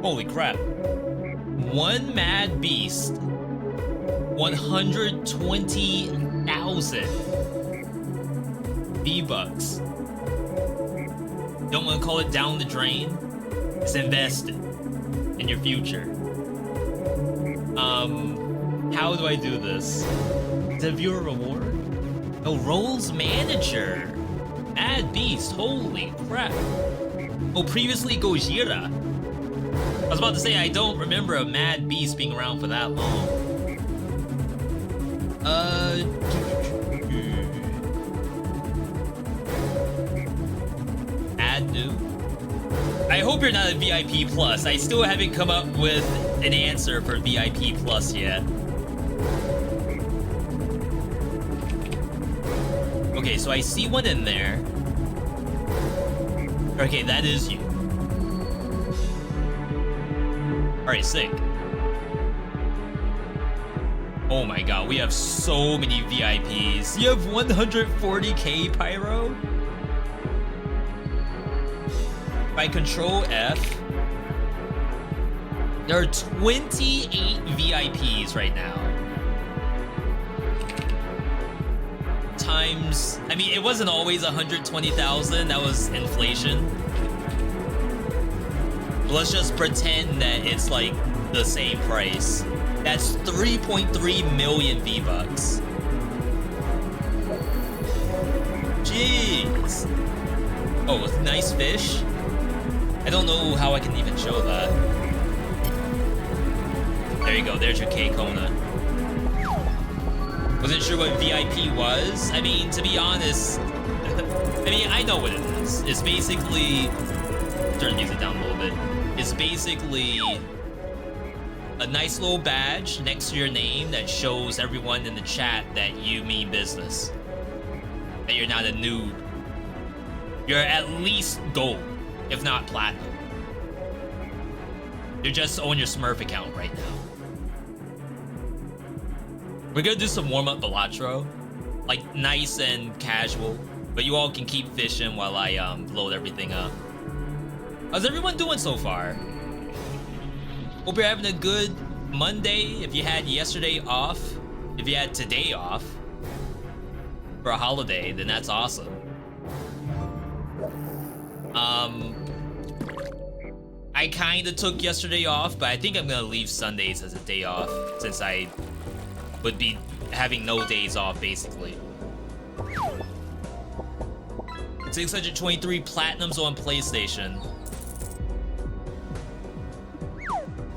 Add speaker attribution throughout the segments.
Speaker 1: Holy crap. One Mad Beast. 120,000 V-Bucks. Don't want to call it down the drain? It's invested in your future. How do I do this? Is it viewer reward? Oh, roles manager. Mad Beast, holy crap. Oh, previously Gojira. I was about to say, I don't remember a Mad Beast being around for that long. Add new. I hope you're not a VIP Plus. I still haven't come up with an answer for VIP Plus yet. Okay, so I see one in there. Okay, that is you. Alright, sick. Oh my god, we have so many VIPs. You have 140k Pyro? If I control F, there are 28 VIPs right now. Times, I mean, it wasn't always 120,000, that was inflation. Let's just pretend that it's like the same price. That's 3.3 million V-Bucks. Jeez. Oh, nice fish. I don't know how I can even show that. There you go, there's your K-Kona. Wasn't sure what VIP was. I mean, to be honest, I mean, I know what it is. It's basically, turn the music down a little bit. It's basically a nice little badge next to your name that shows everyone in the chat that you mean business. That you're not a noob. You're at least gold, if not platinum. You're just on your Smurf account right now. We're gonna do some warm-up Balatro. Like, nice and casual. But you all can keep fishing while I load everything up. How's everyone doing so far? Hope you're having a good Monday. If you had yesterday off, if you had today off for a holiday, then that's awesome. I kinda took yesterday off, but I think I'm gonna leave Sundays as a day off since I would be having no days off basically. 623 platinums on PlayStation.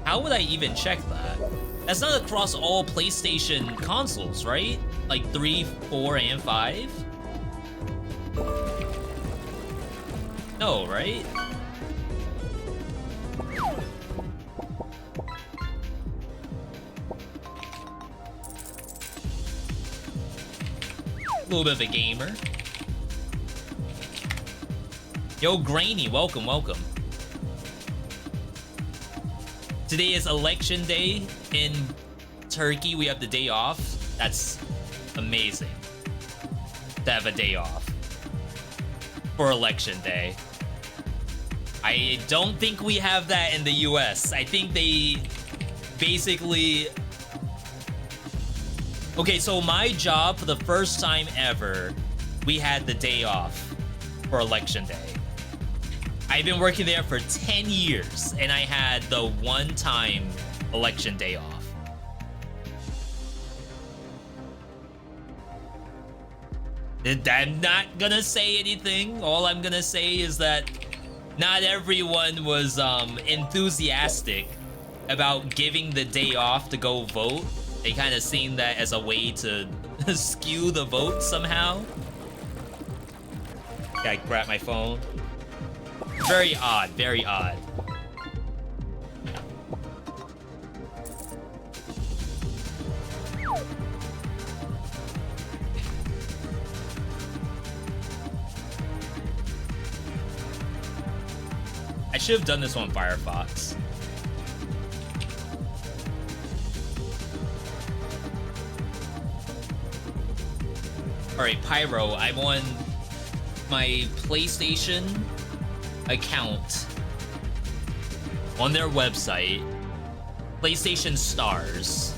Speaker 1: How would I even check that? That's not across all PlayStation consoles, right? Like 3, 4, and 5? No, right? A little bit of a gamer. Yo, Grainy, welcome, welcome. Today is election day in Turkey. We have the day off. That's amazing to have a day off for election day. I don't think we have that in the US. I think they basically... Okay, so my job, for the first time ever, we had the day off for election day. I've been working there for 10 years, and I had the one-time election day off. I'm not gonna say anything. All I'm gonna say is that not everyone was enthusiastic about giving the day off to go vote. They kind of seen that as a way to skew the vote somehow. Gotta grab my phone. Very odd, very odd. I should have done this on Firefox. Alright, Pyro, I'm on my PlayStation account. on their website, PlayStation Stars,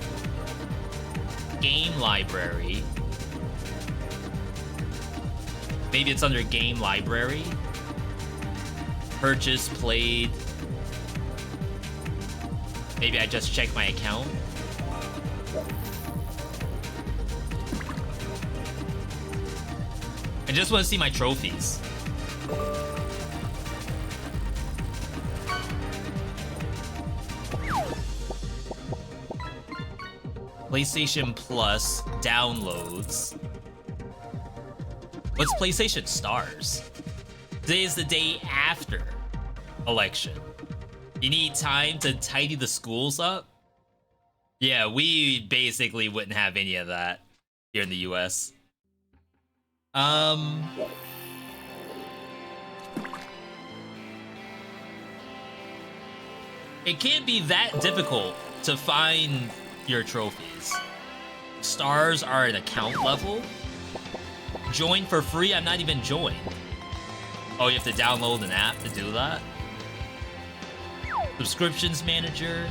Speaker 1: Game Library. Maybe it's under Game Library. Purchase, played. Maybe I just check my account. I just want to see my trophies. PlayStation Plus downloads. What's PlayStation Stars? Today is the day after election. You need time to tidy the schools up? Yeah, we basically wouldn't have any of that here in the US. It can't be that difficult to find your trophies. Stars are an account level. Join for free? I'm not even joined. Oh, you have to download an app to do that? Subscriptions manager.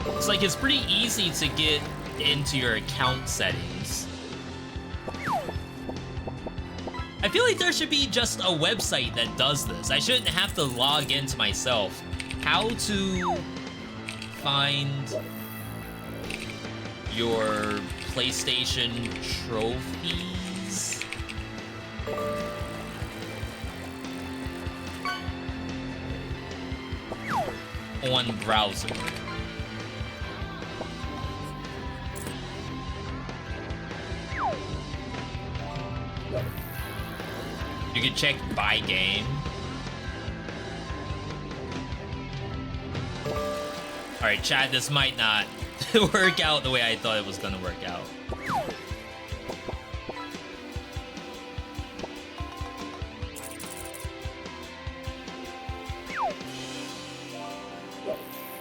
Speaker 1: It's like it's pretty easy to get into your account settings. I feel like there should be just a website that does this. I shouldn't have to log into myself. How to find your PlayStation trophies? On browser. You can check by game. Alright, chat, this might not work out the way I thought it was gonna work out.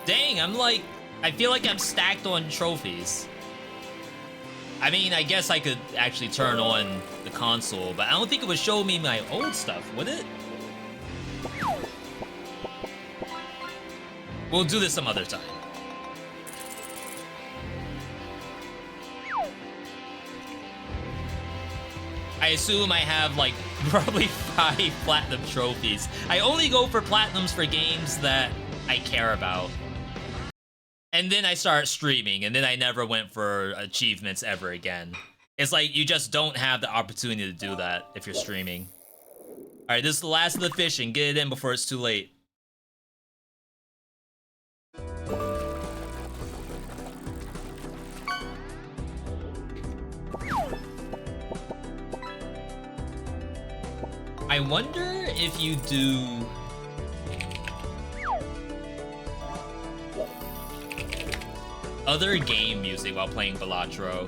Speaker 1: Dang, I feel like I'm stacked on trophies. I mean, I guess I could actually turn on the console, but I don't think it would show me my old stuff, would it? We'll do this some other time. I assume I have, like, probably 5 platinum trophies. I only go for platinums for games that I care about. And then I start streaming, and then I never went for achievements ever again. It's like you just don't have the opportunity to do that if you're streaming. Alright, this is the last of the fishing. Get it in before it's too late. I wonder if you do... other game music while playing Balatro.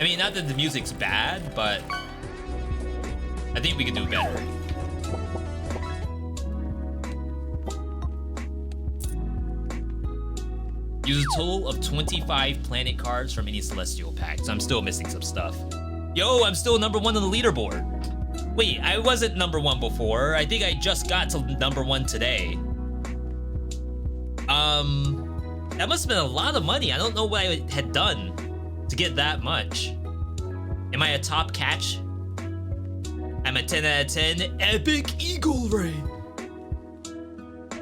Speaker 1: I mean, not that the music's bad, but I think we could do better. Use a total of 25 planet cards from any celestial pack. So I'm still missing some stuff. Yo, I'm still #1 on the leaderboard. Wait, I wasn't #1 before. I think I just got to #1 today. That must have been a lot of money. I don't know what I had done to get that much. Am I a top catch? I'm a 10 out of 10. Epic Eagle Rain.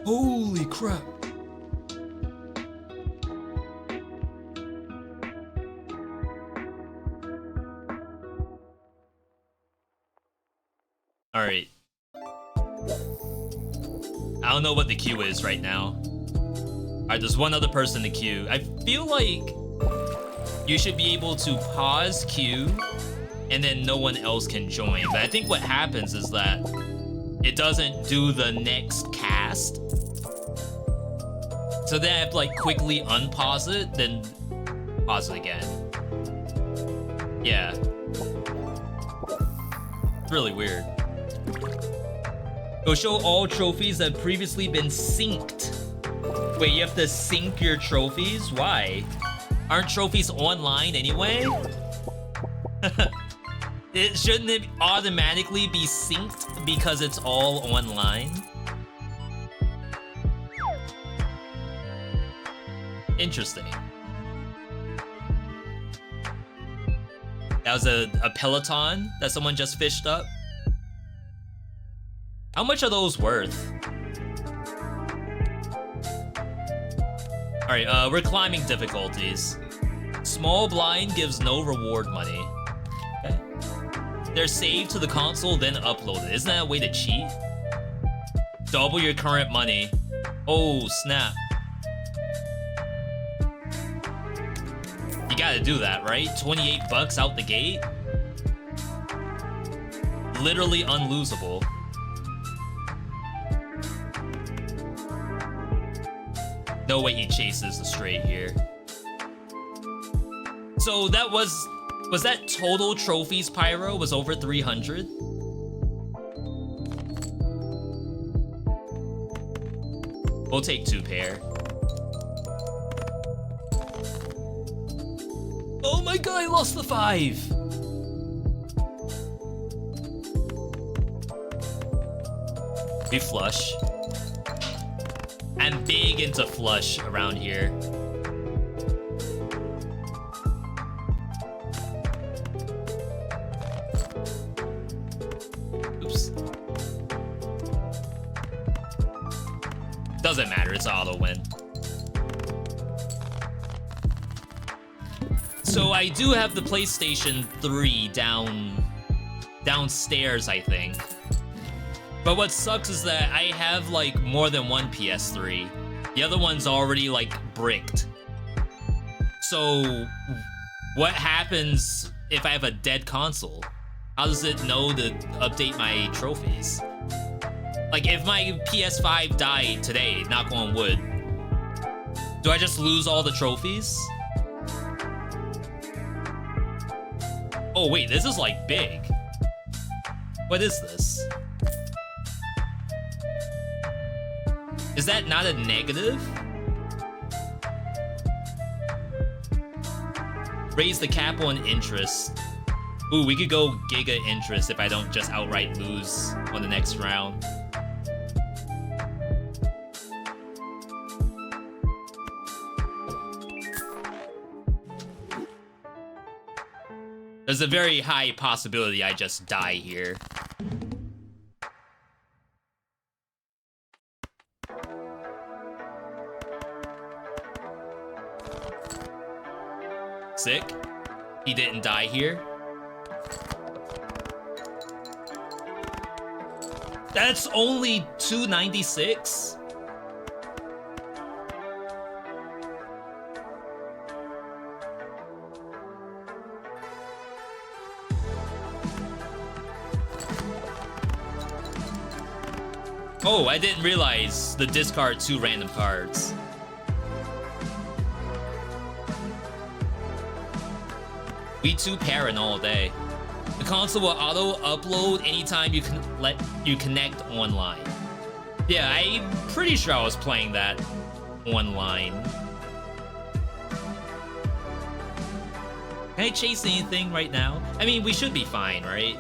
Speaker 1: Holy crap. Alright. I don't know what the queue is right now. Alright, there's one other person in the queue. I feel like you should be able to pause queue and then no one else can join. But I think what happens is that it doesn't do the next cast. So then I have to like quickly unpause it, then pause it again. Yeah. It's really weird. It'll show all trophies that have previously been synced. Wait, you have to sync your trophies? Why? Aren't trophies online anyway? Shouldn't it automatically be synced because it's all online? Interesting. That was a Peloton that someone just fished up. How much are those worth? Alright, we're climbing difficulties. Small blind gives no reward money. Okay. They're saved to the console, then uploaded. Isn't that a way to cheat? Double your current money. Oh, snap. You gotta do that, right? 28 bucks out the gate? Literally unlosable. No way he chases the straight here. So that was that total trophies, Pyro, was over 300? We'll take 2 pair. Oh my god, I lost the 5! We flush. I'm big into flush around here. Oops. Doesn't matter, it's auto win. So I do have the PlayStation 3 downstairs, I think. But what sucks is that I have like more than one PS3. The other one's already like bricked. So what happens if I have a dead console? How does it know to update my trophies? Like if my PS5 died today, knock on wood, do I just lose all the trophies? Oh wait, this is like big. What is this? Is that not a negative? Raise the cap on interest. Ooh, we could go giga interest if I don't just outright lose on the next round. There's a very high possibility I just die here. Sick. He didn't die here. That's only 296? Oh, I didn't realize the discard 2 random cards. We 2 pairing all day. The console will auto-upload anytime you connect online. Yeah, I'm pretty sure I was playing that online. Can I chase anything right now? I mean, we should be fine, right?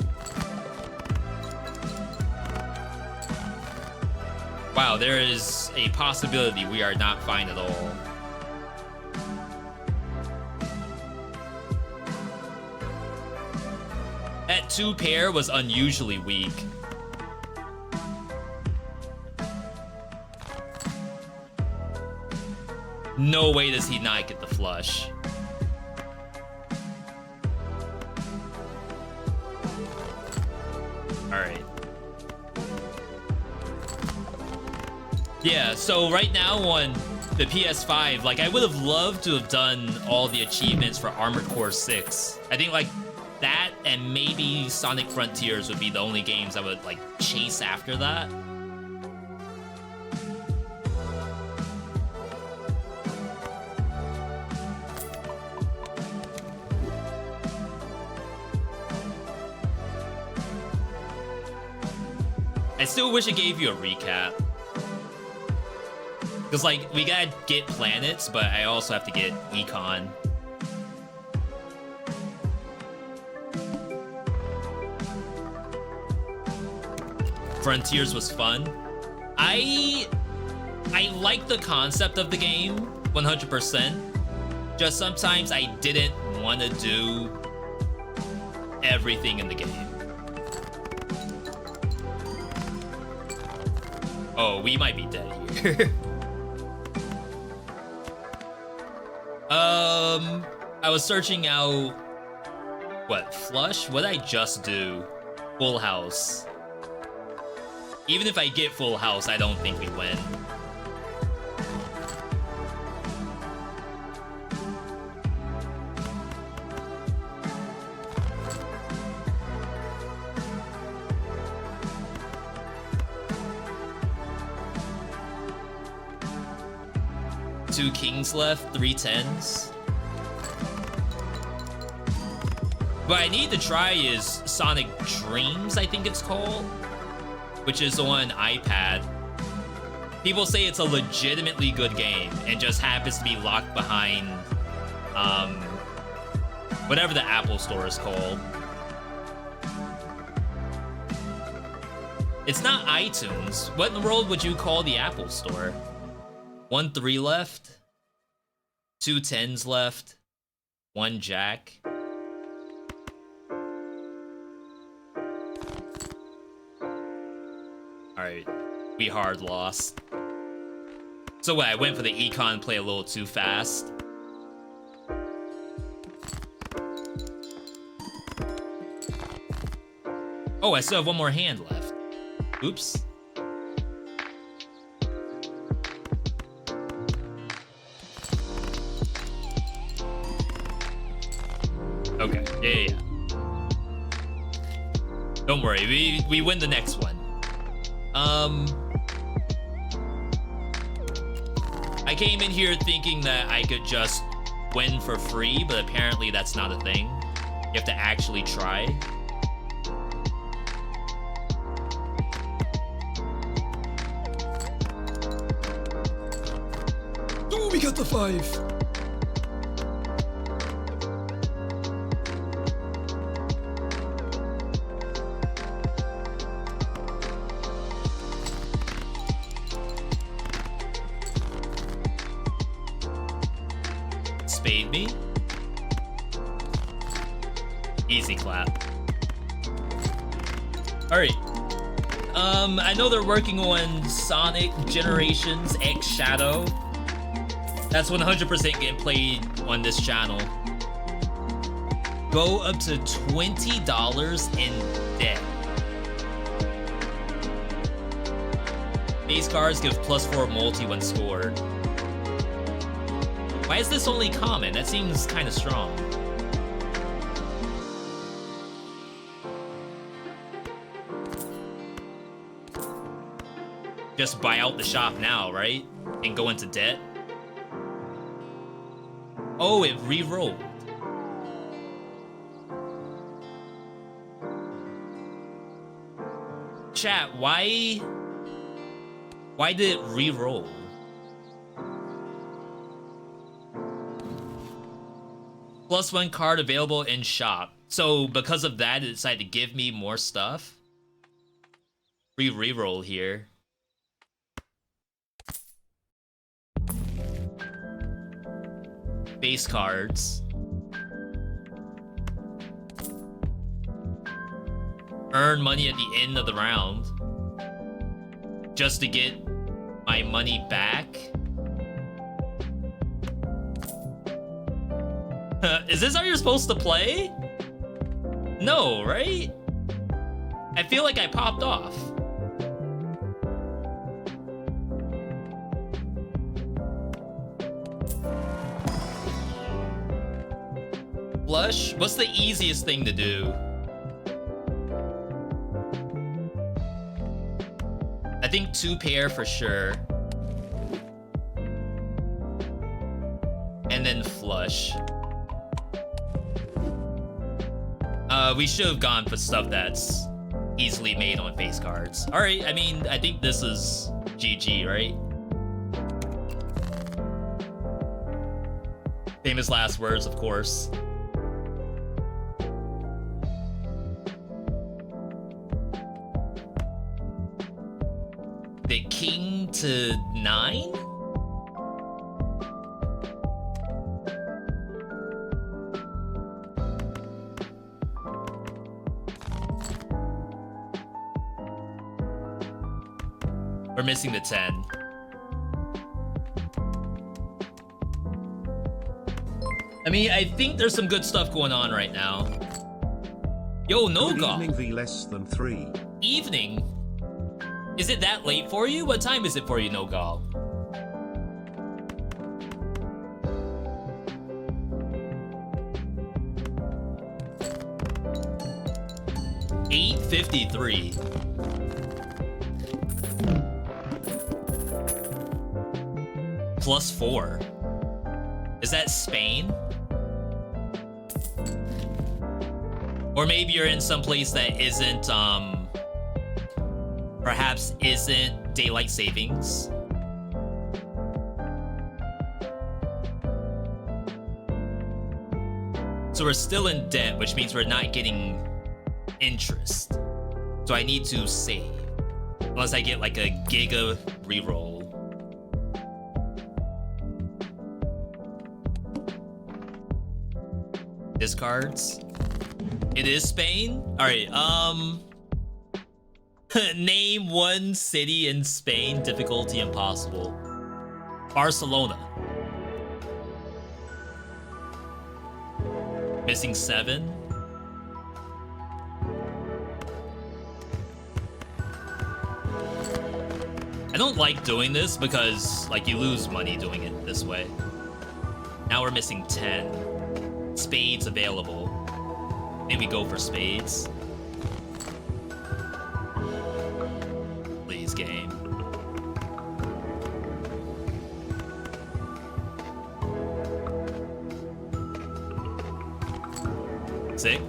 Speaker 1: Wow, there is a possibility we are not fine at all. That 2 pair was unusually weak. No way does he not get the flush. Alright. Yeah, so right now on the PS5, like I would have loved to have done all the achievements for Armored Core 6. I think like that and maybe Sonic Frontiers would be the only games I would like chase after that. I I still wish it gave you a recap. Because, like, we gotta get planets, but I also have to get econ. Frontiers was fun. I like the concept of the game, 100%. Just sometimes I didn't want to do everything in the game. Oh, we might be dead here. I was searching out... What, Flush? What did I just do? Full House. Even if I get Full House, I don't think we win. Two kings left, 3 10s. What I need to try is Sonic Dreams, I think it's called, which is on iPad. People say it's a legitimately good game and just happens to be locked behind whatever the Apple Store is called. It's not iTunes. What in the world would you call the Apple Store? 1 3 left, 2 10s left, 1 jack. Alright, we hard lost. So what, I went for the econ play a little too fast. Oh, I still have 1 more hand left. Oops. Okay, yeah. Don't worry, we win the next one. I came in here thinking that I could just win for free, but apparently that's not a thing. You have to actually try. Ooh, we got the 5. Spade me. Easy clap. Alright. I know they're working on Sonic Generations X Shadow. That's 100% getting played on this channel. Go up to $20 in debt. Base cards give +4 multi when scored. Why is this only common? That seems kind of strong. Just buy out the shop now, right? And go into debt? Oh, it re-rolled. Chat, why did it re-roll? +1 card available in shop. So because of that, it decided to give me more stuff. Re-roll here. Base cards. Earn money at the end of the round. Just to get my money back. Is this how you're supposed to play? No, right? I feel like I popped off. Flush? What's the easiest thing to do? I think 2 pair for sure. And then flush. We should have gone for stuff that's easily made on face cards. All right, I mean, I think this is GG, right? Famous last words, of course. The king to 9? We're missing the 10. I mean, I think there's some good stuff going on right now. Yo, no go.
Speaker 2: Evening V less than 3.
Speaker 1: Evening? Is it that late for you? What time is it for you, no go? $8:53. +4. Is that Spain? Or maybe you're in some place that isn't, perhaps isn't daylight savings. So we're still in debt, which means we're not getting interest. So I need to save. Unless I get like a giga reroll. Discards. It is Spain? Alright, name one city in Spain, difficulty impossible. Barcelona. Missing 7. I don't like doing this because, like, you lose money doing it this way. Now we're missing 10. Spades available. Maybe go for spades. Please, game. Sick.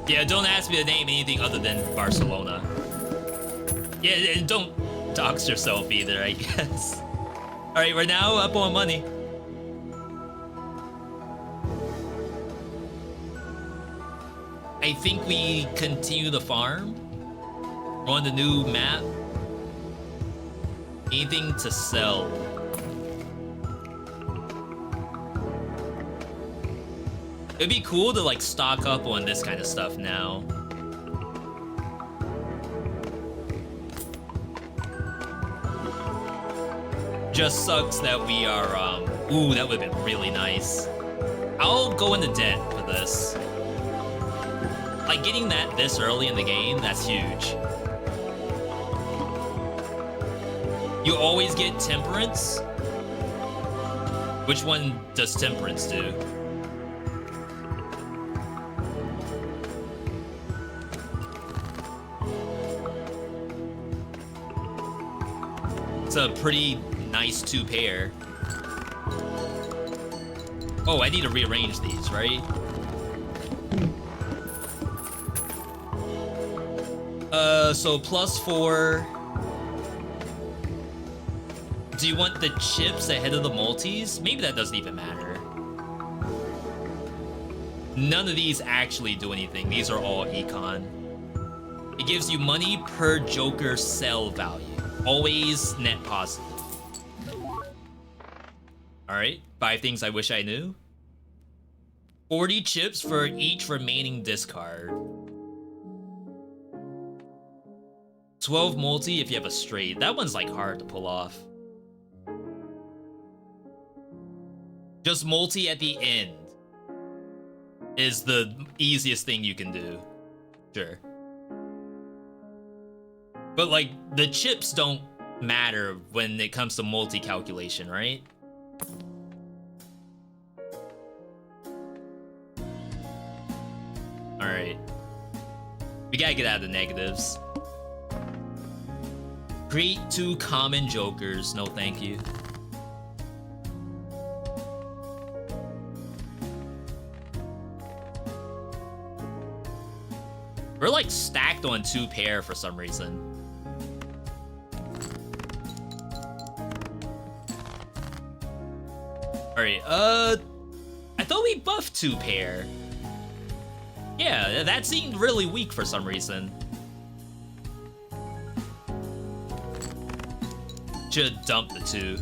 Speaker 1: Yeah, don't ask me to name anything other than Barcelona. Yeah, and don't dox yourself either, I guess. Alright, we're now up on money. I think we continue the farm. We're on the new map. Anything to sell. It'd be cool to like stock up on this kind of stuff now. Just sucks that we are, ooh, that would've been really nice. I'll go into debt for this. Like, getting that this early in the game, that's huge. You always get Temperance? Which one does Temperance do? It's a pretty nice 2-pair. Oh, I need to rearrange these, right? So +4. Do you want the chips ahead of the multis? Maybe that doesn't even matter. None of these actually do anything. These are all econ. It gives you money per Joker sell value. Always net positive. Alright, 5 things I wish I knew. 40 chips for each remaining discard. 12 multi if you have a straight. That one's like hard to pull off. Just multi at the end is the easiest thing you can do. Sure. But like, the chips don't matter when it comes to multi calculation, right? Alright. We gotta get out of the negatives. Create 2 common jokers. No thank you. We're like stacked on 2 pair for some reason. Alright, I thought we buffed 2 pair. Yeah, that seemed really weak for some reason. Should dump the 2.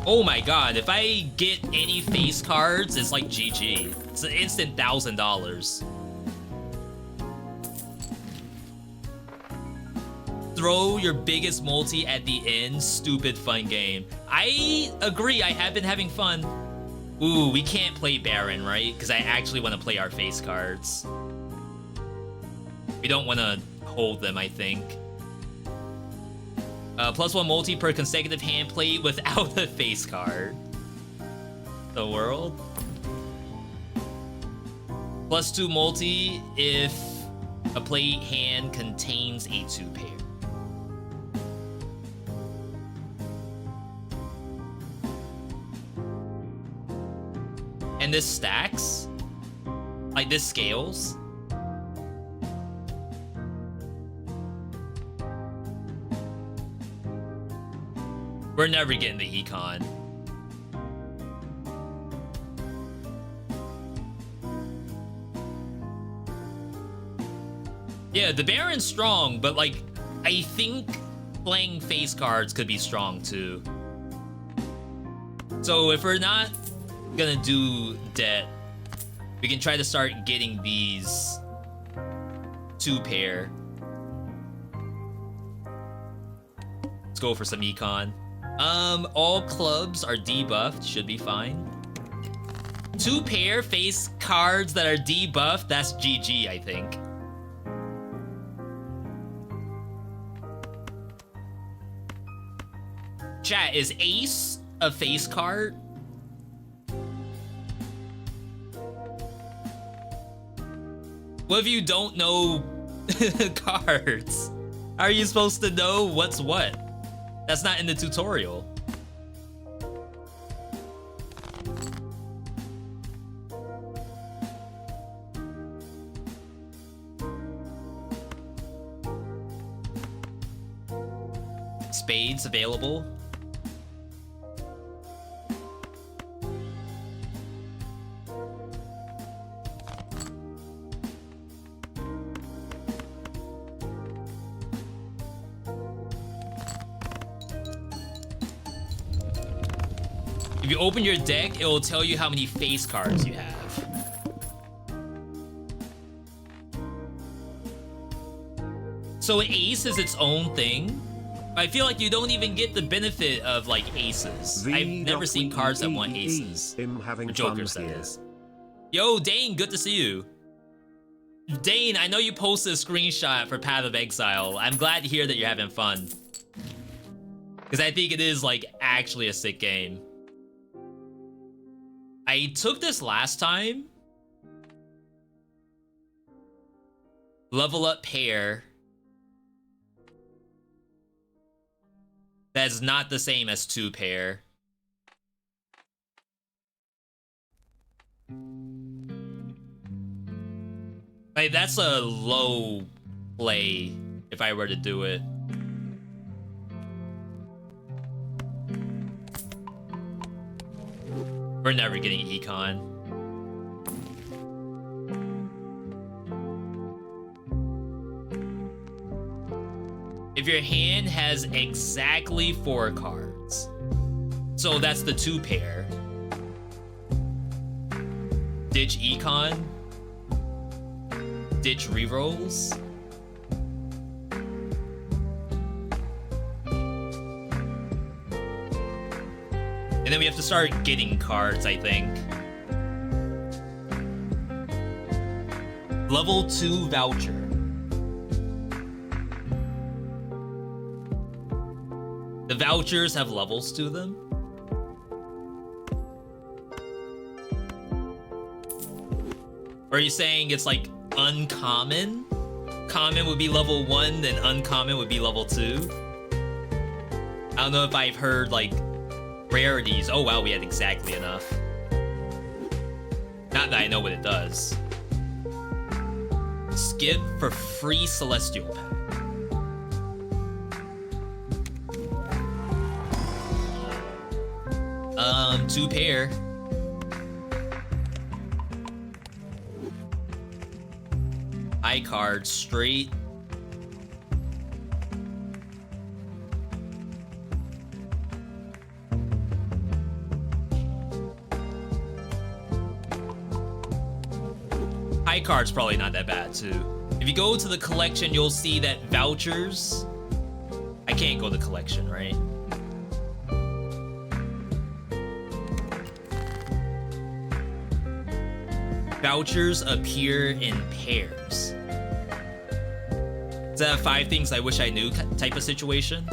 Speaker 1: Oh my god, if I get any face cards, it's like GG. It's an instant $1,000. Throw your biggest multi at the end, stupid fun game. I agree, I have been having fun. Ooh, we can't play Baron, right? Because I actually want to play our face cards. We don't want to hold them, I think. +1 multi per consecutive hand play without a face card. The world. +2 multi if a play hand contains a 2 pair. And this stacks? Like this scales? We're never getting the econ. Yeah, the Baron's strong, but like, I think playing face cards could be strong too. So if we're not gonna do debt, we can try to start getting these 2 pair. Let's go for some econ. All clubs are debuffed, should be fine. 2 pair face cards that are debuffed, that's GG, I think. Chat, is Ace a face card? What if you don't know cards? How are you supposed to know what's what? That's not in the tutorial. Spades available. If you open your deck, it will tell you how many face cards you have. So ace is its own thing? I feel like you don't even get the benefit of like aces. I've never seen cards that want aces. Or jokers, that is. Yo, Dane, good to see you. Dane, I know you posted a screenshot for Path of Exile. I'm glad to hear that you're having fun. Because I think it is like actually a sick game. I took this last time. Level up pair. That's not the same as 2 pair. Like, that's a low play if I were to do it. We're never getting econ. If your hand has exactly 4 cards, so that's the 2 pair. Ditch econ. Ditch rerolls. And then we have to start getting cards, I think. Level 2 voucher. The vouchers have levels to them. Or are you saying it's like uncommon? Common would be level 1, then uncommon would be level 2? I don't know if I've heard like rarities. Oh wow, we had exactly enough. Not that I know what it does. Skip for free Celestial Pack. 2 pair. High card straight. High card's probably not that bad too. If you go to the collection, you'll see that vouchers. I can't go to collection, right? Vouchers appear in pairs. Is that a 5 things I wish I knew type of situation?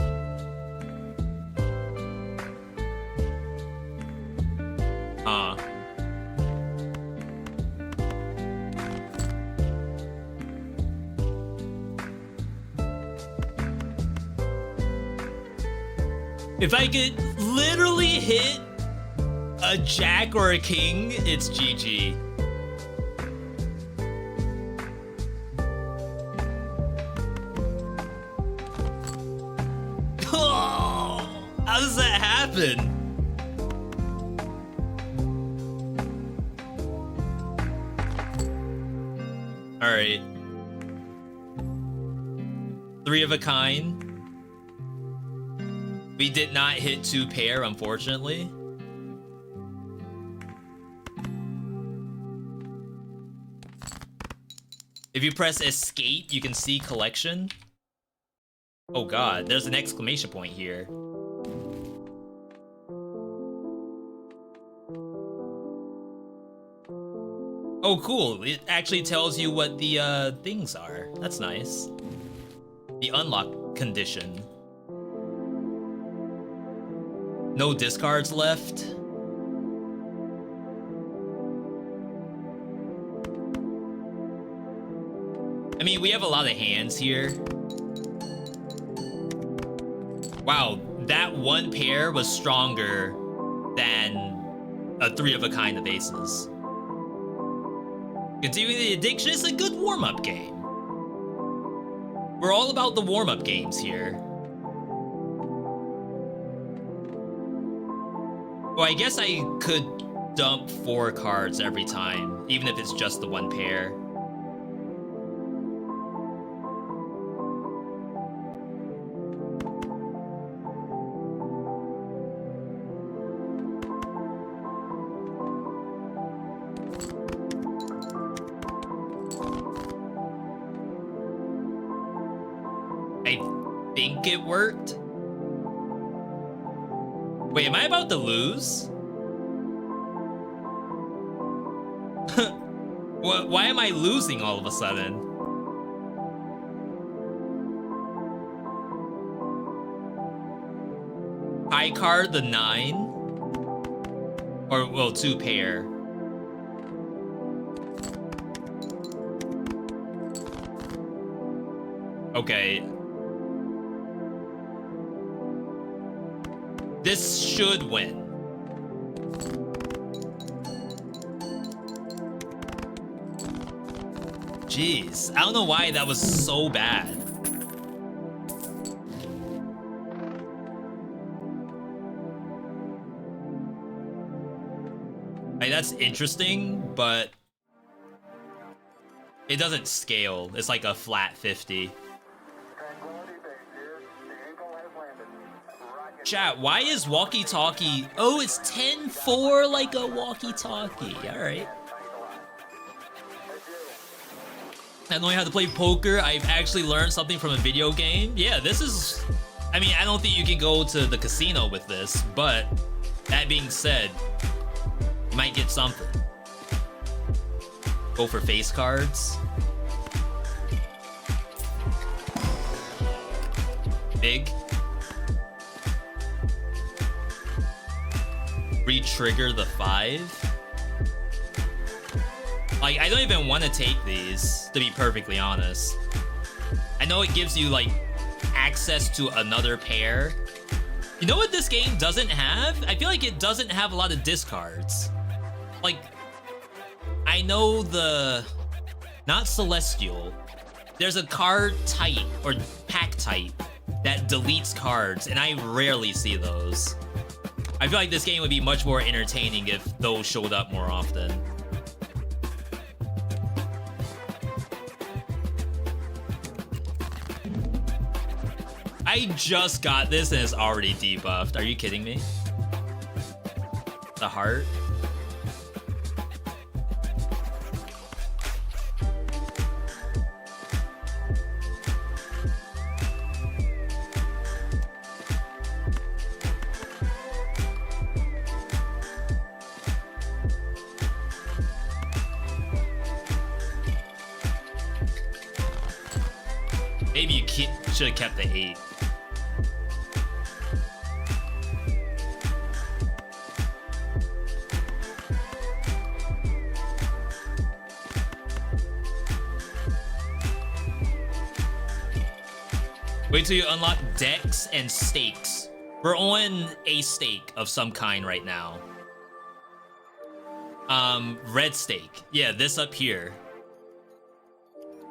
Speaker 1: If I could literally hit a jack or a king, it's GG. How does that happen? All right. 3 of a kind. We did not hit 2 pair, unfortunately. If you press escape, you can see collection. Oh god, there's an exclamation point here. Oh cool, it actually tells you what the things are. That's nice. The unlock condition. No discards left. I mean, we have a lot of hands here. Wow, that 1 pair was stronger than a 3 of a kind of aces. Continuing the Addiction is a good warm-up game. We're all about the warm-up games here. Well, I guess I could dump 4 cards every time, even if it's just the 1 pair. I think it worked. Wait, am I about to lose? Why am I losing all of a sudden? High card, the 9. Or, well, 2 pair. Okay. This should win. Jeez, I don't know why that was so bad. Like, that's interesting, but it doesn't scale. It's like a flat 50. Chat, why is walkie-talkie... Oh, it's 10-4 like a walkie-talkie. Alright. I know how to play poker. I've actually learned something from a video game. Yeah, this is... I mean, I don't think you can go to the casino with this, but that being said, you might get something. Go for face cards. Big. Re-trigger the 5. Like, I don't even want to take these, to be perfectly honest. I know it gives you, like, access to another pair. You know what this game doesn't have? I feel like it doesn't have a lot of discards. Like, I know the Not Celestial. There's a card type, or pack type, that deletes cards, and I rarely see those. I feel like this game would be much more entertaining if those showed up more often. I just got this and it's already debuffed. Are you kidding me? The heart? Maybe you should have kept the 8. Wait till you unlock decks and stakes. We're on a stake of some kind right now. Red stake. Yeah, this up here.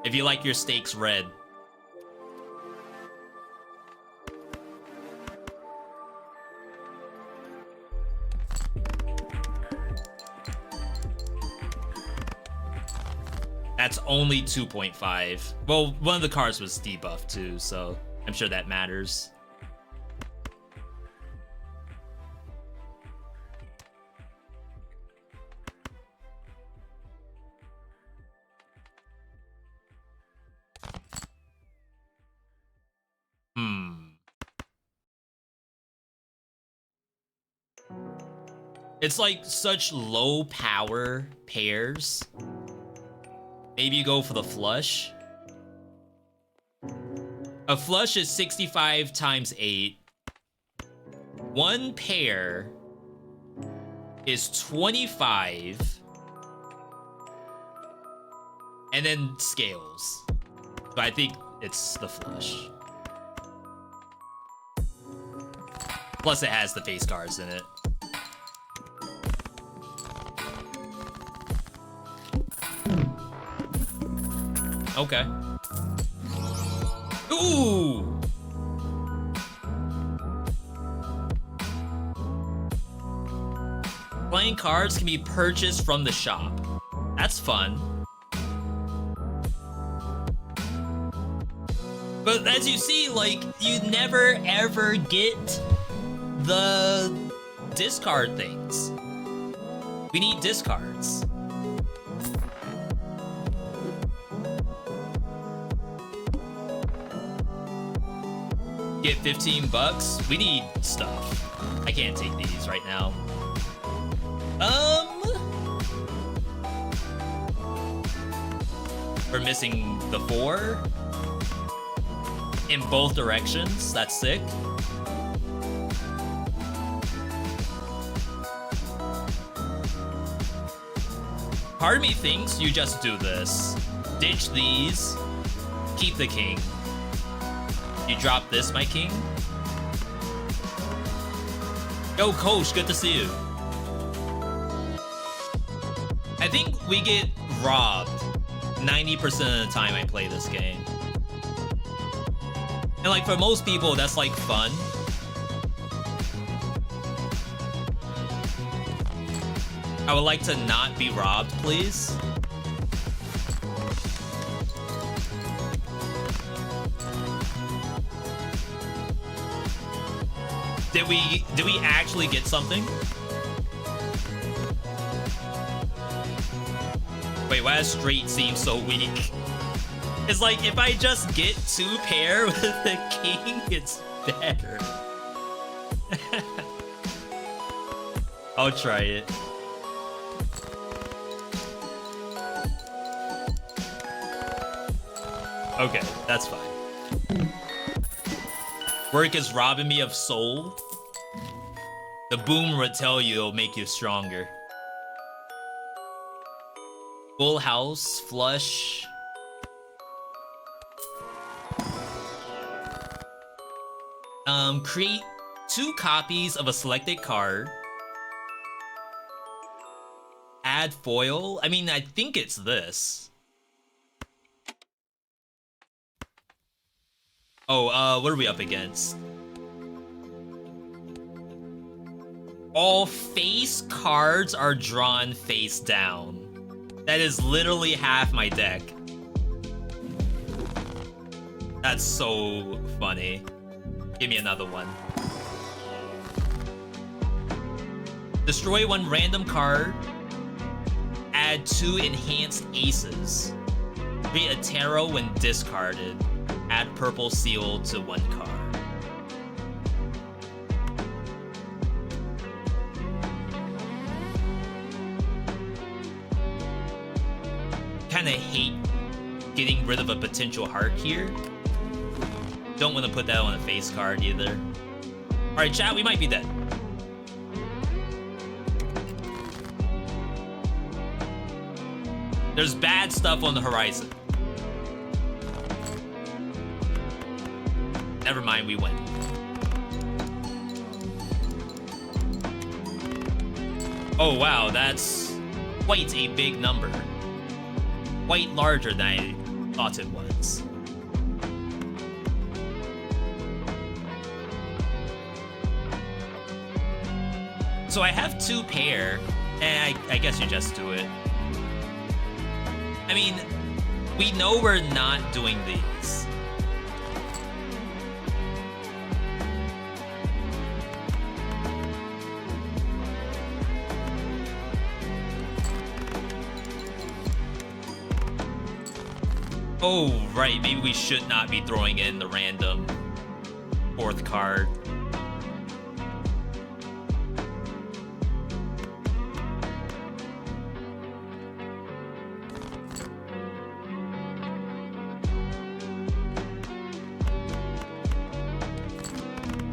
Speaker 1: If you like your stakes red. That's only 2.5. Well, one of the cards was debuffed too, so I'm sure that matters. It's like such low power pairs. Maybe you go for the flush. A flush is 65 times 8. One pair is 25. And then scales. But I think it's the flush. Plus it has the face cards in it. Okay. Ooh! Playing cards can be purchased from the shop. That's fun. But as you see, like, you never ever get the discard things. We need discards. Get 15 bucks. We need stuff. I can't take these right now. We're missing the 4 in both directions. That's sick. Part of me thinks you just do this. Ditch these. Keep the king. You drop this, my king? Yo, Coach, good to see you. I think we get robbed 90% of the time I play this game. And like for most people, that's like fun. I would like to not be robbed, please. Did we actually get something? Wait, why does straight seem so weak? It's like if I just get 2 pair with the king, it's better. I'll try it. Okay, that's fine. Work is robbing me of soul. The boom would tell you it'll make you stronger. Full house, flush. Create 2 copies of a selected card. Add foil. I mean, I think it's this. Oh, what are we up against? All face cards are drawn face down. That is literally half my deck. That's so funny. Give me another one. Destroy one random card. Add 2 enhanced aces. Create a tarot when discarded. Add purple seal to 1 card. Kinda hate getting rid of a potential heart here. Don't want to put that on a face card either. Alright, chat, we might be dead. There's bad stuff on the horizon. Never mind, we win. Oh wow, that's quite a big number. Quite larger than I thought it was. So I have 2 pair, and I guess you just do it. I mean, we know we're not doing these. Oh, right, maybe we should not be throwing in the random 4th card.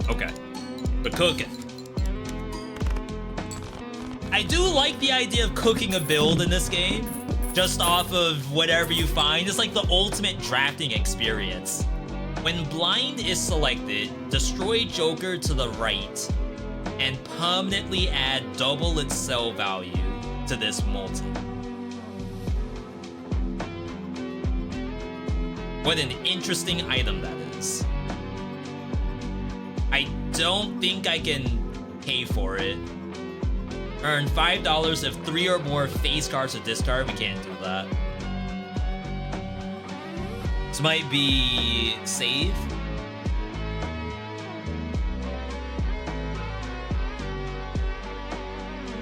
Speaker 1: Okay, we're cooking. I do like the idea of cooking a build in this game, just off of whatever you find. It's like the ultimate drafting experience. When blind is selected, destroy Joker to the right, and permanently add double its sell value to this multi. What an interesting item that is. I don't think I can pay for it. Earn $5 if 3 or more face cards are discarded. We can't do that. This might be save.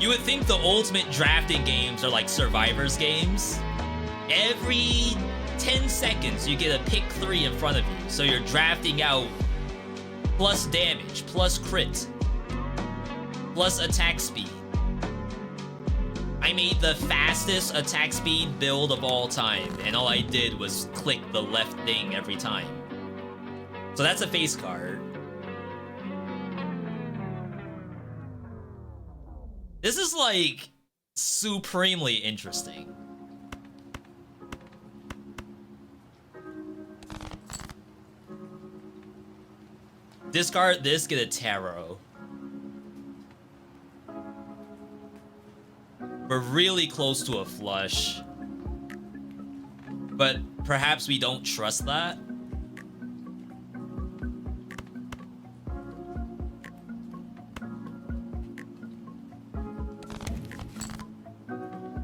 Speaker 1: You would think the ultimate drafting games are like Survivors games. Every 10 seconds you get a pick 3 in front of you, so you're drafting out plus damage, plus crit, plus attack speed. I made the fastest attack speed build of all time, and all I did was click the left thing every time. So that's a face card. This is like supremely interesting. Discard this, get a tarot. We're really close to a flush, but perhaps we don't trust that.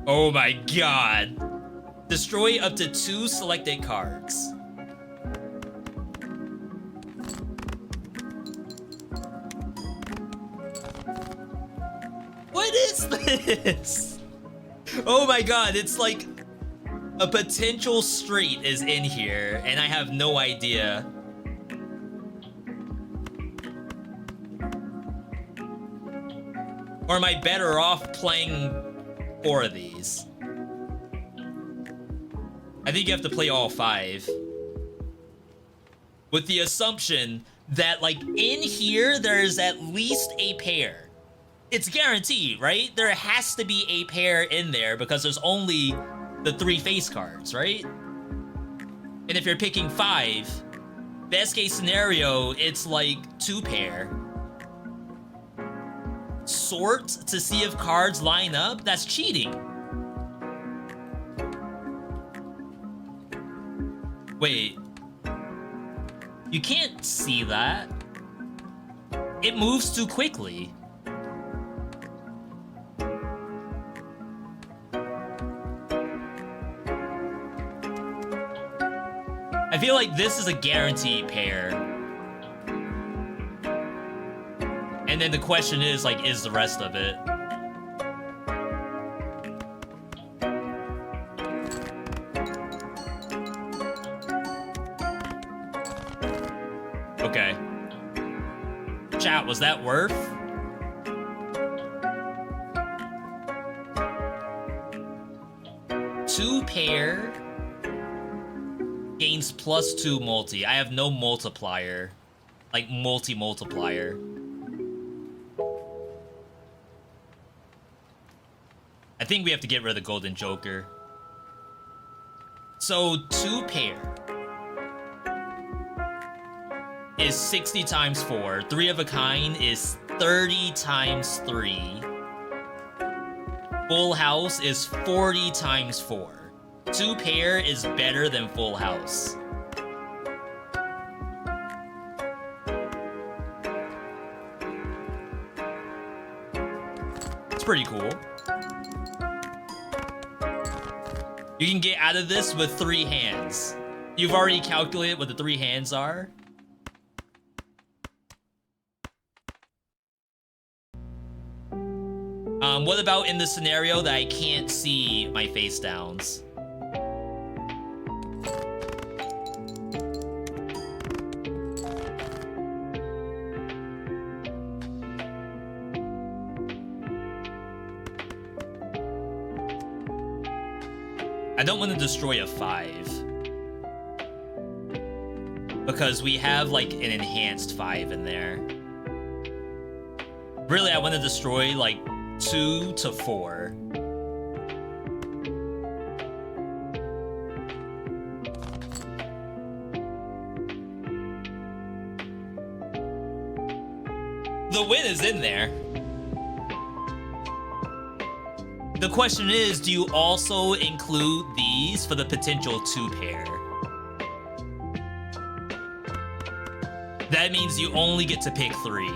Speaker 1: Oh my god. Destroy up to 2 selected cards. What is this? Oh my god, it's like a potential straight is in here, and I have no idea. Or am I better off playing 4 of these? I think you have to play all 5. With the assumption that, like, in here, there's at least a pair. It's guaranteed, right? There has to be a pair in there because there's only the 3 face cards, right? And if you're picking 5, best case scenario, it's like 2 pair. Sort to see if cards line up? That's cheating. Wait. You can't see that. It moves too quickly. I feel like this is a guaranteed pair. And then the question is, like, is the rest of it? Okay. Chat, was that worth? Two pair gains +2 multi. I have no multiplier. Like, multi-multiplier. I think we have to get rid of the golden joker. So, two pair is 60 times 4. 3 of a kind is 30 times 3. Full house is 40 times 4. Two pair is better than full house. It's pretty cool. You can get out of this with 3 hands. You've already calculated what the 3 hands are. What about in the scenario that I can't see my face downs? I don't want to destroy a 5. Because we have, like, an enhanced 5 in there. Really, I want to destroy, like, 2 to 4. The win is in there. The question is, do you also include these for the potential 2 pair? That means you only get to pick 3.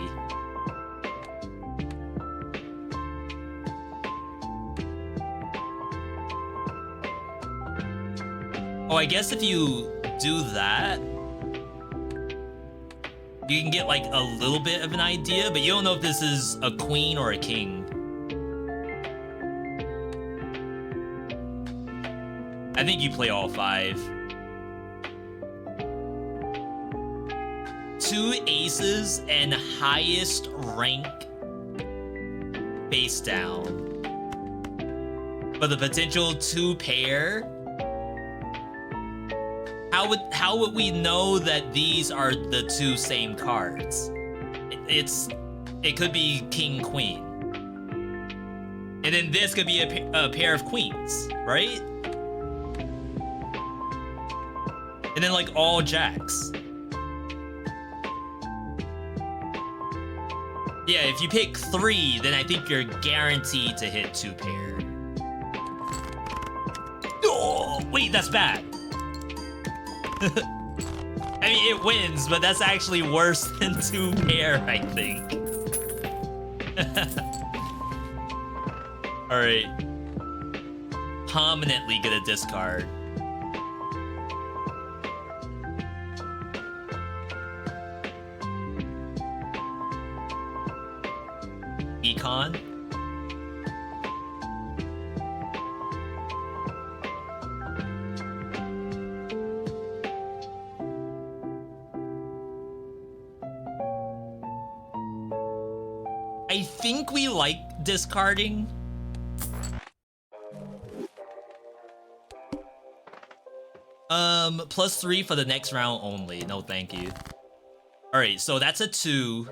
Speaker 1: Oh, I guess if you do that, you can get like a little bit of an idea, but you don't know if this is a queen or a king. I think you play all 5. 2 aces and highest rank face down. For the potential 2 pair. How would we know that these are the 2 same cards? It could be king queen. And then this could be a pair of queens, right? And then like all jacks. Yeah, if you pick 3, then I think you're guaranteed to hit 2 pair. Oh, wait, that's bad. I mean, it wins, but that's actually worse than 2 pair, I think. Alright. Prominently gonna discard. Econ. I think we like discarding. +3 for the next round only. No, thank you. All right, so that's a 2.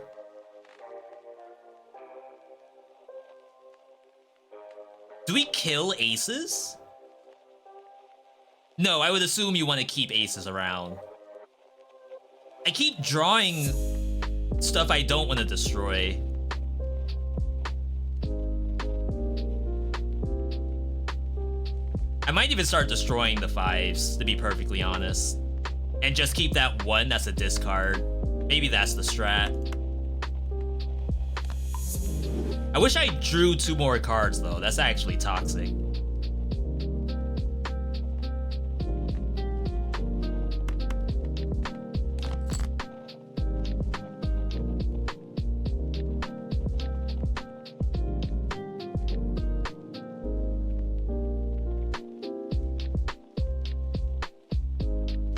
Speaker 1: Do we kill aces? No, I would assume you want to keep aces around. I keep drawing stuff I don't want to destroy. I might even start destroying the 5s, to be perfectly honest. And just keep that one that's a discard. Maybe that's the strat. I wish I drew 2 more cards though. That's actually toxic.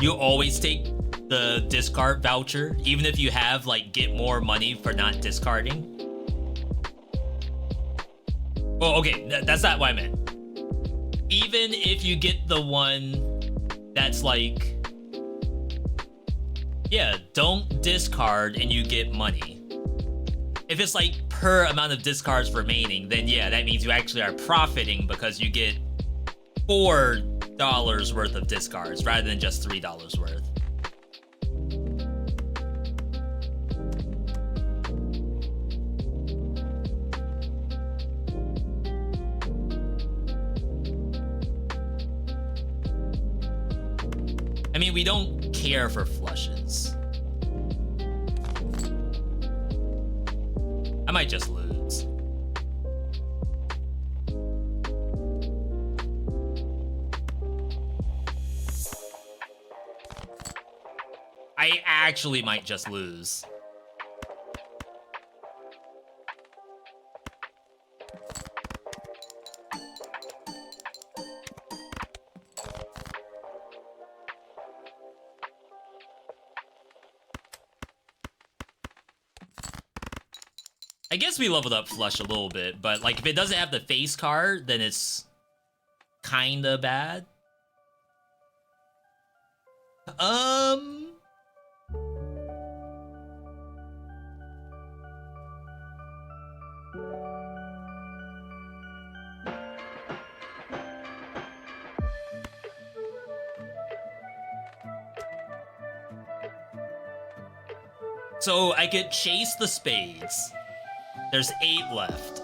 Speaker 1: You always take the discard voucher, even if you have like get more money for not discarding. Oh, okay, that's not what I meant. Even if you get the one that's like, yeah, don't discard and you get money. If it's like per amount of discards remaining, then yeah, that means you actually are profiting because you get $4 worth of discards rather than just $3 worth. I mean, we don't care for flushes. I might just lose. I actually might just lose. I guess we leveled up Flush a little bit, but like if it doesn't have the face card, then it's kinda bad. So I could chase the spades. There's 8 left.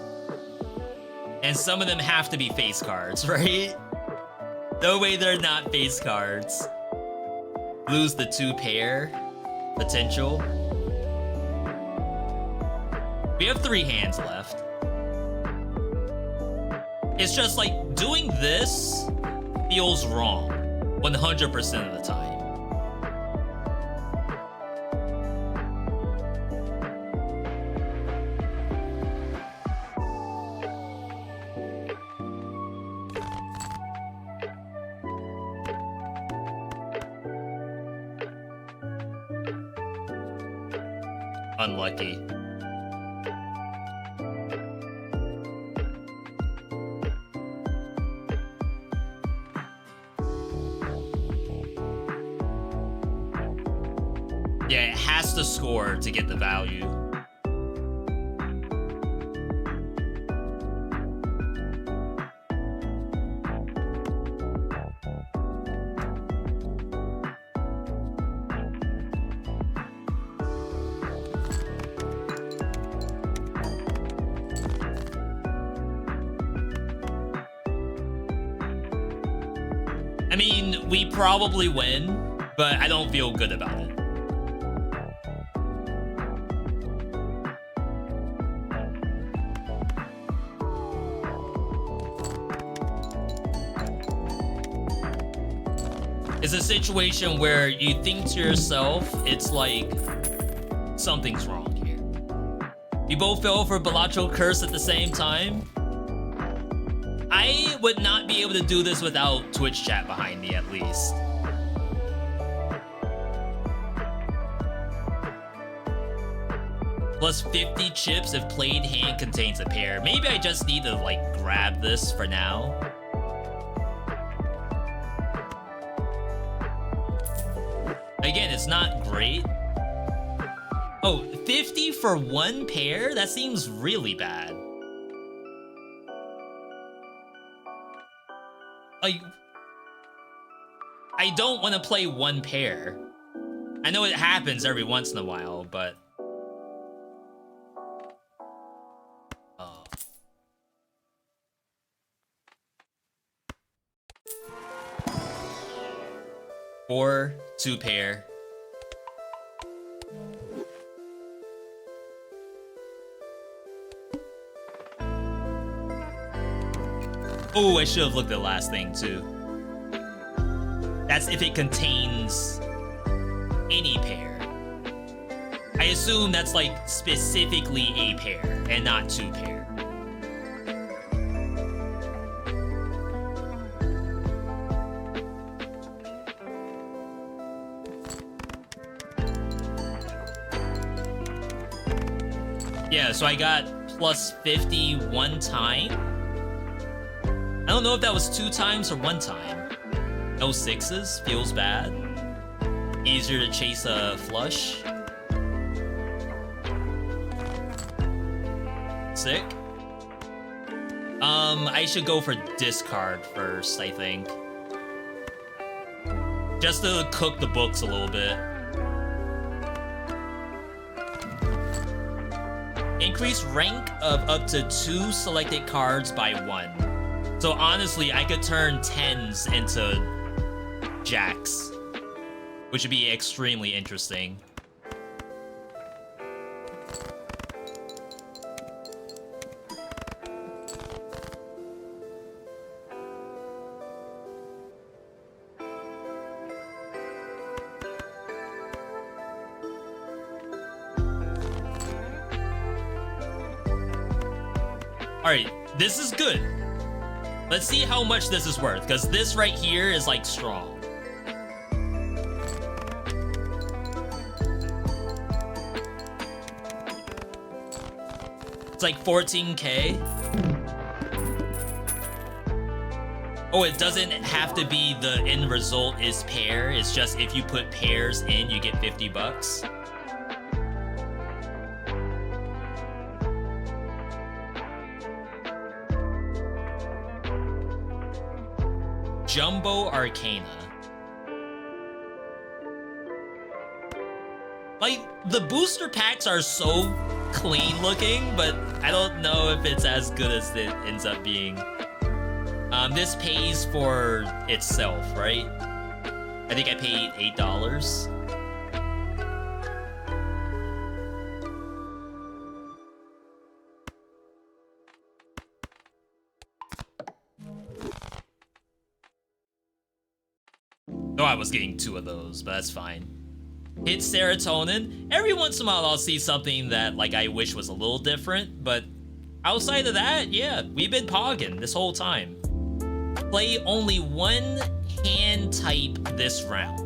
Speaker 1: And some of them have to be face cards, right? No way they're not face cards. Lose the 2 pair potential. We have 3 hands left. It's just like doing this feels wrong 100% of the time. Unlucky. Yeah, it has to score to get the value. I mean, we probably win, but I don't feel good about it. It's a situation where you think to yourself, it's like, something's wrong here. We both fell for Balatro Curse at the same time. I would not be able to do this without Twitch chat behind me, at least. Plus 50 chips if played hand contains a pair. Maybe I just need to, like, grab this for now. Again, it's not great. Oh, 50 for 1 pair? That seems really bad. Like, I don't want to play 1 pair. I know it happens every once in a while, but... Oh. 4, 2 pair. Oh, I should have looked at the last thing too. That's if it contains any pair. I assume that's like specifically a pair and not 2 pair. Yeah, so I got plus 50 one time. I don't know if that was 2 times or 1 time. No 6s, feels bad. Easier to chase a flush. Sick. I should go for discard first, I think. Just to cook the books a little bit. Increase rank of up to 2 selected cards by 1. So honestly, I could turn 10s into jacks, which would be extremely interesting. Alright, this is good. Let's see how much this is worth, because this right here is like strong. It's like 14K. Oh, it doesn't have to be the end result is pair. It's just if you put pairs in, you get 50 bucks. Jumbo Arcana. Like, the booster packs are so clean looking, but I don't know if it's as good as it ends up being. This pays for itself, right? I think I paid $8. No, I was getting 2 of those, but that's fine. Hit serotonin. Every once in a while, I'll see something that like I wish was a little different, but outside of that, yeah, we've been pogging this whole time. Play only 1 hand type this round.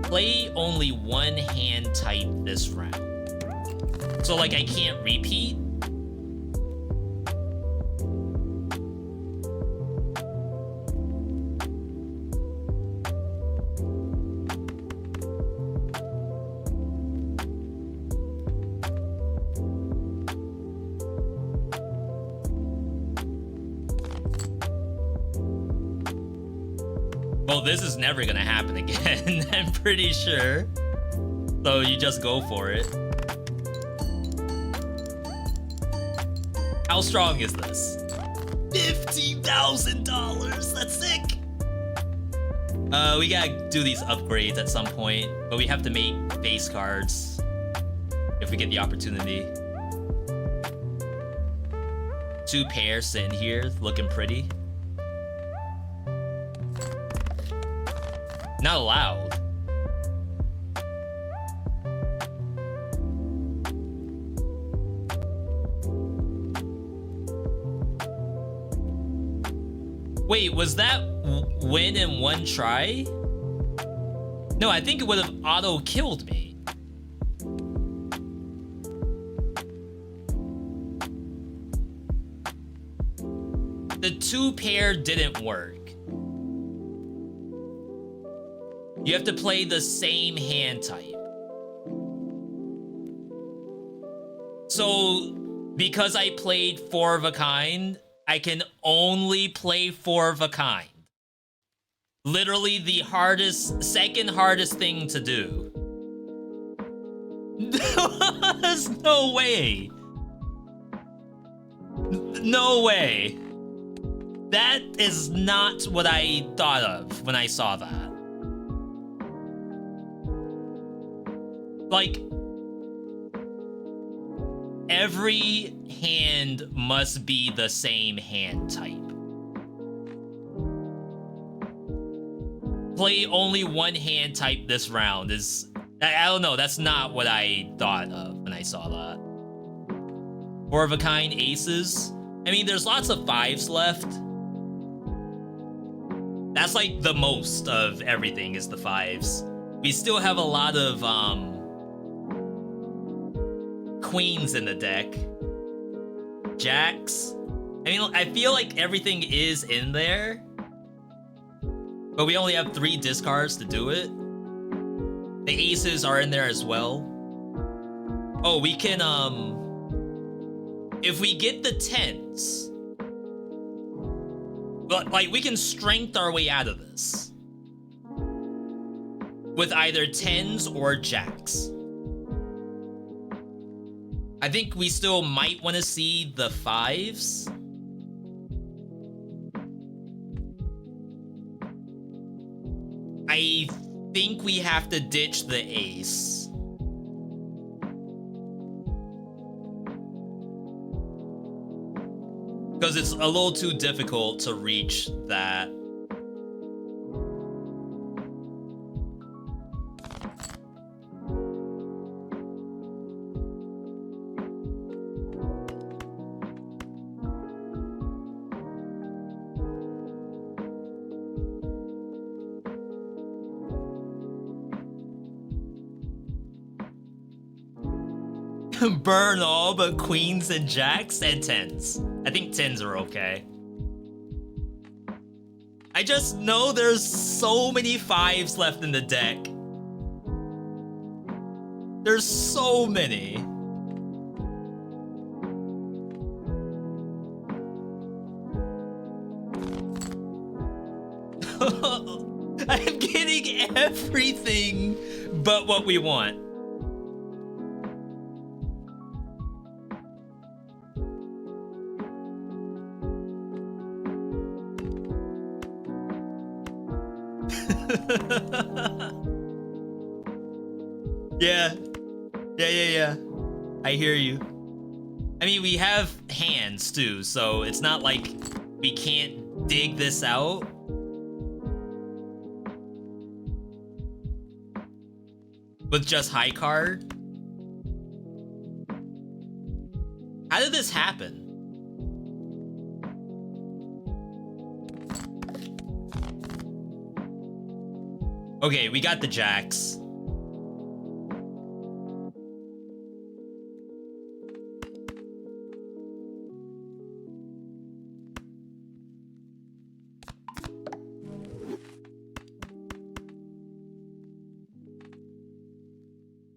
Speaker 1: Play only 1 hand type this round. So like I can't repeat. Well, this is never gonna happen again, I'm pretty sure. So you just go for it. How strong is this? $50,000, that's sick! We gotta do these upgrades at some point, but we have to make base cards if we get the opportunity. 2 pairs sitting here, looking pretty. Not allowed. Wait, was that win in 1 try? No, I think it would have auto-killed me. The 2 pair didn't work. You have to play the same hand type. So, because I played 4 of a kind, I can only play 4 of a kind. Literally the hardest, second hardest thing to do. There's no way. No way. That is not what I thought of when I saw that. Like, every hand must be the same hand type. Play only one hand type this round is... I don't know, that's not what I thought of when I saw that. Four of a kind aces. I mean, there's lots of fives left. That's like the most of everything is the fives. We still have a lot of queens in the deck. Jacks. I mean, I feel like everything is in there, but we only have 3 discards to do it. The aces are in there as well. Oh, we can, if we get the 10s, but like we can strength our way out of this with either 10s or jacks. I think we still might want to see the 5s. I think we have to ditch the ace. Because it's a little too difficult to reach that. Burn all but queens and jacks and 10s. I think 10s are okay. I just know there's so many 5s left in the deck. There's so many. I'm getting everything but what we want. Yeah. I hear you. I mean, we have hands too, so it's not like we can't dig this out. With just high card. How did this happen? Okay, we got the jacks.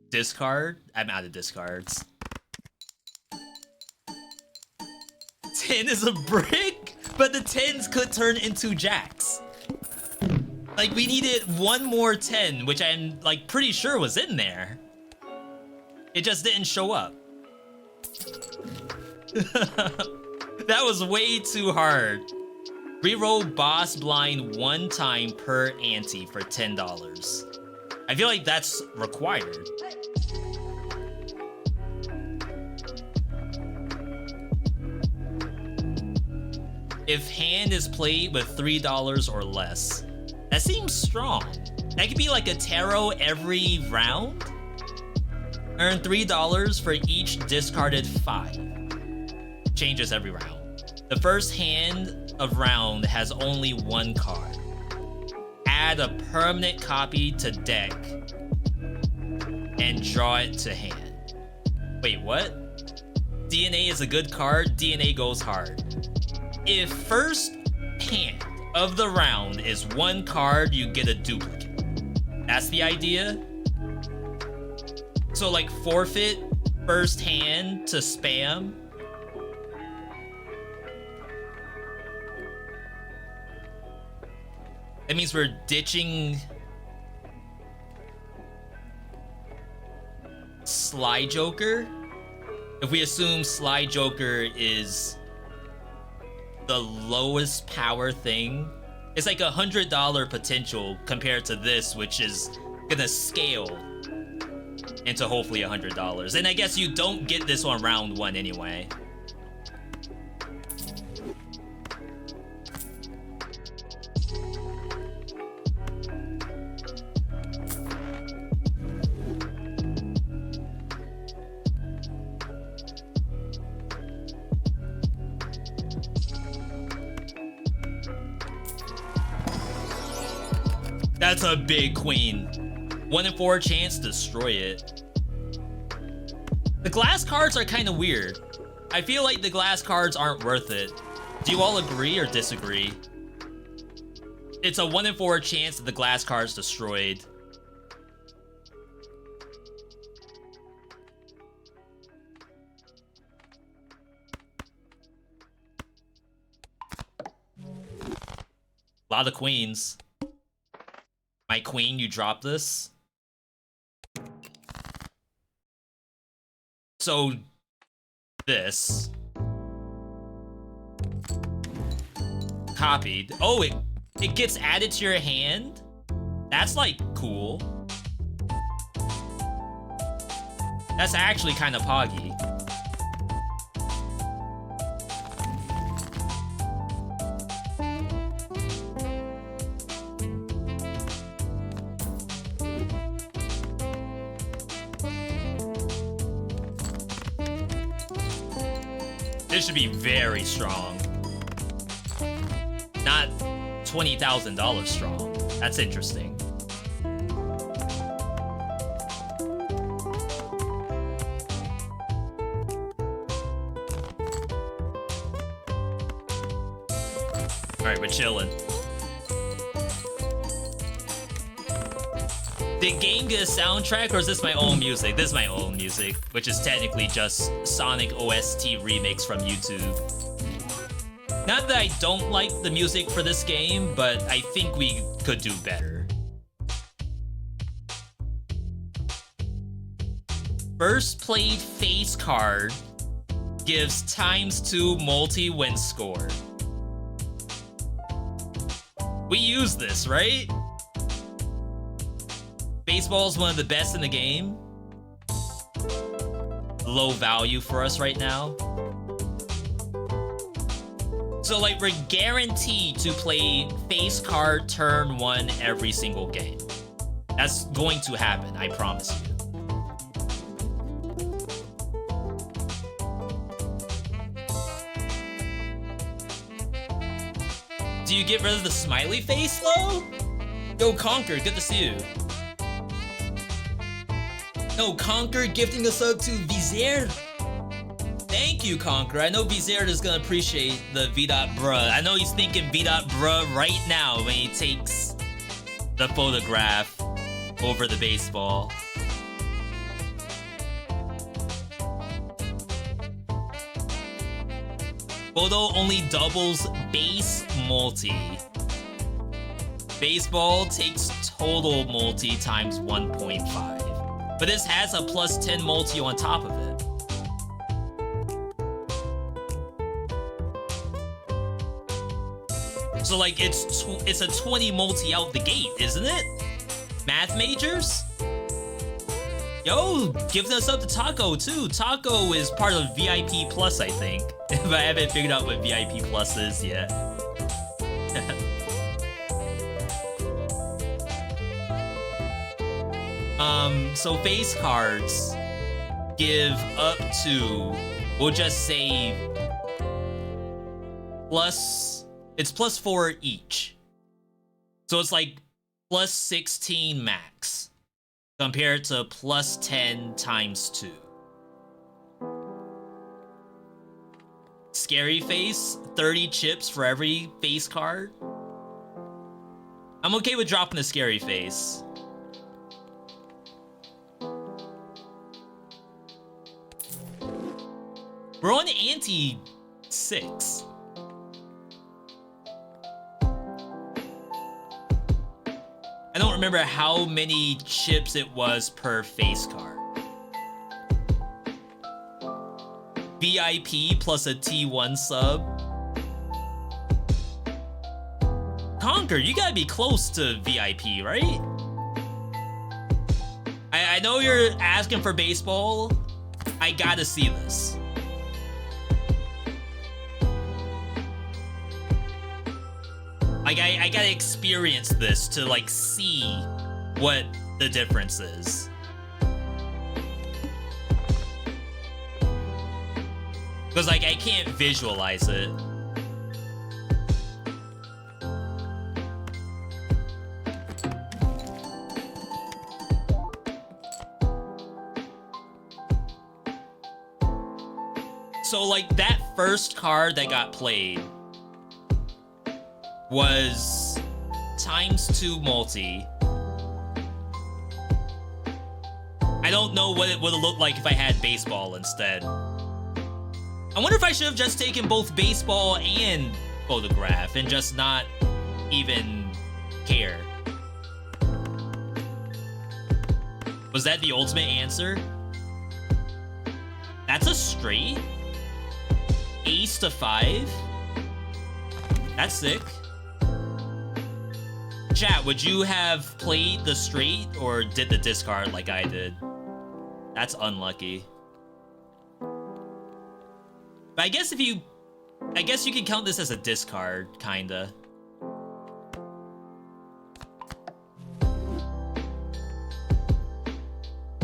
Speaker 1: Discard? I'm out of discards. 10 is a brick, but the 10s could turn into jacks. Like, we needed one more 10, which I'm, like, pretty sure was in there. It just didn't show up. That was way too hard. Reroll boss blind 1 time per ante for $10. I feel like that's required. If hand is played with $3 or less. That seems strong. That could be like a tarot every round. Earn $3 for each discarded 5. Changes every round. The first hand of round has only 1 card. Add a permanent copy to deck and draw it to hand. Wait, what? DNA is a good card, DNA goes hard. If first hand of the round is 1 card, you get a duplicate. That's the idea? So like forfeit first hand to spam? That means we're ditching Sly Joker? If we assume Sly Joker is the lowest power thing. It's like $100 potential compared to this, which is gonna scale into hopefully $100. And I guess you don't get this on round 1 anyway. That's a big queen. 1 in 4 chance to destroy it. The glass cards are kind of weird. I feel like the glass cards aren't worth it. Do you all agree or disagree? It's a 1 in 4 chance that the glass card's destroyed. A lot of queens. My queen, you drop this. So, this. Copied. Oh, it gets added to your hand? That's like cool. That's actually kind of poggy. This should be very strong. Not $20,000 strong. That's interesting. Alright, we're chilling. Did game get a soundtrack, or is this my own music? This is my own music, which is technically just Sonic OST remix from YouTube. Not that I don't like the music for this game, but I think we could do better. First played face card gives ×2 multi-win score. We use this, right? Baseball is one of the best in the game. Low value for us right now. So like we're guaranteed to play face card turn 1 every single game. That's going to happen, I promise you. Do you get rid of the smiley face though? Yo, Conquer, good to see you. No, Conquer gifting us up to Vizier. Thank you, Conquer. I know Vizier is gonna appreciate the VeeDotVod. I know he's thinking VeeDotVod right now when he takes the photograph over the baseball. Photo only doubles base multi. Baseball takes total multi times 1.5. But this has a +10 multi on top of it. So like it's a 20 multi out the gate, isn't it? Math majors? Yo, giving us up to Taco too. Taco is part of VIP Plus, I think. If I haven't figured out what VIP Plus is yet. So face cards give up to, we'll just say it's +4 each. So it's like +16 max compared to +10 times 2. Scary face, 30 chips for every face card. I'm okay with dropping the scary face. We're on ante 6. I don't remember how many chips it was per face card. VIP plus a T1 sub. Conquer, you gotta be close to VIP, right? I know you're asking for baseball. I gotta see this. Like, I gotta experience this to, like, see what the difference is. Because, like, I can't visualize it. So, like, that first card that got played was ×2 multi. I don't know what it would have looked like if I had baseball instead. I wonder if I should have just taken both baseball and photograph and just not even care. Was that the ultimate answer? That's a straight? Ace to 5? That's sick. Chat, would you have played the straight or did the discard like I did? That's unlucky. But I guess you can count this as a discard, kinda.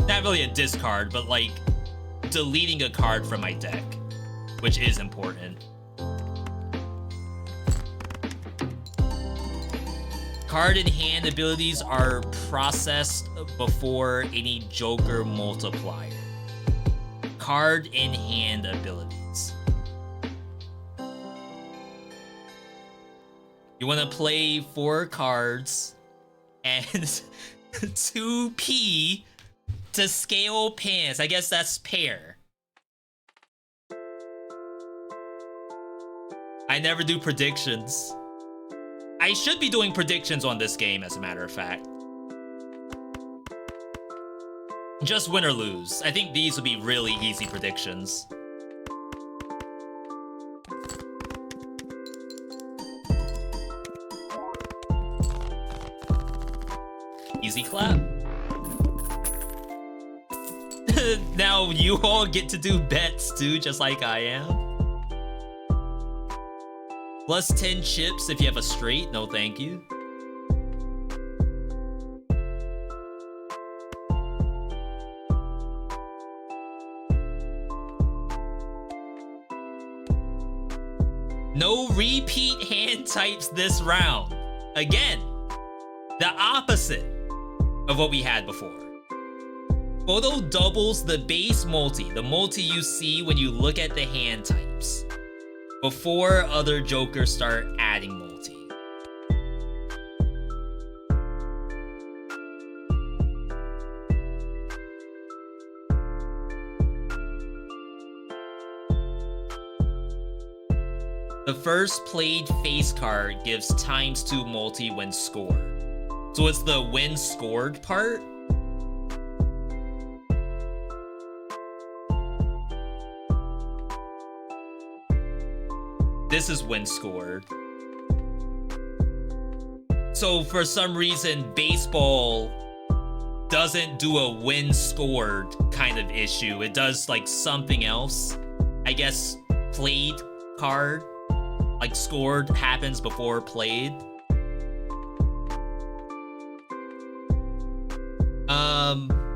Speaker 1: Not really a discard, but like deleting a card from my deck, which is important. Card in hand abilities are processed before any Joker multiplier. Card in hand abilities. You want to play 4 cards and 2P to scale pants. I guess that's pair. I never do predictions. I should be doing predictions on this game, as a matter of fact. Just win or lose. I think these would be really easy predictions. Easy clap. Now you all get to do bets too, just like I am. Plus 10 chips if you have a straight. No, thank you. No repeat hand types this round. Again, the opposite of what we had before. Photo doubles the base multi, the multi you see when you look at the hand types, before other jokers start adding multi. The first played face card gives ×2 multi when scored. So it's the when scored part. This is when scored. So for some reason, baseball doesn't do a when scored kind of issue. It does like something else. I guess played card, like scored happens before played.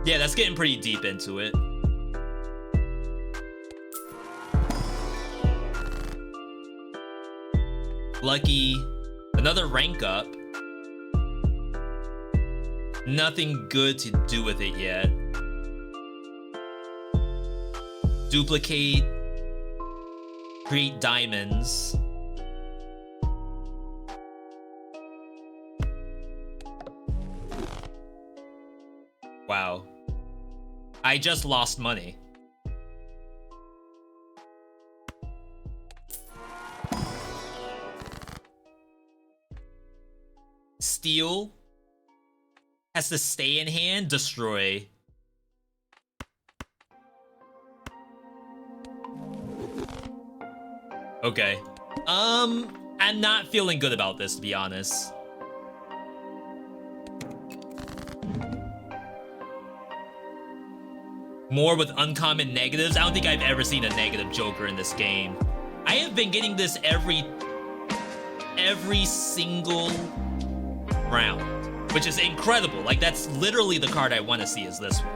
Speaker 1: Yeah, that's getting pretty deep into it. Lucky, another rank up. Nothing good to do with it yet. Duplicate, create diamonds. Wow. I just lost money. Steal has to stay in hand, destroy. Okay. I'm not feeling good about this, to be honest. more with uncommon negatives. I don't think I've ever seen a negative Joker in this game. I have been getting this every single round, which is incredible. Like, that's literally the card I want to see is this one.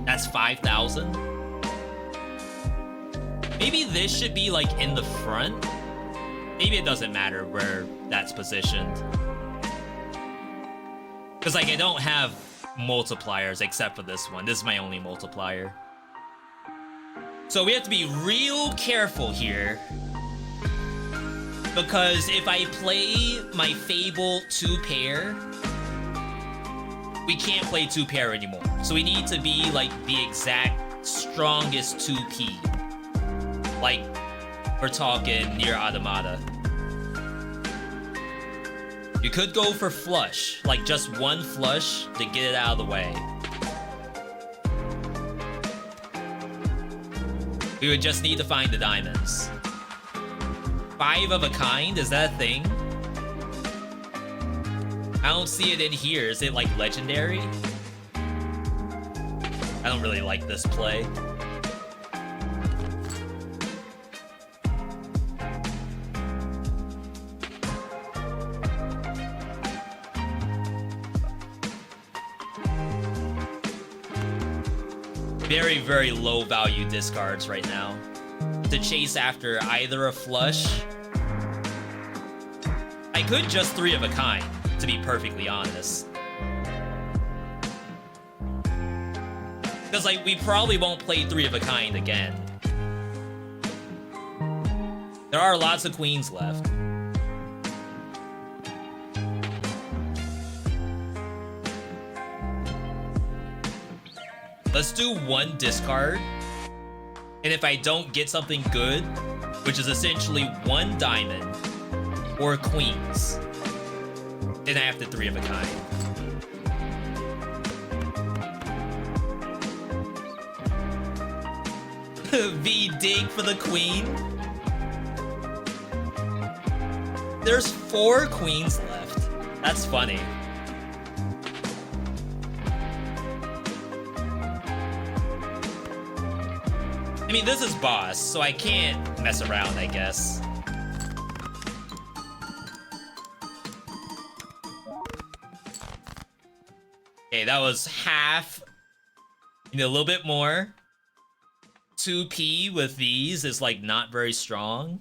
Speaker 1: That's 5,000. Maybe this should be like in the front. Maybe it doesn't matter where that's positioned. Because like I don't have multipliers except for this one. This is my only multiplier. So we have to be real careful here. Because if I play my Fable 2-pair, we can't play 2-pair anymore. So we need to be like the exact strongest 2P. Like, we're talking near Automata. You could go for flush, like just one flush to get it out of the way. We would just need to find the diamonds. 5 of a kind, is that a thing? I don't see it in here. Is it like legendary? I don't really like this play. Very, very low value discards right now to chase after either a flush. I could just 3 of a kind, to be perfectly honest. Because like we probably won't play 3 of a kind again. There are lots of queens left. Let's do 1 discard. And if I don't get something good, which is essentially 1 diamond or queens, then I have to 3 of a kind. V dig for the queen. There's 4 queens left. That's funny. I mean, this is boss, so I can't mess around, I guess. Okay, that was half. You need a little bit more. 2P with these is like not very strong.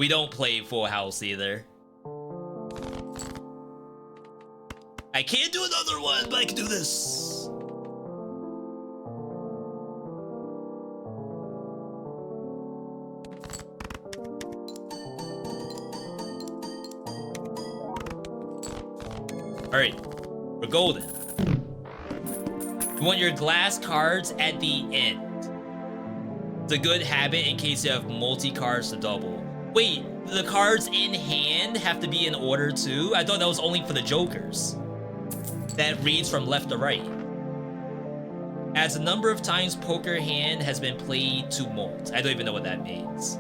Speaker 1: We don't play full house either. I can't do another one, but I can do this. All right, we're golden. You want your glass cards at the end. It's a good habit in case you have multi-cards to double. Wait, the cards in hand have to be in order too? I thought that was only for the jokers. That reads from left to right. As the number of times poker hand has been played to molt. I don't even know what that means.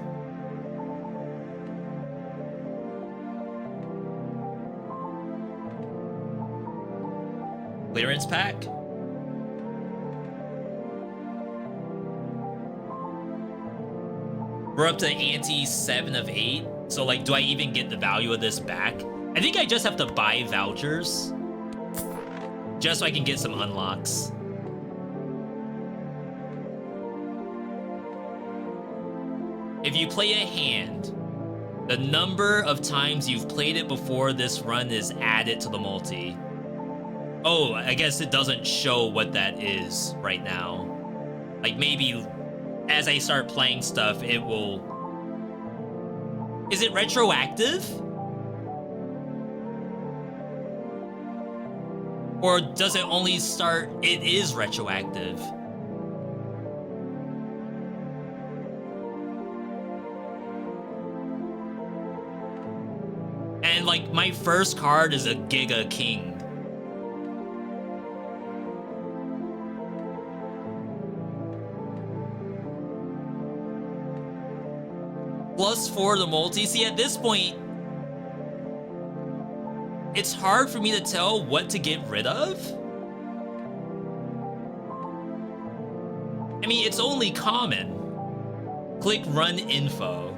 Speaker 1: Clearance pack? We're up to ante 7 of 8. So like, do I even get the value of this back? I think I just have to buy vouchers. Just so I can get some unlocks. If you play a hand, the number of times you've played it before this run is added to the multi. Oh, I guess it doesn't show what that is right now. Like maybe as I start playing stuff, it will... Is it retroactive? Or does it only start... It is retroactive. And like my first card is a Giga King. +4 to multi. See, at this point, it's hard for me to tell what to get rid of. I mean, it's only common. Click run info.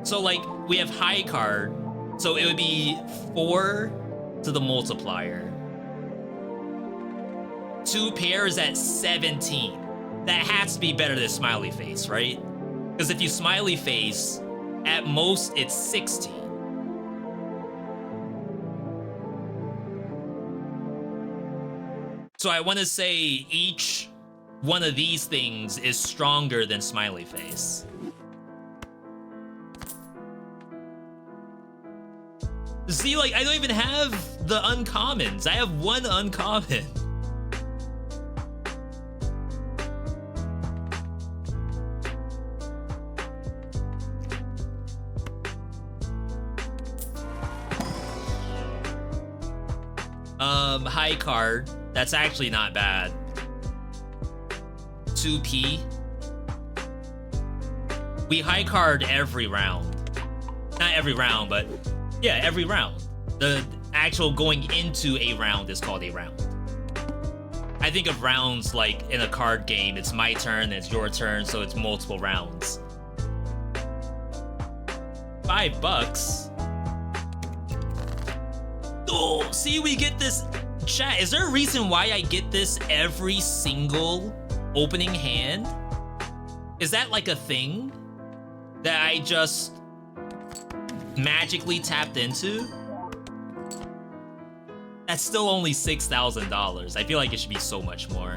Speaker 1: So like, we have high card, so it would be 4 to the multiplier. 2 pairs at 17. That has to be better than smiley face, right? Because if you smiley face, at most it's 16. So I want to say each one of these things is stronger than smiley face. See, like, I don't even have the uncommons. I have one uncommon. High card. That's actually not bad. 2p. We high card every round. Not every round, but yeah, every round. The actual going into a round is called a round. I think of rounds like in a card game. It's my turn, it's your turn, so it's multiple rounds. $5. Oh, see, we get this. Chat, is there a reason why I get this every single opening hand? Is that like a thing that I just magically tapped into? That's still only $6,000. I feel like it should be so much more.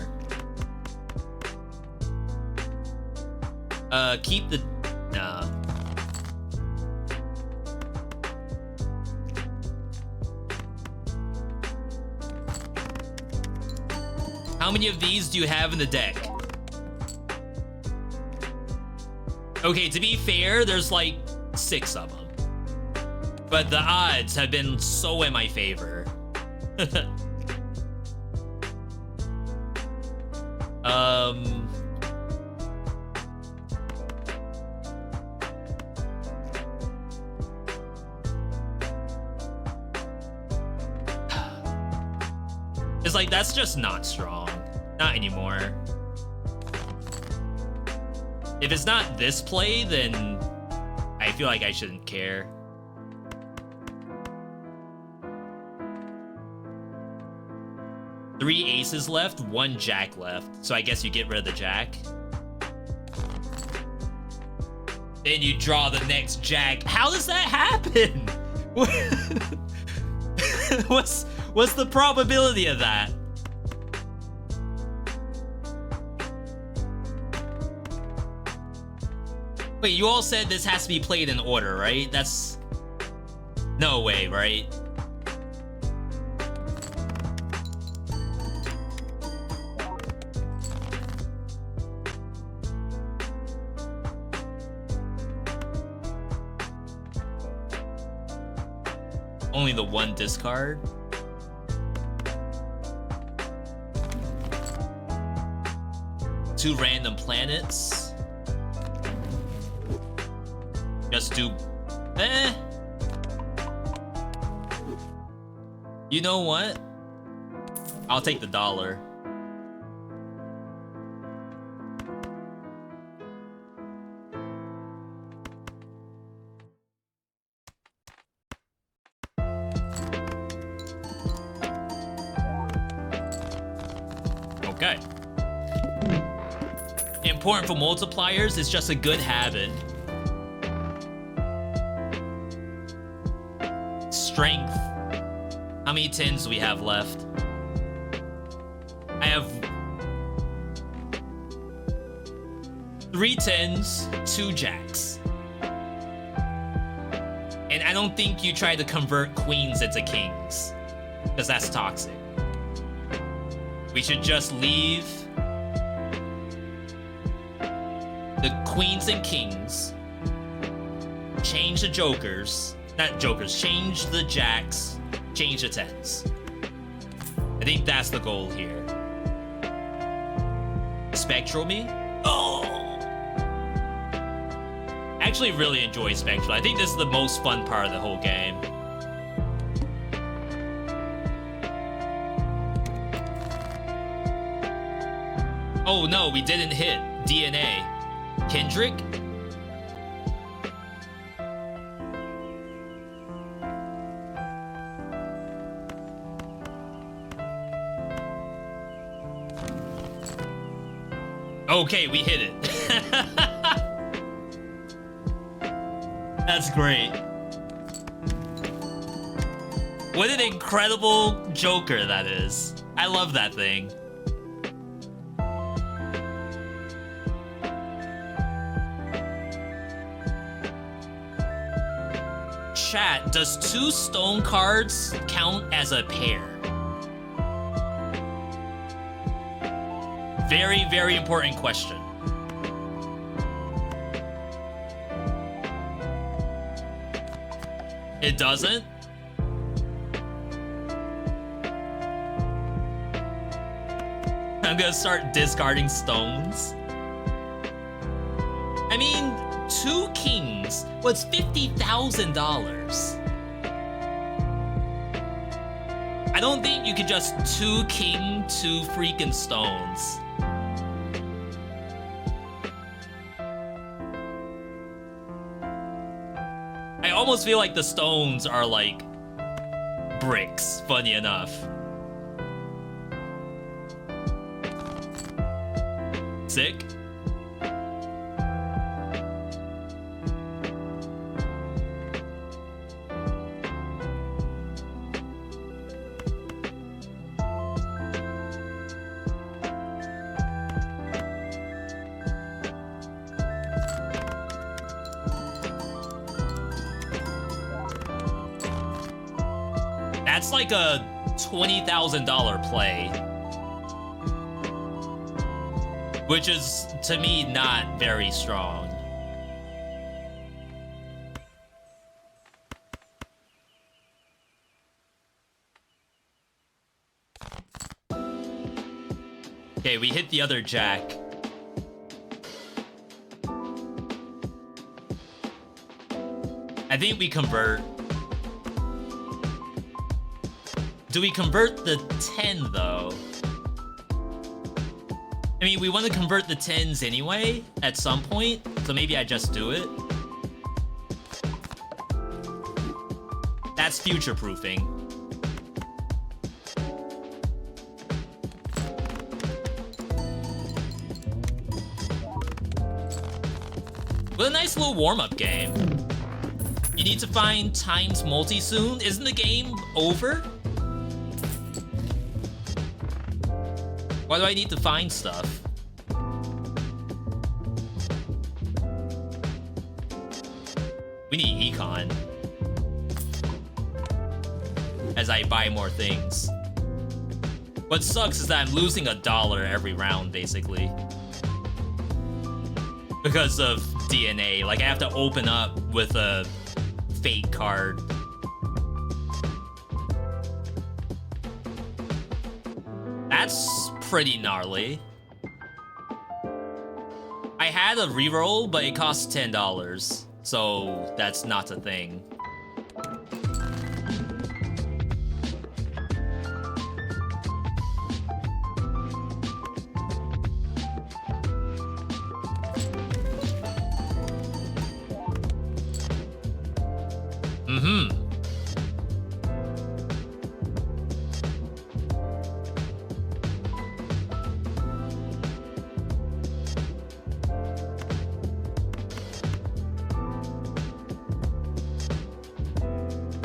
Speaker 1: Keep the... Nah. How many of these do you have in the deck? Okay, to be fair, there's like 6 of them. But the odds have been so in my favor. It's like, that's just not strong. Not anymore. If it's not this play, then I feel like I shouldn't care. Three aces left, 1 jack left. So I guess you get rid of the jack. Then you draw the next jack. How does that happen? What's the probability of that? Wait, you all said this has to be played in order, right? That's... no way, right? Only the 1 discard? Two random planets. Just do... You know what? I'll take the $1. Okay. Important for multipliers is just a good habit. Strength. How many 10s do we have left? I have 3 10s, 2 jacks. And I don't think you try to convert queens into kings, because that's toxic. We should just leave the queens and kings, change the jokers, not jokers, change the jacks, change the 10s. I think that's the goal here. Spectral me? Oh! actually really enjoy Spectral. I think this is the most fun part of the whole game. Oh no, we didn't hit DNA. Kendrick? Okay, we hit it. That's great. What an incredible Joker that is. I love that thing. Chat, does 2 stone cards count as a pair? Very, very important question. It doesn't? I'm gonna start discarding stones. I mean, 2 kings was $50,000. I don't think you could just 2 king, 2 freaking stones. I almost feel like the stones are like bricks, funny enough. Sick. That's like a $20,000 play. Which is, to me, not very strong. Okay, we hit the other jack. I think we convert. Do we convert the 10, though? I mean, we want to convert the 10s anyway, at some point, so maybe I just do it. That's future-proofing. What a nice little warm-up game. You need to find times multi soon? Isn't the game over? Why do I need to find stuff? We need econ. As I buy more things. What sucks is that I'm losing $1 every round, basically. Because of DNA. Like, I have to open up with a fake card. That's pretty gnarly. I had a reroll, but it costs $10, so that's not a thing.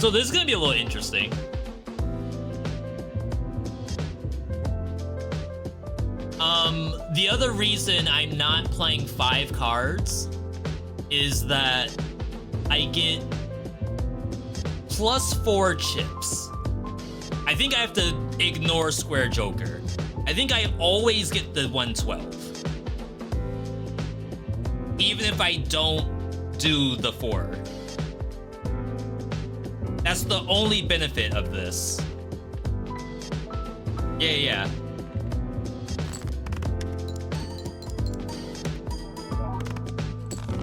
Speaker 1: So this is gonna be a little interesting. The other reason I'm not playing 5 cards is that I get +4 chips. I think I have to ignore Square Joker. I think I always get the 112. Even if I don't do the 4. That's the only benefit of this. Yeah.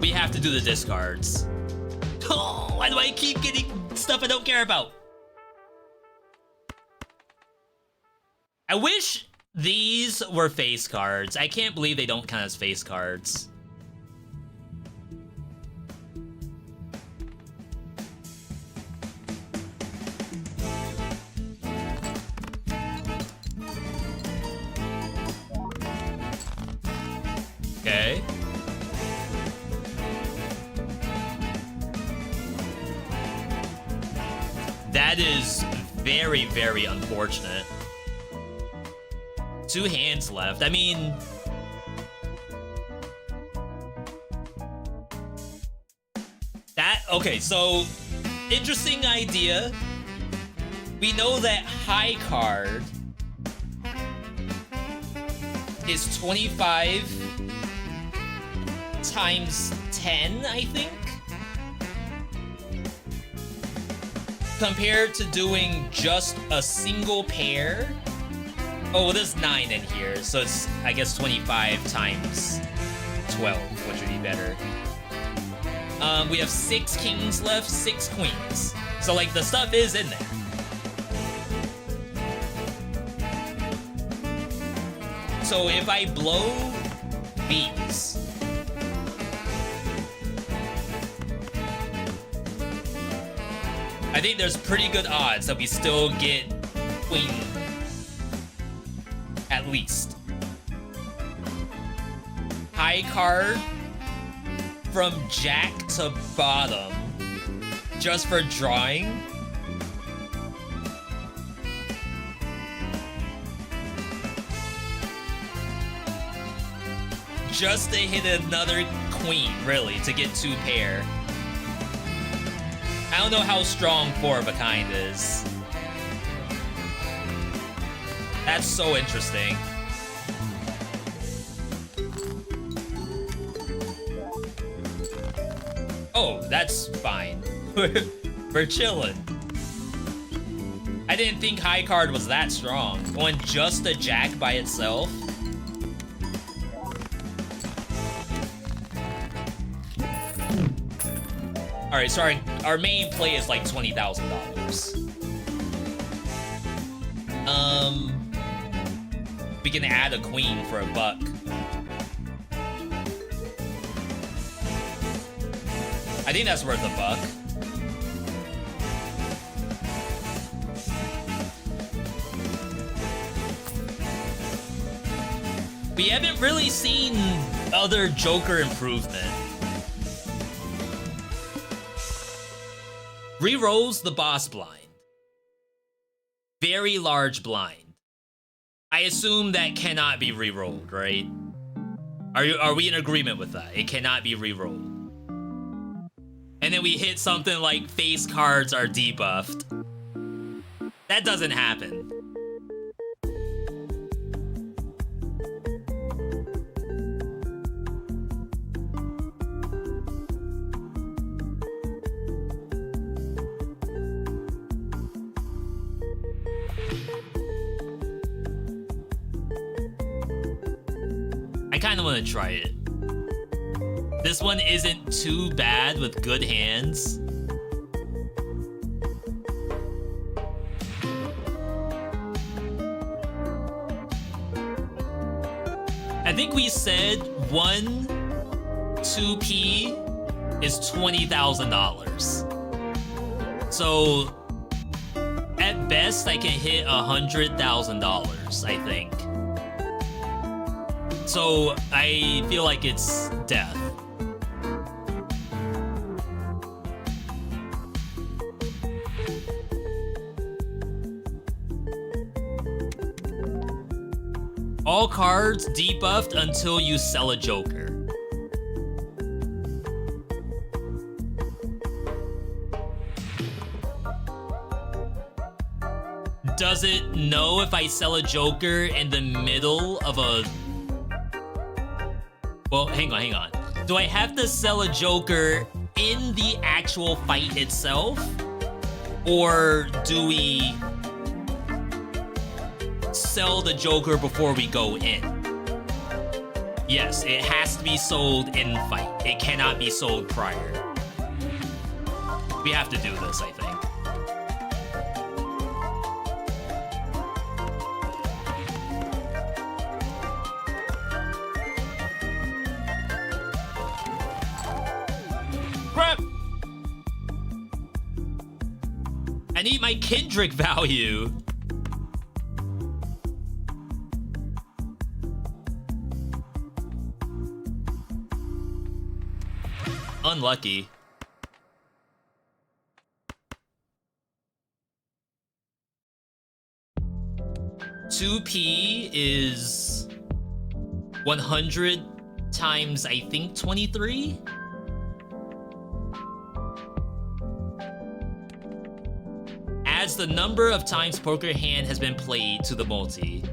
Speaker 1: We have to do the discards. Oh, why do I keep getting stuff I don't care about? I wish these were face cards. I can't believe they don't count as face cards. Okay. That is very, very unfortunate. 2 hands left. I mean... that... okay, so... interesting idea. We know that high card is 25 times 10, I think? Compared to doing just a single pair. Oh, well, there's 9 in here, so it's, I guess, 25 times 12, which would be better. We have 6 kings left, 6 queens. So, like, the stuff is in there. So if I blow these, I think there's pretty good odds that we still get queen, at least. High card from jack to bottom, just for drawing. Just to hit another queen, really, to get 2 pair. I don't know how strong 4 of a kind is. That's so interesting. Oh, that's fine. We're chilling. I didn't think high card was that strong. On just a jack by itself. Alright, so our main play is like $20,000. We can add a queen for $1. I think that's worth $1. We haven't really seen other Joker improvement. Rerolls the boss blind. Very large blind. I assume that cannot be rerolled, right? Are we in agreement with that? It cannot be rerolled. And then we hit something like face cards are debuffed. That doesn't happen. I kind of want to try it. This one isn't too bad with good hands. I think we said 1 2p is $20,000. So at best, I can hit $100,000, I think. So I feel like it's death. All cards debuffed until you sell a Joker. Does it know if I sell a Joker in the middle of a... Well, hang on. Do I have to sell a Joker in the actual fight itself? Or do we sell the Joker before we go in? Yes, it has to be sold in fight. It cannot be sold prior. We have to do this, I think. Crap! I need my Kendrick value. Unlucky. $2p is 100 times, I think, 23? Adds the number of times poker hand has been played to the multi.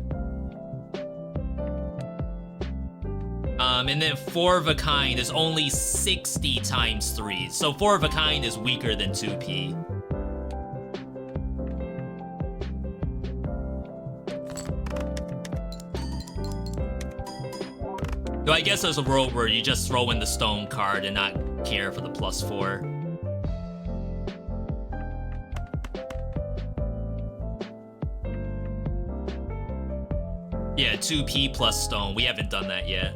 Speaker 1: And then 4 of a kind is only 60 times 3. So 4 of a kind is weaker than 2p. So I guess there's a world where you just throw in the stone card and not care for the +4. Yeah, 2p plus stone. We haven't done that yet.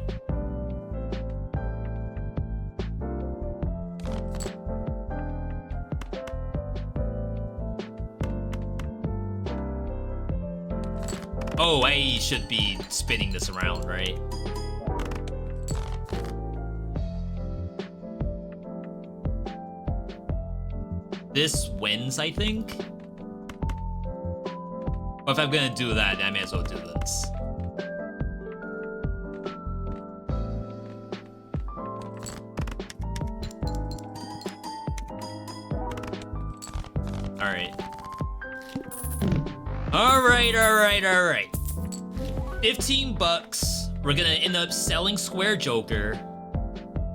Speaker 1: Oh, I should be spinning this around, right? This wins, I think. But if I'm gonna do that, I may as well do this. All right. 15 bucks. We're gonna end up selling Square Joker.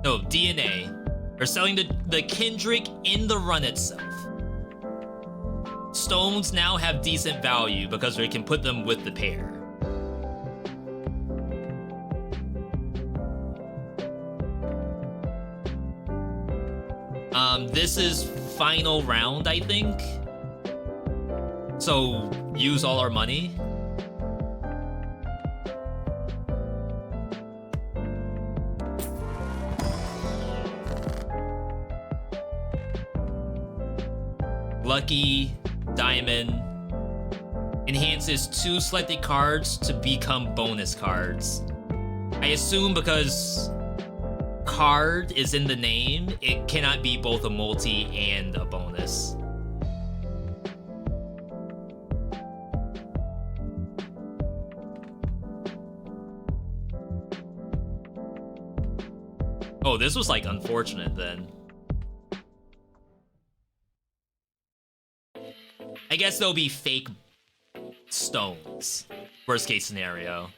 Speaker 1: No, DNA. We're selling the Kendrick in the run itself. Stones now have decent value because we can put them with the pair. This is final round, I think. So use all our money. Lucky, Diamond, enhances 2 selected cards to become bonus cards. I assume because card is in the name, it cannot be both a multi and a bonus. Oh, this was like unfortunate then. I guess there'll be fake stones. Worst case scenario.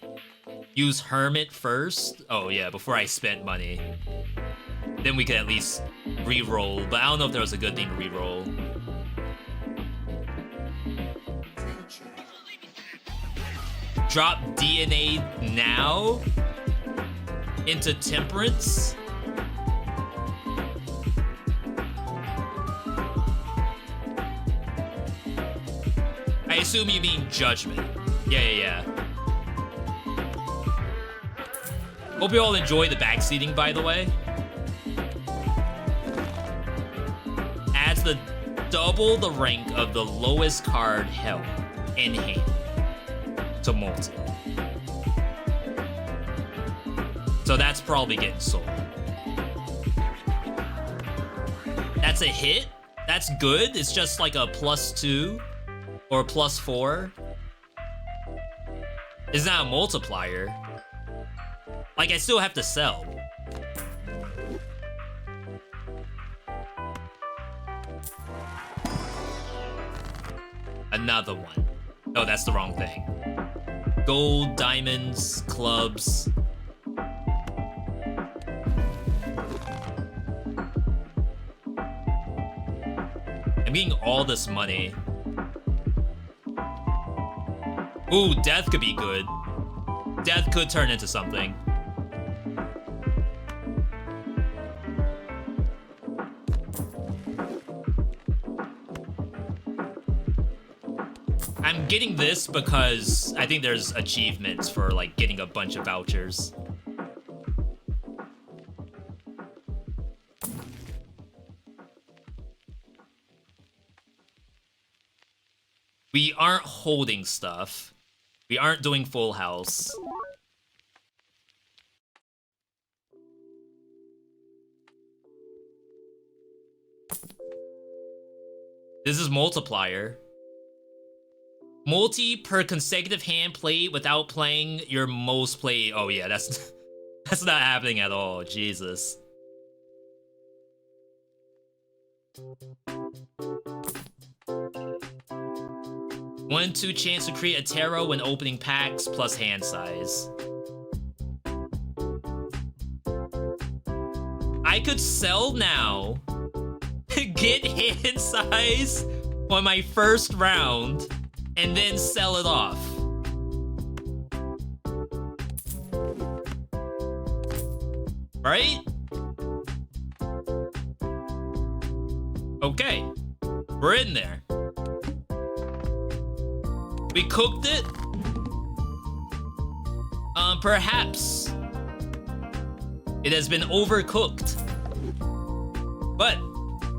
Speaker 1: Use Hermit first. Oh yeah, before I spent money. Then we could at least re-roll, but I don't know if there was a good thing to re-roll. Drop DNA now into Temperance. I assume you mean Judgment. Yeah. Hope you all enjoy the backseating, by the way. Adds the double the rank of the lowest card held in hand to multi. So that's probably getting sold. That's a hit? That's good? It's just like a +2 or +4. It's not a multiplier. Like, I still have to sell. Another one. Oh, that's the wrong thing. Gold, diamonds, clubs. I'm getting all this money. Ooh, death could be good. Death could turn into something. I'm getting this because I think there's achievements for like getting a bunch of vouchers. We aren't holding stuff. We aren't doing full house. This is multiplier. Multi per consecutive hand played without playing your most played. Oh yeah, that's not happening at all. Jesus. One, 2 chance to create a tarot when opening packs plus hand size. I could sell now, get hand size on my first round, and then sell it off. Right? Okay, we're in there. We cooked it. Perhaps it has been overcooked, but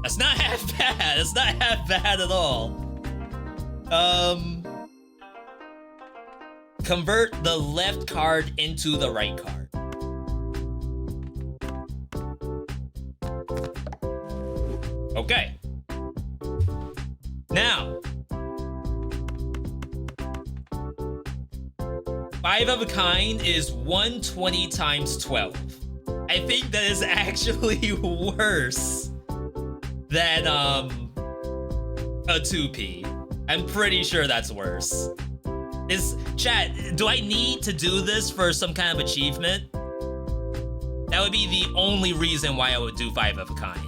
Speaker 1: that's not half bad. It's not half bad at all. Convert the left card into the right card. Okay. Now, 5 of a kind is 120 times 12. I think that is actually worse than a 2p. I'm pretty sure that's worse. Chat, do I need to do this for some kind of achievement? That would be the only reason why I would do 5 of a kind.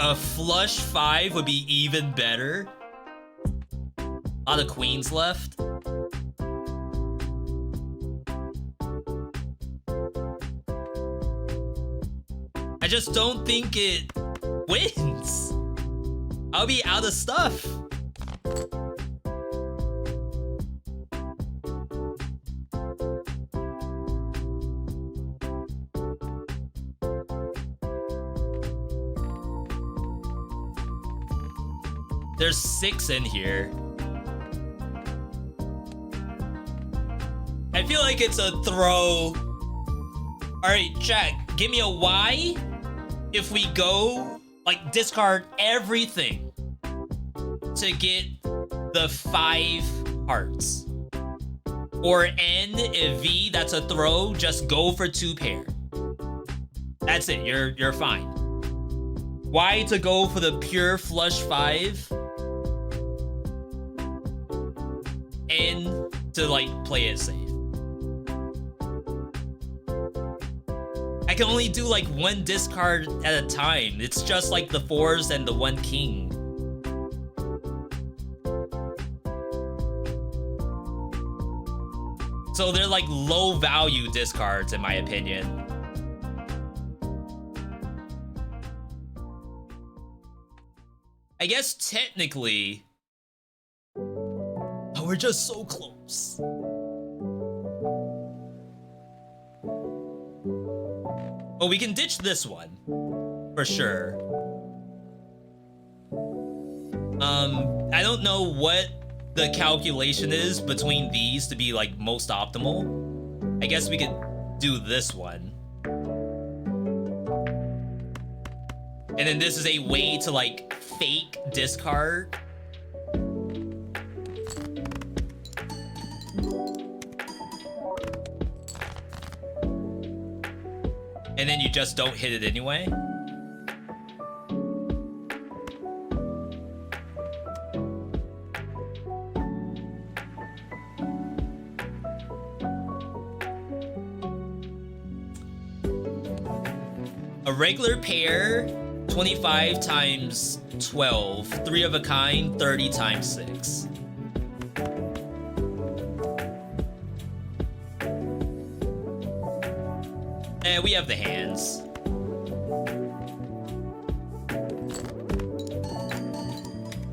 Speaker 1: A flush 5 would be even better. A lot of queens left. I just don't think it wins. I'll be out of stuff. There's 6 in here. I feel like it's a throw. Alright, chat, give me a Y if we go, like, discard everything to get the 5 hearts. Or N, if V, that's a throw, just go for 2 pair. That's it, you're fine. Y to go for the pure flush 5. N to, like, play it safe. I can only do, like, 1 discard at a time. It's just like the 4s and the 1 king. So they're, like, low value discards, in my opinion. I guess technically... Oh, we're just so close. Oh, we can ditch this one. For sure. I don't know what the calculation is between these to be, like, most optimal. I guess we could do this one. And then this is a way to, like, fake discard. And then you just don't hit it anyway. A regular pair, 25 times 12. 3 of a kind, 30 times 6. And we have the hands.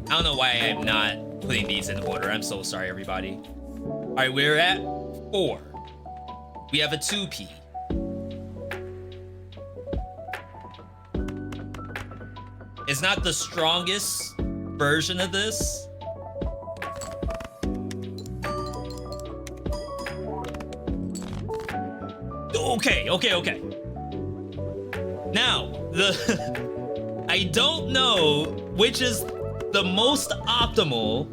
Speaker 1: I don't know why I'm not putting these in order. I'm so sorry, everybody. All right, we're at 4. We have a 2P. It's not the strongest version of this. Okay. Now, I don't know which is the most optimal,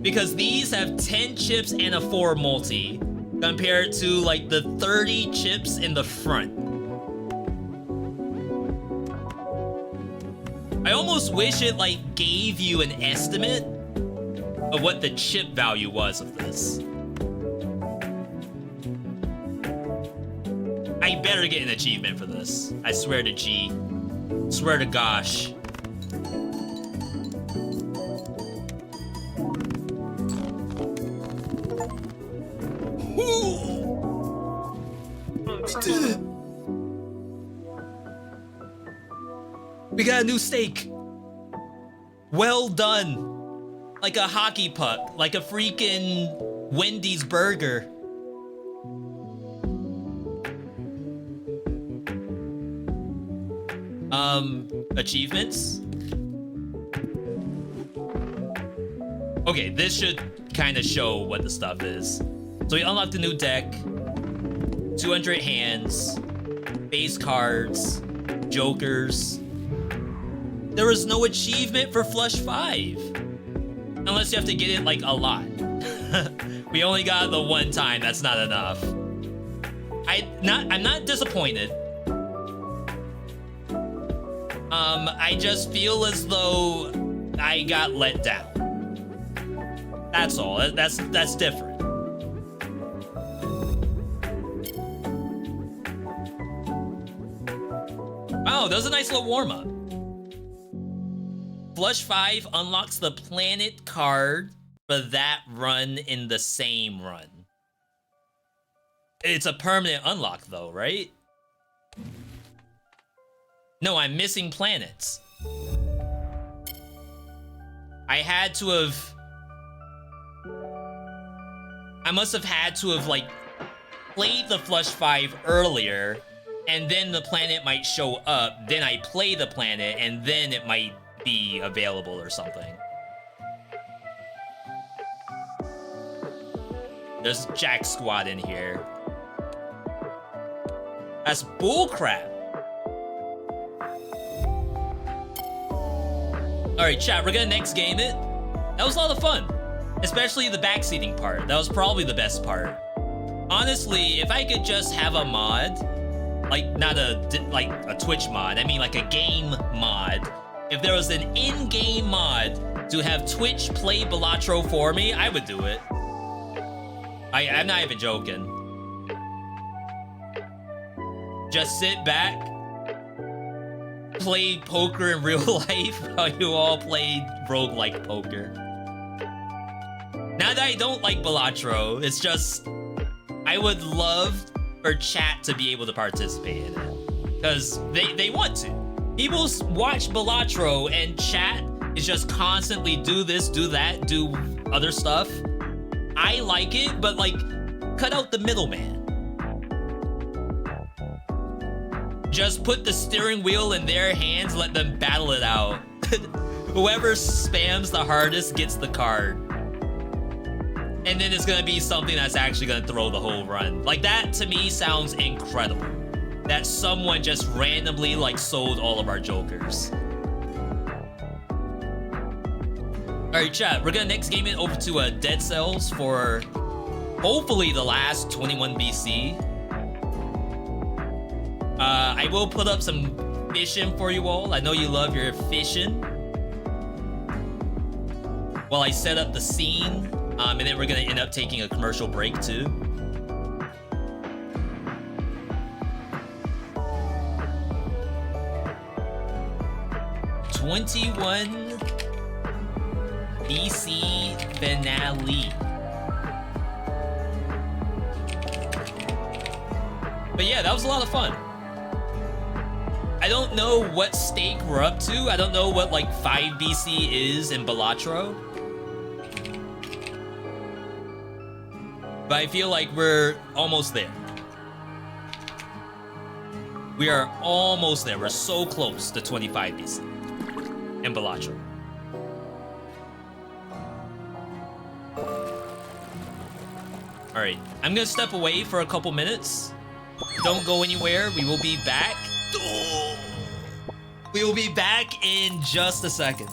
Speaker 1: because these have 10 chips and a 4 multi compared to like the 30 chips in the front. I almost wish it like gave you an estimate of what the chip value was of this. I better get an achievement for this. I swear to G. Swear to gosh. We got a new steak. Well done. Like a hockey puck. Like a freaking Wendy's burger. Achievements? Okay, this should kind of show what the stuff is. So we unlocked a new deck. 200 hands. Base cards. Jokers. There was no achievement for Flush 5. Unless you have to get it like a lot. We only got it the one time, that's not enough. I'm not disappointed. I just feel as though I got let down. That's all. That's different. Wow, that was a nice little warm-up. Flush 5 unlocks the planet card for that run in the same run. It's a permanent unlock though, right? No, I'm missing planets. I must have had to have like played the Flush 5 earlier, and then the planet might show up, then I play the planet, and then it might be available or something. There's Jack Squad in here. That's bullcrap. Alright, chat, we're gonna next game it. That was a lot of fun. Especially the backseating part. That was probably the best part. Honestly, if I could just have a mod, like not a Twitch mod, I mean like a game mod. If there was an in-game mod to have Twitch play Balatro for me, I would do it. I'm not even joking. Just sit back, play poker in real life while you all played roguelike poker. Not that I don't like Balatro, it's just I would love for chat to be able to participate in it. Because they want to. People watch Balatro and chat is just constantly do this, do that, do other stuff. I like it, but like, cut out the middleman. Just put the steering wheel in their hands, let them battle it out. Whoever spams the hardest gets the card. And then it's gonna be something that's actually gonna throw the whole run. Like that to me sounds incredible. That someone just randomly like sold all of our jokers. Alright chat, we're gonna next game it over to Dead Cells for hopefully the last 21 BC. I will put up some fishing for you all. I know you love your fishing. While I set up the scene, and then we're gonna end up taking a commercial break too. '21 BC finale. But yeah, that was a lot of fun. I don't know what stake we're up to. I don't know what like 5 BC is in Balatro. But I feel like we're almost there. We are almost there. We're so close to 25 BC in Balatro. All right, I'm gonna step away for a couple minutes. Don't go anywhere. We will be back. We will be back in just a second.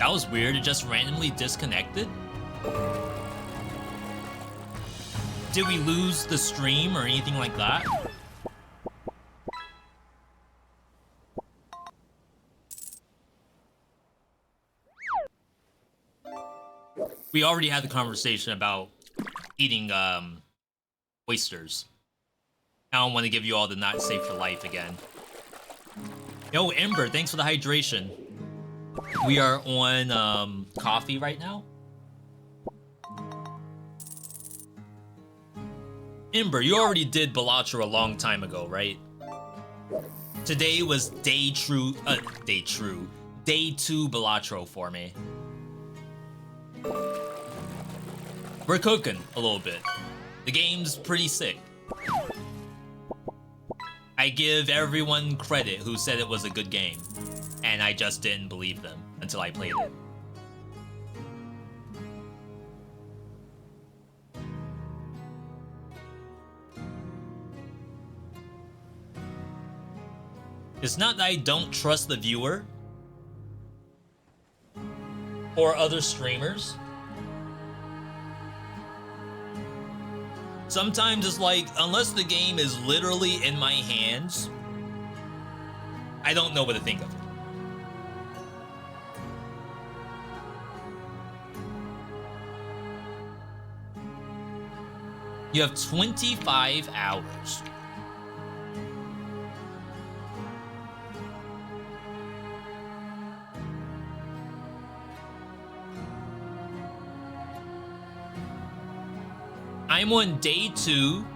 Speaker 1: That was weird. It just randomly disconnected. Did we lose the stream or anything like that? We already had the conversation about eating oysters. I don't want to give you all the not safe for life again. Yo, Ember, thanks for the hydration. We are on coffee right now. Ember, you already did Balatro a long time ago, right? Today was day 2 Balatro for me. We're cooking a little bit. The game's pretty sick. I give everyone credit who said it was a good game, and I just didn't believe them until I played it. It's not that I don't trust the viewer or other streamers. Sometimes it's like, unless the game is literally in my hands, I don't know what to think of it. You have 25 hours. I'm on day 2,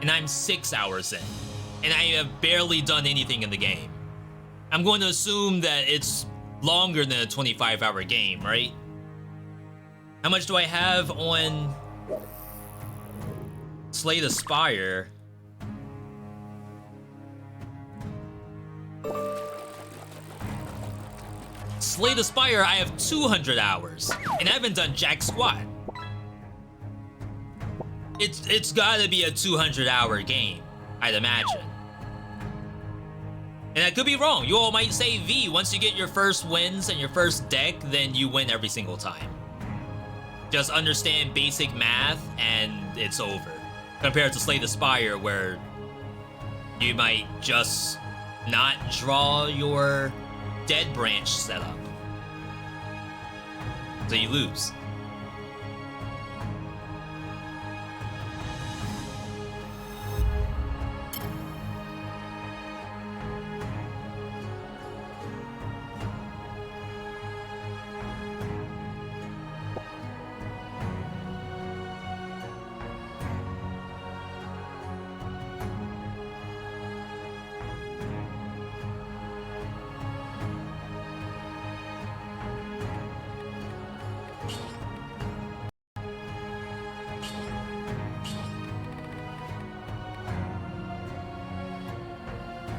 Speaker 1: and I'm 6 hours in, and I have barely done anything in the game. I'm going to assume that it's longer than a 25-hour game, right? How much do I have on Slay the Spire? Slay the Spire, I have 200 hours, and I haven't done jack squat. It's gotta be a 200-hour game, I'd imagine. And I could be wrong. You all might say, V, once you get your first wins and your first deck, then you win every single time. Just understand basic math and it's over. Compared to Slay the Spire, where you might just not draw your dead branch setup. So you lose.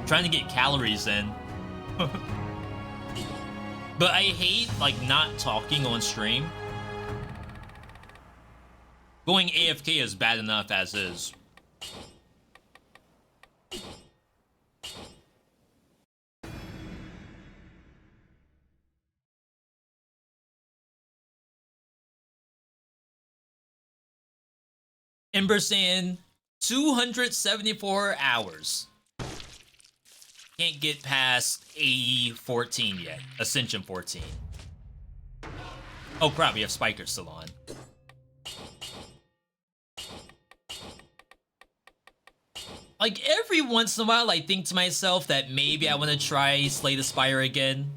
Speaker 1: Trying to get calories in. But I hate, like, not talking on stream. Going AFK is bad enough as is. Ember saying 274 hours. Can't get past AE 14 yet. Ascension 14. Oh crap, we have Spiker still on. Like, every once in a while, I think to myself that maybe I want to try Slay the Spire again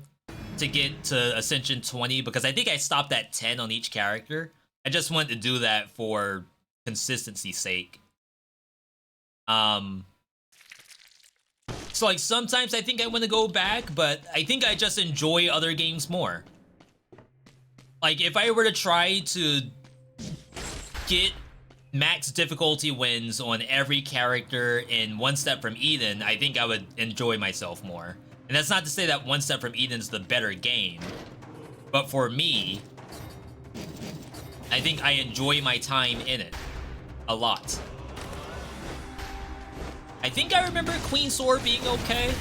Speaker 1: to get to Ascension 20, because I think I stopped at 10 on each character. I just wanted to do that for consistency's sake. So, like, sometimes I think I want to go back, but I think I just enjoy other games more. Like, if I were to try to get max difficulty wins on every character in One Step from Eden, I think I would enjoy myself more. And that's not to say that One Step from Eden's the better game, but for me, I think I enjoy my time in it a lot. I think I remember Queen Sword being okay.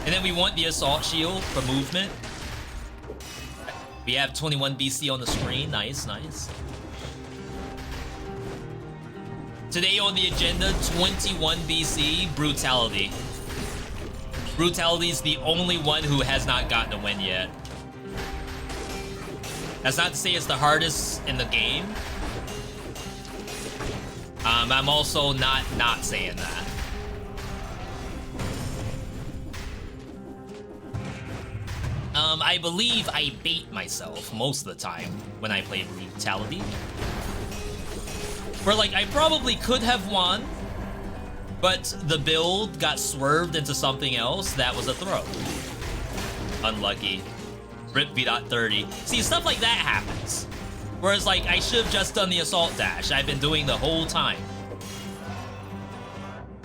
Speaker 1: And then we want the assault shield for movement. We have 21 BC on the screen. Nice, nice. Today on the agenda, 21 BC, Brutality. Brutality is the only one who has not gotten a win yet. That's not to say it's the hardest in the game. I'm also not saying that. I believe I bait myself most of the time when I play Brutality. Where, like, I probably could have won, but the build got swerved into something else that was a throw. Unlucky. Rip VeeDotVod. See, stuff like that happens. Whereas, like, I should have just done the assault dash. I've been doing the whole time.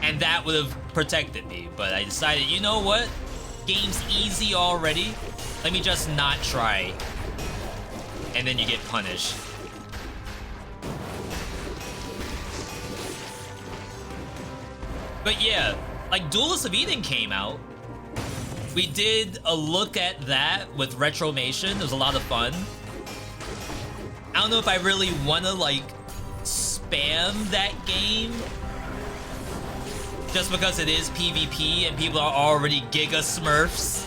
Speaker 1: And that would have protected me. But I decided, you know what? Game's easy already. Let me just not try. And then you get punished. But yeah, like Duelist of Eden came out. We did a look at that with Retromation. It was a lot of fun. I don't know if I really want to like spam that game. Just because it is PvP and people are already Giga Smurfs.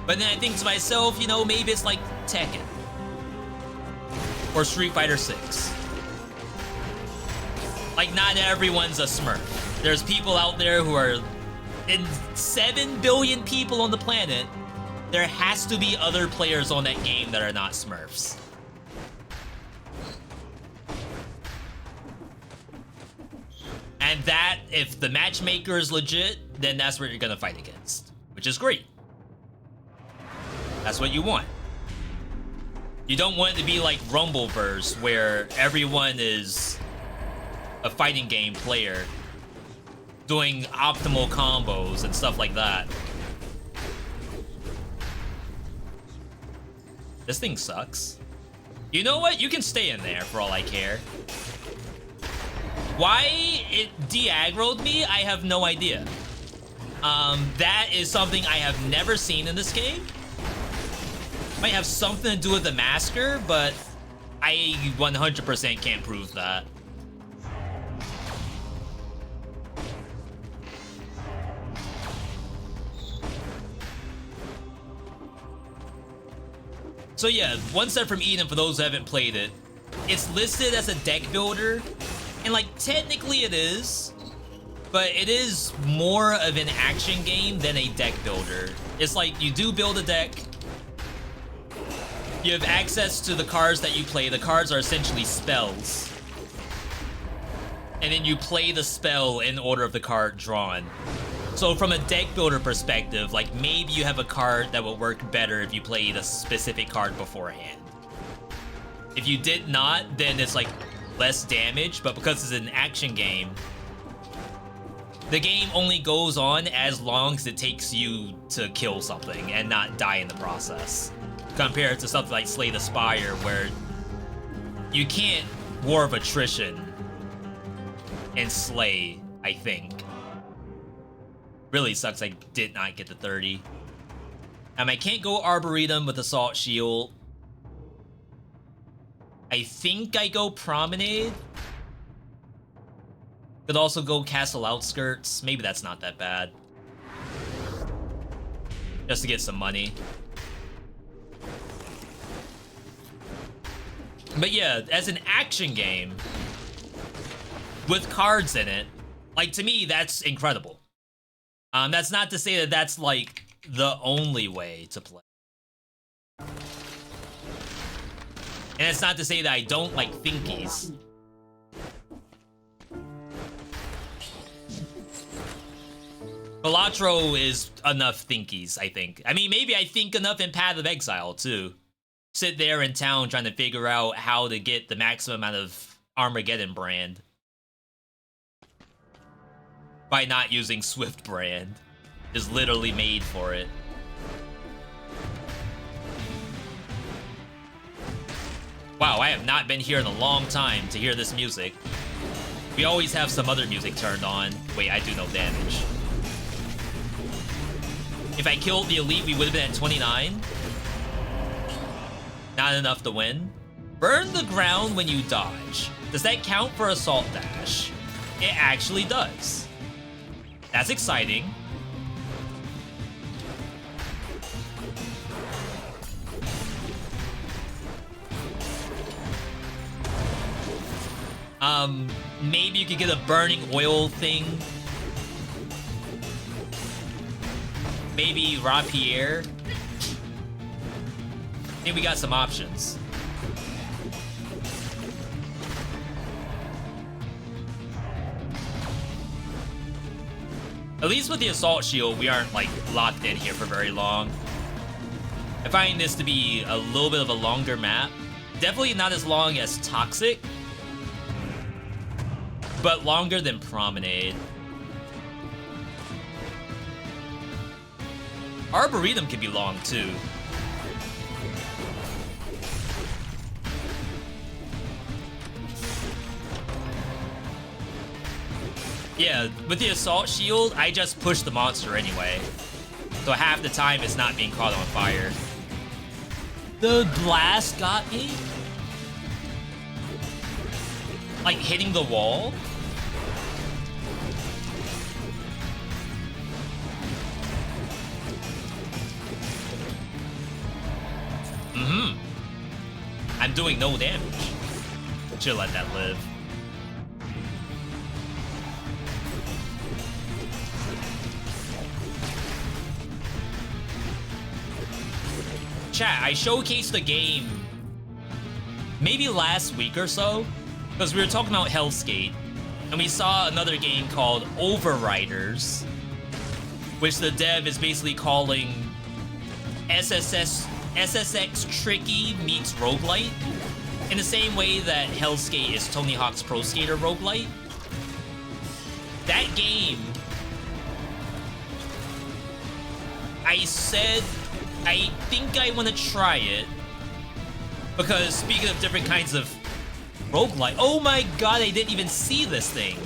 Speaker 1: But then I think to myself, you know, maybe it's like Tekken. Or Street Fighter 6. Like, not everyone's a Smurf. There's people out there who are... In 7 billion people on the planet, there has to be other players on that game that are not Smurfs. And that, if the matchmaker is legit, then that's what you're gonna fight against. Which is great. That's what you want. You don't want it to be like Rumbleverse, where everyone is a fighting game player doing optimal combos and stuff like that. This thing sucks. You know what? You can stay in there for all I care. Why it de-aggroed me, I have no idea. That is something I have never seen in this game. Might have something to do with the masker, but I 100% can't prove that. So yeah, One Step from Eden, for those who haven't played it, it's listed as a deck builder, and like technically it is, but it is more of an action game than a deck builder. It's like you do build a deck, you have access to the cards that you play. The cards are essentially spells. And then you play the spell in order of the card drawn. So from a deck builder perspective, like maybe you have a card that will work better if you played a specific card beforehand. If you did not, then it's like less damage, but because it's an action game, the game only goes on as long as it takes you to kill something and not die in the process. Compared to something like Slay the Spire, where you can't War of Attrition and Slay, I think. Really sucks I did not get the 30. I can't go Arboretum with Assault Shield. I think I go Promenade. Could also go Castle Outskirts. Maybe that's not that bad. Just to get some money. But yeah, as an action game with cards in it, like to me, that's incredible. That's not to say that that's like the only way to play. And it's not to say that I don't like thinkies. Balatro is enough thinkies, I think. I mean, maybe I think enough in Path of Exile, too. Sit there in town trying to figure out how to get the maximum out of Armageddon brand. By not using Swift brand. Is literally made for it. Wow, I have not been here in a long time to hear this music. We always have some other music turned on. Wait, I do no damage. If I killed the elite, we would have been at 29. Not enough to win. Burn the ground when you dodge. Does that count for assault dash? It actually does. That's exciting. Maybe you could get a burning oil thing. Maybe Rapier. I think we got some options. At least with the assault shield, we aren't like locked in here for very long. I find this to be a little bit of a longer map. Definitely not as long as Toxic, but longer than Promenade. Arboretum can be long too. Yeah, with the assault shield, I just push the monster anyway. So half the time it's not being caught on fire. The blast got me? Like hitting the wall? I'm doing no damage. Should let that live. Chat, I showcased the game maybe last week or so, because we were talking about Hellskate, and we saw another game called Overriders, which the dev is basically calling SSX Tricky meets roguelite, in the same way that Hellskate is Tony Hawk's Pro Skater roguelite. That game, I said I think I want to try it, because speaking of different kinds of roguelite, oh my god, I didn't even see this thing.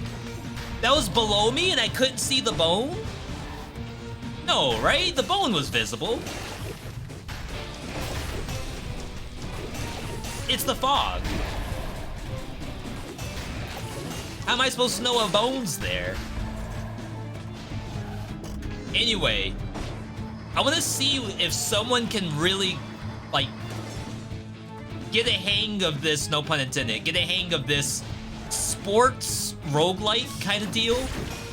Speaker 1: That was below me and I couldn't see the bone? No, right? The bone was visible. It's the fog. How am I supposed to know a bone's there? Anyway, I want to see if someone can really, like, get a hang of this, no pun intended, get a hang of this sports roguelite kind of deal,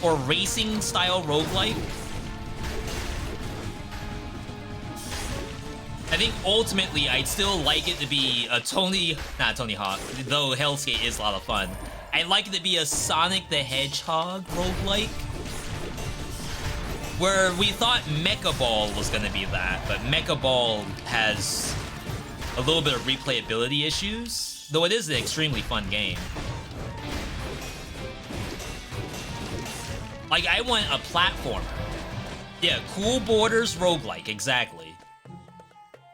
Speaker 1: or racing style roguelite. I think ultimately I'd still like it to be a not Tony Hawk, though Hellskate is a lot of fun. I'd like it to be a Sonic the Hedgehog roguelike, where we thought Mecha Ball was gonna be that, but Mecha Ball has a little bit of replayability issues, though it is an extremely fun game. Like, I want a platformer. Yeah, Cool Borders roguelike, exactly.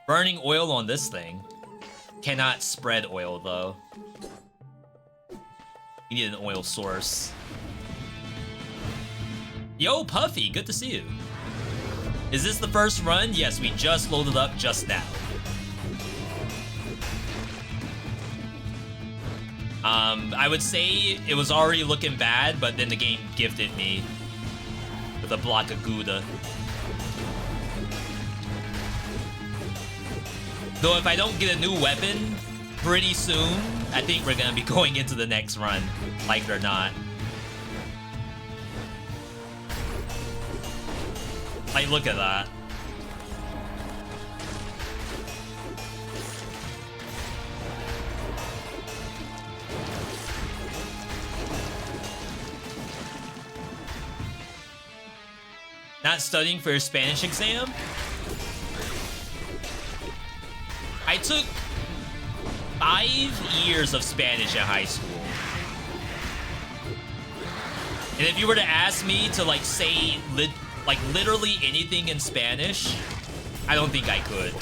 Speaker 1: Burning oil on this thing. Cannot spread oil, though. You need an oil source. Yo, Puffy, good to see you. Is this the first run? Yes, we just loaded up just now. I would say it was already looking bad, but then the game gifted me with a block of Gouda. Though if I don't get a new weapon pretty soon, I think we're gonna be going into the next run, like it or not. Like, look at that. Not studying for your Spanish exam? I took 5 years of Spanish in high school. And if you were to ask me to, like, say, literally anything in Spanish, I don't think I could.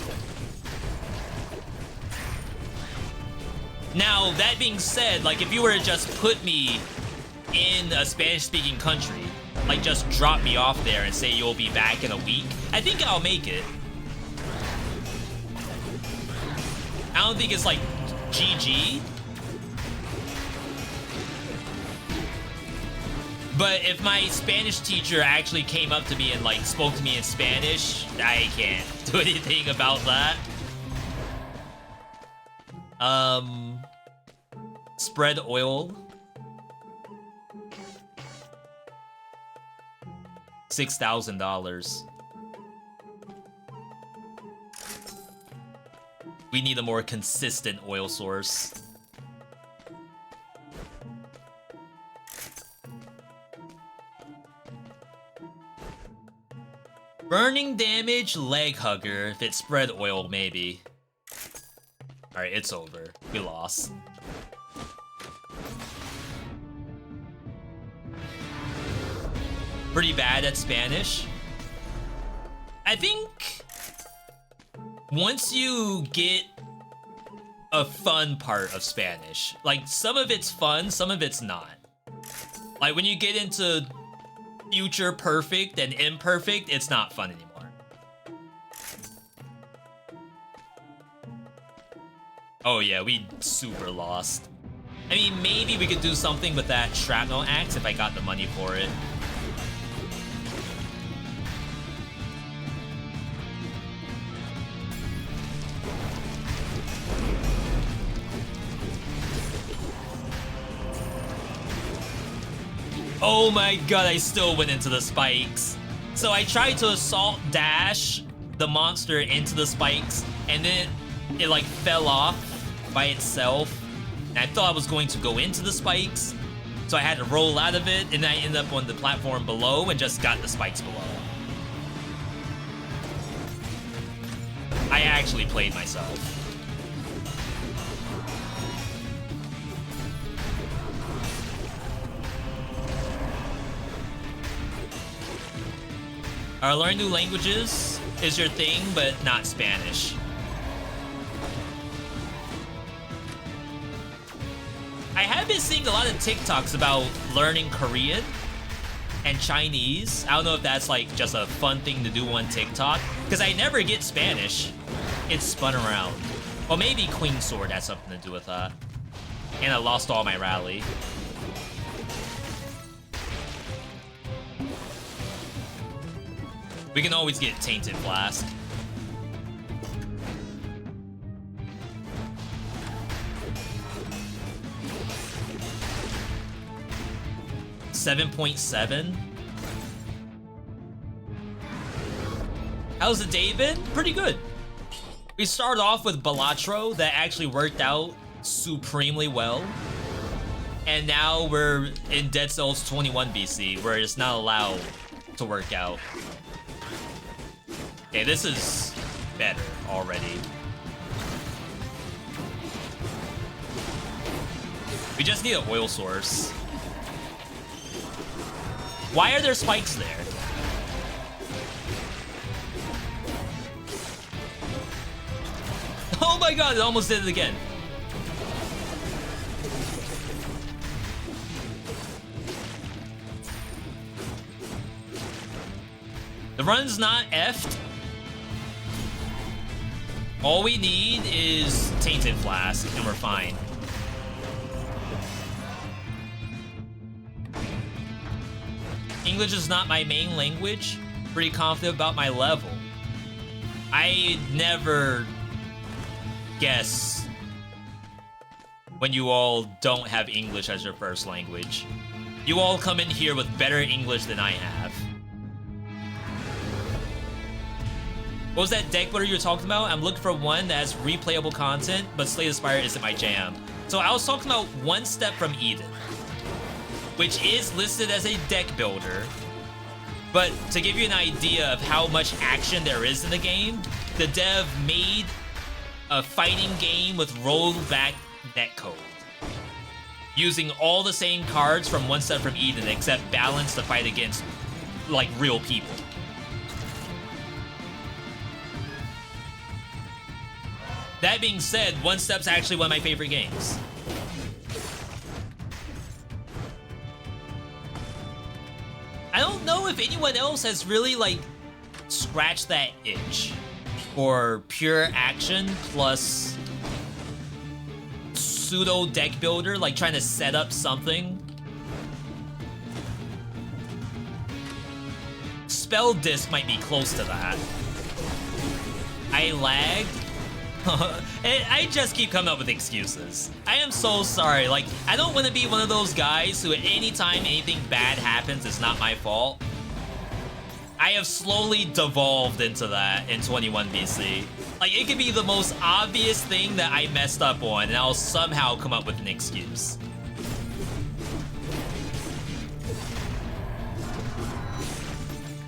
Speaker 1: Now, that being said, like, if you were to just put me in a Spanish-speaking country. Like, just drop me off there and say you'll be back in a week. I think I'll make it. I don't think it's like GG. But if my Spanish teacher actually came up to me and like spoke to me in Spanish, I can't do anything about that. Spread oil. $6,000. We need a more consistent oil source. Burning damage, leg hugger. If it spread oil, maybe. Alright, it's over. We lost. Pretty bad at Spanish. I think once you get a fun part of Spanish, like some of it's fun, some of it's not. Like when you get into future perfect and imperfect, it's not fun anymore. Oh yeah, we super lost. I mean, maybe we could do something with that shrapnel axe if I got the money for it. Oh my god, I still went into the spikes. So I tried to assault dash the monster into the spikes, and then it like fell off by itself. And I thought I was going to go into the spikes, so I had to roll out of it, and then I ended up on the platform below and just got the spikes below. I actually played myself. Learning new languages is your thing, but not Spanish. I have been seeing a lot of TikToks about learning Korean and Chinese. I don't know if that's like just a fun thing to do on TikTok, because I never get Spanish. It's spun around. Well, maybe Queen Sword has something to do with that. And I lost all my rally. We can always get Tainted Flask. $7.7. How's the day been? Pretty good. We started off with Balatro that actually worked out supremely well. And now we're in Dead Cells 21 BC, where it's not allowed to work out. Okay, this is better already. We just need an oil source. Why are there spikes there? Oh my god, it almost did it again. The run's not effed. All we need is Tainted Flask, and we're fine. English is not my main language. Pretty confident about my level. I never guess when you all don't have English as your first language. You all come in here with better English than I have. What was that deck builder you were talking about? I'm looking for one that has replayable content, but Slay the Spire isn't my jam. So I was talking about One Step from Eden, which is listed as a deck builder. But to give you an idea of how much action there is in the game, the dev made a fighting game with rollback netcode, using all the same cards from One Step from Eden, except balanced to fight against, like, real people. That being said, One Step's actually one of my favorite games. if anyone else has really, like, scratched that itch for pure action plus pseudo deck builder, like trying to set up something. Spell Disc might be close to that. I lagged. I just keep coming up with excuses. I am so sorry. Like, I don't want to be one of those guys who at any time anything bad happens, it's not my fault. I have slowly devolved into that in 21 BC. Like, it could be the most obvious thing that I messed up on, and I'll somehow come up with an excuse.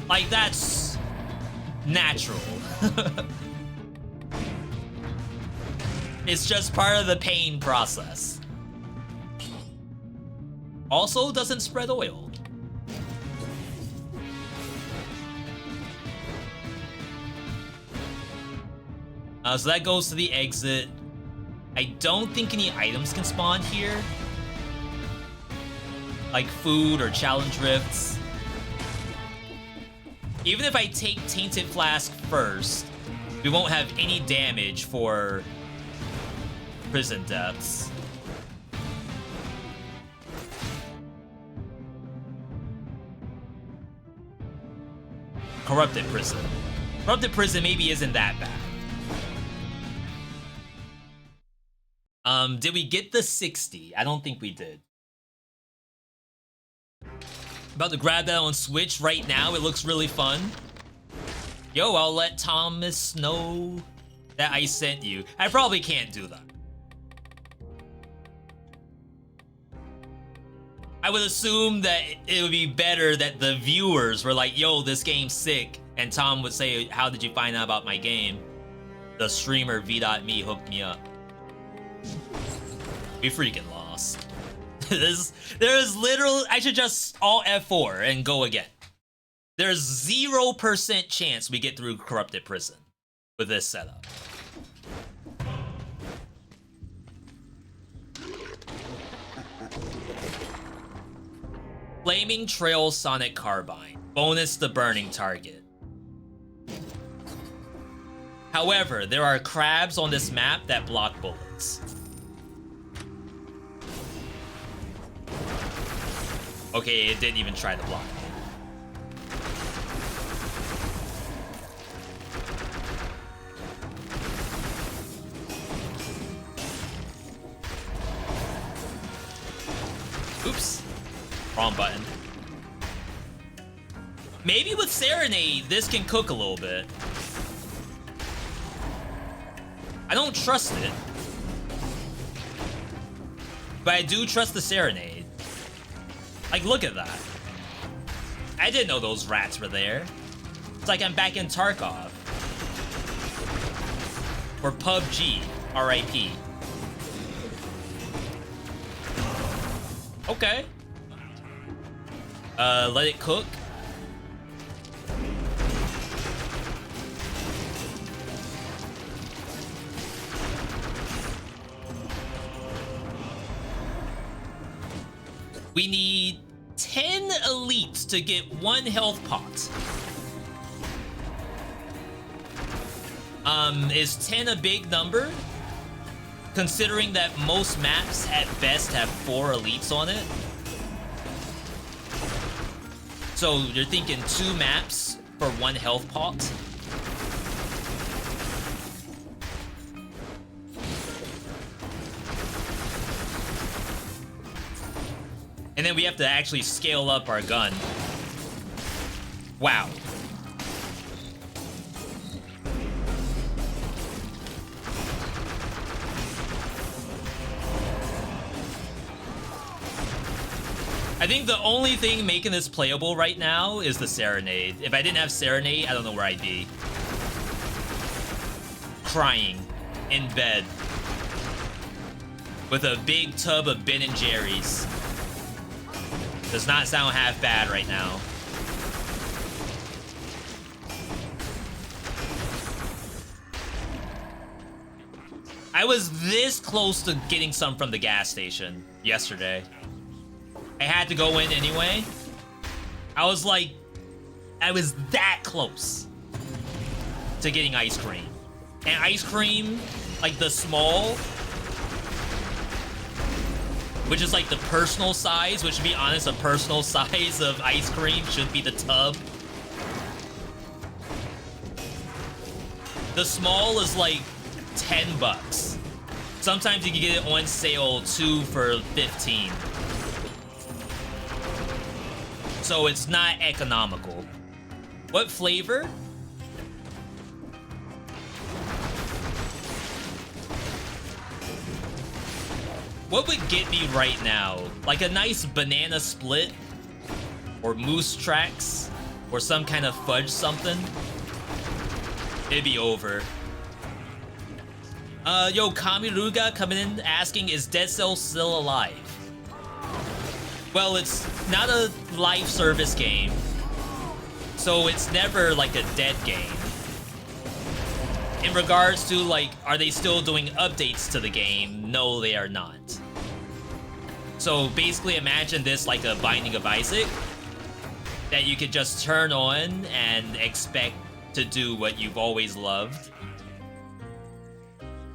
Speaker 1: Like, that's natural. It's just part of the pain process. Also, doesn't spread oil. So that goes to the exit. I don't think any items can spawn here. Like food or challenge rifts. Even if I take Tainted Flask first, we won't have any damage for prison deaths. Corrupted Prison. Corrupted Prison maybe isn't that bad. Did we get the 60? I don't think we did. About to grab that on Switch right now. It looks really fun. Yo, I'll let Thomas know that I sent you. I probably can't do that. I would assume that it would be better that the viewers were like, yo, this game's sick. And Tom would say, how did you find out about my game? The streamer V.Me hooked me up. We freaking lost. There is literal. I should just alt F4 and go again. There's 0% chance we get through Corrupted Prison with this setup. Flaming Trail Sonic Carbine. Bonus the burning target. However, there are crabs on this map that block bullets. Okay, it didn't even try to block. Oops. Wrong button. Maybe with Serenade, this can cook a little bit. I don't trust it. But I do trust the Serenade. Like, look at that. I didn't know those rats were there. It's like I'm back in Tarkov. Or PUBG. R.I.P. Okay. Let it cook. We need 10 elites to get 1 health pot. Is 10 a big number? Considering that most maps at best have 4 elites on it. So you're thinking 2 maps for 1 health pot? And then we have to actually scale up our gun. Wow. I think the only thing making this playable right now is the Serenade. If I didn't have Serenade, I don't know where I'd be. Crying in bed with a big tub of Ben & Jerry's. Does not sound half bad right now. I was this close to getting some from the gas station yesterday. I had to go in anyway. I was like I was that close to getting ice cream. And ice cream, like the small, which is like the personal size, which to be honest, a personal size of ice cream should be the tub. The small is like 10 bucks. Sometimes you can get it on sale 2 for 15. So it's not economical. What flavor? What would get me right now? Like a nice banana split? Or moose tracks? Or some kind of fudge something? It'd be over. Yo, Kamiruga coming in asking, is Dead Cells still alive? Well, it's not a live service game, so it's never like a dead game. In regards to like, are they still doing updates to the game? No, they are not. So basically imagine this like a Binding of Isaac that you could just turn on and expect to do what you've always loved.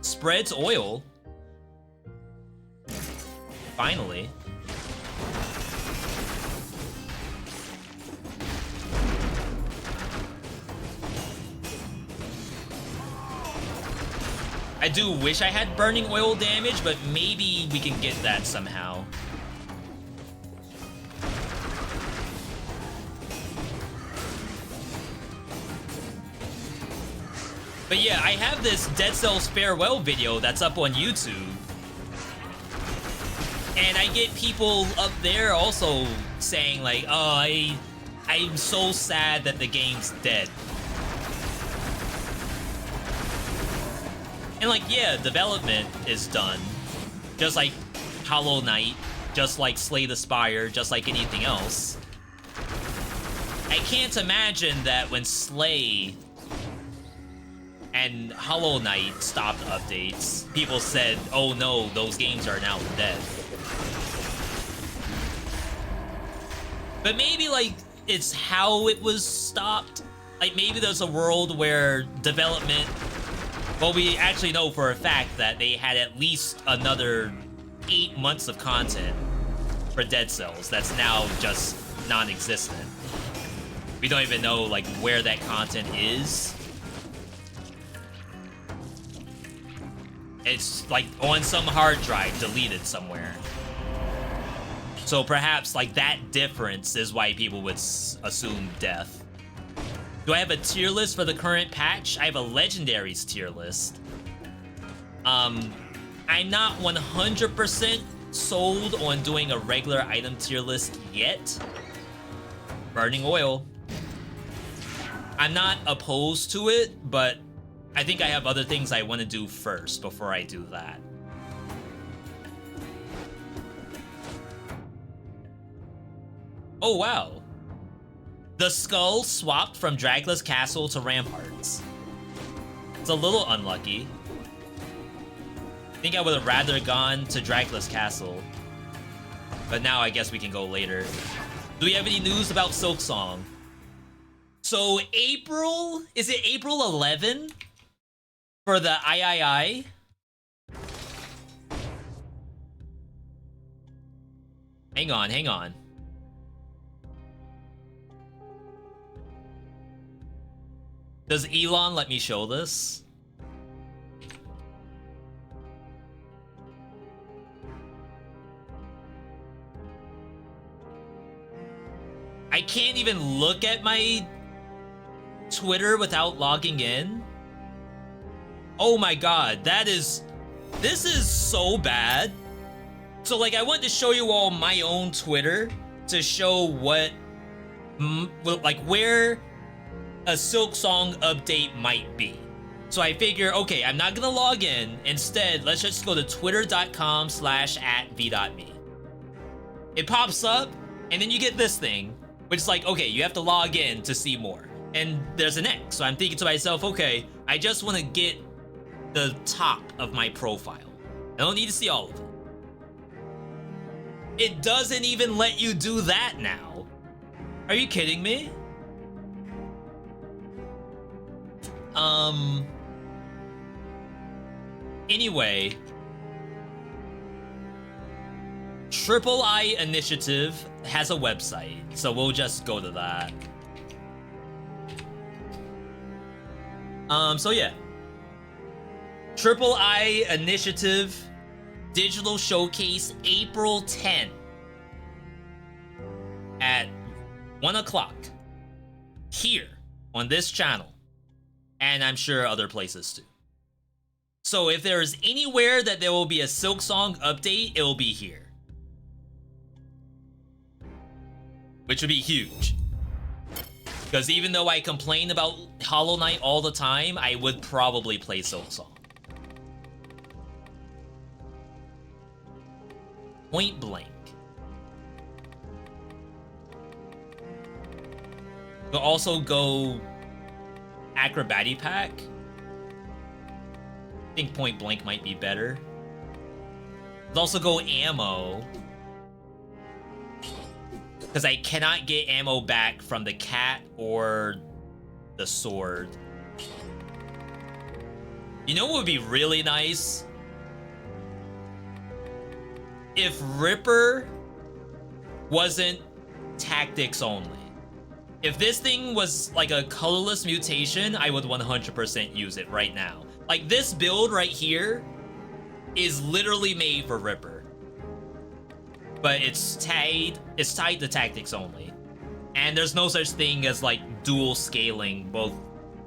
Speaker 1: Spreads oil. Finally. I do wish I had burning oil damage, but maybe we can get that somehow. But yeah, I have this Dead Cells farewell video that's up on YouTube. And I get people up there also saying like, oh, I'm so sad that the game's dead. And like, yeah, development is done. Just like Hollow Knight, just like Slay the Spire, just like anything else. I can't imagine that when Slay and Hollow Knight stopped updates, people said, oh no, those games are now dead. But maybe like, it's how it was stopped. Like maybe there's a world where development, well, we actually know for a fact that they had at least another 8 months of content for Dead Cells that's now just non-existent. We don't even know like where that content is. It's like on some hard drive deleted somewhere. So perhaps like that difference is why people would assume death. Do I have a tier list for the current patch? I have a Legendaries tier list. I'm not 100% sold on doing a regular item tier list yet. Burning oil. I'm not opposed to it, but I think I have other things I want to do first before I do that. Oh, wow. The skull swapped from Dracula's Castle to Ramparts. It's a little unlucky. I think I would have rather gone to Dracula's Castle. But now I guess we can go later. Do we have any news about Silksong? So April, is it April 11? For the III? Hang on, hang on. Does Elon let me show this? I can't even look at my Twitter without logging in. Oh my god, this is so bad. So like I wanted to show you all my own Twitter to show what, like where a Silksong update might be. So I figure, okay, I'm not gonna log in. Instead, let's just go to twitter.com/@VeeDotVod. It pops up, and then you get this thing, which is like, okay, you have to log in to see more. And there's an X, so I'm thinking to myself, okay, I just want to get the top of my profile. I don't need to see all of it. It doesn't even let you do that now. Are you kidding me? Anyway, SlimyYy Initiative has a website, so we'll just go to that. So yeah. SlimyYy Initiative Digital Showcase April 10 at 1 o'clock here on this channel, and I'm sure other places too. So if there is anywhere that there will be a Silksong update, it will be here, which would be huge. Because even though I complain about Hollow Knight all the time, I would probably play Silksong. Point blank. We'll also go Acrobatic Pack. I think point blank might be better. We'll also go ammo, because I cannot get ammo back from the cat or the sword. You know what would be really nice? If Ripper wasn't tactics only. If this thing was like a colorless mutation, I would 100% use it right now. Like, this build right here is literally made for Ripper. But it's tied to tactics only. And there's no such thing as like dual scaling both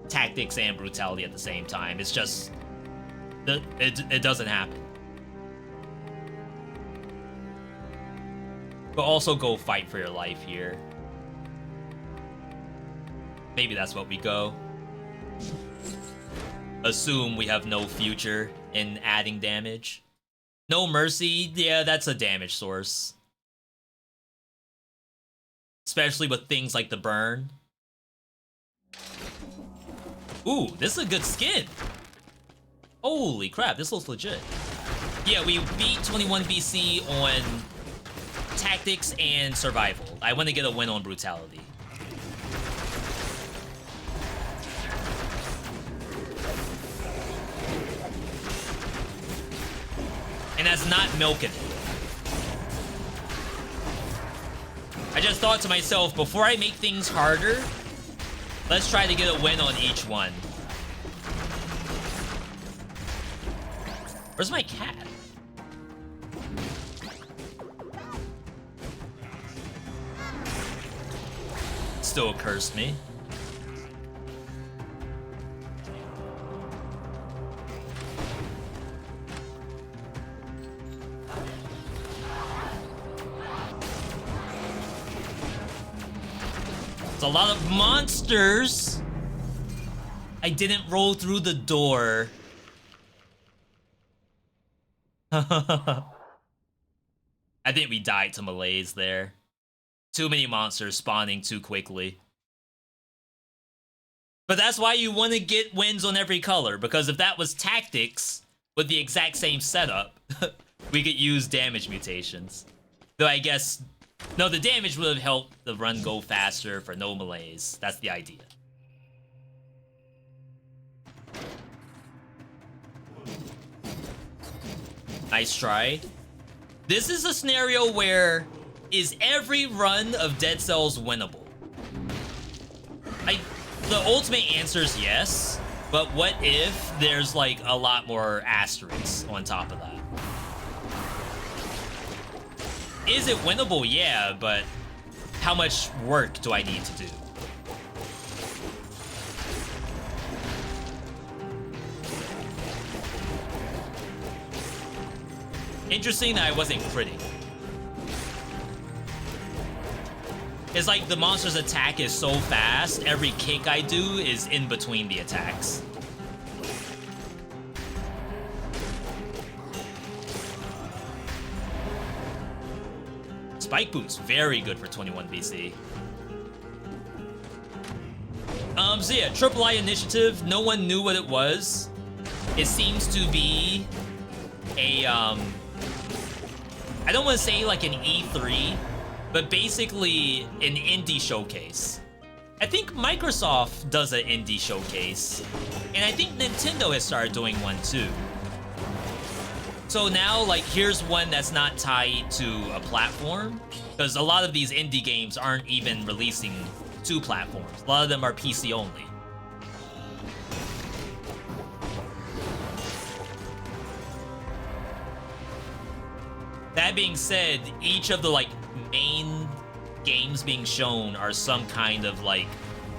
Speaker 1: tactics and brutality at the same time. It's just it doesn't happen. But also go fight for your life here. Maybe that's what we go. Assume we have no future in adding damage. No mercy, yeah, that's a damage source. Especially with things like the burn. Ooh, this is a good skin. Holy crap, this looks legit. Yeah, we beat 21 BC on tactics and survival. I want to get a win on brutality. And that's not milking it. I just thought to myself, before I make things harder, let's try to get a win on each one. Where's my cat? Still cursed me. It's a lot of monsters. I didn't roll through the door. I think we died to malaise there. Too many monsters spawning too quickly. But that's why you want to get wins on every color, because if that was tactics with the exact same setup, we could use damage mutations. Though I guess, no, the damage would have helped the run go faster for no malaise. That's the idea. Nice try. This is a scenario where is every run of Dead Cells winnable? The ultimate answer is yes, but what if there's like a lot more asterisks on top of that? Is it winnable? Yeah, but how much work do I need to do? Interesting that I wasn't critting. It's like the monster's attack is so fast, every kick I do is in between the attacks. Spike Boots, very good for 21 BC. So yeah, SlimyYy Initiative, no one knew what it was. It seems to be a, I don't want to say like an E3, but basically an indie showcase. I think Microsoft does an indie showcase, and I think Nintendo has started doing one too. So now, like, here's one that's not tied to a platform, because a lot of these indie games aren't even releasing to platforms. A lot of them are PC only. That being said, each of the, like, main games being shown are some kind of, like,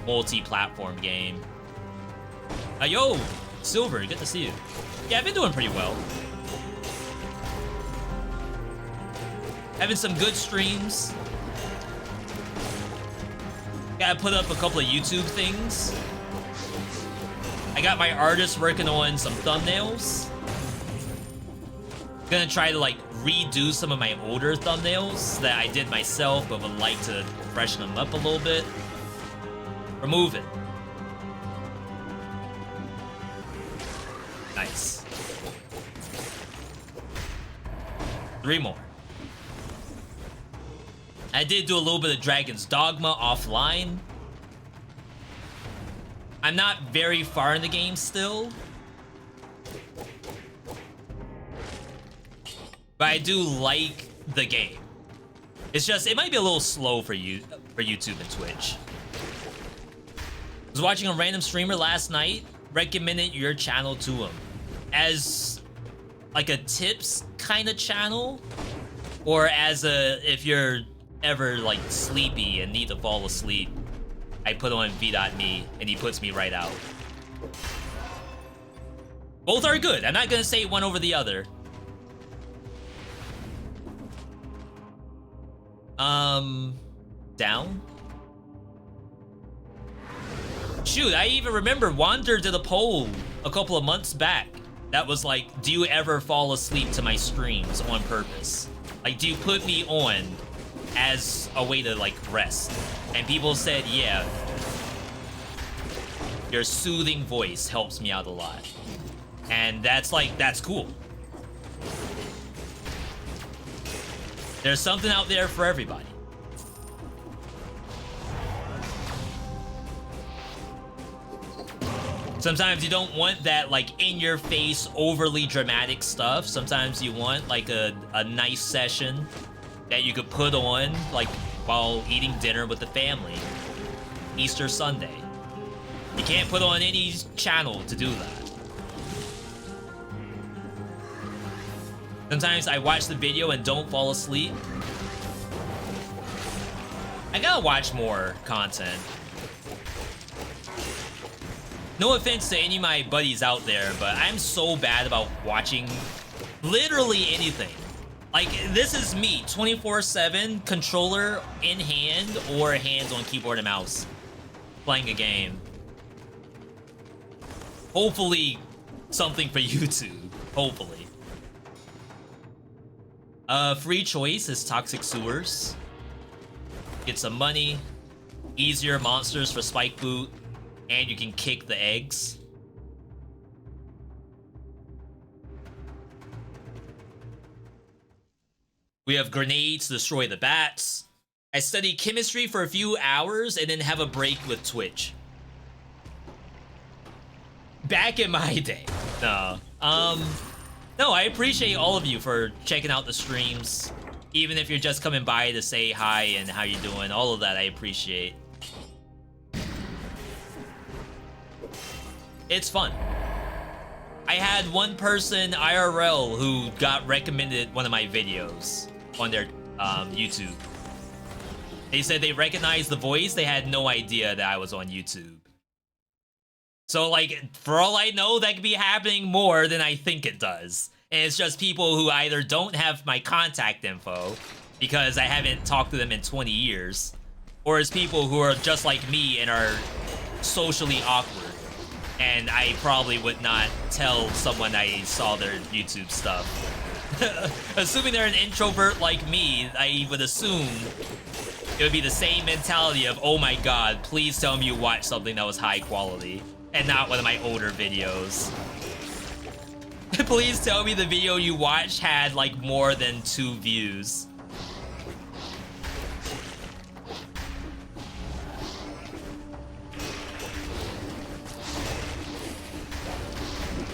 Speaker 1: multi-platform game. Yo, Silver, good to see you. Yeah, I've been doing pretty well. Having some good streams. Gotta put up a couple of YouTube things. I got my artist working on some thumbnails. Gonna try to, like, redo some of my older thumbnails that I did myself but would like to freshen them up a little bit. Remove it. Nice. 3 more. I did do a little bit of Dragon's Dogma offline. I'm not very far in the game still. But I do like the game. It's just, it might be a little slow for you, for YouTube and Twitch. I was watching a random streamer last night, recommended your channel to him as like a tips kind of channel, or as a, if you're ever like sleepy and need to fall asleep, I put on V.me and he puts me right out. Both are good. I'm not gonna say one over the other. Down? Shoot, I even remember Wander did a poll a couple of months back that was like, do you ever fall asleep to my streams on purpose? Like, do you put me on as a way to, like, rest? And people said, yeah. Your soothing voice helps me out a lot. And that's, like, that's cool. There's something out there for everybody. Sometimes you don't want that, like, in-your-face, overly dramatic stuff. Sometimes you want, like, a nice session that you could put on, like, while eating dinner with the family. Easter Sunday. You can't put on any channel to do that. Sometimes I watch the video and don't fall asleep. I gotta watch more content. No offense to any of my buddies out there, but I'm so bad about watching literally anything. Like, this is me, 24/7, controller in hand or hands on keyboard and mouse, playing a game. Hopefully, something for YouTube. Hopefully. Free choice is Toxic Sewers. Get some money, easier monsters for Spike Boot, and you can kick the eggs. We have grenades to destroy the bats. I study chemistry for a few hours and then have a break with Twitch. Back in my day. No. No, I appreciate all of you for checking out the streams. Even if you're just coming by to say hi and how you doing. All of that I appreciate. It's fun. I had one person IRL who got recommended one of my videos on their YouTube. They said they recognized the voice. They had no idea that I was on YouTube. So, like, for all I know, that could be happening more than I think it does. And it's just people who either don't have my contact info because I haven't talked to them in 20 years, or it's people who are just like me and are socially awkward. And I probably would not tell someone I saw their YouTube stuff. Assuming they're an introvert like me, I would assume it would be the same mentality of, oh my god, please tell me you watched something that was high quality and not one of my older videos. Please tell me the video you watched had like more than 2 views.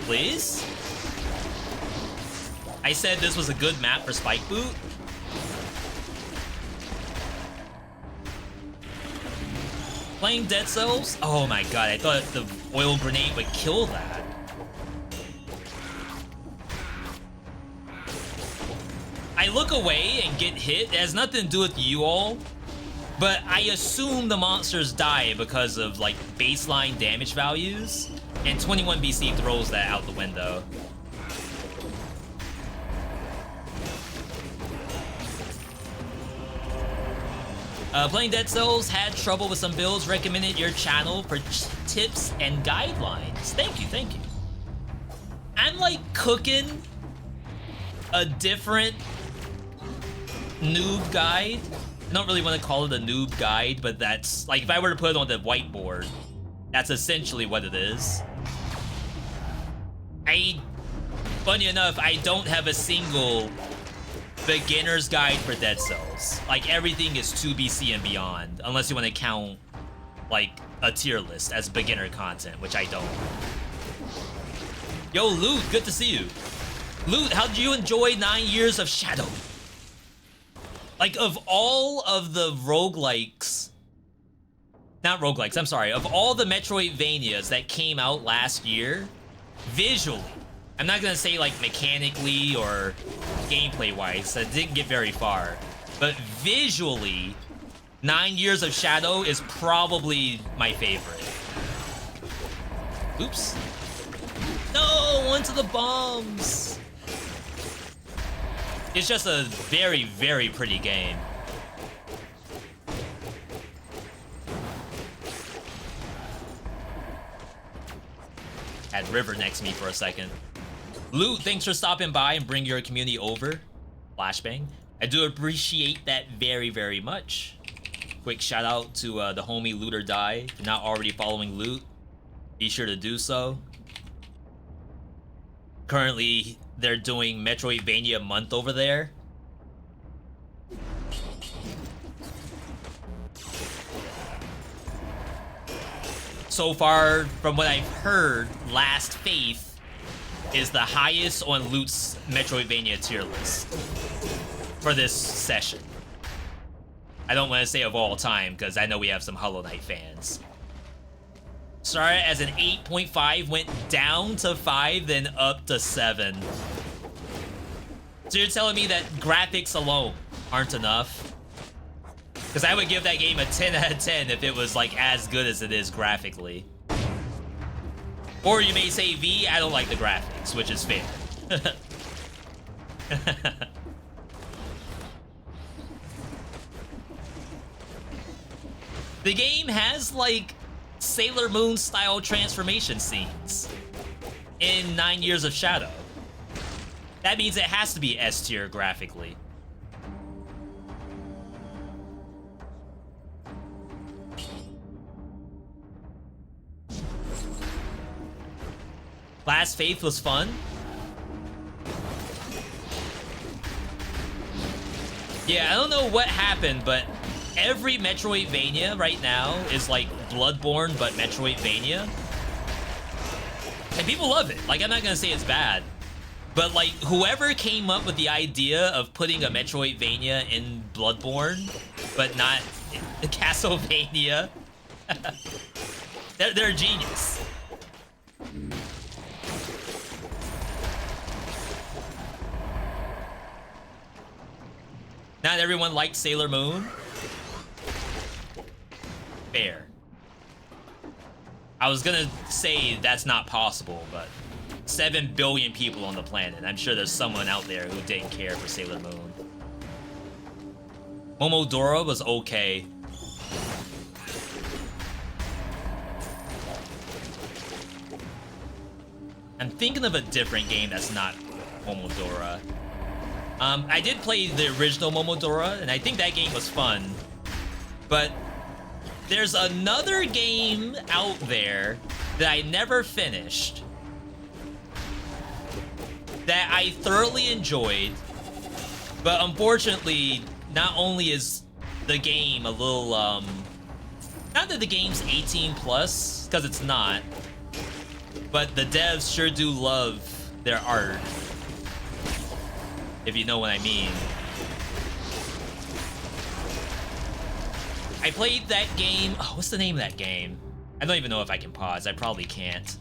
Speaker 1: Please? I said this was a good map for Spike Boot. Playing Dead Cells? Oh my god, I thought the oil grenade would kill that. I look away and get hit. It has nothing to do with you all, but I assume the monsters die because of like baseline damage values, and 21 BC throws that out the window. Playing Dead Cells, had trouble with some builds, recommended your channel for tips and guidelines. Thank you, thank you. I'm like cooking a different noob guide. I don't really want to call it a noob guide, but that's like if I were to put it on the whiteboard, that's essentially what it is. Funny enough, I don't have a single beginner's guide for Dead Cells. Like everything is 2 BC and beyond, unless you want to count like a tier list as beginner content, which I don't. Yo, Loot, good to see you. Loot, how did you enjoy 9 Years of Shadow? Like of all of the roguelikes, not roguelikes, I'm sorry, of all the Metroidvanias that came out last year, visually, I'm not gonna say like mechanically or gameplay-wise, I didn't get very far, but visually, 9 Years of Shadow is probably my favorite. Oops. No, onto the bombs. It's just a very, very pretty game. Had River next to me for a second. Loot, thanks for stopping by and bring your community over. Flashbang. I do appreciate that very, very much. Quick shout out to the homie Loot or Die. If you're not already following Loot, be sure to do so. Currently, they're doing Metroidvania month over there. So far, from what I've heard, Last Faith is the highest on Loot's Metroidvania tier list for this session. I don't want to say of all time, because I know we have some Hollow Knight fans. Started as an 8.5, went down to 5, then up to 7. So you're telling me that graphics alone aren't enough? Because I would give that game a 10 out of 10 if it was like as good as it is graphically. Or you may say, V, I don't like the graphics, which is fair. The game has like Sailor Moon style transformation scenes in 9 Years of Shadow. That means it has to be S tier graphically. Last Faith was fun. Yeah, I don't know what happened, but every Metroidvania right now is like Bloodborne, but Metroidvania. And people love it. Like, I'm not gonna say it's bad, but like, whoever came up with the idea of putting a Metroidvania in Bloodborne, but not Castlevania, they're a genius. Not everyone liked Sailor Moon. Fair. I was gonna say that's not possible, but 7 billion people on the planet. I'm sure there's someone out there who didn't care for Sailor Moon. Momodora was okay. I'm thinking of a different game that's not Momodora. I did play the original Momodora, and I think that game was fun. But there's another game out there that I never finished that I thoroughly enjoyed, but unfortunately, not only is the game a little, not that the game's 18 plus, because it's not, But the devs sure do love their art, if you know what I mean. I played that game. Oh, what's the name of that game? I don't even know if I can pause. I probably can't.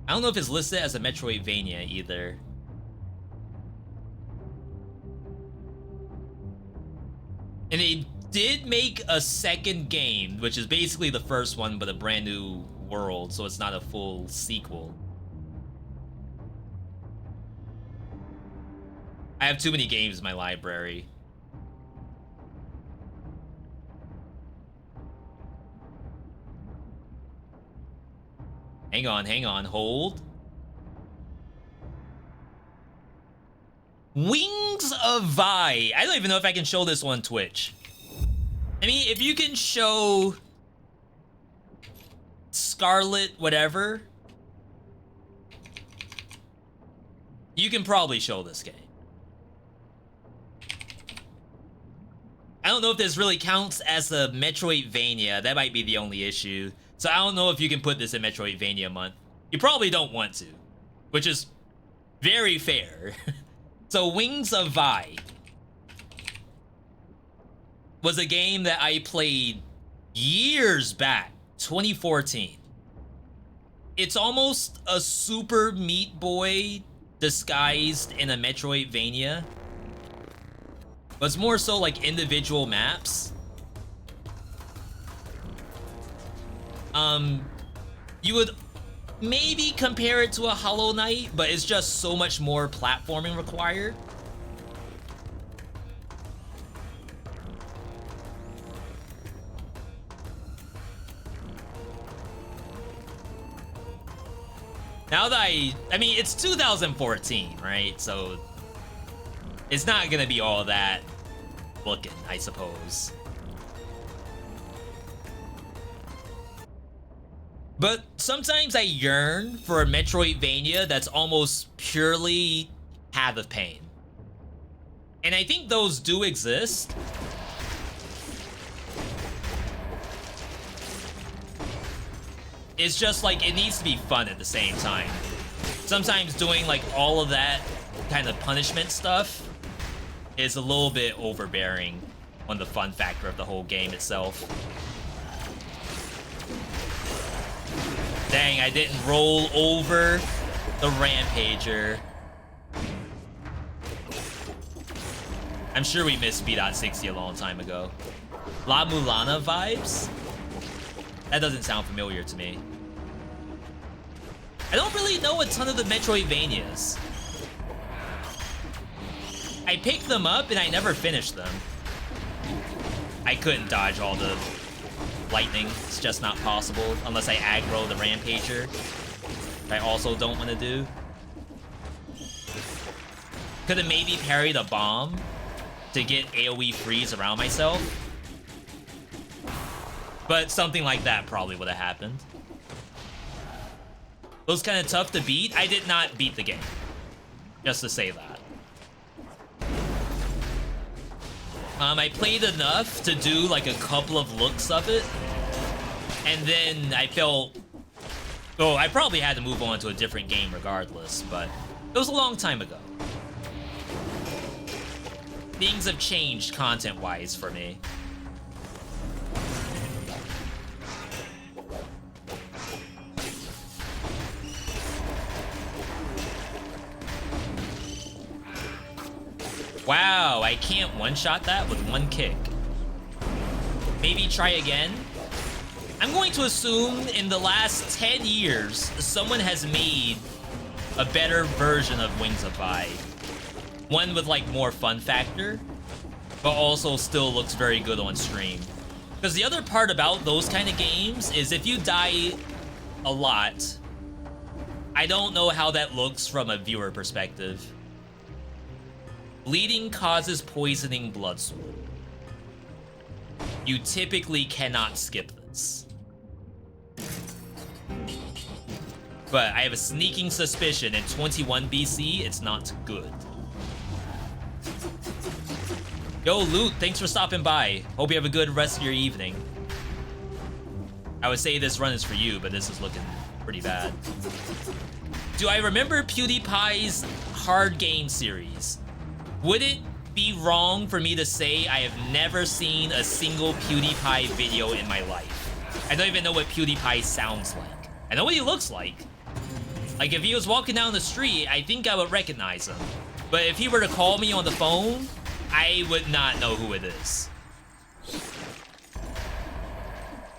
Speaker 1: I don't know if it's listed as a Metroidvania either. And they did make a second game, which is basically the first one, but a brand new world, so it's not a full sequel. I have too many games in my library. Hang on, hold. Wings of VeeDotVod. I don't even know if I can show this on Twitch. I mean, if you can show Scarlet whatever, you can probably show this game. I don't know if this really counts as a Metroidvania. That might be the only issue. So I don't know if you can put this in Metroidvania month. You probably don't want to, which is very fair. So Wings of VeeDotVod was a game that I played years back, 2014. It's almost a Super Meat Boy disguised in a Metroidvania. But it's more so like individual maps. You would maybe compare it to a Hollow Knight, but it's just so much more platforming required. Now that I mean, it's 2014, right? So it's not gonna be all that looking, I suppose. But sometimes I yearn for a Metroidvania that's almost purely Path of Pain. And I think those do exist. It's just like, it needs to be fun at the same time. Sometimes doing like all of that kind of punishment stuff is a little bit overbearing on the fun factor of the whole game itself. Dang, I didn't roll over the Rampager. I'm sure we missed V.60 a long time ago. La Mulana vibes? That doesn't sound familiar to me. I don't really know a ton of the Metroidvanias. I picked them up and I never finished them. I couldn't dodge all the lightning. It's just not possible unless I aggro the Rampager. I also don't want to do. Could have maybe parried a bomb to get AoE freeze around myself. But something like that probably would have happened. It was kind of tough to beat. I did not beat the game. Just to say that. I played enough to do like a couple of looks of it. And then I felt... Oh, I probably had to move on to a different game regardless, but it was a long time ago. Things have changed content-wise for me. Wow, I can't one-shot that with one kick. Maybe try again? I'm going to assume in the last 10 years, someone has made a better version of Wings of VeeDotVod. One with like more fun factor, but also still looks very good on stream. Because the other part about those kind of games is if you die a lot, I don't know how that looks from a viewer perspective. Bleeding causes poisoning blood sword. You typically cannot skip this. But I have a sneaking suspicion in 21 BC, it's not good. Yo, Loot, thanks for stopping by. Hope you have a good rest of your evening. I would say this run is for you, but this is looking pretty bad. Do I remember PewDiePie's hard game series? Would it be wrong for me to say I have never seen a single PewDiePie video in my life? I don't even know what PewDiePie sounds like. I know what he looks like. Like, if he was walking down the street, I think I would recognize him. But if he were to call me on the phone, I would not know who it is.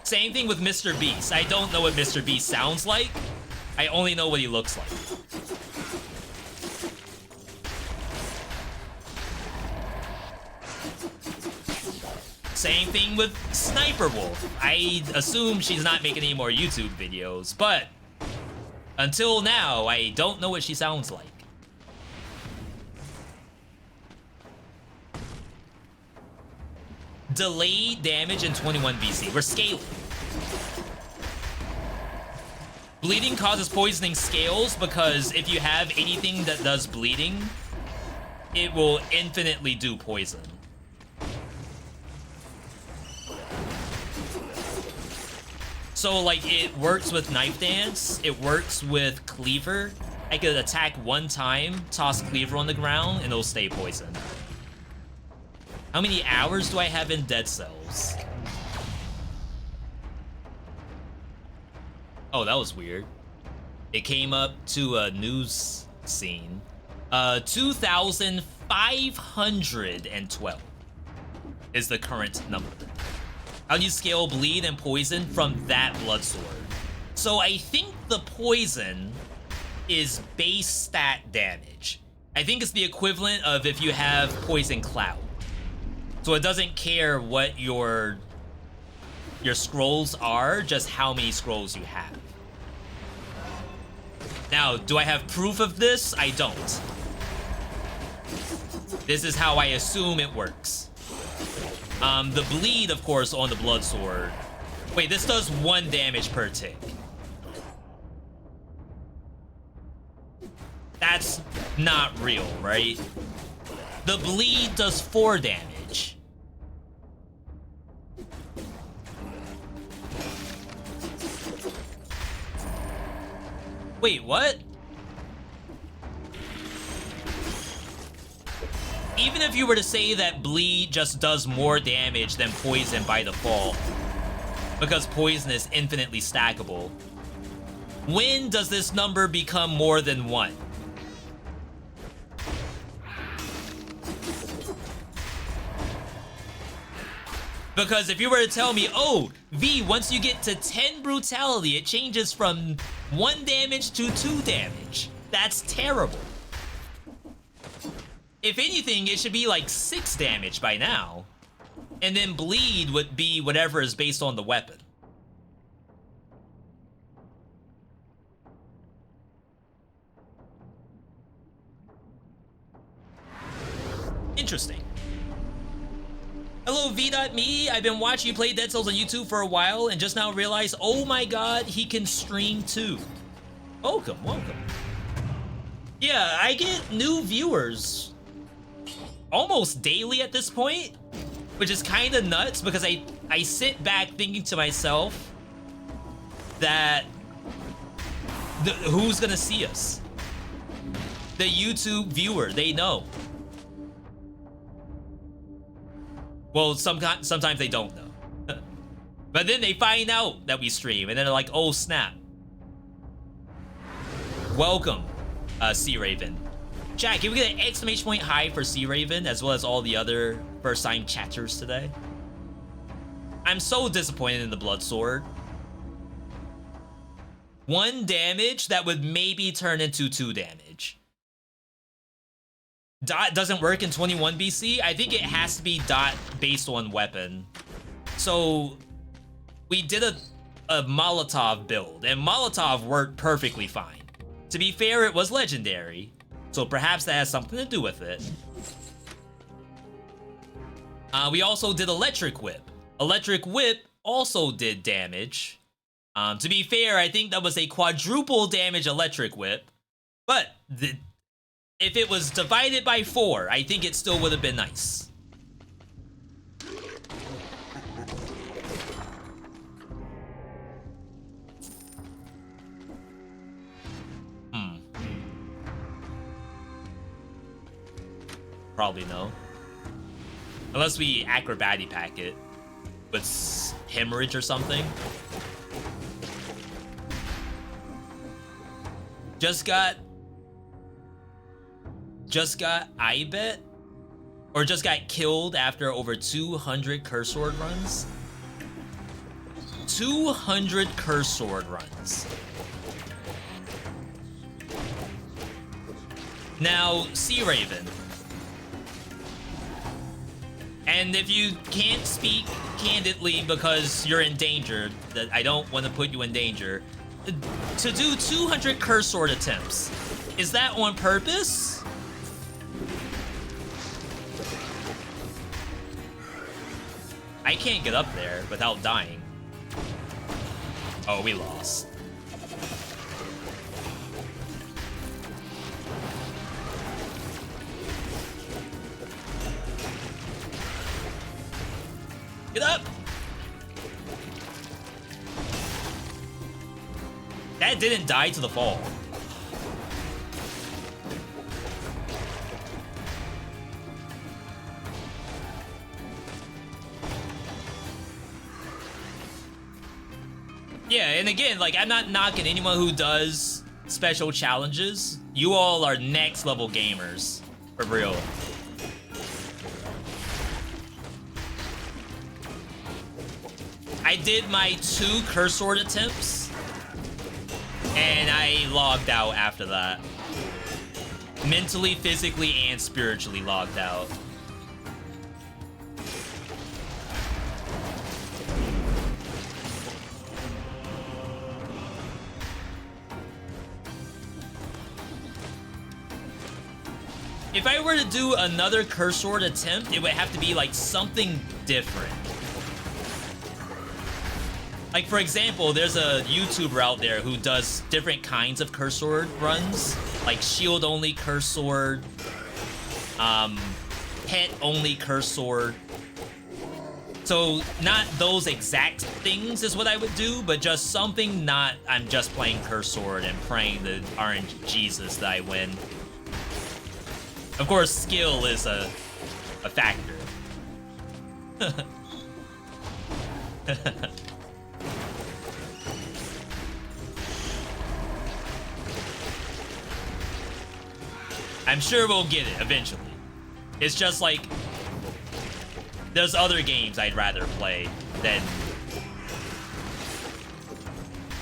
Speaker 1: Same thing with Mr. Beast. I don't know what Mr. Beast sounds like. I only know what he looks like. Same thing with Sniper Wolf. I assume she's not making any more YouTube videos, but until now, I don't know what she sounds like. Delayed damage in 21 BC. We're scaling. Bleeding causes poisoning scales because if you have anything that does bleeding, it will infinitely do poison. So, like, it works with Knife Dance, it works with Cleaver. I could attack one time, toss Cleaver on the ground, and it'll stay poisoned. How many hours do I have in Dead Cells? Oh, that was weird. It came up to a news scene. 2,512 is the current number. How do you scale bleed and poison from that blood sword? So I think the poison is base stat damage. I think it's the equivalent of if you have poison cloud. So it doesn't care what your scrolls are, just how many scrolls you have. Now, do I have proof of this? I don't. This is how I assume it works. The bleed, of course, on the blood sword. Wait, this does 1 damage per tick. That's not real, right? The bleed does 4 damage. Wait, what? Even if you were to say that bleed just does more damage than poison by default, because poison is infinitely stackable, when does this number become more than 1? Because if you were to tell me, oh, V, once you get to 10 brutality, it changes from 1 damage to 2 damage. That's terrible. If anything, it should be like 6 damage by now. And then bleed would be whatever is based on the weapon. Interesting. Hello, VeeDotMe. I've been watching you play Dead Cells on YouTube for a while and just now realized, oh my god, he can stream too. Welcome, welcome. Yeah, I get new viewers almost daily at this point, which is kind of nuts because I sit back thinking to myself that who's gonna see us? The YouTube viewer, they know. Well, sometimes they don't know. But then they find out that we stream, and then they're like, oh snap. Welcome, Sea Raven. Chat, can we get an exclamation point high for Sea Raven, as well as all the other first-time chatters today? I'm so disappointed in the Blood Sword. 1 damage that would maybe turn into 2 damage. Dot doesn't work in 21 BC. I think it has to be dot based on weapon. So we did a Molotov build, and Molotov worked perfectly fine. To be fair, it was legendary, so perhaps that has something to do with it. We also did Electric Whip. Electric Whip also did damage. To be fair, I think that was a quadruple damage Electric Whip, but if it was divided by 4, I think it still would have been nice. probably no. Unless we acrobatic pack it with hemorrhage or something. Just got I bet? Or just got killed after over 200 curse sword runs? 200 curse sword runs. Now, Sea Raven. And if you can't speak candidly because you're in danger, that I don't want to put you in danger, to do 200 curse sword attempts, is that on purpose? I can't get up there without dying. Oh, we lost. Get up! That didn't die to the fall. Yeah, and again, like, I'm not knocking anyone who does special challenges. You all are next level gamers, for real. I did my 2 curse sword attempts, and I logged out after that. Mentally, physically, and spiritually logged out. If I were to do another curse sword attempt, it would have to be like something different. Like, for example, there's a YouTuber out there who does different kinds of curse sword runs, like shield only curse sword, pet only curse sword. So not those exact things is what I would do, but just something not I'm just playing curse sword and praying the orange Jesus that I win. Of course, skill is a factor. I'm sure we'll get it eventually. It's just like, there's other games I'd rather play than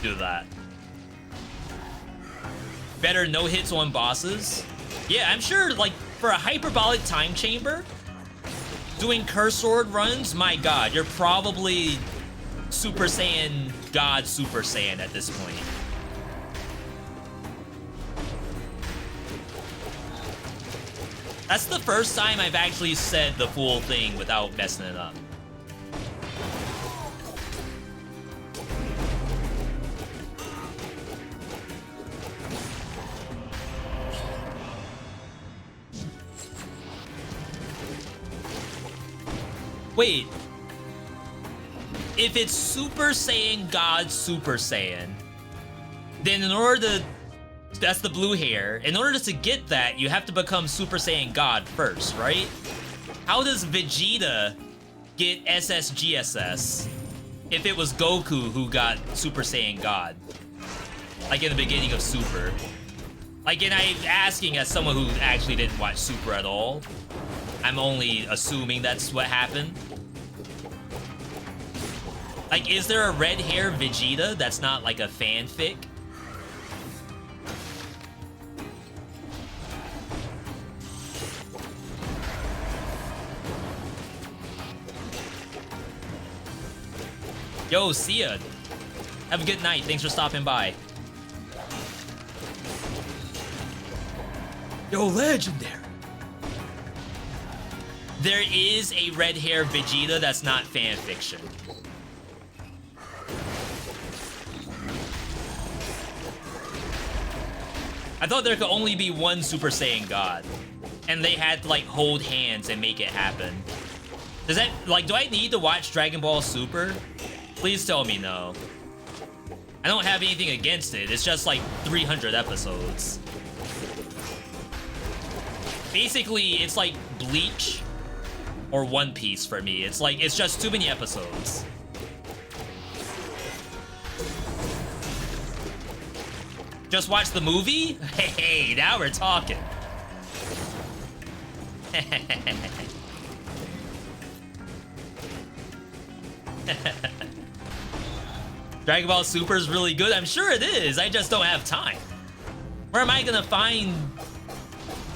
Speaker 1: do that. Better no hits on bosses. Yeah, I'm sure, like, for a hyperbolic time chamber, doing curse sword runs, my god, you're probably Super Saiyan God Super Saiyan at this point. That's the first time I've actually said the full thing without messing it up. Wait. If it's Super Saiyan God Super Saiyan, then in order to... That's the blue hair. In order to get that, you have to become Super Saiyan God first, right? How does Vegeta get SSGSS if it was Goku who got Super Saiyan God? Like in the beginning of Super. Like, and I'm asking as someone who actually didn't watch Super at all. I'm only assuming that's what happened. Like, is there a red hair Vegeta that's not like a fanfic? Yo, see ya. Have a good night. Thanks for stopping by. Yo, legendary. There is a red hair Vegeta that's not fanfiction. I thought there could only be one Super Saiyan God. And they had to, like, hold hands and make it happen. Does that, like, do I need to watch Dragon Ball Super? Please tell me no. I don't have anything against it. It's just like 300 episodes. Basically, it's like Bleach or One Piece for me. It's like, it's just too many episodes. Just watch the movie? Hey, now we're talking. Dragon Ball Super is really good. I'm sure it is. I just don't have time. Where am I gonna find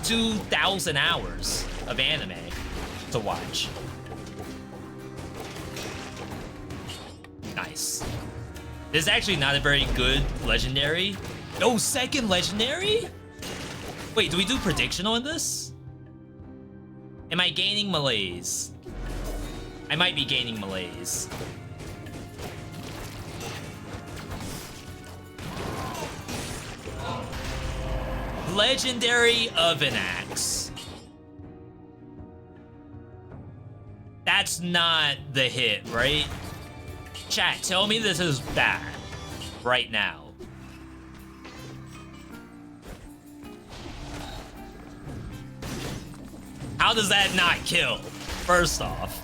Speaker 1: 2,000 hours of anime to watch? Nice. This is actually not a very good legendary. No second legendary? Wait, do we do prediction on this? Am I gaining malaise? I might be gaining malaise. Legendary Oven Axe. That's not the hit, right? Chat, tell me this is bad right now. How does that not kill? First off.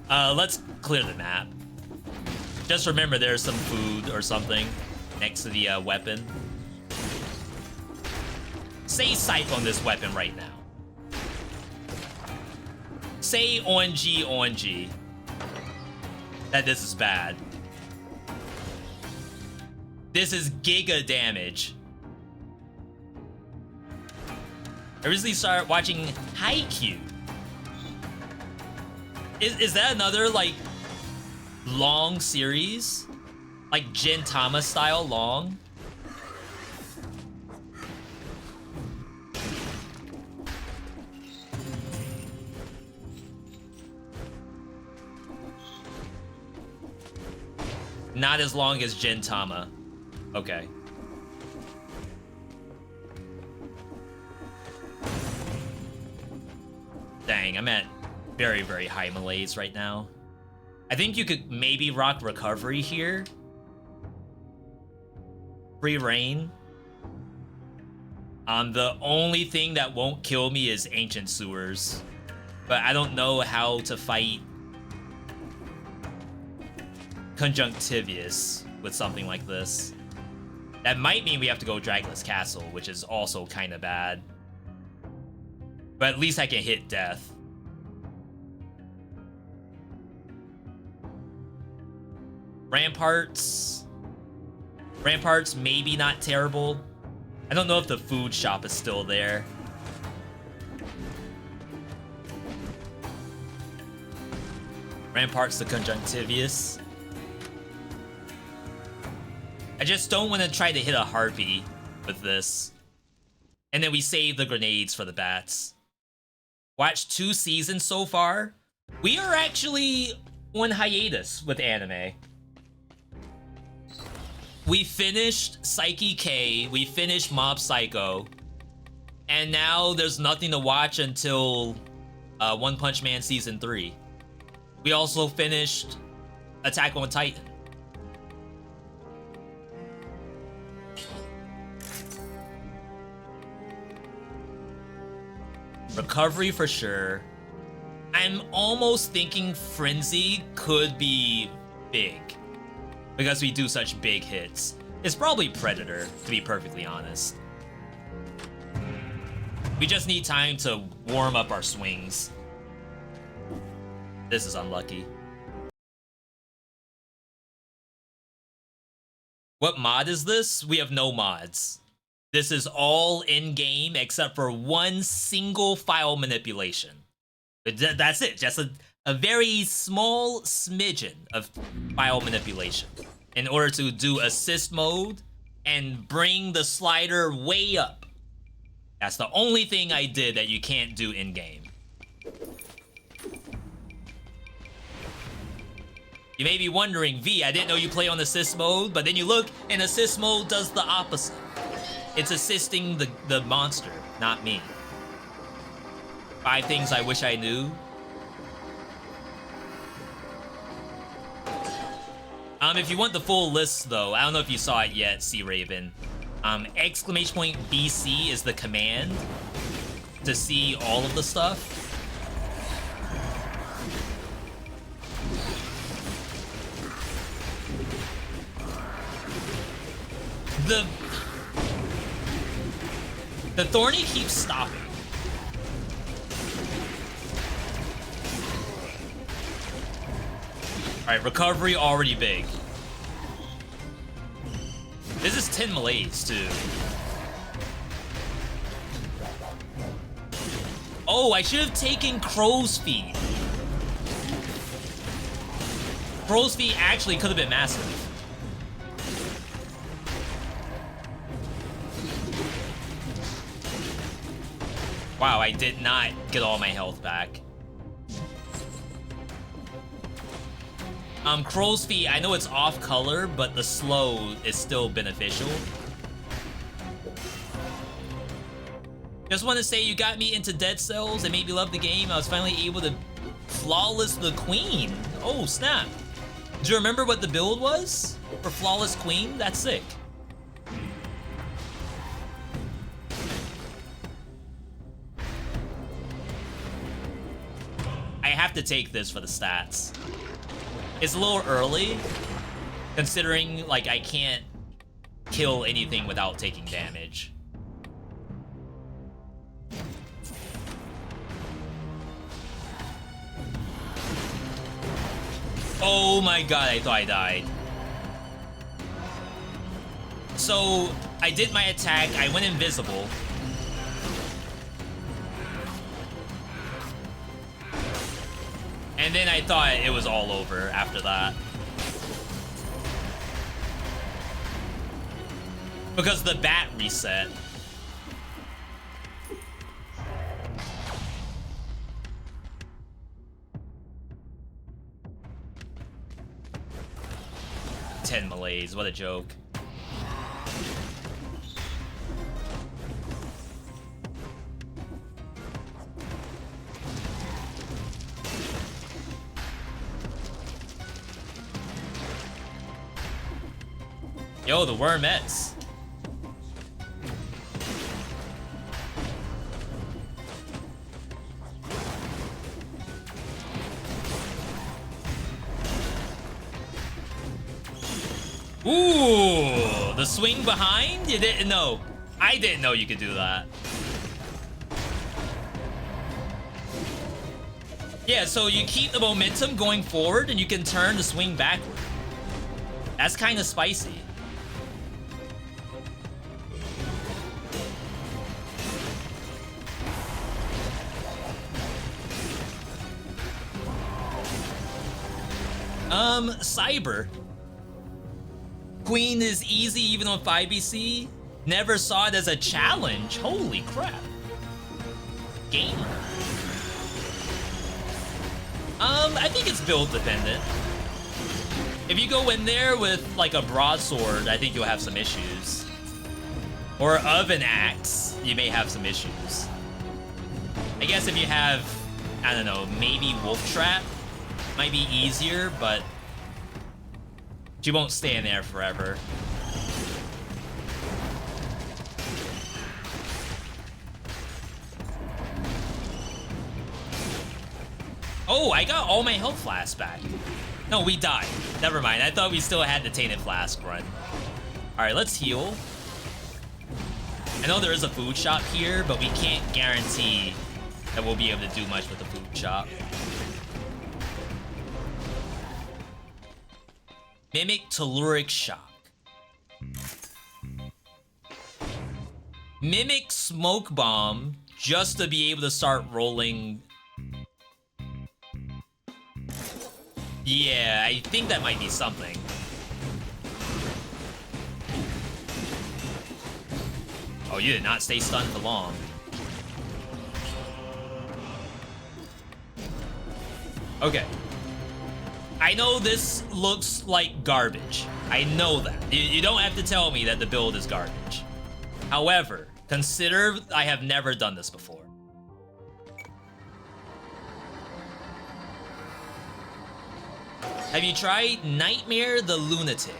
Speaker 1: Let's clear the map. Just remember there's some food or something next to the weapon. Say Scythe on this weapon right now. Say on G that this is bad. This is giga damage. I recently started watching Haikyuu. Is that another like long series? Like Gintama style long? Not as long as Gintama. Okay. Dang, I'm at very, very high malaise right now. I think you could maybe rock recovery here. Free reign. The only thing that won't kill me is ancient sewers. But I don't know how to fight conjunctivius with something like this. That might mean we have to go Dragonless Castle, which is also kind of bad. But at least I can hit death. Ramparts. Ramparts, maybe not terrible. I don't know if the food shop is still there. Ramparts to conjunctivius. I just don't want to try to hit a harpy with this. And then we save the grenades for the bats. Watched 2 seasons so far. We are actually on hiatus with anime. We finished Psyche K, we finished Mob Psycho, and now there's nothing to watch until One Punch Man Season 3. We also finished Attack on Titan. Recovery for sure. I'm almost thinking Frenzy could be big because we do such big hits. It's probably Predator, to be perfectly honest. We just need time to warm up our swings. This is unlucky. What mod is this? We have no mods. This is all in-game except for one single file manipulation. That's it, just a very small smidgen of file manipulation in order to do assist mode and bring the slider way up. That's the only thing I did that you can't do in-game. You may be wondering, V, I didn't know you play on assist mode, but then you look and assist mode does the opposite. It's assisting the monster, not me. 5 things I wish I knew. If you want the full list, though, I don't know if you saw it yet, Sea Raven. Exclamation point BC is the command to see all of the stuff. The Thorny keeps stopping. Alright, recovery already big. This is 10 melees, too. Oh, I should have taken Crow's Feet. Crow's Feet actually could have been massive. Wow, I did not get all my health back. Crow's Feet, I know it's off color, but the slow is still beneficial. Just want to say you got me into Dead Cells and made me love the game. I was finally able to flawless the Queen. Oh, snap. Do you remember what the build was for Flawless Queen? That's sick. I have to take this for the stats. It's a little early, considering, like, I can't kill anything without taking damage. Oh my god, I thought I died. So, I did my attack, I went invisible. And then I thought it was all over after that. Because the bat reset. Ten melees, what a joke. Yo, the wormettes. Ooh, the swing behind? You didn't know. I didn't know you could do that. Yeah, so you keep the momentum going forward and you can turn the swing backward. That's kind of spicy. Cyber. Queen is easy even on 5BC. Never saw it as a challenge. Holy crap. Gamer. I think it's build dependent. If you go in there with like a broadsword, I think you'll have some issues. Or oven axe, you may have some issues. I guess if you have, I don't know, maybe wolf trap, might be easier, but you won't stay in there forever. Oh, I got all my health flasks back. No, we died. Never mind. I thought we still had the Tainted Flask run. Alright, let's heal. I know there is a food shop here, but we can't guarantee that we'll be able to do much with the food shop. Mimic Telluric Shock. Mimic Smoke Bomb just to be able to start rolling. Yeah, I think that might be something. Oh, you did not stay stunned for long. Okay. I know this looks like garbage. I know that. You don't have to tell me that the build is garbage. However, consider I have never done this before. Have you tried Nightmare the Lunatic?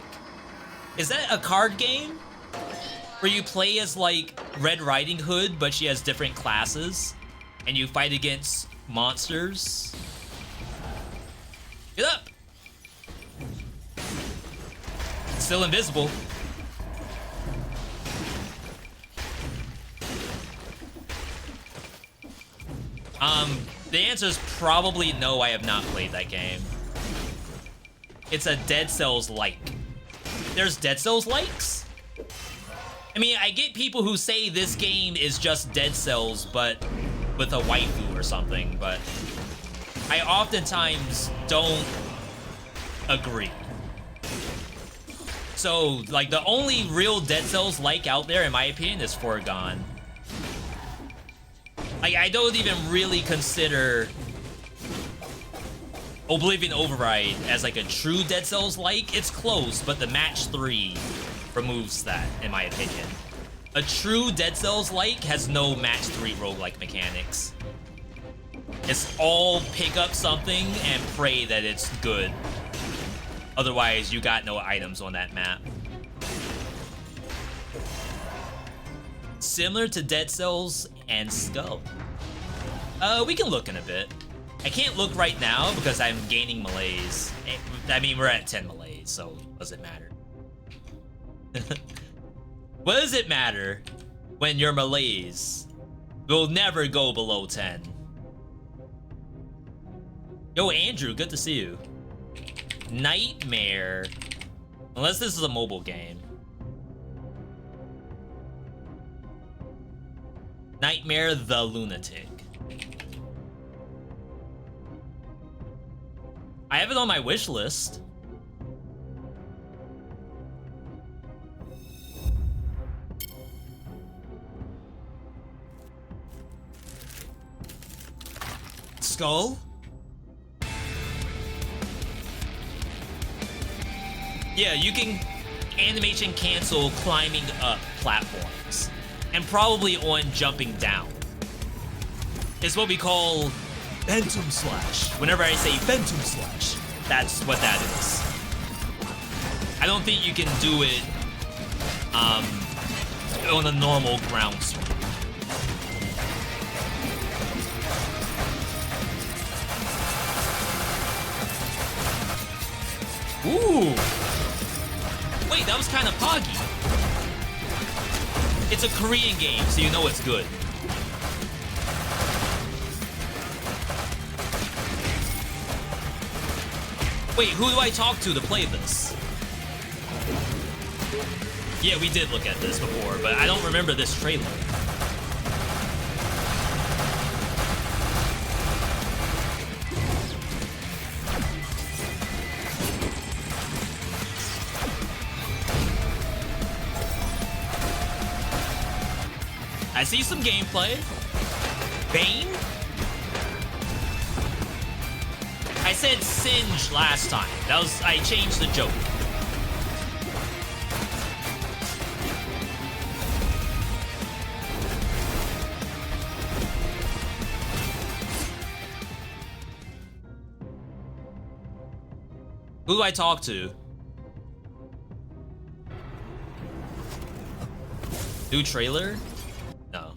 Speaker 1: Is that a card game? Where you play as like Red Riding Hood, but she has different classes, and you fight against monsters? Get up! Still invisible. The answer is probably no, I have not played that game. It's a Dead Cells-like. There's Dead Cells-likes? I mean, I get people who say this game is just Dead Cells, but with a waifu or something, but I oftentimes don't agree. So, like, the only real Dead Cells-like out there, in my opinion, is Foregone. Like, I don't even really consider Oblivion Override as like a true Dead Cells-like. It's close, but the match 3 removes that, in my opinion. A true Dead Cells-like has no match 3 roguelike mechanics. It's all pick up something and pray that it's good. Otherwise, you got no items on that map. Similar to Dead Cells and Skull. We can look in a bit. I can't look right now because I'm gaining malaise. I mean, we're at 10 malaise, so does it matter? What does it matter when your malaise will never go below 10? Yo, Andrew, good to see you. Nightmare. Unless this is a mobile game. Nightmare the Lunatic. I have it on my wish list. Skull? Yeah, you can animation cancel climbing up platforms. And probably on jumping down. It's what we call Phantom Slash. Whenever I say Phantom Slash, that's what that is. I don't think you can do it on a normal ground swing. Ooh! Wait, that was kind of poggy. It's a Korean game, so you know it's good. Wait, who do I talk to play this? Yeah, we did look at this before, but I don't remember this trailer. I see some gameplay. Bane? I said Singe last time. I changed the joke. Who do I talk to? New trailer? No.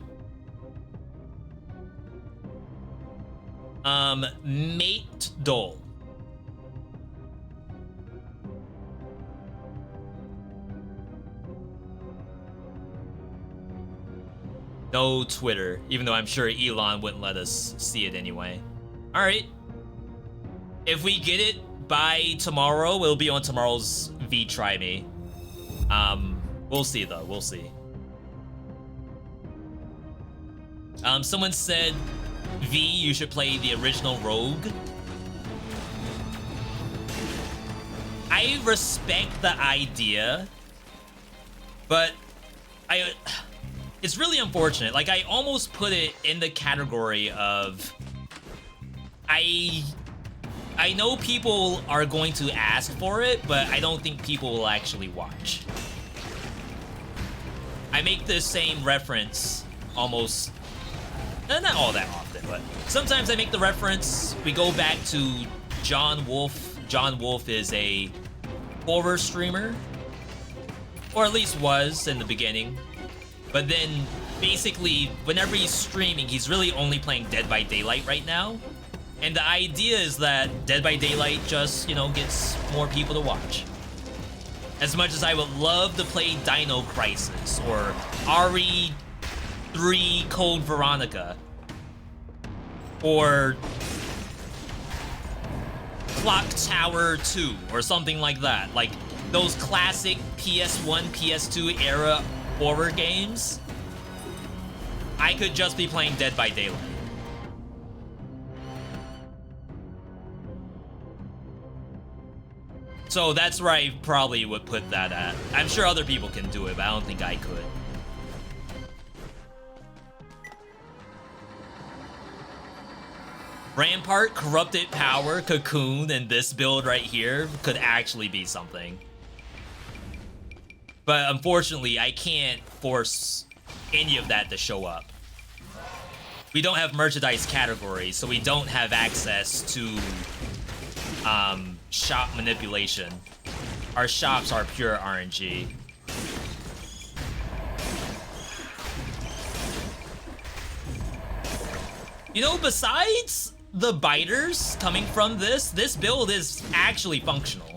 Speaker 1: Mate Dole. No Twitter, even though I'm sure Elon wouldn't let us see it anyway. All right. If we get it by tomorrow, it'll be on tomorrow's V Try Me. We'll see though, we'll see. Someone said, V, you should play the original Rogue. I respect the idea, but it's really unfortunate. Like, I almost put it in the category of, I know people are going to ask for it, but I don't think people will actually watch. I make the same reference almost, not all that often, but sometimes I make the reference. We go back to John Wolfe John Wolf is a horror streamer, or at least was in the beginning. But then basically whenever he's streaming, he's really only playing Dead by Daylight right now. And the idea is that Dead by Daylight just, you know, gets more people to watch. As much as I would love to play Dino Crisis or RE3 Code Veronica or Clock Tower 2 or something like that. Like those classic PS1, PS2 era horror games, I could just be playing Dead by Daylight. So that's where I probably would put that at. I'm sure other people can do it, but I don't think I could. Rampart, Corrupted Power, Cocoon, and this build right here could actually be something. But unfortunately, I can't force any of that to show up. We don't have merchandise categories, so we don't have access to shop manipulation. Our shops are pure RNG. You know, besides the biters coming from this build is actually functional.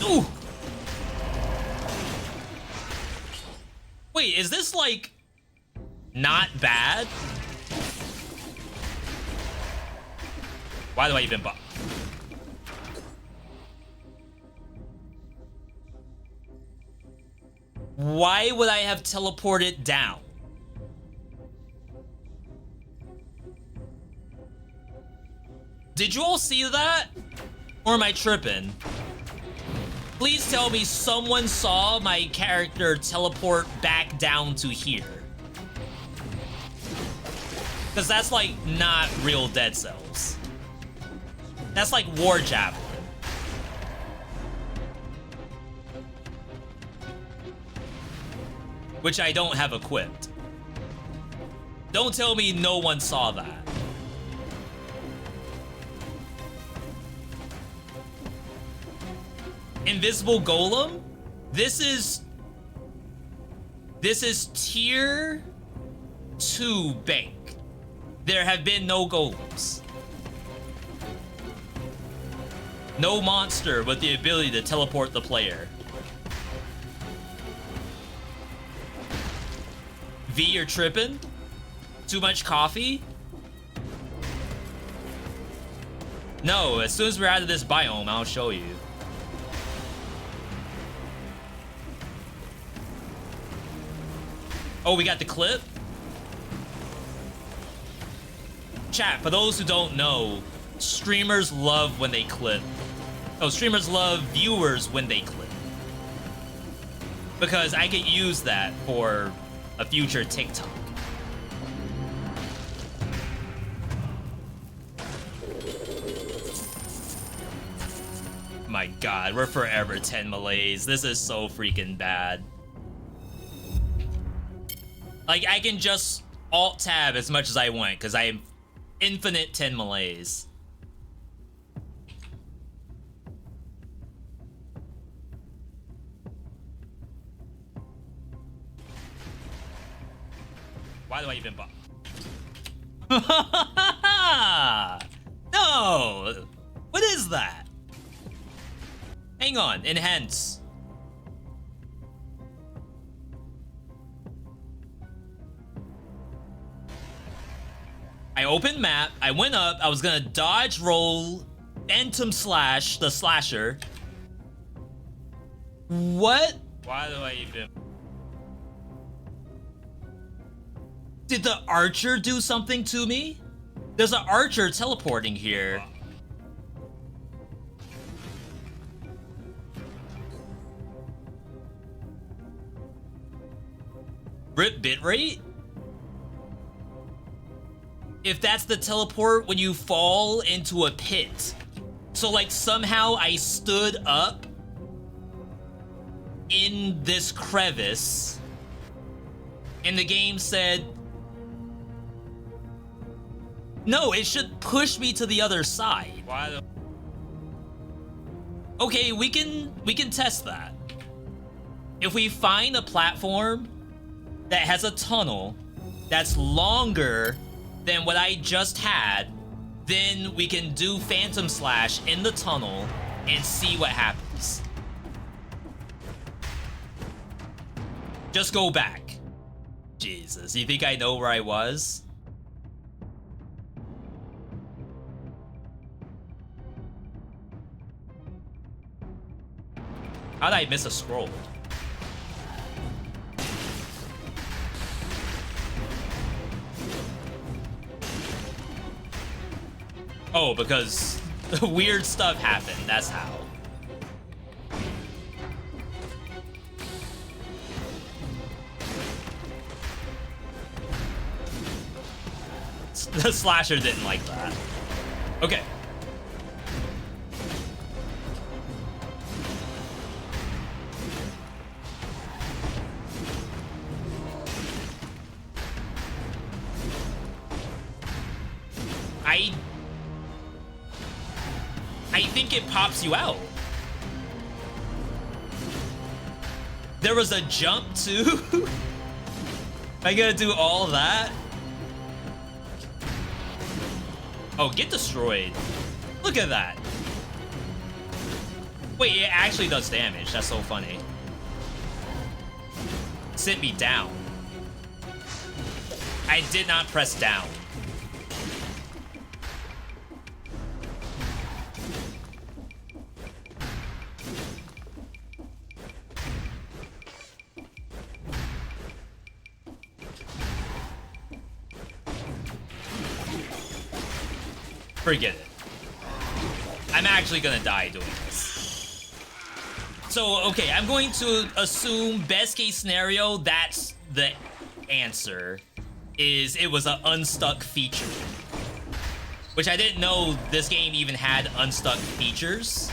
Speaker 1: Ooh! Wait, is this like not bad? Why do I even buy? Why would I have teleported down? Did you all see that? Or am I tripping? Please tell me someone saw my character teleport back down to here. Because that's like not real Dead Cells. That's like War Javelin. Which I don't have equipped. Don't tell me no one saw that. Invisible Golem? This is tier 2 bank. There have been no golems. No monster with the ability to teleport the player. V, you're tripping? Too much coffee? No, as soon as we're out of this biome, I'll show you. Oh, we got the clip? Chat, for those who don't know, streamers love when they clip. Oh, streamers love viewers when they clip. Because I could use that for a future TikTok. My God, we're forever 10 melees. This is so freaking bad. Like, I can just alt-tab as much as I want, because I have infinite 10 melees. Why do I even bother? No! What is that? Hang on, enhance. I opened map, I went up, I was gonna dodge roll, phantom slash, the slasher. What? Why do I even? Did the archer do something to me? There's an archer teleporting here. Rip bitrate? If that's the teleport when you fall into a pit. So like somehow I stood up in this crevice and the game said, No, it should push me to the other side.
Speaker 2: Why the...
Speaker 1: Okay, we can test that. If we find a platform that has a tunnel that's longer than what I just had, then we can do Phantom Slash in the tunnel and see what happens. Just go back. Jesus, you think I know where I was? How'd I miss a scroll? Oh, because weird stuff happened, that's how. The slasher didn't like that. Okay. I think it pops you out. There was a jump too? I gotta do all that? Oh, get destroyed. Look at that. Wait, it actually does damage. That's so funny. Sit me down. I did not press down. Forget it. I'm actually gonna die doing this. So, okay, I'm going to assume best case scenario, that's the answer, is it was an unstuck feature. Which I didn't know this game even had unstuck features.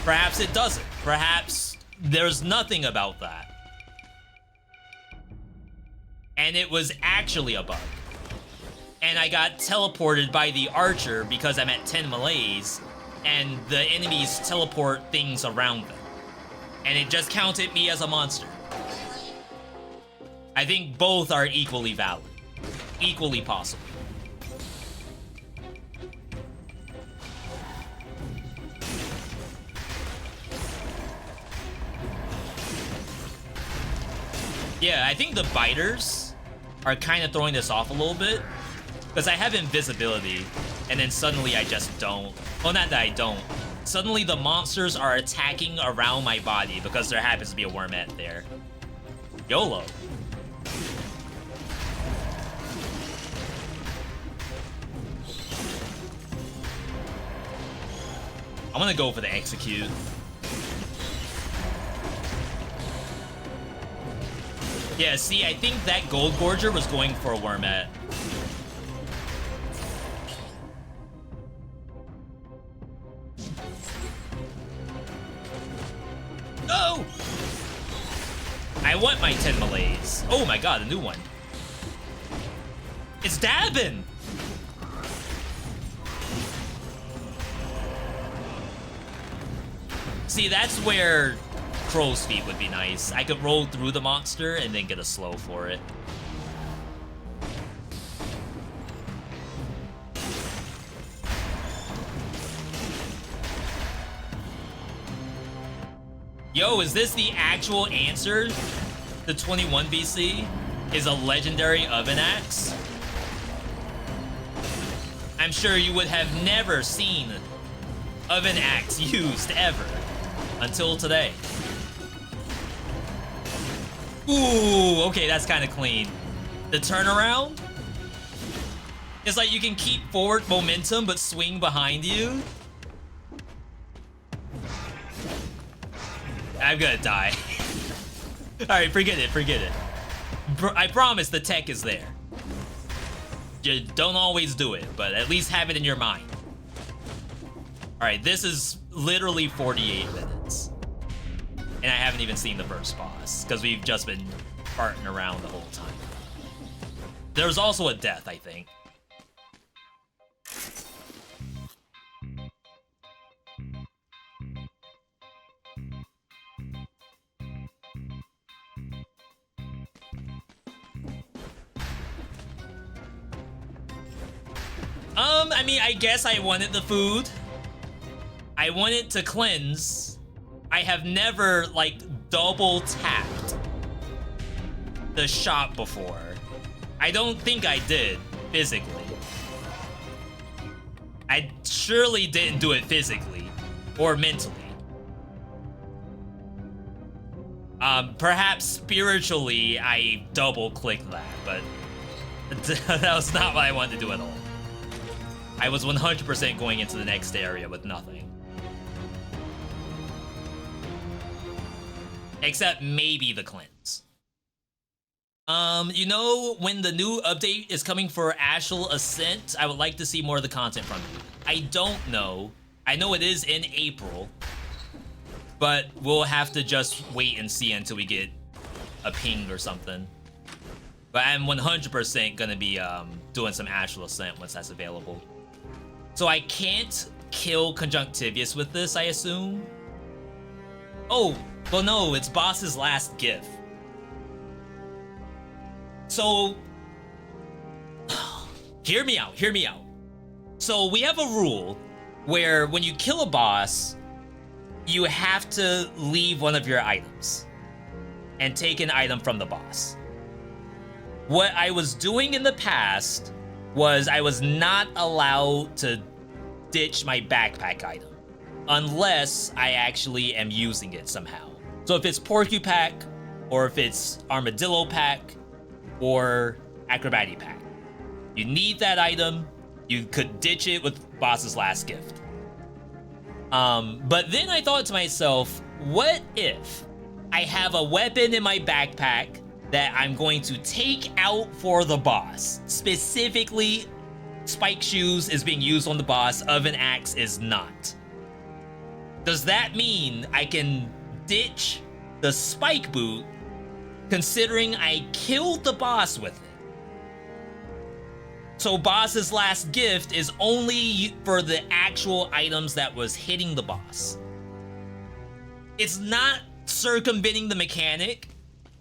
Speaker 1: Perhaps it doesn't. Perhaps there's nothing about that. And it was actually a bug. And I got teleported by the archer because I'm at 10 melees, and the enemies teleport things around them. And it just counted me as a monster. I think both are equally valid. Equally possible. Yeah, I think the biters are kind of throwing this off a little bit. Because I have invisibility, and then suddenly I just don't. Well, not that I don't. Suddenly the monsters are attacking around my body because there happens to be a wormette there. YOLO. I'm gonna go for the execute. Yeah, see, I think that Gold Gorger was going for a wormette. Oh! I want my 10 melees. Oh my god, a new one. It's dabbing! See, that's where crow's feet would be nice. I could roll through the monster and then get a slow for it. Yo, is this the actual answer? The 21 BC is a legendary oven axe? I'm sure you would have never seen oven axe used ever until today. Ooh, okay, that's kind of clean. The turnaround? It's like you can keep forward momentum but swing behind you. I'm gonna die. Alright, forget it, forget it. I promise the tech is there. You don't always do it, but at least have it in your mind. Alright, this is literally 48 minutes. And I haven't even seen the first boss, because we've just been farting around the whole time. There's also a death, I think. I mean, I guess I wanted the food. I wanted to cleanse. I have never, like, double tapped the shop before. I don't think I did, physically. I surely didn't do it physically or mentally. Perhaps spiritually, I double-clicked that, but that was not what I wanted to do at all. I was 100% going into the next area with nothing. Except maybe the cleanse. You know, when the new update is coming for Astral Ascent, I would like to see more of the content from you. I don't know. I know it is in April, but we'll have to just wait and see until we get a ping or something. But I'm 100% gonna be doing some Astral Ascent once that's available. So I can't kill Conjunctivius with this, I assume? Oh, well no, it's boss's last gift. So, hear me out, hear me out. So we have a rule where when you kill a boss, you have to leave one of your items and take an item from the boss. What I was doing in the past was I was not allowed to ditch my backpack item unless I actually am using it somehow. So if it's Porcupack, or if it's Armadillo Pack, or Acrobatic Pack, you need that item. You could ditch it with boss's last gift. But then I thought to myself, what if I have a weapon in my backpack that I'm going to take out for the boss? Specifically, Spike Shoes is being used on the boss, Oven Axe is not. Does that mean I can ditch the Spike Boot considering I killed the boss with it? So boss's last gift is only for the actual items that was hitting the boss. It's not circumventing the mechanic.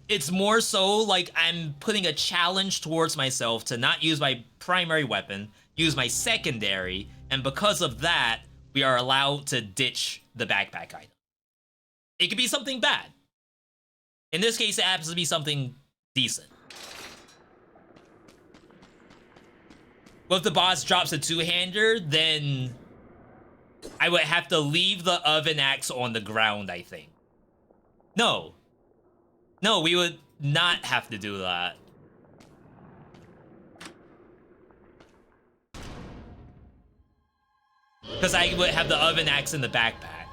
Speaker 1: It's more so like I'm putting a challenge towards myself to not use my primary weapon, use my secondary, and because of that, we are allowed to ditch the backpack item. It could be something bad. In this case, it happens to be something decent. Well, if the boss drops a two-hander, then I would have to leave the Oven Axe on the ground, I think. No. No, we would not have to do that. Because I would have the Oven Axe in the backpack.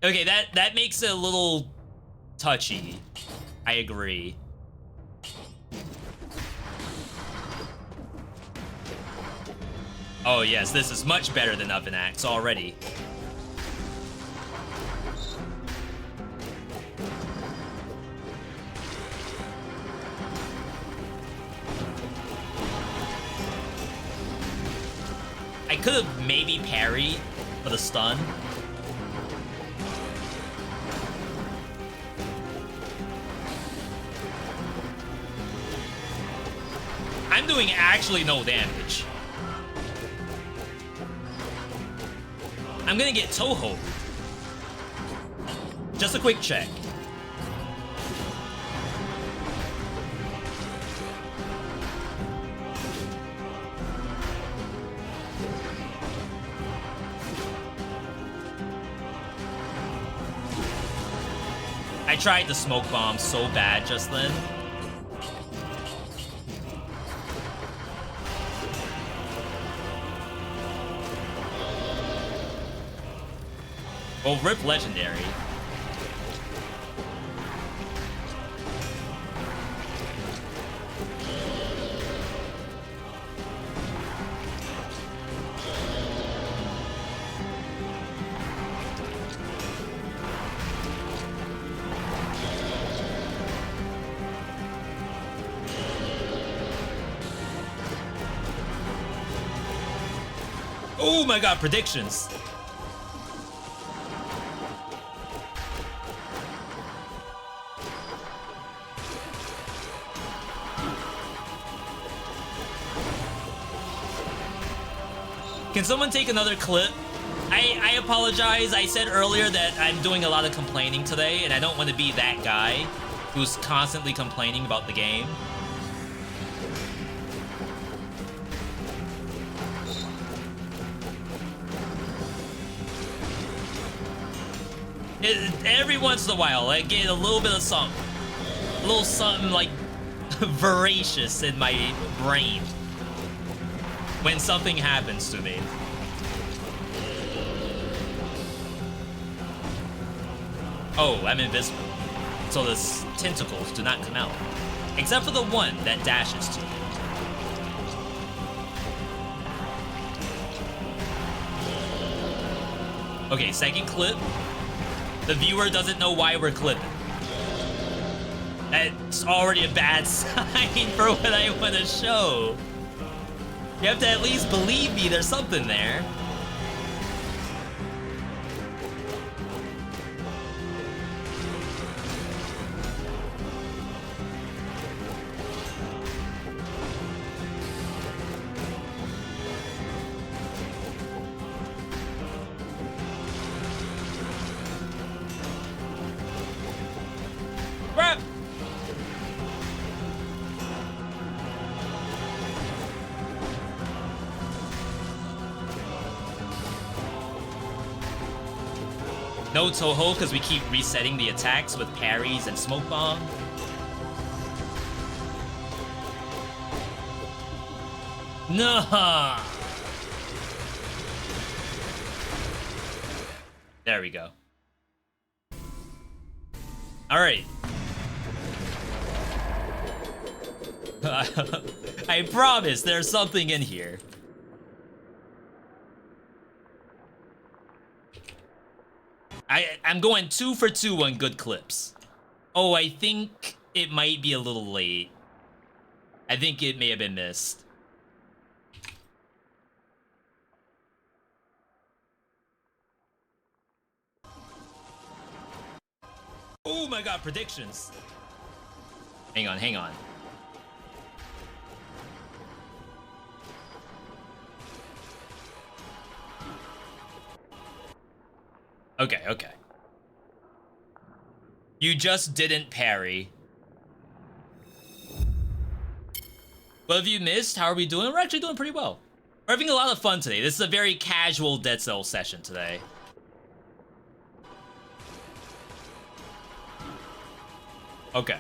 Speaker 1: Okay, that makes it a little touchy. I agree. Oh yes, this is much better than Oven Axe already. I could have maybe parried for the stun. I'm doing actually no damage. I'm gonna get Toho. Just a quick check. I tried the smoke bomb so bad just then. Well, rip legendary. Oh my god, predictions. Can someone take another clip? I apologize. I said earlier that I'm doing a lot of complaining today, and I don't want to be that guy who's constantly complaining about the game. Every once in a while, I get a little bit of something. A little something, like, voracious in my brain when something happens to me. Oh, I'm invisible, so the tentacles do not come out, except for the one that dashes to you. Okay, second clip. The viewer doesn't know why we're clipping. That's already a bad sign for what I want to show. You have to at least believe me, there's something there. No Toho, because we keep resetting the attacks with parries and smoke bomb. No. There we go. All right. I promise there's something in here. I'm going 2 for 2 on good clips. Oh, I think it might be a little late. I think it may have been missed. Oh my god, predictions. Hang on, hang on. Okay, okay. You just didn't parry. What have you missed? How are we doing? We're actually doing pretty well. We're having a lot of fun today. This is a very casual Dead Cells session today. Okay.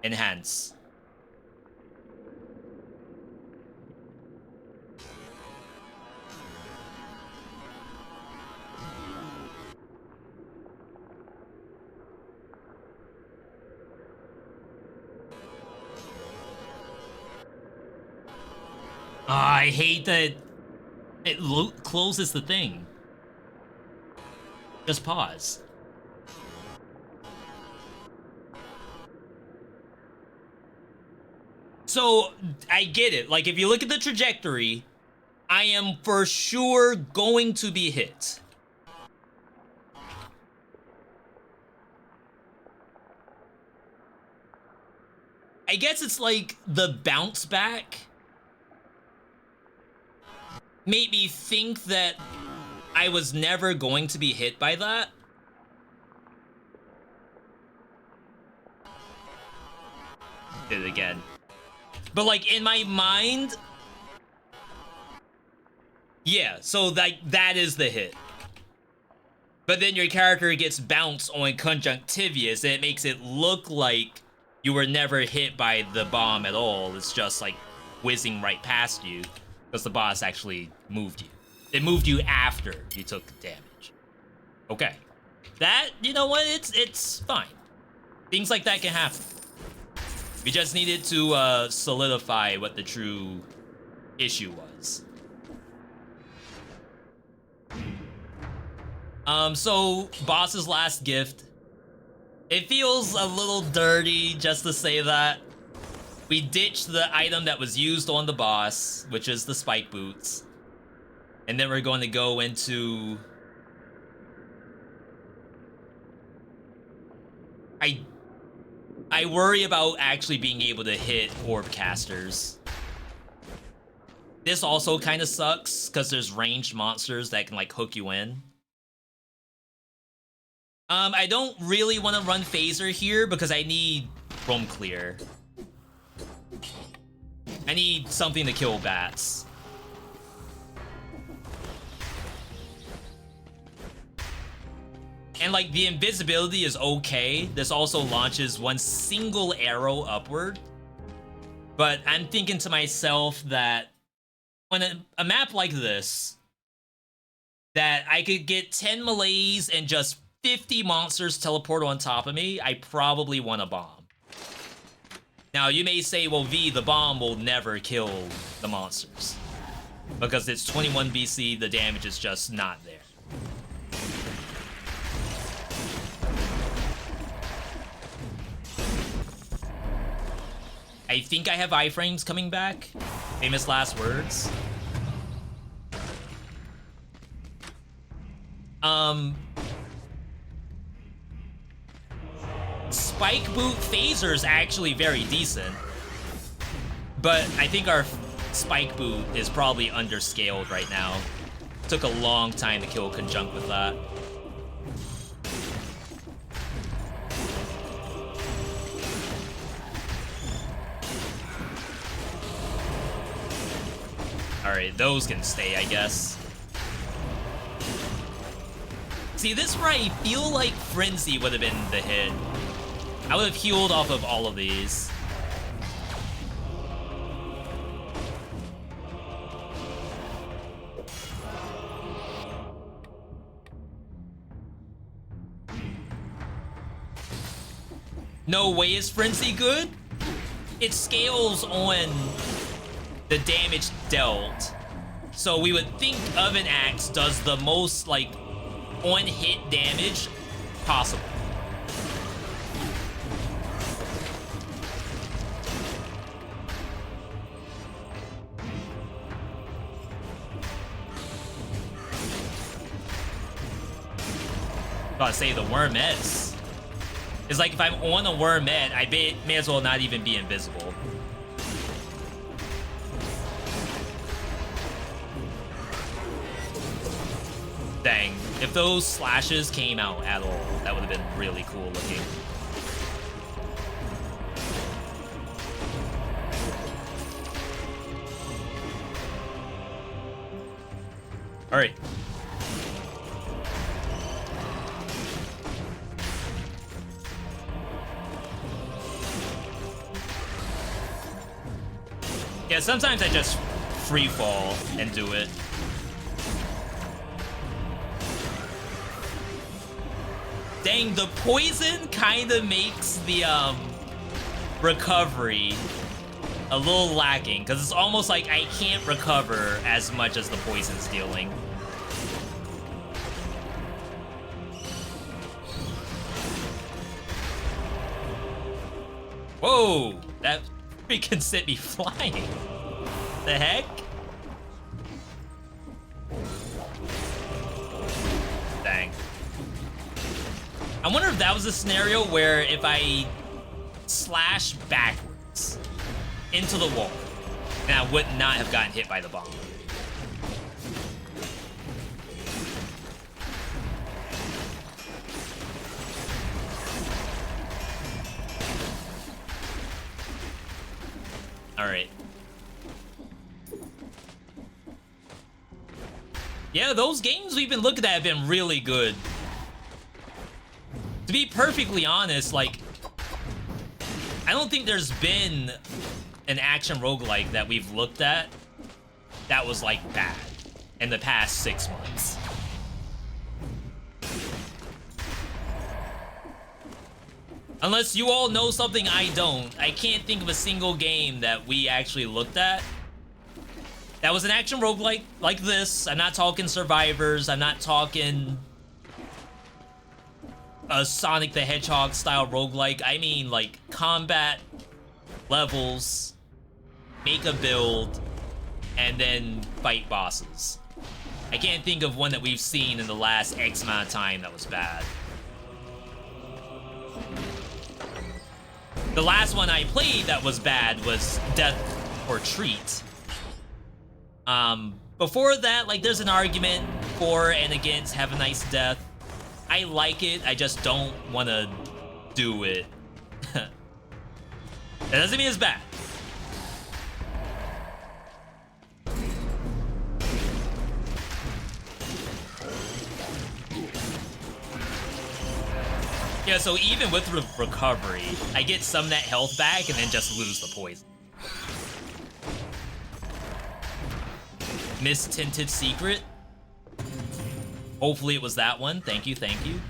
Speaker 1: Enhance. I hate that it closes the thing. Just pause. So, I get it. Like, if you look at the trajectory, I am for sure going to be hit. I guess it's like the bounce back made me think that I was never going to be hit by that. Did it again. But like in my mind, yeah, so that is the hit. But then your character gets bounced on conjunctivius and it makes it look like you were never hit by the bomb at all. It's just like whizzing right past you. Because the boss actually moved you. It moved you after you took damage. Okay. That, you know what, it's fine. Things like that can happen. We just needed to solidify what the true issue was. So, boss's last gift. It feels a little dirty just to say that. We ditched the item that was used on the boss, which is the spike boots. And then we're going to go into... I worry about actually being able to hit orb casters. This also kind of sucks because there's ranged monsters that can like hook you in. I don't really want to run phaser here because I need roam clear. I need something to kill bats. And like the invisibility is okay. This also launches one single arrow upward. But I'm thinking to myself that on a map like this, that I could get 10 melees and just 50 monsters teleport on top of me, I probably want a bomb. Now you may say, well, V, the bomb will never kill the monsters. Because it's 21 BC, the damage is just not there. I think I have iframes coming back. Famous last words. Spike boot phaser is actually very decent. But I think our spike boot is probably underscaled right now. Took a long time to kill conjunct with that. Alright, those can stay, I guess. See, this is where I feel like Frenzy would have been the hit. I would have healed off of all of these. No way is Frenzy good? It scales on the damage dealt. So we would think of an axe does the most like on hit damage possible. Gotta say the wormettes. It's like if I'm on a wormette, I may as well not even be invisible. Dang, if those slashes came out at all, that would have been really cool looking. All right. Yeah, sometimes I just free fall and do it. Dang, the poison kind of makes the recovery a little lacking, because it's almost like I can't recover as much as the poison's dealing. Whoa, that freaking sent me flying. The heck? Dang. I wonder if that was a scenario where if I slash backwards into the wall, then I would not have gotten hit by the bomb. All right. Yeah, those games we've been looking at have been really good. To be perfectly honest, like, I don't think there's been an action roguelike that we've looked at that was, like, bad in the past 6 months. Unless you all know something I don't, I can't think of a single game that we actually looked at that was an action roguelike like this. I'm not talking Survivors, I'm not talking a Sonic the Hedgehog style roguelike. I mean like combat, levels, make a build, and then fight bosses. I can't think of one that we've seen in the last X amount of time that was bad. The last one I played that was bad was Death or Treat. Before that, like, there's an argument for and against Have a Nice Death. I like it, I just don't want to do it. That doesn't mean it's bad. Yeah, so even with recovery, I get some of that health back and then just lose the poison. Mist-tinted secret. Hopefully it was that one. Thank you, thank you.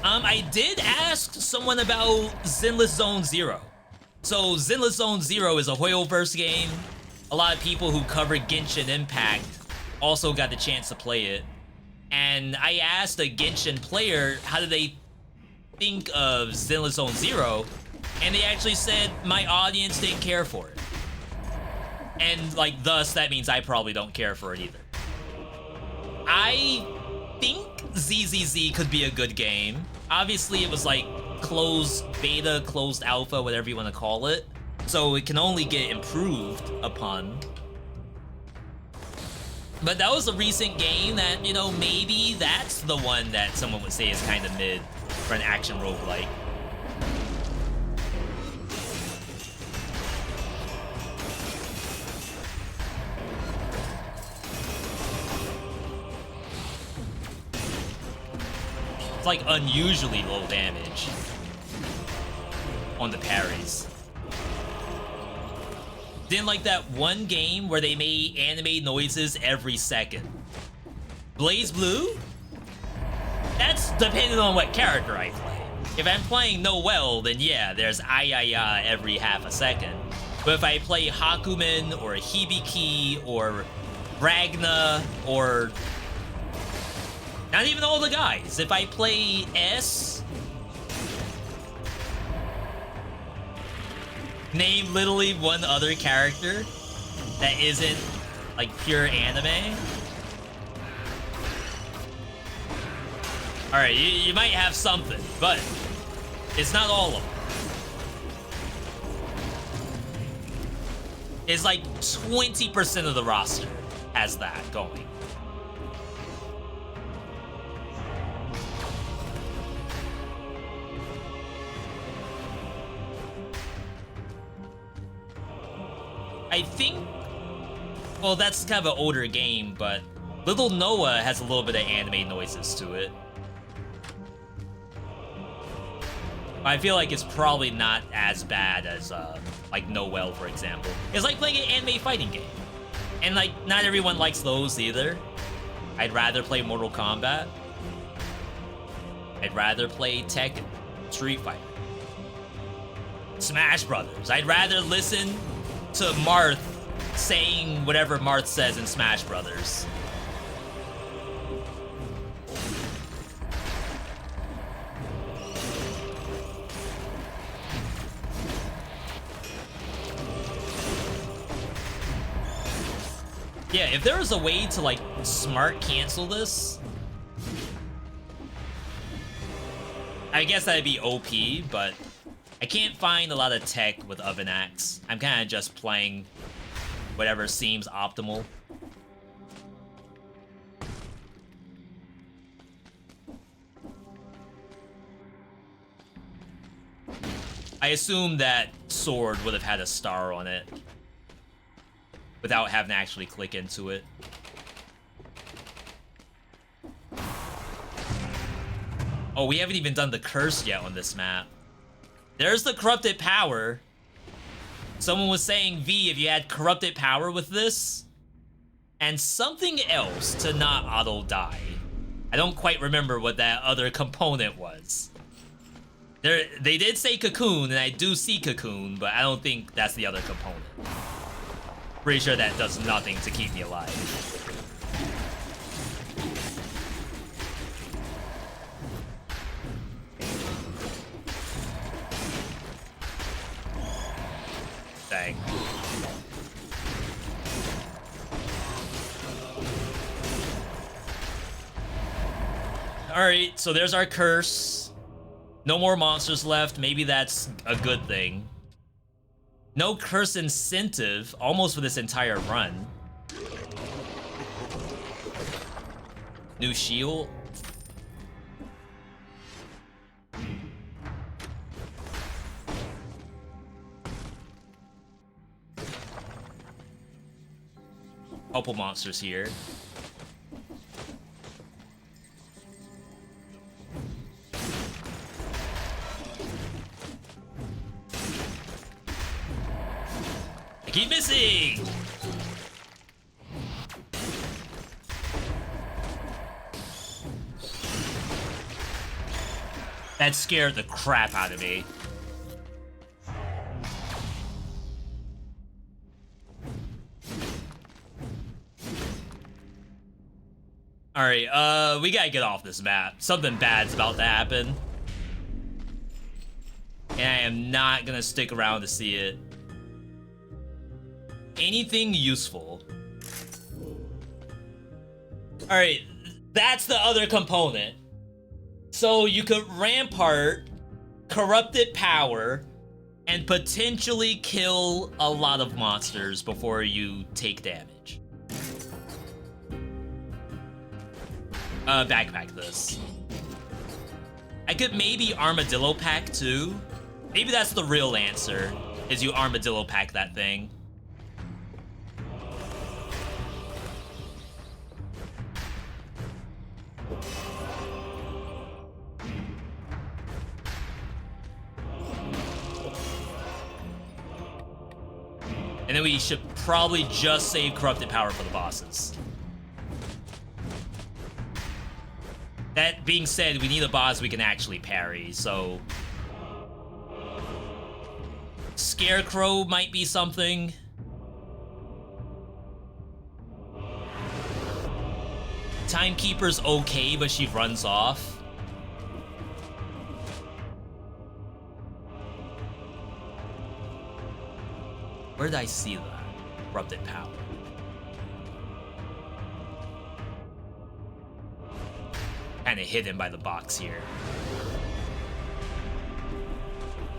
Speaker 1: I did ask someone about Zenless Zone Zero. So Zenless Zone Zero is a Hoyoverse game. A lot of people who cover Genshin Impact also got the chance to play it. And I asked a Genshin player how do they think of Zenless Zone Zero, and they actually said my audience didn't care for it. And like thus that means I probably don't care for it either. I think ZZZ could be a good game. Obviously it was like closed beta, closed alpha, whatever you want to call it. So it can only get improved upon. But that was a recent game that, you know, maybe that's the one that someone would say is kind of mid for an action roguelike. It's like unusually low damage on the parries. Didn't like that one game where they made anime noises every second. Blaze Blue? That's depending on what character I play. If I'm playing Noelle, then yeah, there's ay every half a second. But if I play Hakumen or Hibiki or Ragna or not even all the guys, if I play S, name literally one other character that isn't like pure anime. Alright, you might have something, but it's not all of them. It's like 20% of the roster has that going. I think, well, that's kind of an older game, but Little Noah has a little bit of anime noises to it. I feel like it's probably not as bad as, like Noelle, for example. It's like playing an anime fighting game. And, like, not everyone likes those either. I'd rather play Mortal Kombat. I'd rather play Tekken, Street Fighter, Smash Brothers. I'd rather listen to Marth saying whatever Marth says in Smash Brothers. Yeah, if there was a way to, like, smart cancel this, I guess that'd be OP, but I can't find a lot of tech with Oven Axe. I'm kind of just playing whatever seems optimal. I assume that sword would have had a star on it without having to actually click into it. Oh, we haven't even done the curse yet on this map. There's the corrupted power. Someone was saying, V, if you had corrupted power with this, and something else to not auto-die. I don't quite remember what that other component was. They did say cocoon, and I do see cocoon, but I don't think that's the other component. Pretty sure that does nothing to keep me alive. Alright, so there's our curse. No more monsters left. Maybe that's a good thing. No curse incentive, almost for this entire run. New shield. Couple monsters here. I keep missing! That scared the crap out of me. Alright, we gotta get off this map. Something bad's about to happen. And I am not gonna stick around to see it. Anything useful. Alright, that's the other component. So you could Rampart, Corrupted Power, and potentially kill a lot of monsters before you take damage. Backpack this. I could maybe Armadillo Pack too. Maybe that's the real answer, is you Armadillo Pack that thing. And then we should probably just save Corrupted Power for the bosses. That being said, we need a boss we can actually parry, so... Scarecrow might be something. Timekeeper's okay, but she runs off. Where did I see that? Corrupted Power. Kinda hidden by the box here.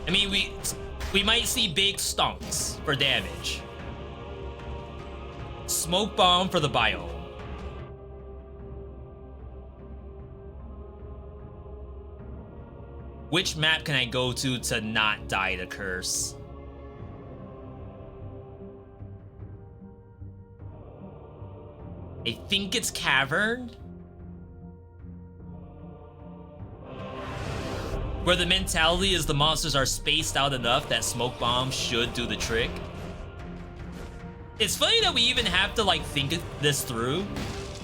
Speaker 1: I mean, we might see big stunks for damage. Smoke Bomb for the biome. Which map can I go to not die to curse? I think it's Cavern. Where the mentality is the monsters are spaced out enough that Smoke Bomb should do the trick. It's funny that we even have to like think this through.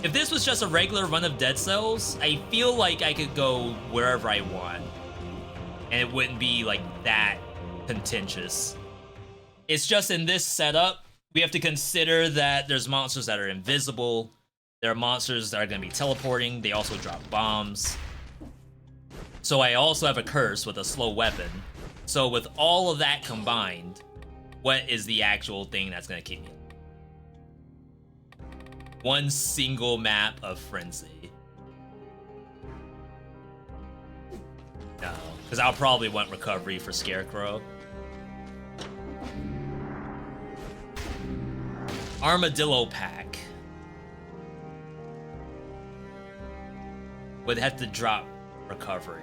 Speaker 1: If this was just a regular run of Dead Cells, I feel like I could go wherever I want. And it wouldn't be like that contentious. It's just in this setup, we have to consider that there's monsters that are invisible. There are monsters that are going to be teleporting. They also drop bombs. So I also have a curse with a slow weapon. So with all of that combined, what is the actual thing that's going to keep me? One single map of Frenzy. No, because I'll probably want Recovery for Scarecrow. Armadillo Pack. Would have to drop Recovery.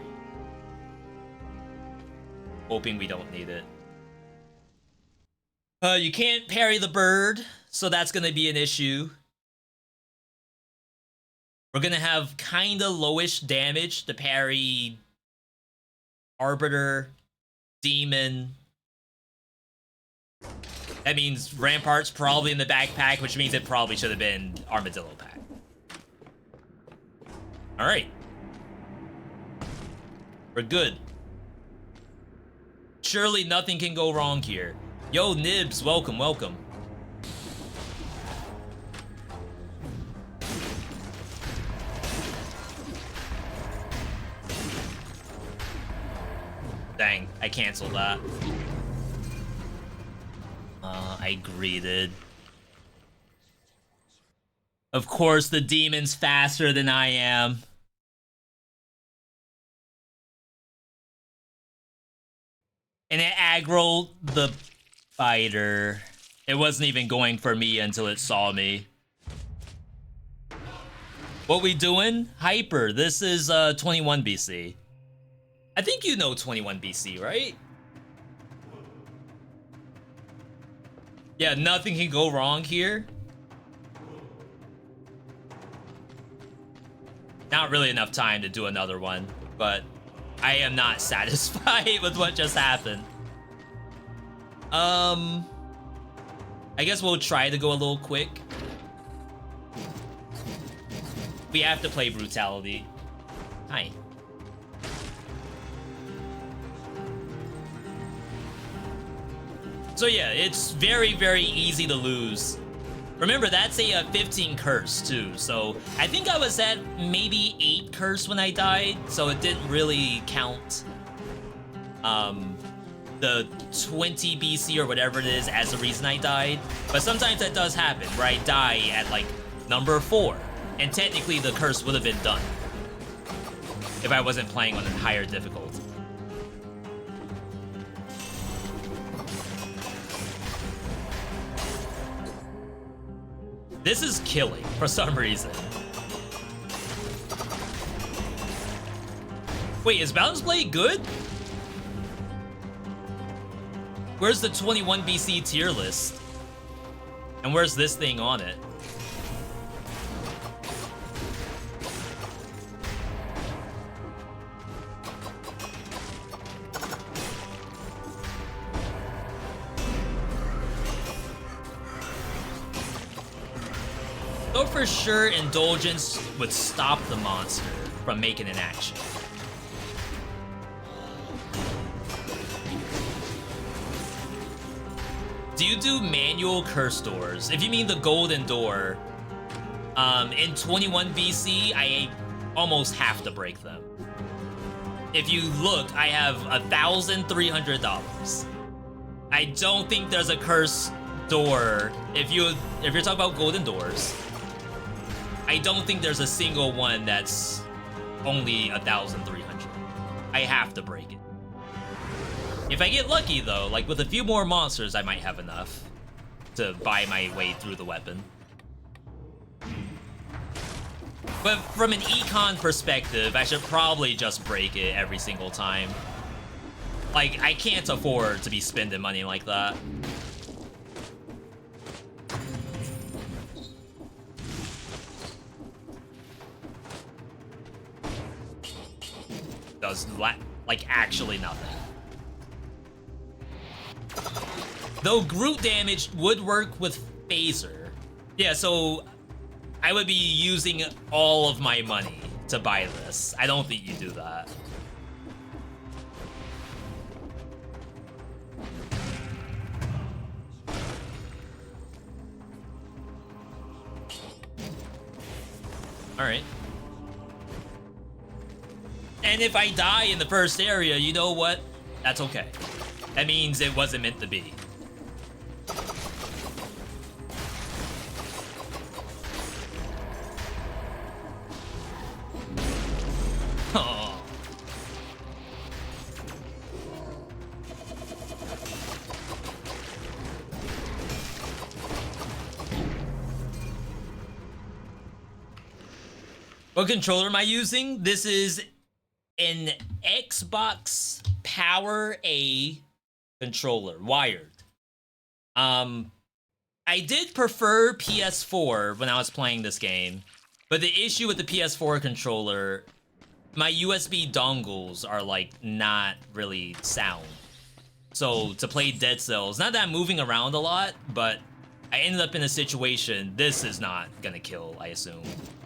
Speaker 1: Hoping we don't need it. You can't parry the bird, so that's gonna be an issue. We're gonna have kinda lowish damage to parry Arbiter, Demon. That means Rampart's probably in the backpack, which means it probably should have been Armadillo Pack. Alright. We're good. Surely nothing can go wrong here. Yo, Nibs, welcome, welcome. Dang, I canceled that. I greeted. Of course, the demon's faster than I am. And it aggroed the fighter. It wasn't even going for me until it saw me. What we doing? Hyper. This is 21 BC. I think you know 21 BC, right? Yeah, nothing can go wrong here. Not really enough time to do another one, but I am not satisfied with what just happened. I guess we'll try to go a little quick. We have to play brutality. Hi. So yeah, it's very, very easy to lose. Remember, that's a 15 curse too, so I think I was at maybe 8 curse when I died, so it didn't really count the 20 BC or whatever it is as the reason I died. But sometimes that does happen, where I die at like number 4, and technically the curse would have been done if I wasn't playing on a higher difficulty. This is killing for some reason. Wait, is Balance Blade good? Where's the 21 BC tier list? And where's this thing on it? Though for sure, Indulgence would stop the monster from making an action. Do you do manual curse doors? If you mean the golden door, in 21 BC, I almost have to break them. If you look, I have $1,300. I don't think there's a curse door. If you're talking about golden doors, I don't think there's a single one that's only 1,300. I have to break it. If I get lucky though, like with a few more monsters, I might have enough to buy my way through the weapon. But from an econ perspective, I should probably just break it every single time. Like, I can't afford to be spending money like that. Does, like, actually nothing. Though Groot damage would work with Phaser. Yeah, so I would be using all of my money to buy this. I don't think you do that. Alright. And if I die in the first area, you know what? That's okay. That means it wasn't meant to be. Oh. What controller am I using? This is an Xbox Power A controller, wired. I did prefer PS4 when I was playing this game, but the issue with the PS4 controller, my USB dongles are like not really sound. So to play Dead Cells, not that I'm moving around a lot, but I ended up in a situation, this is not gonna kill, I assume.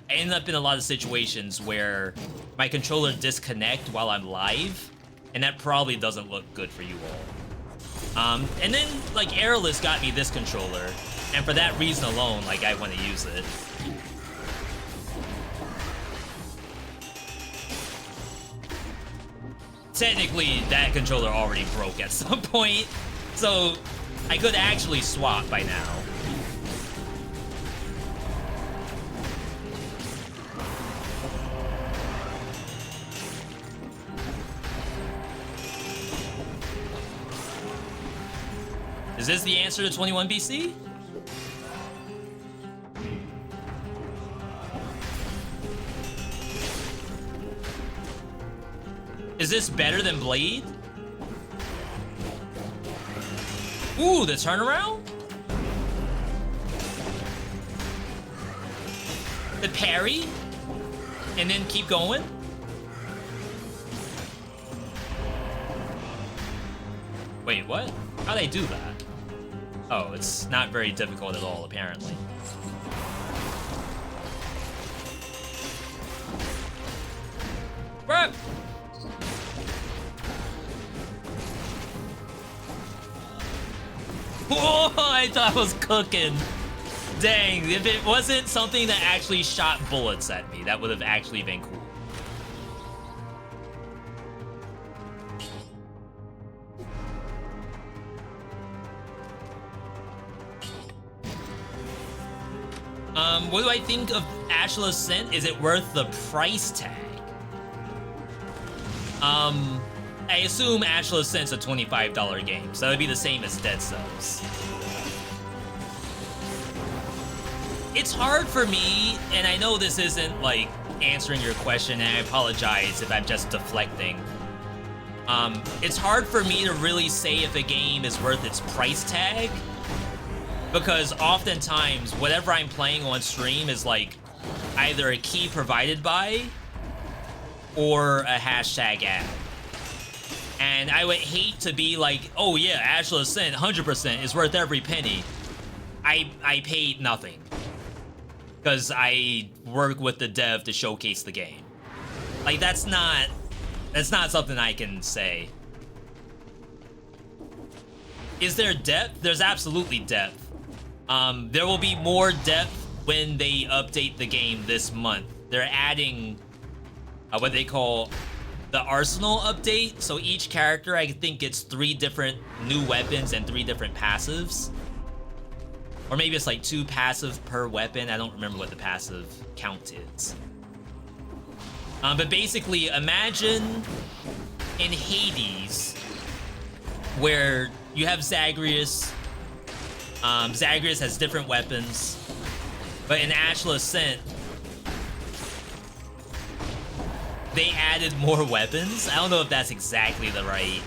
Speaker 1: I ended up in a lot of situations where my controller disconnect while I'm live, and that probably doesn't look good for you all. And then, like, Airless got me this controller, and for that reason alone, like, I want to use it. Technically, that controller already broke at some point, so I could actually swap by now. Is this the answer to 21 BC? Is this better than Blade? Ooh, the turnaround? The parry? And then keep going? Wait, what? How'd they do that? Oh, it's not very difficult at all, apparently. Bruh! Whoa, I thought I was cooking. Dang, if it wasn't something that actually shot bullets at me, that would have actually been cool. What do I think of Ashla Ascent? Is it worth the price tag? I assume Ashla Ascent's a $25 game, so that would be the same as Dead Cells. It's hard for me, and I know this isn't, like, answering your question, and I apologize if I'm just deflecting. It's hard for me to really say if a game is worth its price tag, because oftentimes, whatever I'm playing on stream is, like, either a key provided by or a hashtag ad. And I would hate to be like, oh yeah, Ashla Ascent, 100% is worth every penny. I paid nothing. Because I work with the dev to showcase the game. Like, that's not something I can say. Is there depth? There's absolutely depth. There will be more depth when they update the game this month. They're adding what they call the Arsenal update. So each character, I think, gets 3 different new weapons and 3 different passives. Or maybe it's like 2 passive per weapon. I don't remember what the passive count is. But basically, imagine in Hades, where you have Zagreus. Zagreus has different weapons. But in Ashla Ascent, they added more weapons. I don't know if that's exactly the right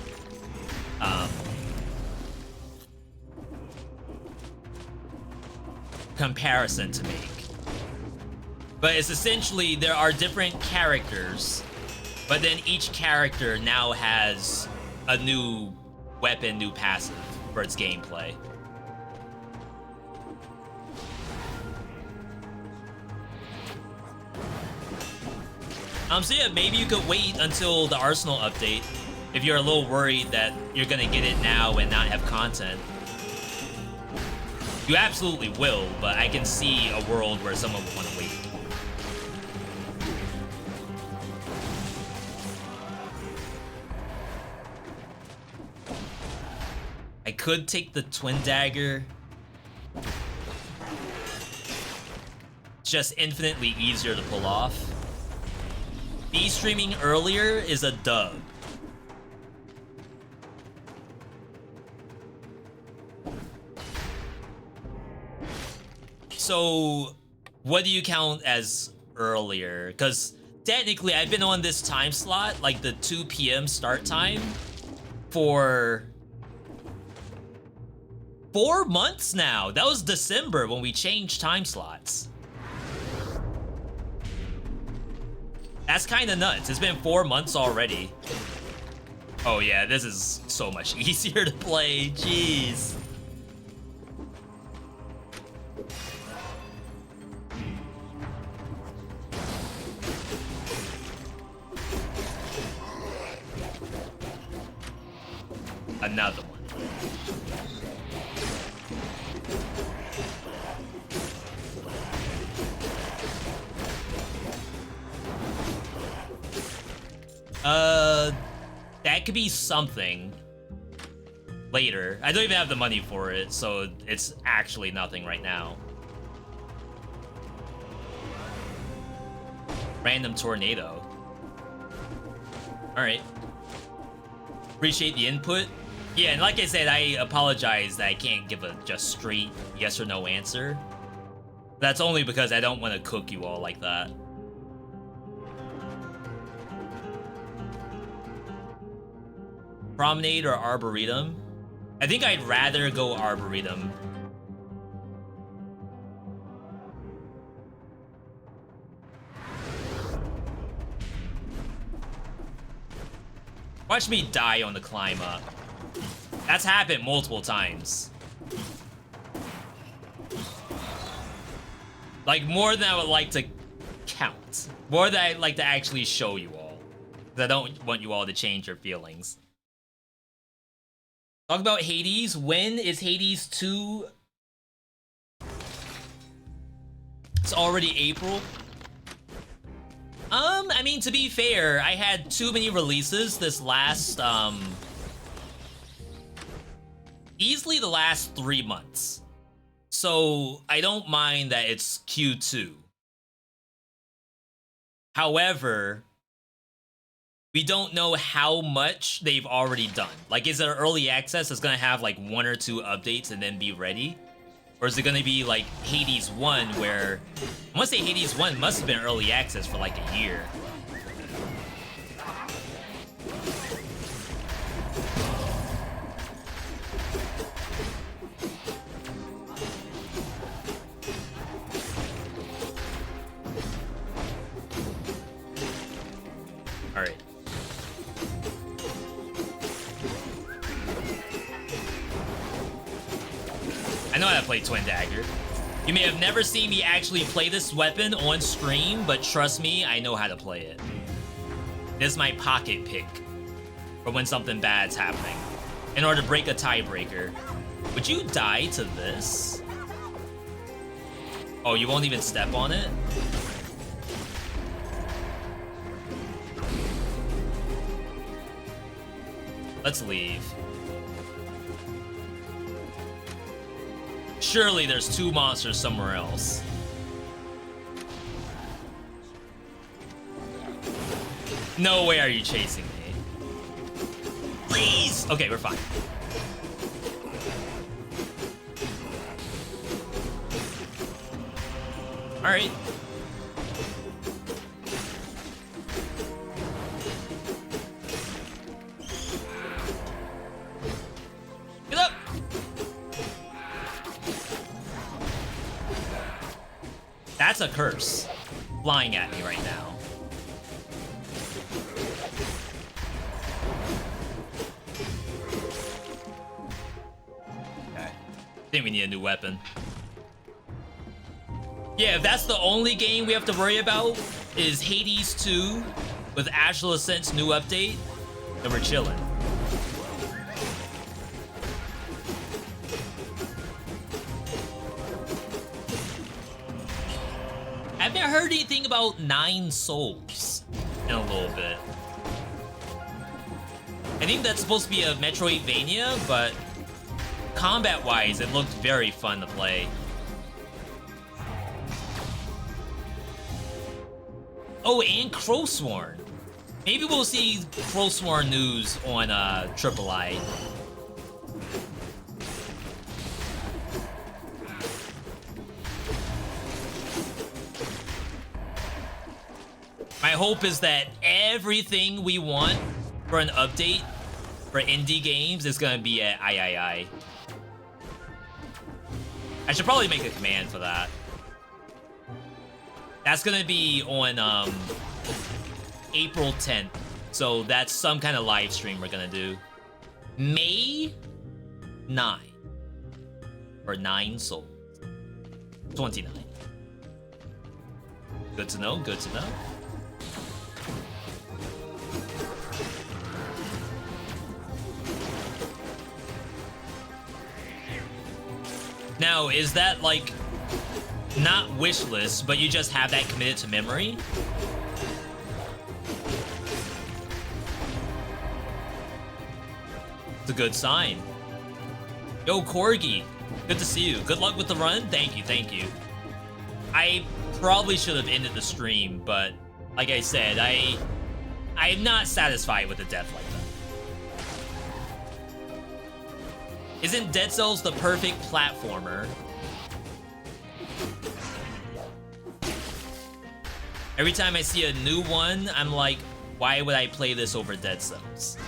Speaker 1: comparison to make. But it's essentially, there are different characters, but then each character now has a new weapon, new passive for its gameplay. So yeah, maybe you could wait until the Arsenal update if you're a little worried that you're gonna get it now and not have content. You absolutely will, but I can see a world where someone would want to wait. I could take the Twin Dagger. It's just infinitely easier to pull off. B streaming earlier is a dub. So, what do you count as earlier? Because technically, I've been on this time slot, like the 2 p.m. start time, for 4 months now. That was December when we changed time slots. That's kind of nuts. It's been 4 months already. Oh yeah, this is so much easier to play. Jeez. Another one. That could be something later. I don't even have the money for it, so it's actually nothing right now. Random tornado. Alright. Appreciate the input. Yeah, and like I said, I apologize that I can't give a just straight yes or no answer. That's only because I don't want to cook you all like that. Promenade or Arboretum? I think I'd rather go Arboretum. Watch me die on the climb up. That's happened multiple times. Like, more than I would like to count. More than I'd like to actually show you all. Because I don't want you all to change your feelings. Talk about Hades. When is Hades 2? It's already April. I mean, to be fair, I had too many releases this last, easily the last 3 months. So I don't mind that it's Q2. However, we don't know how much they've already done. Like, is it an early access that's gonna have like 1 or 2 updates and then be ready? Or is it gonna be like Hades 1 where... I wanna say Hades 1 must have been early access for like a year. Alright. I know how to play Twin Dagger. You may have never seen me actually play this weapon on stream, but trust me, I know how to play it. This is my pocket pick for when something bad's happening. In order to break a tiebreaker. Would you die to this? Oh, you won't even step on it? Let's leave. Surely there's 2 monsters somewhere else. No way are you chasing me. Please! Okay, we're fine. Alright. Get up! That's a curse flying at me right now. Okay. I think we need a new weapon. Yeah, if that's the only game we have to worry about is Hades 2 with Astral Ascent's new update, then we're chilling. I haven't heard anything about 9 Souls in a little bit. I think that's supposed to be a Metroidvania, but combat-wise, it looked very fun to play. Oh, and Crowsworn. Maybe we'll see Crowsworn news on III. My hope is that everything we want for an update for indie games is gonna be at III. I should probably make a command for that. That's gonna be on April 10th. So that's some kind of live stream we're gonna do. May 9. Or 9 Souls. 29. Good to know, good to know. Now, is that like not wish list, but you just have that committed to memory? It's a good sign. Yo, Corgi, good to see you. Good luck with the run. Thank you, thank you. I probably should have ended the stream, but like I said, I am not satisfied with a death like that. Isn't Dead Cells the perfect platformer? Every time I see a new one, I'm like, why would I play this over Dead Cells?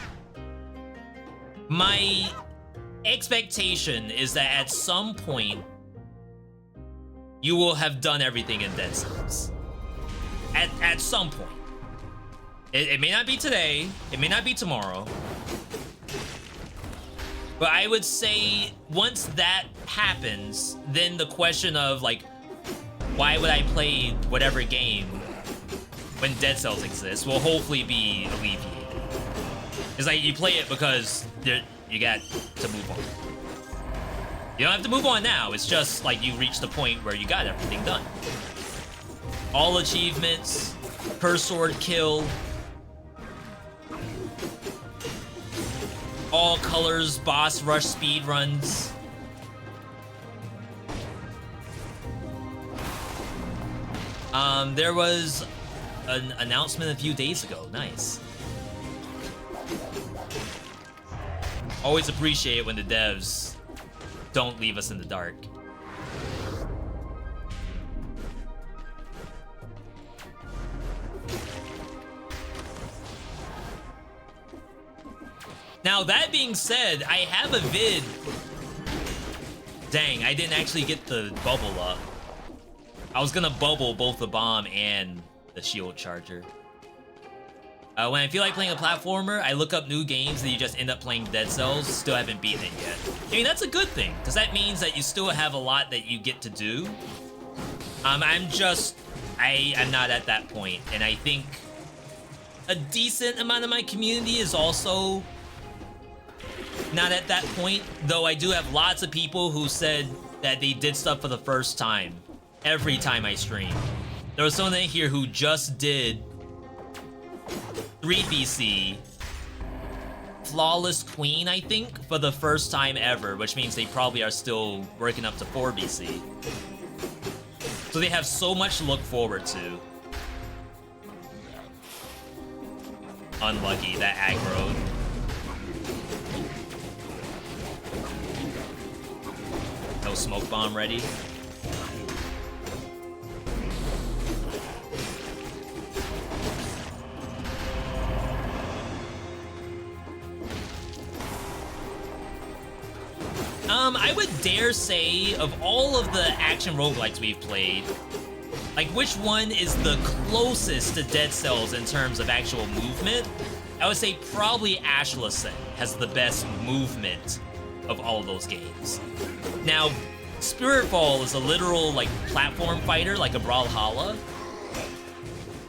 Speaker 1: My expectation is that at some point, you will have done everything in Dead Cells. At some point. It may not be today, it may not be tomorrow. But I would say once that happens, then the question of like, why would I play whatever game when Dead Cells exists will hopefully be alleviated. It's like you play it because you got to move on. You don't have to move on now, it's just like you reach the point where you got everything done. All achievements, per sword kill, all colors, boss rush speed runs. There was an announcement a few days ago. Nice. Always appreciate it when the devs don't leave us in the dark. Now, that being said, I have a vid. Dang, I didn't actually get the bubble up. I was gonna bubble both the bomb and the shield charger. When I feel like playing a platformer, I look up new games and you just end up playing Dead Cells. Still haven't beaten it yet. I mean, that's a good thing, because that means that you still have a lot that you get to do. I'm not at that point, and I think a decent amount of my community is also not at that point, though I do have lots of people who said that they did stuff for the first time every time I stream. There was someone in here who just did 3BC Flawless Queen, I think, for the first time ever, which means they probably are still working up to 4BC. So they have so much to look forward to. Unlucky, that aggro. No smoke bomb ready. I would dare say, of all of the action roguelikes we've played, like, which one is the closest to Dead Cells in terms of actual movement? I would say probably Ashlesen has the best movement of all of those games. Now, Spiritfall is a literal, like, platform fighter, like a Brawlhalla.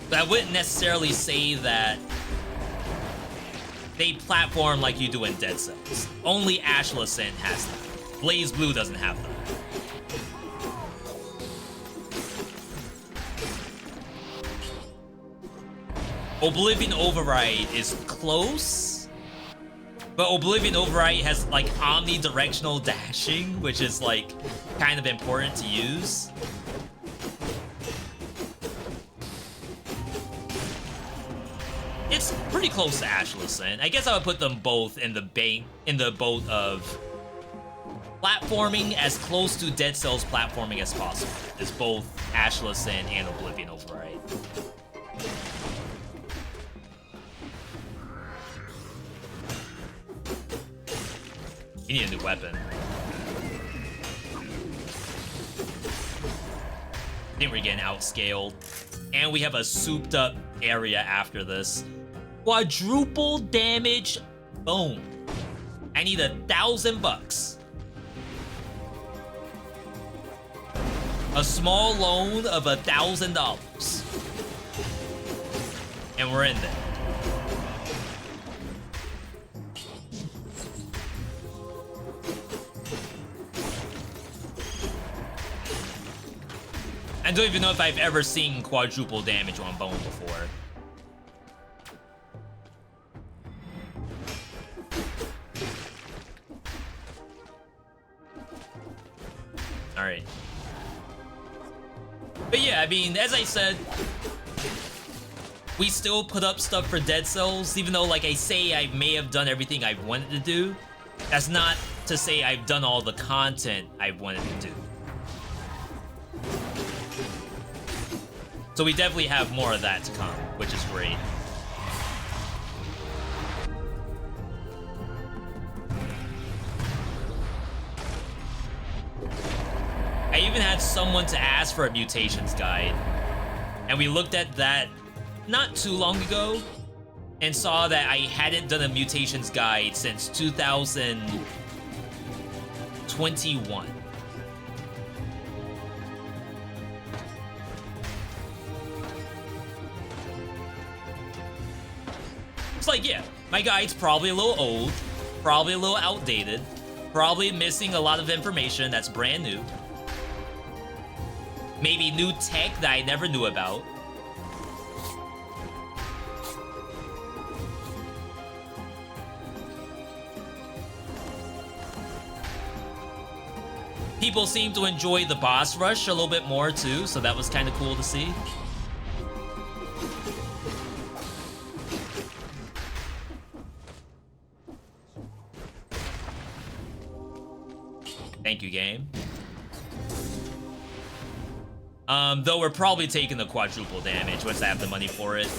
Speaker 1: But I wouldn't necessarily say that they platform like you do in Dead Cells. Only Ashlesen has that. Blaze Blue doesn't have them. Oblivion Override is close, but Oblivion Override has like omnidirectional dashing, which is like kind of important to use. It's pretty close to Ashlesen. I guess I would put them both in the boat of platforming as close to Dead Cells platforming as possible. It's both Ashlesen and Oblivion Override. You need a new weapon. I think we're getting outscaled. And we have a souped up area after this. Quadruple damage. Boom. I need $1,000. A small loan of $1,000. And we're in there. I don't even know if I've ever seen quadruple damage on Bone before. Alright. But yeah, I mean, as I said, we still put up stuff for Dead Cells, even though, like I say, I may have done everything I wanted to do. That's not to say I've done all the content I wanted to do. So we definitely have more of that to come, which is great. I even had someone to ask for a mutations guide, and we looked at that not too long ago and saw that I hadn't done a mutations guide since 2021. It's like, yeah, my guide's probably a little old, probably a little outdated, probably missing a lot of information that's brand new. Maybe new tech that I never knew about. People seem to enjoy the boss rush a little bit more too, so that was kind of cool to see. Thank you, game. Though we're probably taking the quadruple damage once I have the money for it.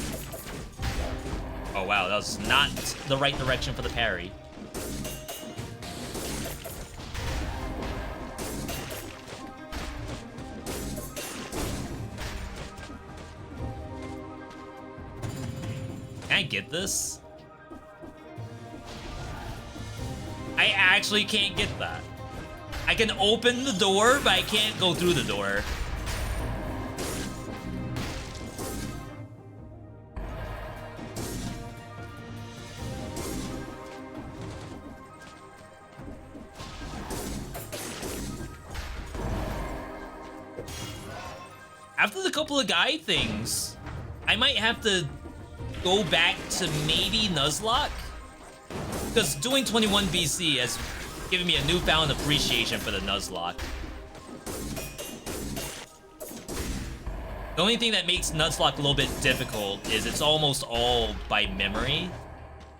Speaker 1: Oh wow, that was not the right direction for the parry. Can I get this? I actually can't get that. I can open the door, but I can't go through the door. After the couple of guide things, I might have to go back to maybe Nuzlocke? Because doing 21 BC has given me a newfound appreciation for the Nuzlocke. The only thing that makes Nuzlocke a little bit difficult is it's almost all by memory.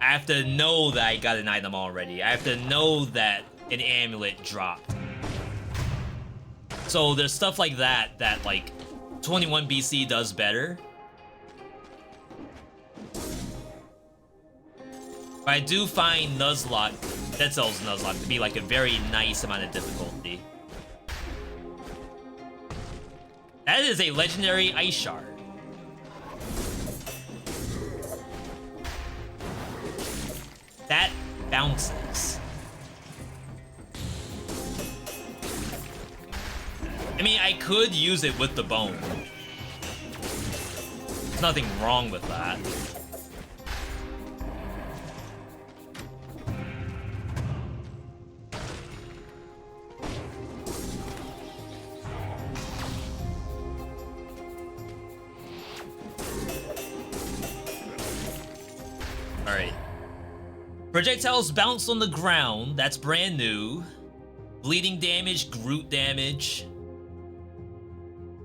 Speaker 1: I have to know that I got an item already. I have to know that an amulet dropped. So there's stuff like that that, like, 21 BC does better. But I do find Nuzlocke, Dead Cells Nuzlocke, to be like a very nice amount of difficulty. That is a legendary ice shard. That bounces. I mean, I could use it with the bone. There's nothing wrong with that. Alright. Projectiles bounce on the ground. That's brand new. Bleeding damage, Groot damage.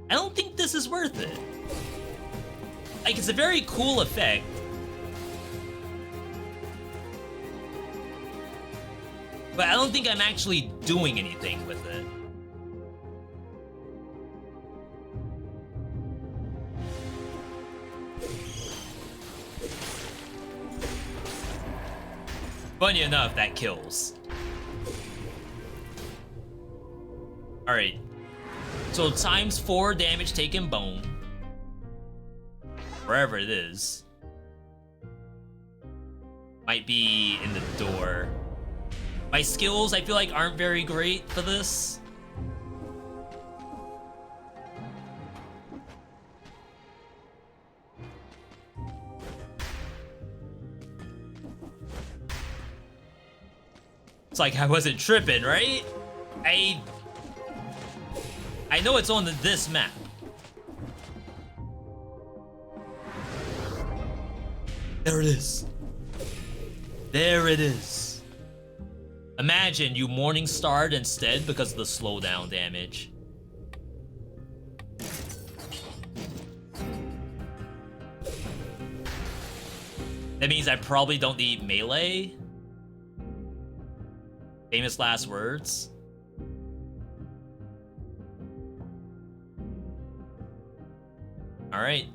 Speaker 1: I don't think this is worth it. Like, it's a very cool effect. But I don't think I'm actually doing anything with it. Funny enough, that kills. Alright. So times 4 damage taken bone. Wherever it is. Might be in the door. My skills, I feel like, aren't very great for this. It's like I wasn't tripping, right? I know it's on this map. There it is. There it is. Imagine you morning starred instead because of the slowdown damage. That means I probably don't need melee. Famous last words? Alright.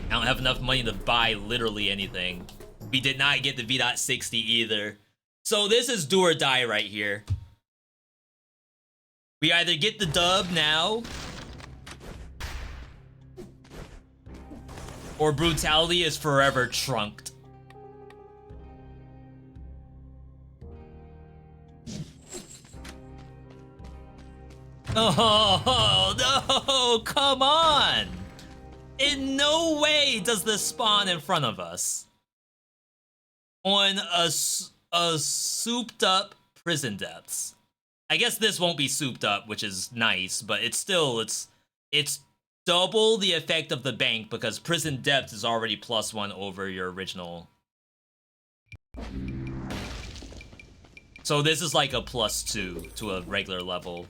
Speaker 1: I don't have enough money to buy literally anything. We did not get the V.60 either. So this is do or die right here. We either get the dub now, or Brutality is forever trunked. Oh, no, come on! In no way does this spawn in front of us. On a souped up prison depths. I guess this won't be souped up, which is nice, but it's still, it's double the effect of the bank because prison depths is already +1 over your original. So this is like a +2 to a regular level.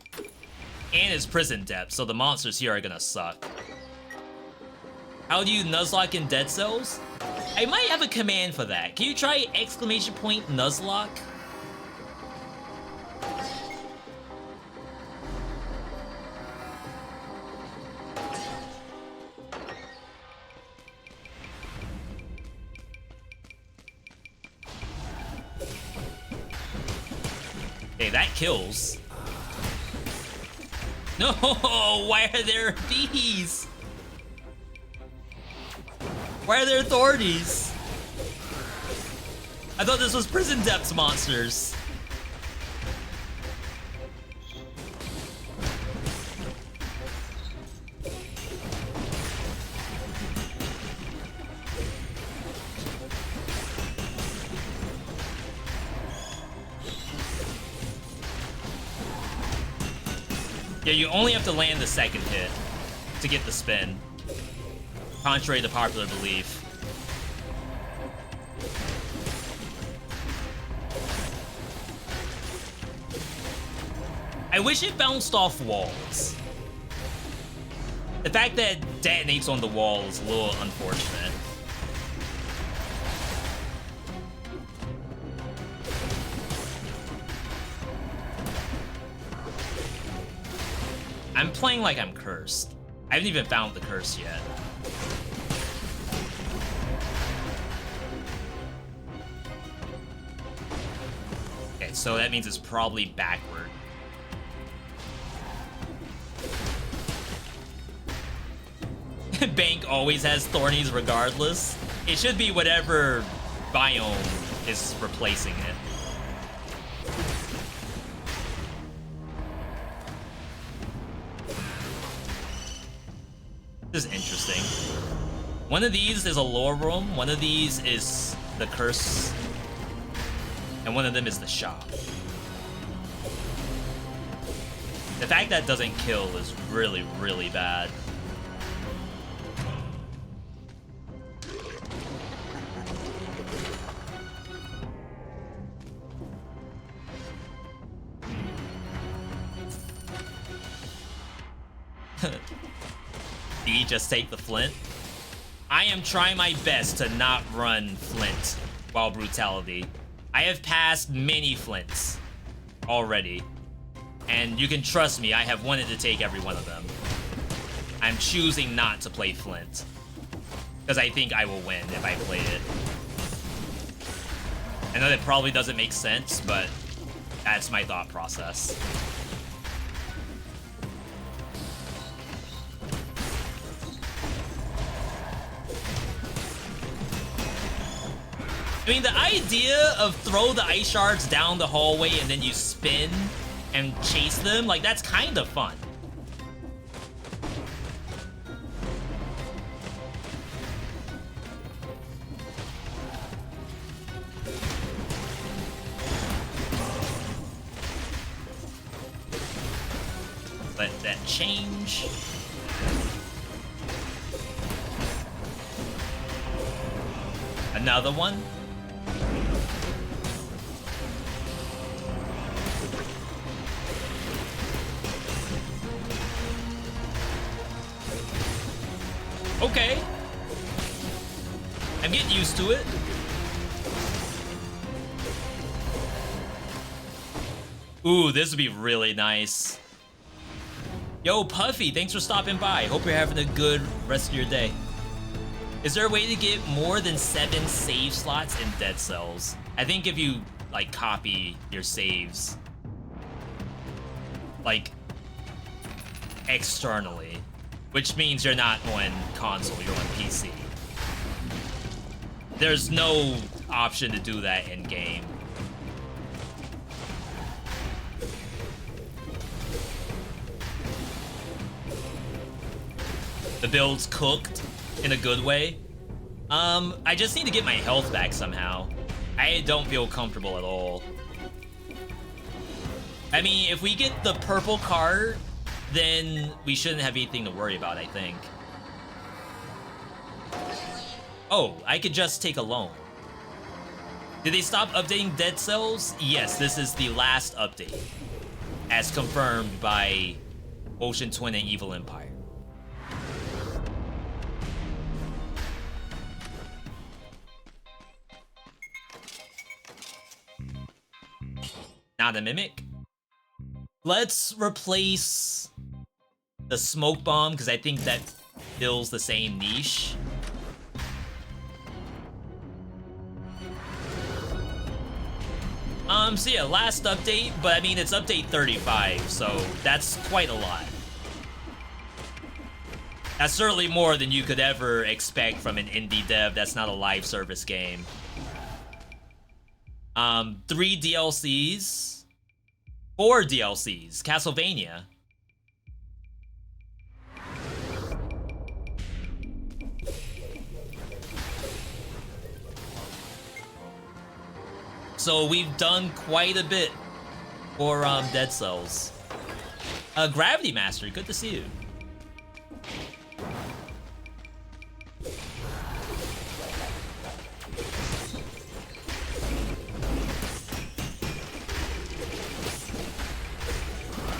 Speaker 1: And it's prison depth, so the monsters here are gonna suck. How do you Nuzlocke in Dead Cells? I might have a command for that. Can you try !Nuzlocke? Hey, that kills. No, why are there bees? Why are there authorities? I thought this was prison depths monsters. Yeah, you only have to land the second hit to get the spin, contrary to popular belief. I wish it bounced off walls. The fact that it detonates on the wall is a little unfortunate. I'm playing like I'm cursed. I haven't even found the curse yet. Okay, so that means it's probably backward. Bank always has thornies regardless. It should be whatever biome is replacing it. This is interesting. One of these is a lore room, one of these is the curse, and one of them is the shop. The fact that doesn't kill is really, really bad. Just take the flint. I am trying my best to not run flint while brutality. I have passed many flints already, and you can trust me, I have wanted to take every one of them. I'm choosing not to play flint because I think I will win if I play it. I know that probably doesn't make sense, but that's my thought process. I mean, the idea of throw the ice shards down the hallway and then you spin and chase them, like, that's kind of fun. Let that change. Another one. Okay. I'm getting used to it. Ooh, this would be really nice. Yo, Puffy, thanks for stopping by. Hope you're having a good rest of your day. Is there a way to get more than 7 save slots in Dead Cells? I think if you, like, copy your saves, like, externally, which means you're not on console, you're on PC. There's no option to do that in game. The build's cooked in a good way. I just need to get my health back somehow. I don't feel comfortable at all. I mean, if we get the purple card, then we shouldn't have anything to worry about, I think. Oh, I could just take a loan. Did they stop updating Dead Cells? Yes, this is the last update, as confirmed by Ocean Twin and Evil Empire. Not a mimic. Let's replace the smoke bomb because I think that fills the same niche. So yeah, last update, but I mean it's update 35, so that's quite a lot. That's certainly more than you could ever expect from an indie dev that's not a live service game. 3 DLCs, 4 DLCs, Castlevania. So we've done quite a bit for Dead Cells. Gravity Master, good to see you.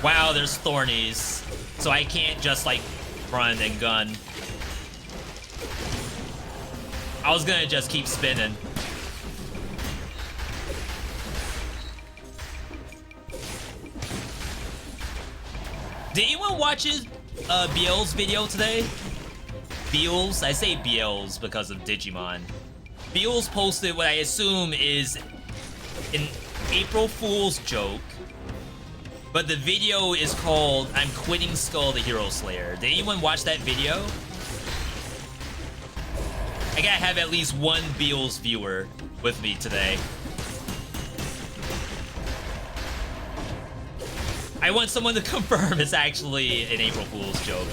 Speaker 1: Wow, there's Thornies, so I can't just like run and gun. I was gonna just keep spinning. Did anyone watch Biel's video today? Biel's? I say Biel's because of Digimon. Biel's posted what I assume is an April Fool's joke, but the video is called I'm Quitting Skull the Hero Slayer. Did anyone watch that video? I gotta have at least one Biel's viewer with me today. I want someone to confirm it's actually an April Fool's joke.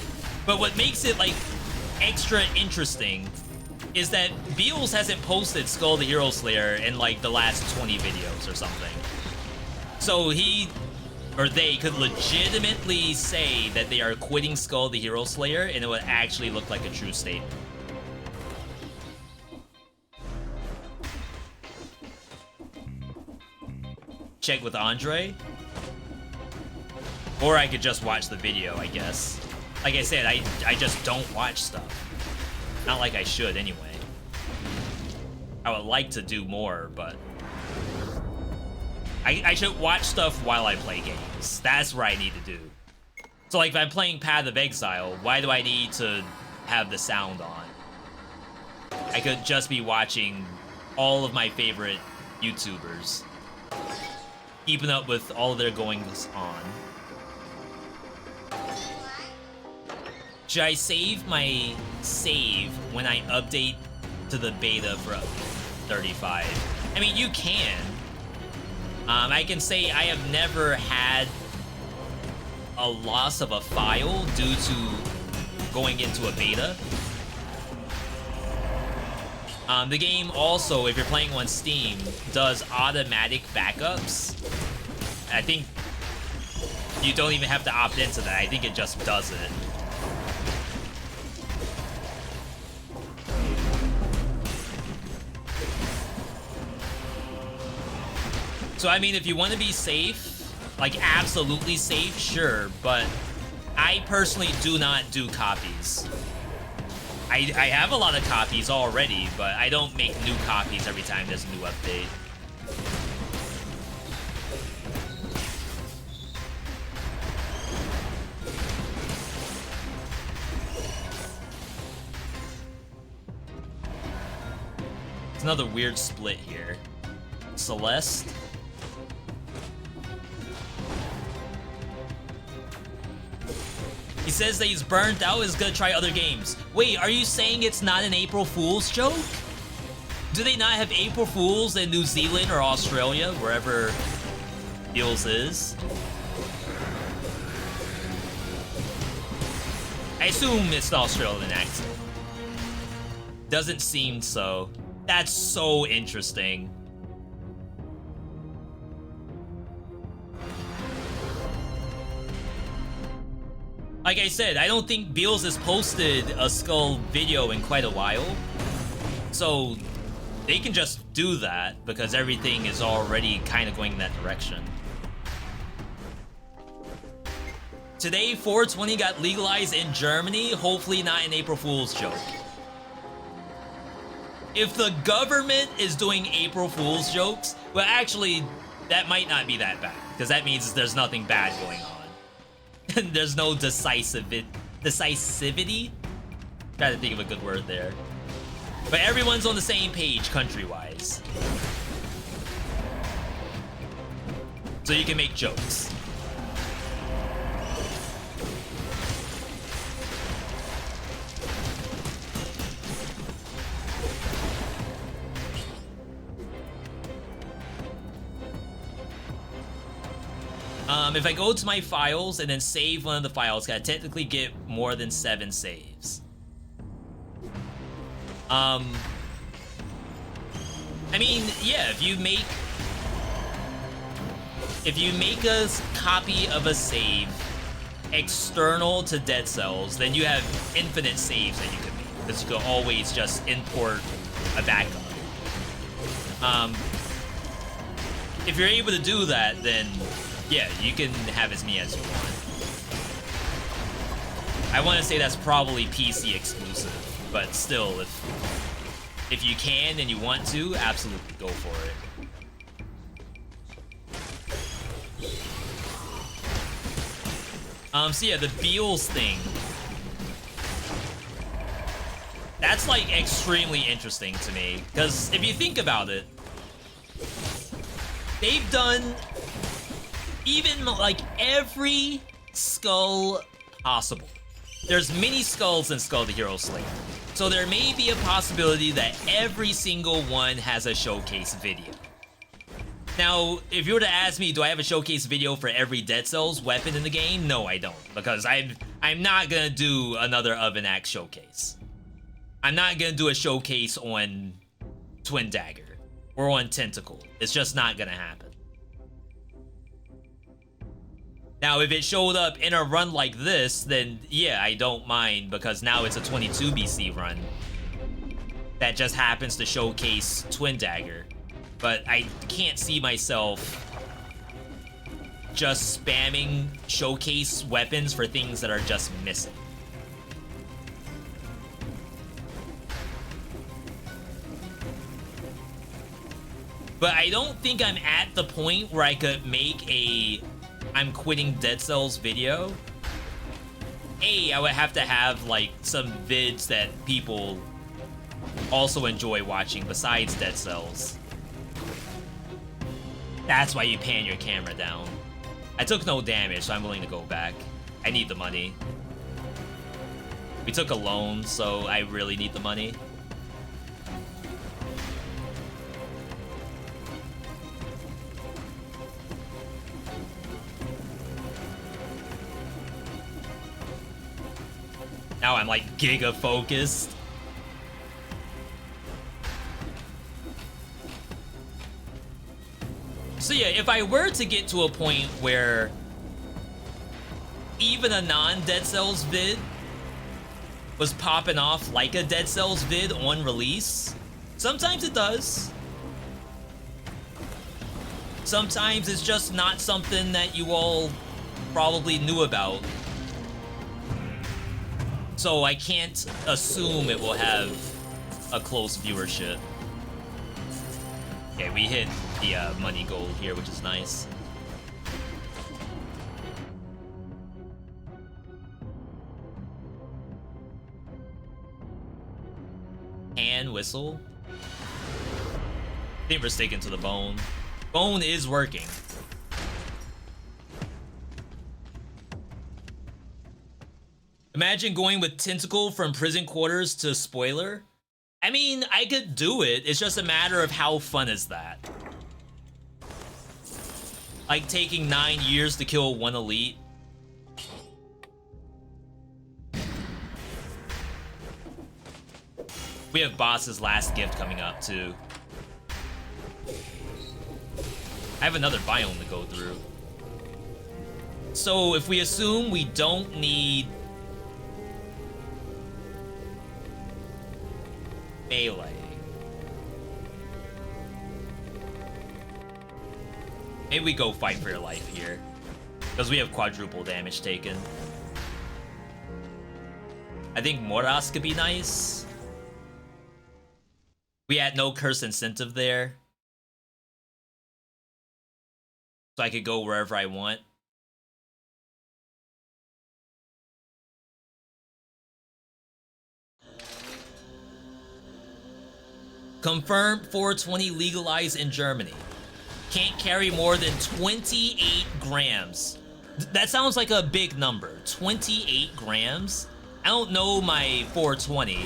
Speaker 1: But what makes it like extra interesting is that Beals hasn't posted Skull the Hero Slayer in like the last 20 videos or something. So he or they could legitimately say that they are quitting Skull the Hero Slayer and it would actually look like a true statement. Check with Andre. Or I could just watch the video, I guess. Like I said, I just don't watch stuff. Not like I should anyway. I would like to do more, but I should watch stuff while I play games. That's what I need to do. So like if I'm playing Path of Exile, why do I need to have the sound on? I could just be watching all of my favorite YouTubers, keeping up with all of their goings on. Should I save my save when I update to the beta for 35? I mean, you can. I can say I have never had a loss of a file due to going into a beta. The game also, if you're playing on Steam, does automatic backups. I think you don't even have to opt into that. I think it just does it. So, I mean, if you want to be safe, like absolutely safe, sure, but I personally do not do copies. I have a lot of copies already, but I don't make new copies every time there's a new update. It's another weird split here. Celeste. He says that he's burnt out, is gonna try other games. Wait, are you saying it's not an April Fool's joke? Do they not have April Fools in New Zealand or Australia, wherever Beals is? I assume it's the Australian accent. Doesn't seem so. That's so interesting. Like I said, I don't think Beals has posted a Skull video in quite a while. So they can just do that because everything is already kind of going in that direction. Today, 420 got legalized in Germany. Hopefully not an April Fool's joke. If the government is doing April Fool's jokes, well, actually, that might not be that bad, because that means there's nothing bad going on. There's no decisivity? Try to think of a good word there. But everyone's on the same page country-wise. So you can make jokes. If I go to my files and then save one of the files, can I technically get more than 7 saves? I mean, yeah, if you make a copy of a save external to Dead Cells, then you have infinite saves that you can make, because you can always just import a backup. If you're able to do that, then yeah, you can have as many as you want. I want to say that's probably PC exclusive, but still, if you can and you want to, absolutely go for it. So yeah, the Beals thing. That's like extremely interesting to me, because if you think about it, they've done even like every skull possible. There's many skulls in Skull the Hero Slayer. So there may be a possibility that every single one has a showcase video. Now, if you were to ask me, do I have a showcase video for every Dead Cells weapon in the game? No, I don't, because I'm not gonna do another Oven Axe showcase. I'm not gonna do a showcase on Twin Dagger or on Tentacle. It's just not gonna happen. Now, if it showed up in a run like this, then yeah, I don't mind, because now it's a 22 BC run that just happens to showcase Twin Dagger. But I can't see myself just spamming showcase weapons for things that are just missing. But I don't think I'm at the point where I could make a I'm quitting Dead Cells video. I would have to have like some vids that people also enjoy watching besides Dead Cells. That's why you pan your camera down. I took no damage, so I'm willing to go back. I need the money. We took a loan, so I really need the money. Now I'm like giga focused. So yeah, if I were to get to a point where even a non-Dead Cells vid was popping off like a Dead Cells vid on release, sometimes it does. Sometimes it's just not something that you all probably knew about. So I can't assume it will have a close viewership. Okay, we hit the money goal here, which is nice. Hand whistle. I think we're sticking to the bone. Bone is working. Imagine going with Tentacle from prison quarters to spoiler. I mean, I could do it. It's just a matter of how fun is that. Like taking 9 years to kill one elite. We have boss's last gift coming up too. I have another biome to go through. So if we assume we don't need melee, maybe we go fight for your life here, because we have quadruple damage taken. I think Moras could be nice. We had no curse incentive there, so I could go wherever I want. Confirmed 420 legalized in Germany. Can't carry more than 28 grams. That sounds like a big number. 28 grams? I don't know my 420.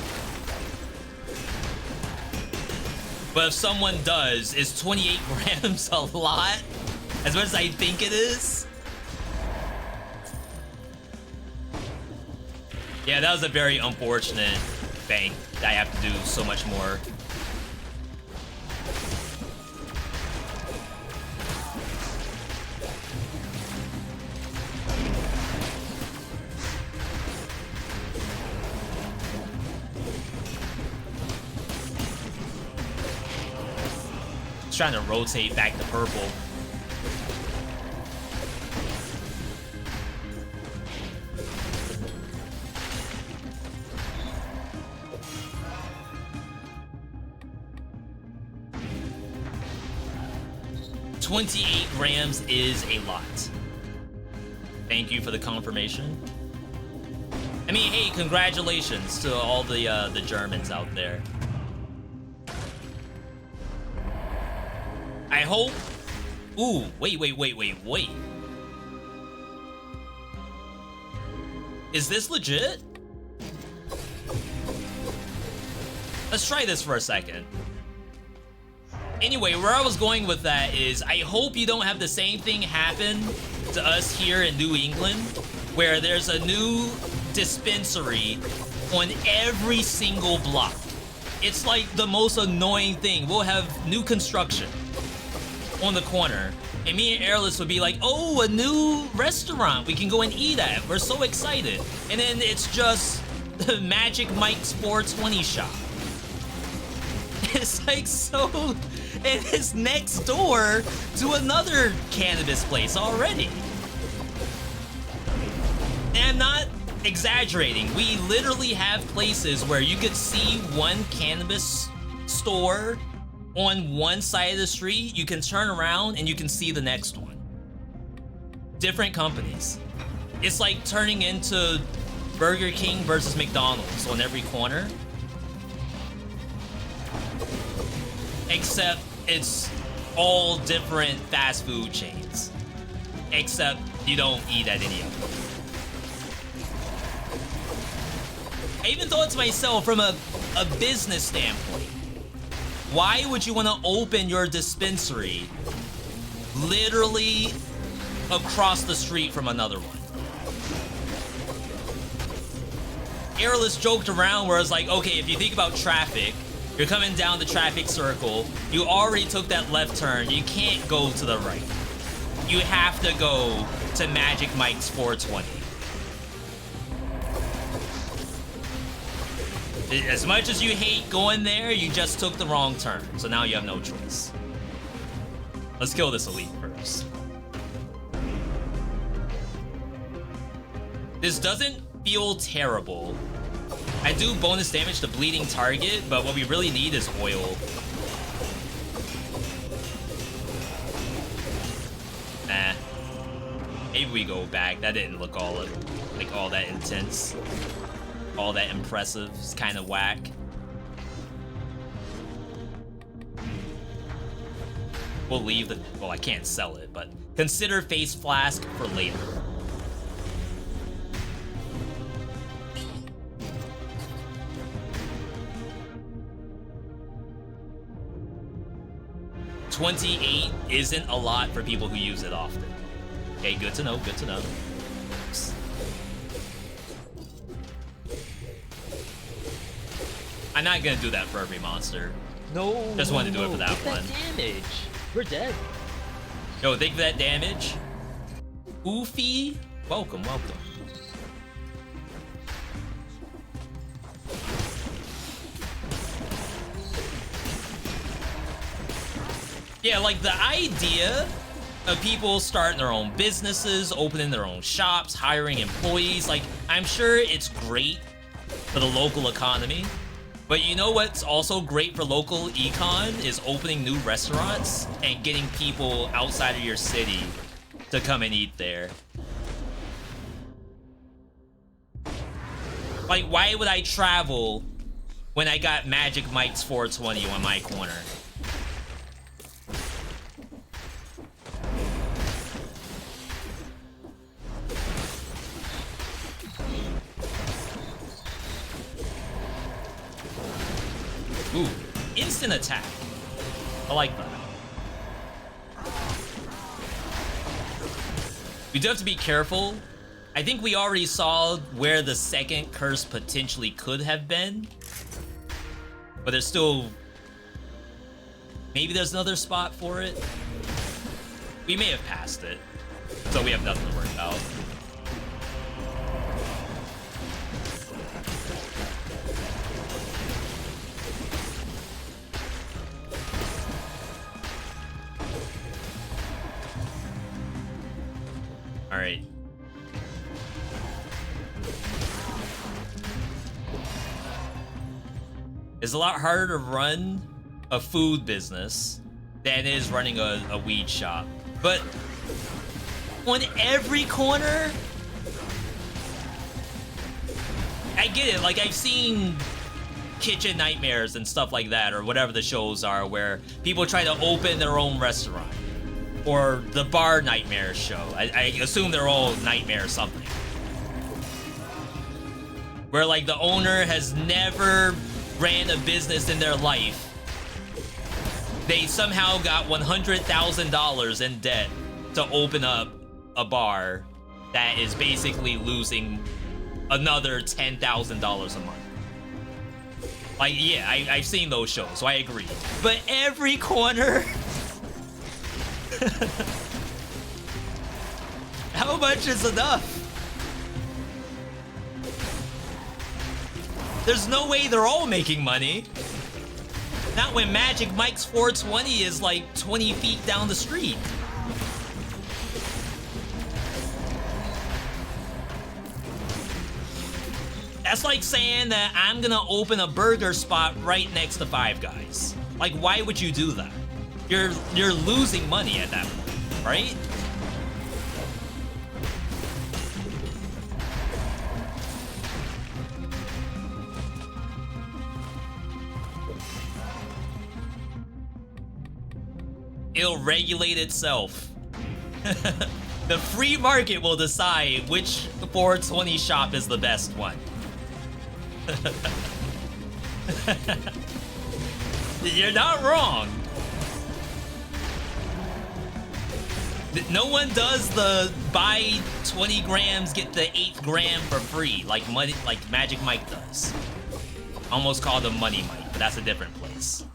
Speaker 1: But if someone does, is 28 grams a lot? As much as I think it is? Yeah, that was a very unfortunate thing that I have to do so much more. Trying to rotate back to purple. $28 grams is a lot. Thank you for the confirmation. I mean, hey, congratulations to all the Germans out there. I hope... Ooh, wait. Is this legit? Let's try this for a second. Anyway, where I was going with that is, I hope you don't have the same thing happen to us here in New England, where there's a new dispensary on every single block. It's like the most annoying thing. We'll have new construction on the corner, and me and Airless would be like, oh, a new restaurant we can go and eat at. We're so excited. And then it's just the Magic Mike's 420 shop. It's like so, and it's next door to another cannabis place already. And I'm not exaggerating. We literally have places where you could see one cannabis store on one side of the street, you can turn around and you can see the next one. Different companies. It's like turning into Burger King versus McDonald's on every corner. Except it's all different fast food chains. Except you don't eat at any of them. I even thought to myself, from a business standpoint, why would you want to open your dispensary literally across the street from another one? Airless joked around where it's like, okay, if you think about traffic, you're coming down the traffic circle, you already took that left turn, you can't go to the right. You have to go to Magic Mike's 420. As much as you hate going there, you just took the wrong turn, so now you have no choice. Let's kill this elite first. This doesn't feel terrible. I do bonus damage to bleeding target, but what we really need is oil. Nah. Maybe we go back. That didn't look all that intense. All that impressive. It's kind of whack. We'll leave the... Well, I can't sell it, but consider face flask for later. $28 isn't a lot for people who use it often. Okay, good to know, good to know. I'm not gonna do that for every monster.
Speaker 2: No.
Speaker 1: Just wanted to do it for that
Speaker 2: Get
Speaker 1: one.
Speaker 2: That damage. We're dead.
Speaker 1: Yo, think of that damage. Oofy, welcome, welcome. Yeah, like the idea of people starting their own businesses, opening their own shops, hiring employees, like, I'm sure it's great for the local economy. But you know what's also great for local econ is opening new restaurants and getting people outside of your city to come and eat there. Like, why would I travel when I got Magic Mike's 420 on my corner? Ooh, instant attack. I like that. We do have to be careful. I think we already saw where the second curse potentially could have been. But there's still... Maybe there's another spot for it. We may have passed it. So we have nothing to worry about. All right. It's a lot harder to run a food business than it is running a weed shop. But on every corner, I get it. Like, I've seen Kitchen Nightmares and stuff like that, or whatever the shows are, where people try to open their own restaurant. Or the Bar Nightmares show. I assume they're all Nightmare or something. Where, like, the owner has never ran a business in their life. They somehow got $100,000 in debt to open up a bar that is basically losing another $10,000 a month. Like, yeah, I've seen those shows, so I agree. But every corner... How much is enough? There's no way they're all making money. Not when Magic Mike's 420 is like 20 feet down the street. That's like saying that I'm gonna open a burger spot right next to Five Guys. Like, why would you do that? You're losing money at that point, right? It'll regulate itself. The free market will decide which 420 shop is the best one. You're not wrong. No one does the buy 20 grams, get the 8th gram for free like Magic Mike does. Almost called him Money Mike, but that's a different place.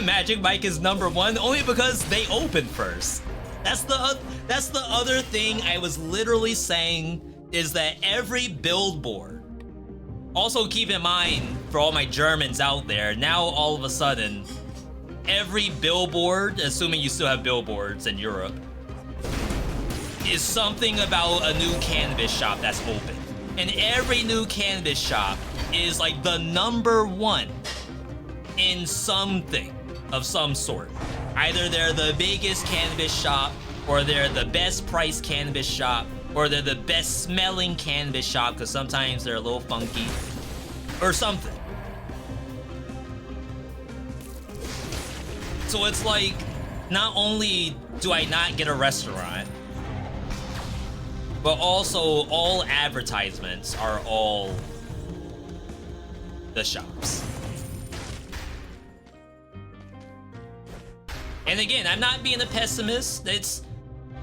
Speaker 1: Magic Mike is #1 only because they opened first. That's the other thing I was literally saying, is that every billboard. Also keep in mind, for all my Germans out there, now all of a sudden, every billboard, assuming you still have billboards in Europe, is something about a new cannabis shop that's open. And every new cannabis shop is like the #1 in something of some sort. Either they're the biggest cannabis shop, or they're the best priced cannabis shop, or they're the best smelling cannabis shop, because sometimes they're a little funky. or something. So it's like, not only do I not get a restaurant, but also all advertisements are all the shops. And again, I'm not being a pessimist. It's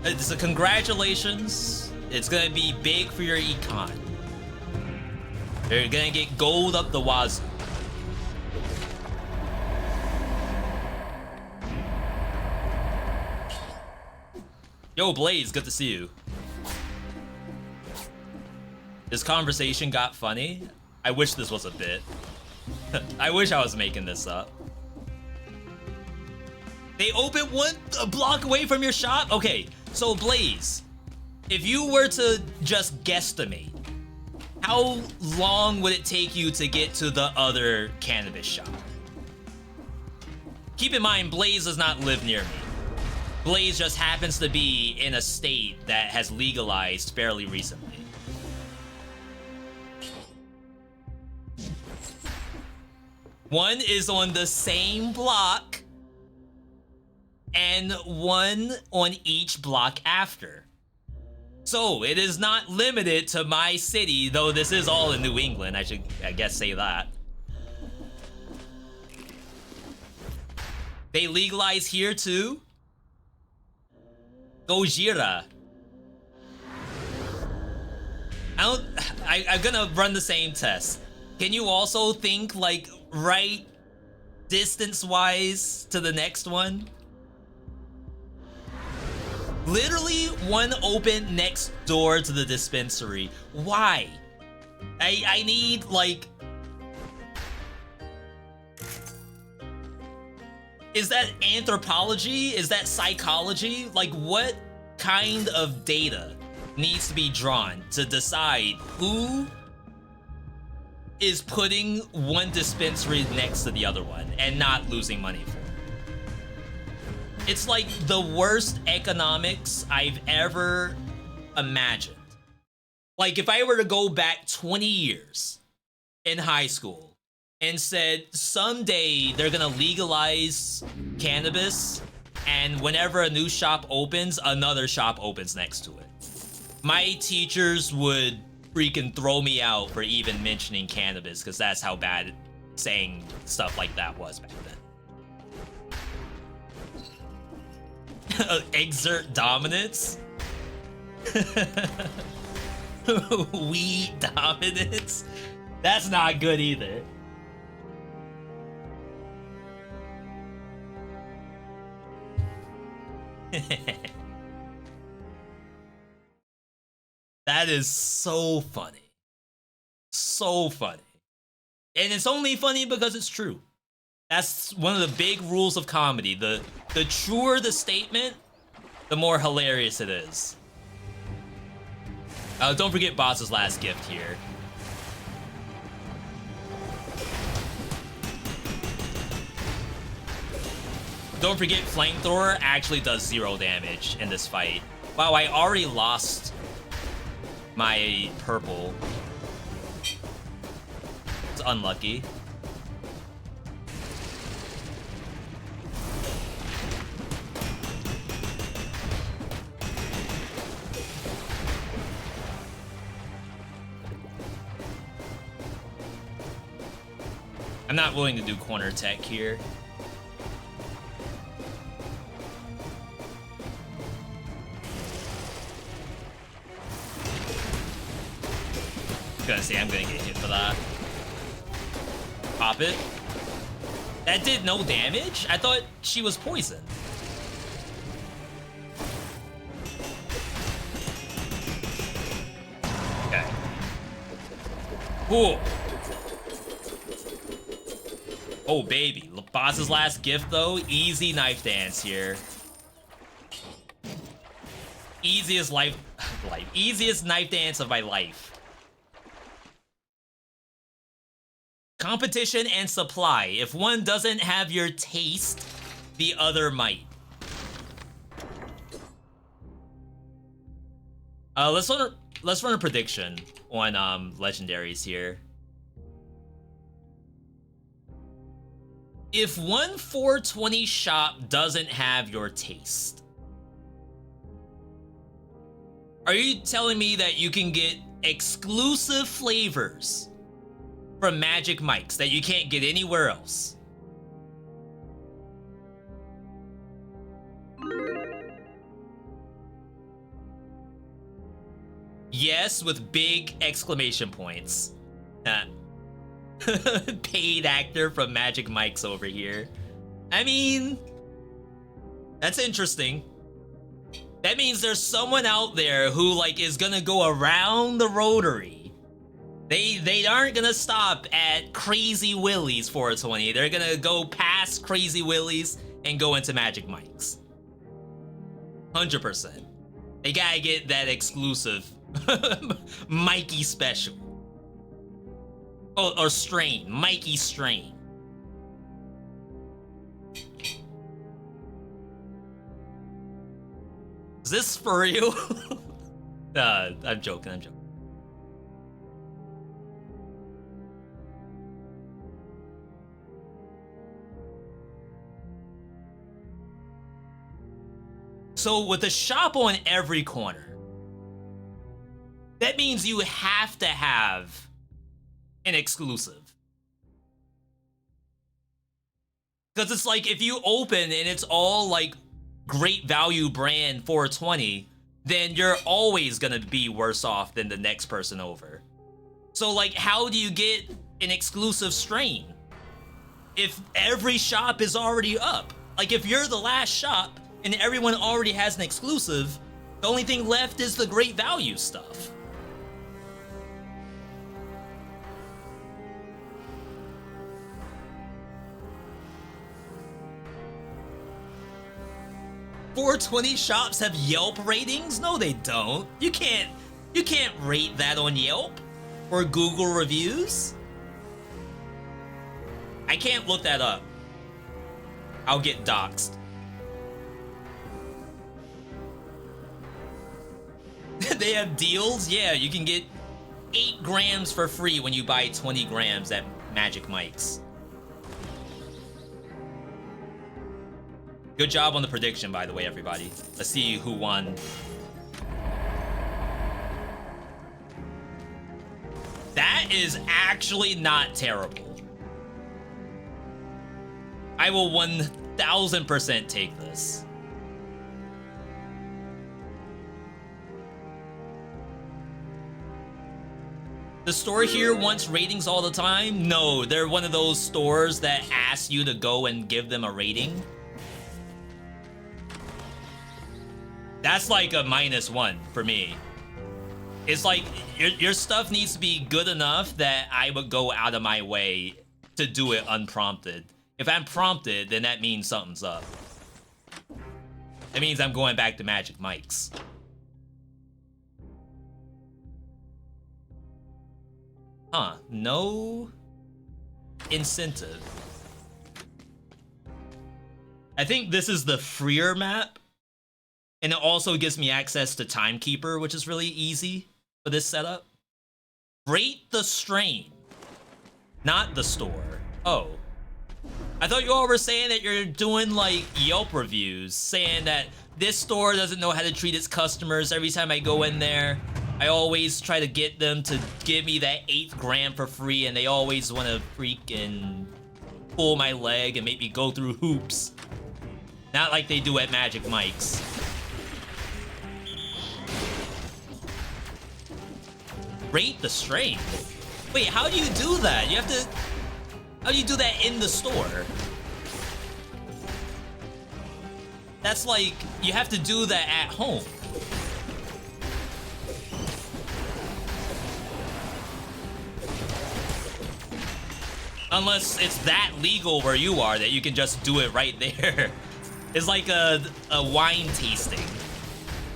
Speaker 1: a congratulations. It's gonna be big for your econ. You're gonna get gold up the wazoo. Yo, Blaze, good to see you. This conversation got funny. I wish this was a bit. I wish I was making this up. They open a block away from your shop? Okay, so Blaze, if you were to just guesstimate, how long would it take you to get to the other cannabis shop? Keep in mind, Blaze does not live near me. Blaze just happens to be in a state that has legalized fairly recently. One is on the same block, and one on each block after. So it is not limited to my city, though this is all in New England. I guess say that. They legalize here too? Gojira. I'm gonna run the same test. Can you also think like right distance-wise to the next one? Literally one open next door to the dispensary. Why? I need like... Is that anthropology? Is that psychology? Like what kind of data needs to be drawn to decide who is putting one dispensary next to the other one and not losing money for it? It's like the worst economics I've ever imagined. Like if I were to go back 20 years in high school and said someday they're gonna legalize cannabis and whenever a new shop opens, another shop opens next to it, my teachers would freaking throw me out for even mentioning cannabis because that's how bad saying stuff like that was back then. Exert dominance? Weed dominance? That's not good either. That is so funny. So funny. And it's only funny because it's true. That's one of the big rules of comedy. The truer the statement, the more hilarious it is. Don't forget Boss's last gift here. Don't forget Flamethrower actually does 0 damage in this fight. Wow, I already lost my purple. It's unlucky. I'm not willing to do corner tech here. I'm gonna say I'm gonna get hit for that. Pop it. That did no damage? I thought she was poisoned. Okay. Cool. Oh, baby. Boss's last gift, though. Easy knife dance here. Easiest easiest knife dance of my life. Competition and supply. If one doesn't have your taste, the other might. Let's run a prediction on legendaries here. If one 420 shop doesn't have your taste, are you telling me that you can get exclusive flavors from Magic Mike's that you can't get anywhere else? Yes, with big exclamation points. Paid actor from Magic Mike's over here. I mean, that's interesting. That means there's someone out there who like is gonna go around the Rotary. They aren't gonna stop at Crazy Willie's 420. They're gonna go past Crazy Willie's and go into Magic Mike's. 100%. They gotta get that exclusive Mikey special. Oh, or strain. Mikey strain. Is this for real? I'm joking, I'm joking. So with a shop on every corner, that means you have to have an exclusive. Because it's like if you open and it's all like great value brand 420, then you're always gonna be worse off than the next person over. So like, how do you get an exclusive strain if every shop is already up? Like if you're the last shop and everyone already has an exclusive, the only thing left is the great value stuff. .420 shops have Yelp ratings? No, they don't. You can't rate that on Yelp or Google reviews. I can't look that up. I'll get doxxed. They have deals? Yeah, you can get 8 grams for free when you buy 20 grams at Magic Mike's. Good job on the prediction, by the way, everybody. Let's see who won. That is actually not terrible. I will 1000% take this. The store here wants ratings all the time? No, they're one of those stores that ask you to go and give them a rating. That's like a -1 for me. It's like your stuff needs to be good enough that I would go out of my way to do it unprompted. If I'm prompted, then that means something's up. That means I'm going back to Magic Mike's. Huh, no incentive. I think this is the freer map. And it also gives me access to Timekeeper, which is really easy for this setup. Rate the strain, not the store. Oh. I thought you all were saying that you're doing like Yelp reviews, saying that this store doesn't know how to treat its customers. Every time I go in there, I always try to get them to give me that 8th gram for free, and they always want to freaking pull my leg and make me go through hoops. Not like they do at Magic Mike's. Rate the strain. Wait, how do you do that? You have to... How do you do that in the store? That's like, you have to do that at home. Unless it's that legal where you are that you can just do it right there. It's like a wine tasting.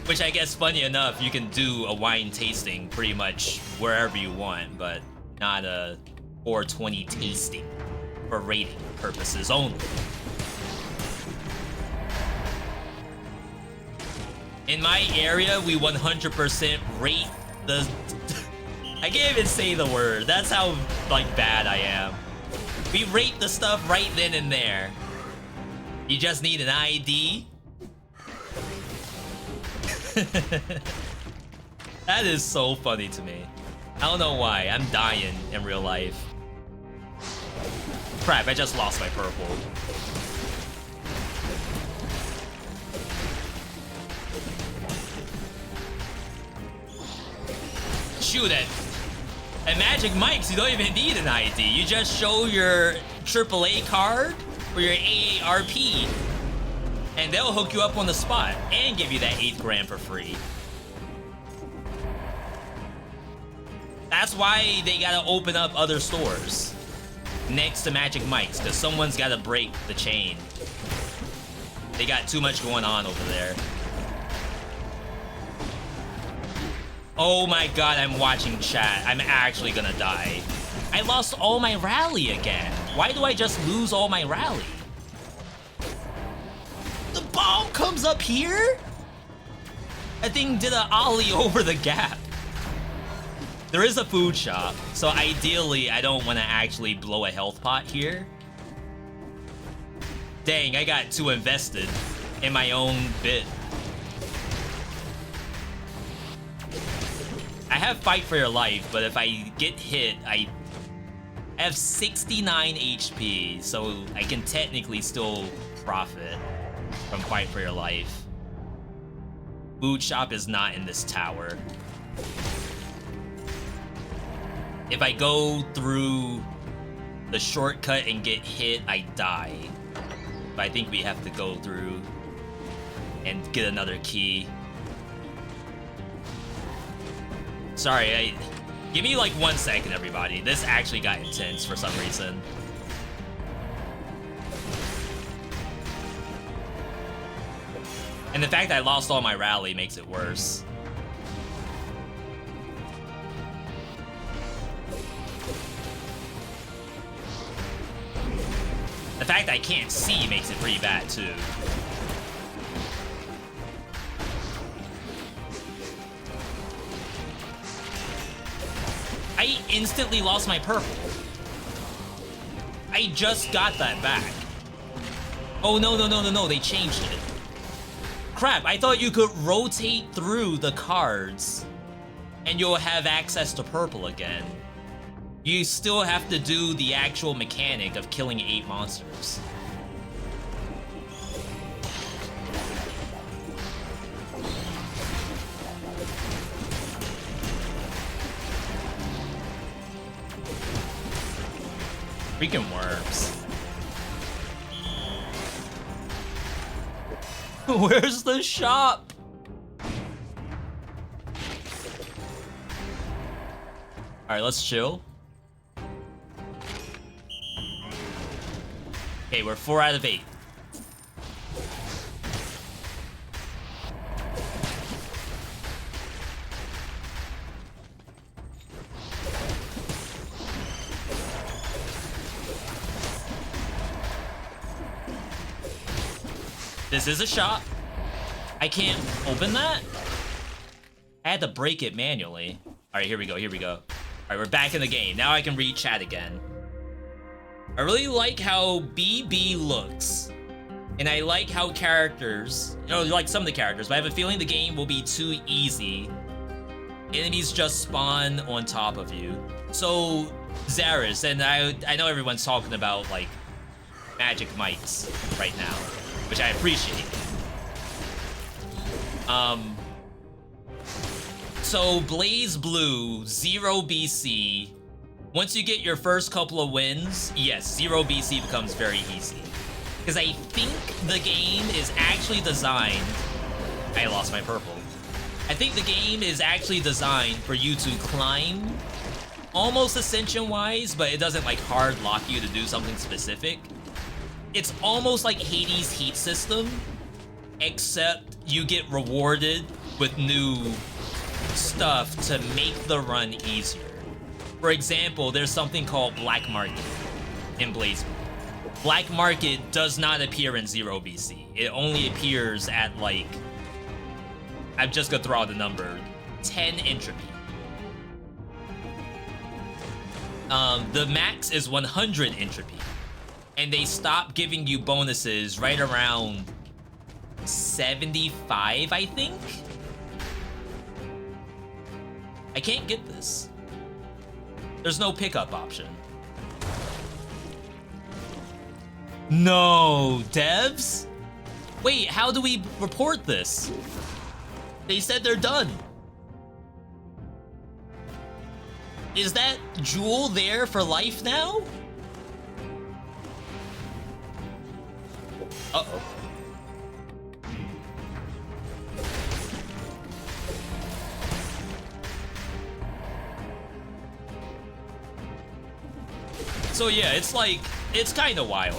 Speaker 1: Which I guess, funny enough, you can do a wine tasting pretty much wherever you want, but not a 420 tasting for rating purposes only. In my area, we 100% rate the... I can't even say the word. That's how, like, bad I am. We rate the stuff right then and there. You just need an ID. That is so funny to me. I don't know why. I'm dying in real life. Crap, I just lost my purple. Shoot it. At Magic Mike's, you don't even need an ID. You just show your AAA card or your AARP, and they'll hook you up on the spot and give you that 8 grand for free. That's why they gotta open up other stores next to Magic Mike's, because someone's gotta break the chain. They got too much going on over there. Oh my god, I'm watching chat. I'm actually gonna die. I lost all my rally again. Why do I just lose all my rally? The bomb comes up here? That thing did an ollie over the gap. There is a food shop, so ideally I don't want to actually blow a health pot here. Dang, I got too invested in my own bit. I have fight for your life, but if I get hit, I have 69 HP, so I can technically still profit from fight for your life. Food shop is not in this tower. If I go through the shortcut and get hit, I die. But I think we have to go through and get another key. Sorry, give me like 1 second, everybody. This actually got intense for some reason. And the fact that I lost all my rally makes it worse. The fact that I can't see makes it pretty bad too. I instantly lost my purple. I just got that back. Oh, no, they changed it. Crap, I thought you could rotate through the cards and you'll have access to purple again. You still have to do the actual mechanic of killing 8 monsters. Freaking worms. Where's the shop? Alright, let's chill. Okay, we're 4 out of 8. This is a shop. I can't open that? I had to break it manually. Alright, here we go. Alright, we're back in the game. Now I can read chat again. I really like how BB looks. And I like how characters, like some of the characters, but I have a feeling the game will be too easy. Enemies just spawn on top of you. So, Zaris, and I know everyone's talking about, like, Magic Mike's right now, which I appreciate. So Blaze Blue, 0 BC. Once you get your first couple of wins, yes, 0 BC becomes very easy. Because I think the game is actually designed... I lost my purple. I think the game is actually designed for you to climb almost Ascension-wise, but it doesn't like hard lock you to do something specific. It's almost like Hades' heat system, except you get rewarded with new stuff to make the run easier. For example, there's something called Black Market in Blaze Blue. Black Market does not appear in 0 BC. It only appears at like, I'm just gonna throw out the number, 10 entropy. the max is 100 entropy. And they stop giving you bonuses right around 75, I think? I can't get this. There's no pickup option. No, devs? Wait, how do we report this? They said they're done. Is that jewel there for life now? Uh-oh. So yeah, it's like, it's kind of wild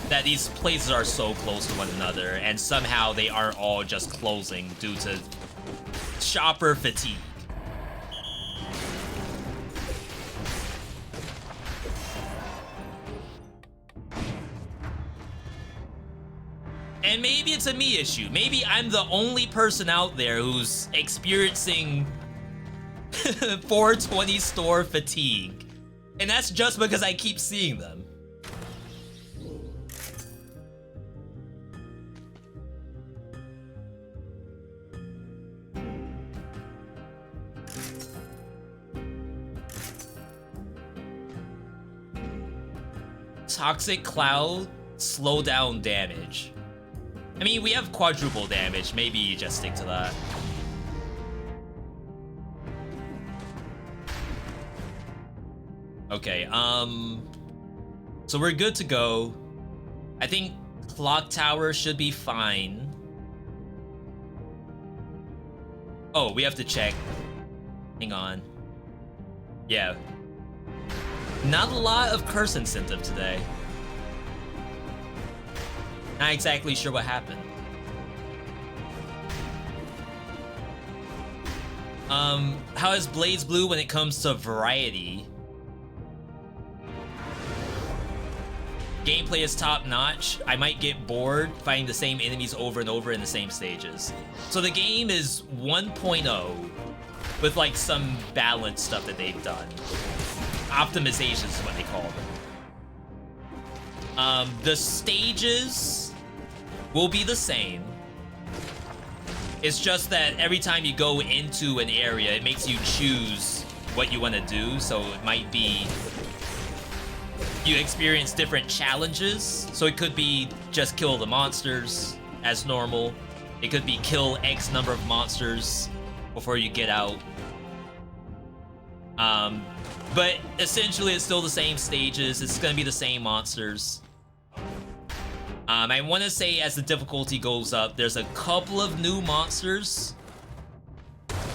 Speaker 1: that these places are so close to one another and somehow they aren't all just closing due to shopper fatigue. And maybe it's a me issue. Maybe I'm the only person out there who's experiencing 420 store fatigue. And that's just because I keep seeing them. Toxic Cloud, slow down damage. I mean, we have quadruple damage. Maybe you just stick to that. Okay, so we're good to go. I think Clock Tower should be fine. Oh, we have to check. Hang on. Yeah. Not a lot of curse incentive today. Not exactly sure what happened. How is Blaze Blue when it comes to variety? Gameplay is top notch. I might get bored fighting the same enemies over and over in the same stages. So the game is 1.0 with like some balanced stuff that they've done. Optimizations is what they call them. The stages will be the same. It's just that every time you go into an area, it makes you choose what you want to do. So it might be you experience different challenges. So it could be just kill the monsters as normal. It could be kill X number of monsters before you get out. But essentially it's still the same stages. It's gonna be the same monsters. I want to say as the difficulty goes up, there's a couple of new monsters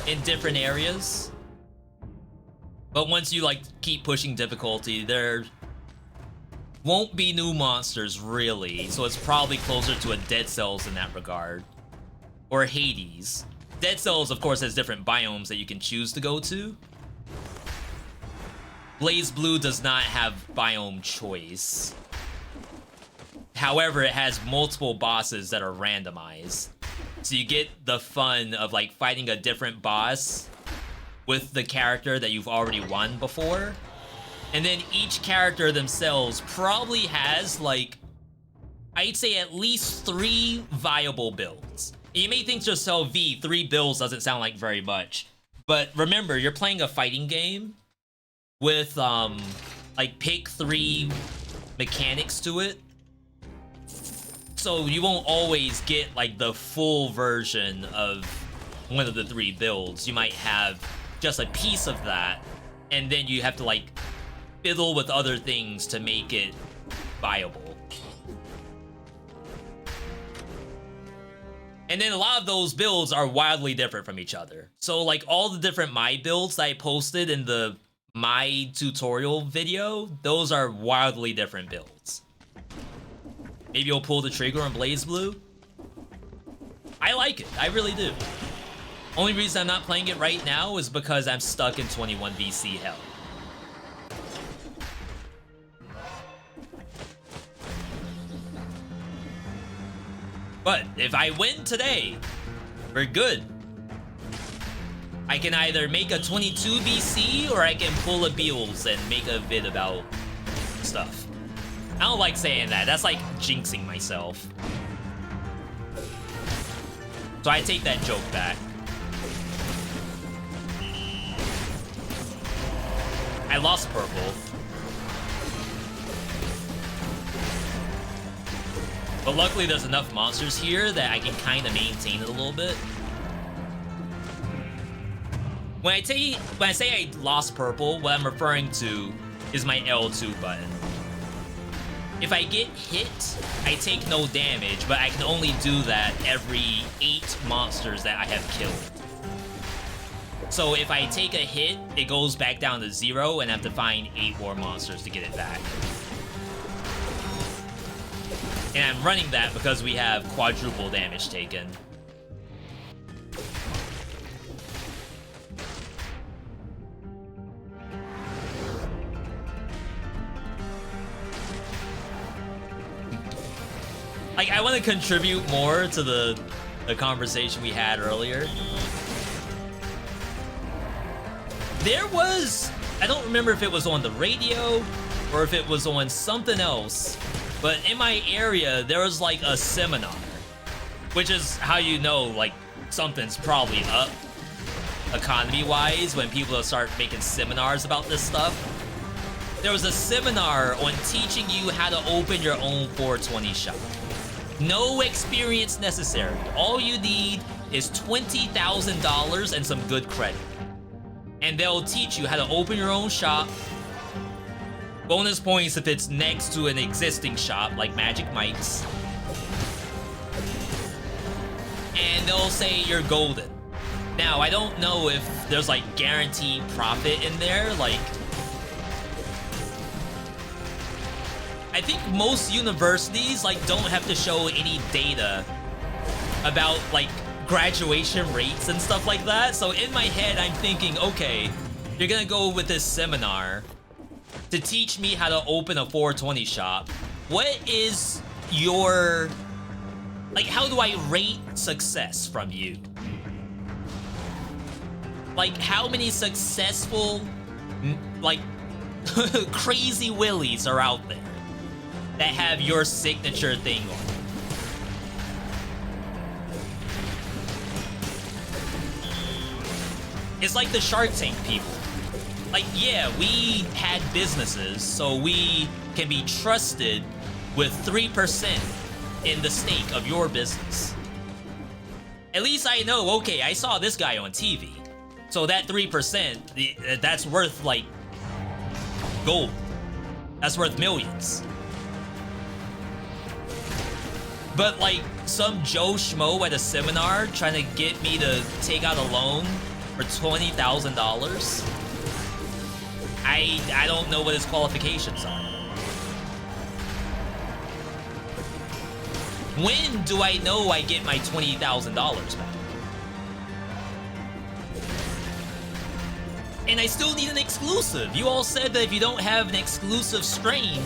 Speaker 1: in different areas. But once you like keep pushing difficulty, there won't be new monsters really. So it's probably closer to a Dead Cells in that regard. Or Hades. Dead Cells, of course, has different biomes that you can choose to go to. Blaze Blue does not have biome choice. However, it has multiple bosses that are randomized. So you get the fun of like fighting a different boss with the character that you've already won before. And then each character themselves probably has like, I'd say at least 3 viable builds. You may think to yourself, V, 3 builds doesn't sound like very much. But remember, you're playing a fighting game with like pick 3 mechanics to it. So you won't always get like the full version of one of the 3 builds. You might have just a piece of that, and then you have to like fiddle with other things to make it viable. And then a lot of those builds are wildly different from each other. So like all the different My builds that I posted in the My tutorial video, those are wildly different builds. Maybe you'll pull the trigger on Blaze Blue. I like it, I really do. Only reason I'm not playing it right now is because I'm stuck in 21 BC hell. But if I win today, we're good. I can either make a 22 BC or I can pull a Beals and make a vid about stuff. I don't like saying that. That's like jinxing myself. So I take that joke back. I lost purple. But luckily there's enough monsters here that I can kind of maintain it a little bit. When I say I lost purple, what I'm referring to is my L2 button. If I get hit, I take no damage, but I can only do that every 8 monsters that I have killed. So if I take a hit, it goes back down to 0 and I have to find 8 more monsters to get it back. And I'm running that because we have quadruple damage taken. Like, I want to contribute more to the conversation we had earlier. There was, I don't remember if it was on the radio or if it was on something else, but in my area, there was like a seminar, which is how you know, like, something's probably up economy-wise when people start making seminars about this stuff. There was a seminar on teaching you how to open your own 420 shop. No experience necessary. All you need is $20,000 and some good credit. And they'll teach you how to open your own shop. Bonus points if it's next to an existing shop, like Magic Mike's. And they'll say you're golden. Now, I don't know if there's like guaranteed profit in there, like... I think most universities like don't have to show any data about like graduation rates and stuff like that. So in my head, I'm thinking, okay, you're gonna go with this seminar to teach me how to open a 420 shop. What is your, like, how do I rate success from you? Like, how many successful, like, crazy willies are out there that have your signature thing on it? It's like the Shark Tank people. Like, yeah, we had businesses, so we can be trusted with 3% in the stake of your business. At least I know, okay, I saw this guy on TV. So that 3%, that's worth, like, gold. That's worth millions. But, like, some Joe Schmo at a seminar trying to get me to take out a loan for $20,000, I don't know what his qualifications are. When do I know I get my $20,000 back? And I still need an exclusive. You all said that if you don't have an exclusive strain,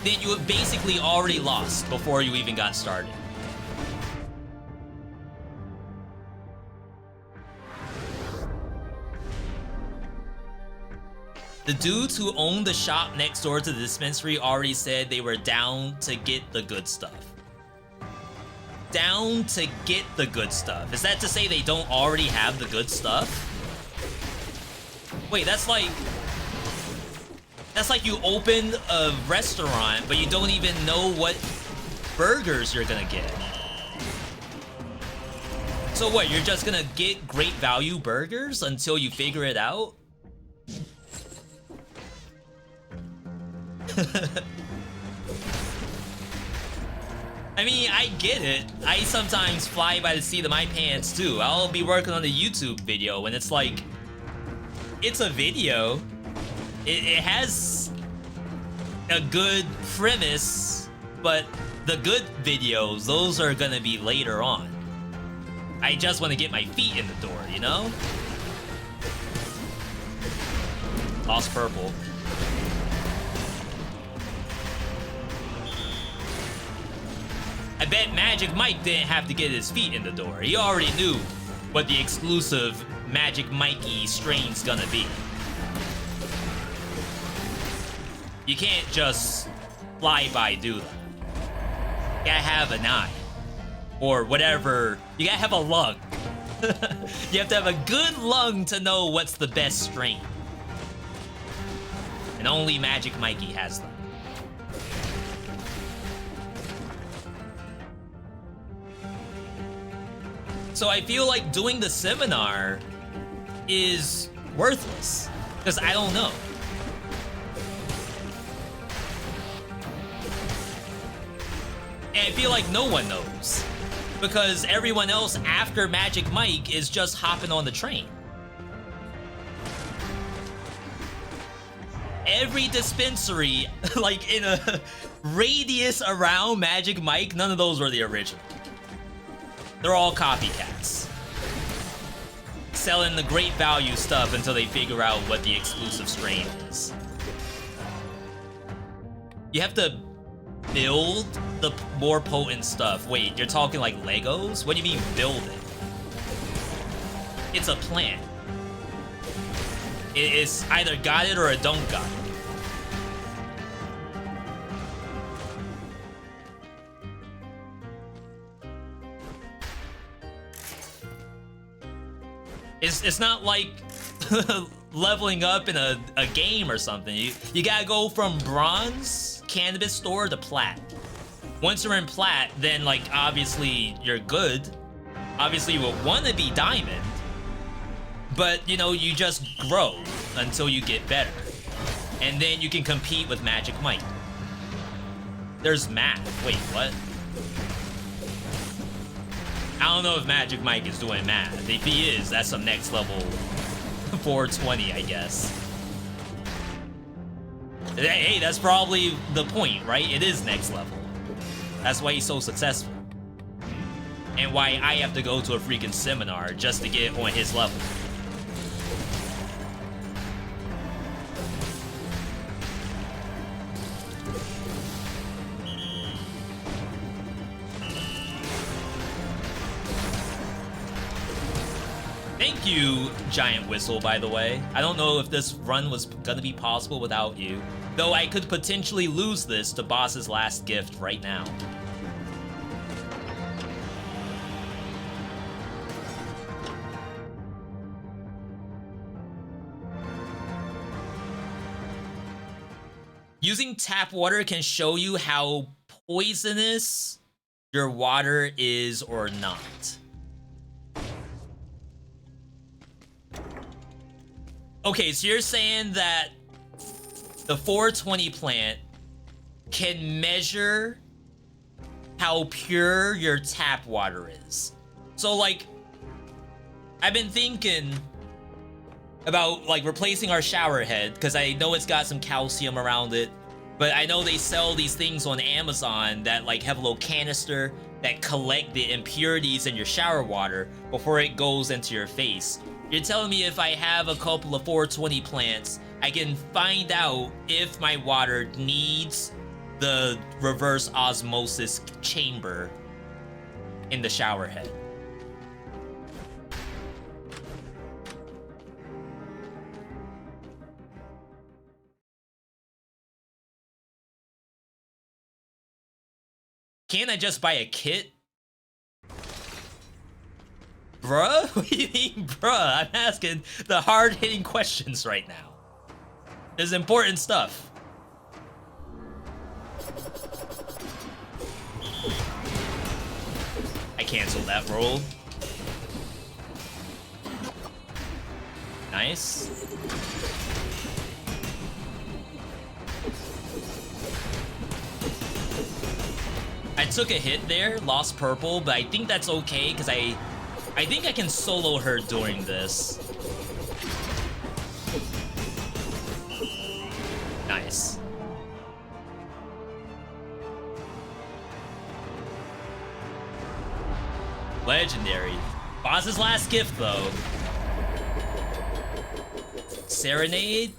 Speaker 1: then you have basically already lost before you even got started. The dudes who owned the shop next door to the dispensary already said they were down to get the good stuff. Down to get the good stuff. Is that to say they don't already have the good stuff? Wait, that's like you open a restaurant, but you don't even know what burgers you're gonna get. So what, you're just gonna get great value burgers until you figure it out? I mean, I get it. I sometimes fly by the seat of my pants too. I'll be working on a YouTube video and it's like, it's a video. It has a good premise, but the good videos, those are gonna be later on. I just want to get my feet in the door, you know? Lost purple. I bet Magic Mike didn't have to get his feet in the door. He already knew what the exclusive Magic Mikey strain's gonna be. You can't just fly by do that. You gotta have an eye. Or whatever. You gotta have a lung. You have to have a good lung to know what's the best strain. And only Magic Mikey has that. So I feel like doing the seminar is worthless. Because I don't know. And I feel like no one knows. Because everyone else after Magic Mike is just hopping on the train. Every dispensary, like in a radius around Magic Mike, none of those were the original. They're all copycats. Selling the great value stuff until they figure out what the exclusive strain is. You have to build the more potent stuff. Wait, you're talking like Legos? What do you mean build it? It's a plant. It's either got it or it don't got it. It's not like leveling up in a game or something. You gotta go from bronze cannabis store to plat. Once you're in plat, then like obviously you're good. Obviously you would want to be diamond, but you know, you just grow until you get better. And then you can compete with Magic Mike. There's math. Wait, what? I don't know if Magic Mike is doing math. If he is, that's some next level 420, I guess. Hey, that's probably the point, right? It is next level. That's why he's so successful. And why I have to go to a freaking seminar just to get on his level. Thank you, Giant Whistle, by the way. I don't know if this run was gonna be possible without you, though I could potentially lose this to Boss's last gift right now. Using tap water can show you how poisonous your water is or not. Okay, so you're saying that the 420 plant can measure how pure your tap water is. So like, I've been thinking about like replacing our shower head because I know it's got some calcium around it, but I know they sell these things on Amazon that like have a little canister that collect the impurities in your shower water before it goes into your face. You're telling me if I have a couple of 420 plants, I can find out if my water needs the reverse osmosis chamber in the shower head. Can't I just buy a kit? Bruh? What do you mean, bruh? I'm asking the hard-hitting questions right now. It's important stuff. I canceled that roll. Nice. I took a hit there, lost purple, but I think that's okay because I think I can solo her during this. Nice. Legendary. Boss's last gift, though. Serenade.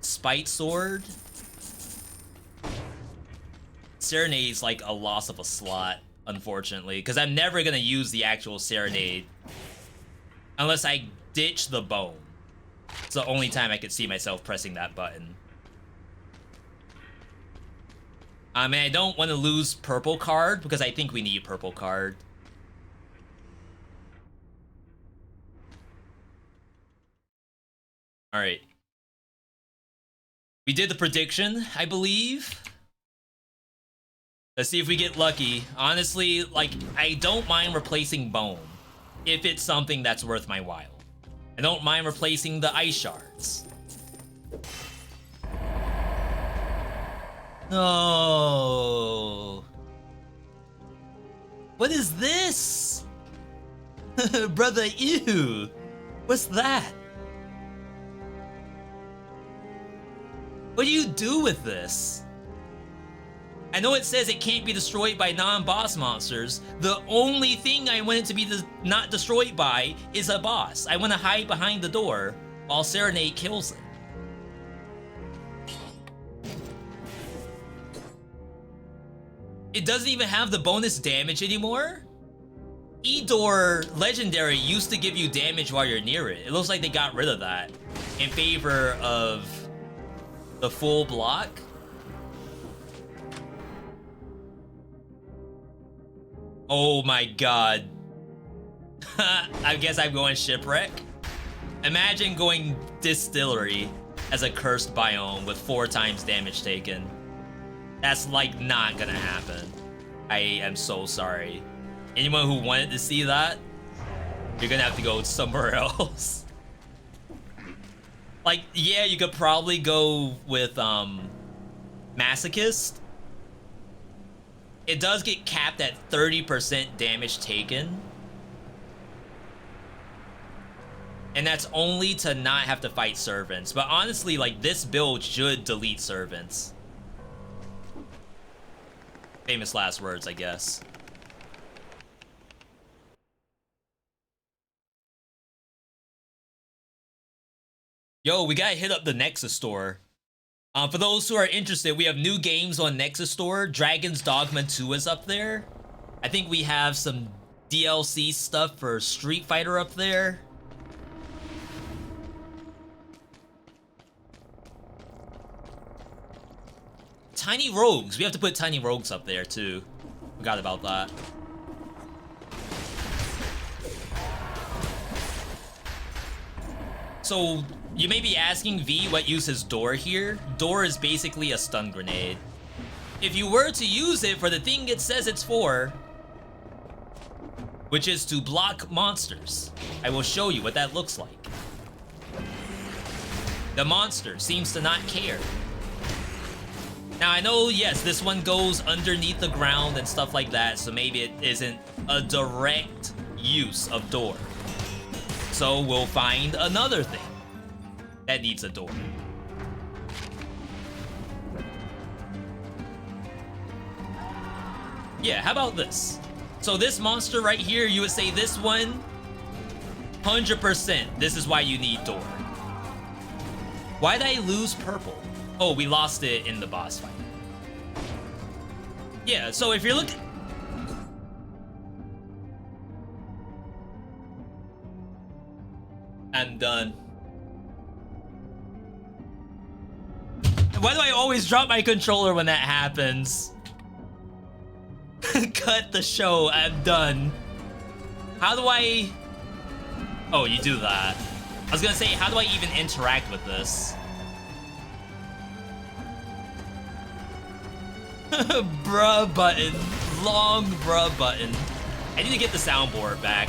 Speaker 1: Spite Sword. Serenade's like a loss of a slot. unfortunately, because I'm never gonna use the actual Serenade unless I ditch the bone. It's the only time I could see myself pressing that button. I mean, I don't want to lose purple card because I think we need purple card. All right. We did the prediction, I believe. Let's see if we get lucky. Honestly, like, I don't mind replacing bone if it's something that's worth my while. I don't mind replacing the ice shards. No. What is this? Brother, ew. What's that? What do you do with this? I know it says it can't be destroyed by non-boss monsters. The only thing I want it to be not destroyed by is a boss. I want to hide behind the door while Serenade kills it. It doesn't even have the bonus damage anymore? E-Door Legendary used to give you damage while you're near it. It looks like they got rid of that in favor of the full block. Oh my god. I guess I'm going Shipwreck. Imagine going Distillery as a cursed biome with 4 times damage taken. That's like not gonna happen. I am so sorry. Anyone who wanted to see that, you're gonna have to go somewhere else. Like, yeah, you could probably go with Masochist. It does get capped at 30% damage taken. And that's only to not have to fight servants. But honestly, like, this build should delete servants. Famous last words, I guess. Yo, we gotta hit up the Nexus store. For those who are interested, we have new games on Nexus store. Dragon's Dogma 2 is up there. I think we have some DLC stuff for Street Fighter up there. Tiny Rogues. We have to put Tiny Rogues up there too. Forgot about that. So, you may be asking V what uses Door here. Door is basically a stun grenade. If you were to use it for the thing it says it's for, which is to block monsters, I will show you what that looks like. The monster seems to not care. Now, I know, yes, this one goes underneath the ground and stuff like that, so maybe it isn't a direct use of Door. So we'll find another thing that needs a door. Yeah, how about this? So this monster right here, you would say this one, 100%, this is why you need door. Why did I lose purple? Oh, we lost it in the boss fight. Yeah, so if you're looking... I'm done. Why do I always drop my controller when that happens? Cut the show, I'm done. How do I... Oh, you do that. I was gonna say, how do I even interact with this? Bruh button. Long bruh button. I need to get the soundboard back.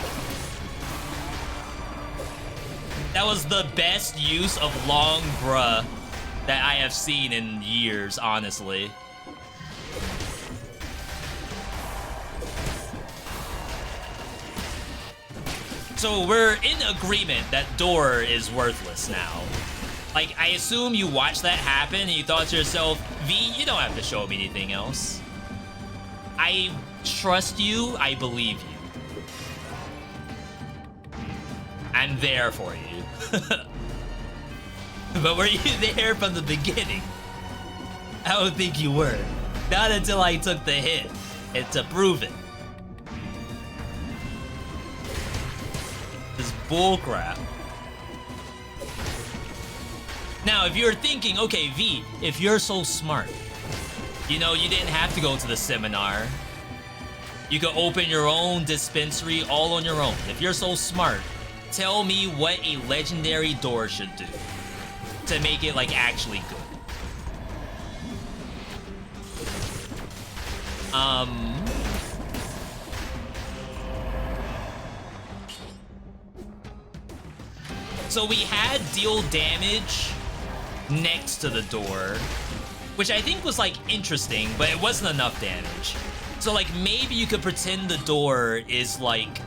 Speaker 1: That was the best use of long bruh that I have seen in years, honestly. So we're in agreement that door is worthless now. Like, I assume you watched that happen and you thought to yourself, V, you don't have to show me anything else. I trust you, I believe you. I'm there for you. But were you there from the beginning? I don't think you were. Not until I took the hit and to prove it. This bullcrap. Now, if you're thinking, okay, V, if you're so smart, you know, you didn't have to go to the seminar. You could open your own dispensary all on your own. If you're so smart, tell me what a legendary door should do to make it, like, actually good. So we had deal damage next to the door, which I think was, like, interesting, but it wasn't enough damage. So, like, maybe you could pretend the door is, like,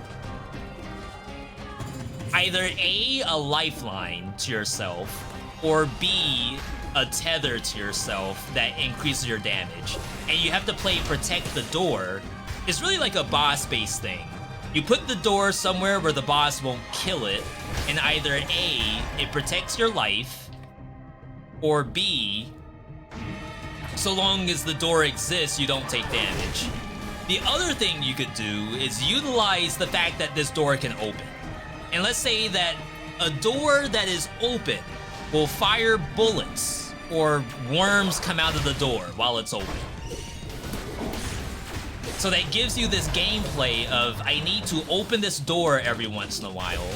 Speaker 1: either A, a lifeline to yourself, or B, a tether to yourself that increases your damage. And you have to play protect the door. It's really like a boss-based thing. You put the door somewhere where the boss won't kill it, and either A, it protects your life, or B, so long as the door exists, you don't take damage. The other thing you could do is utilize the fact that this door can open. And let's say that a door that is open will fire bullets or worms come out of the door while it's open. So that gives you this gameplay of I need to open this door every once in a while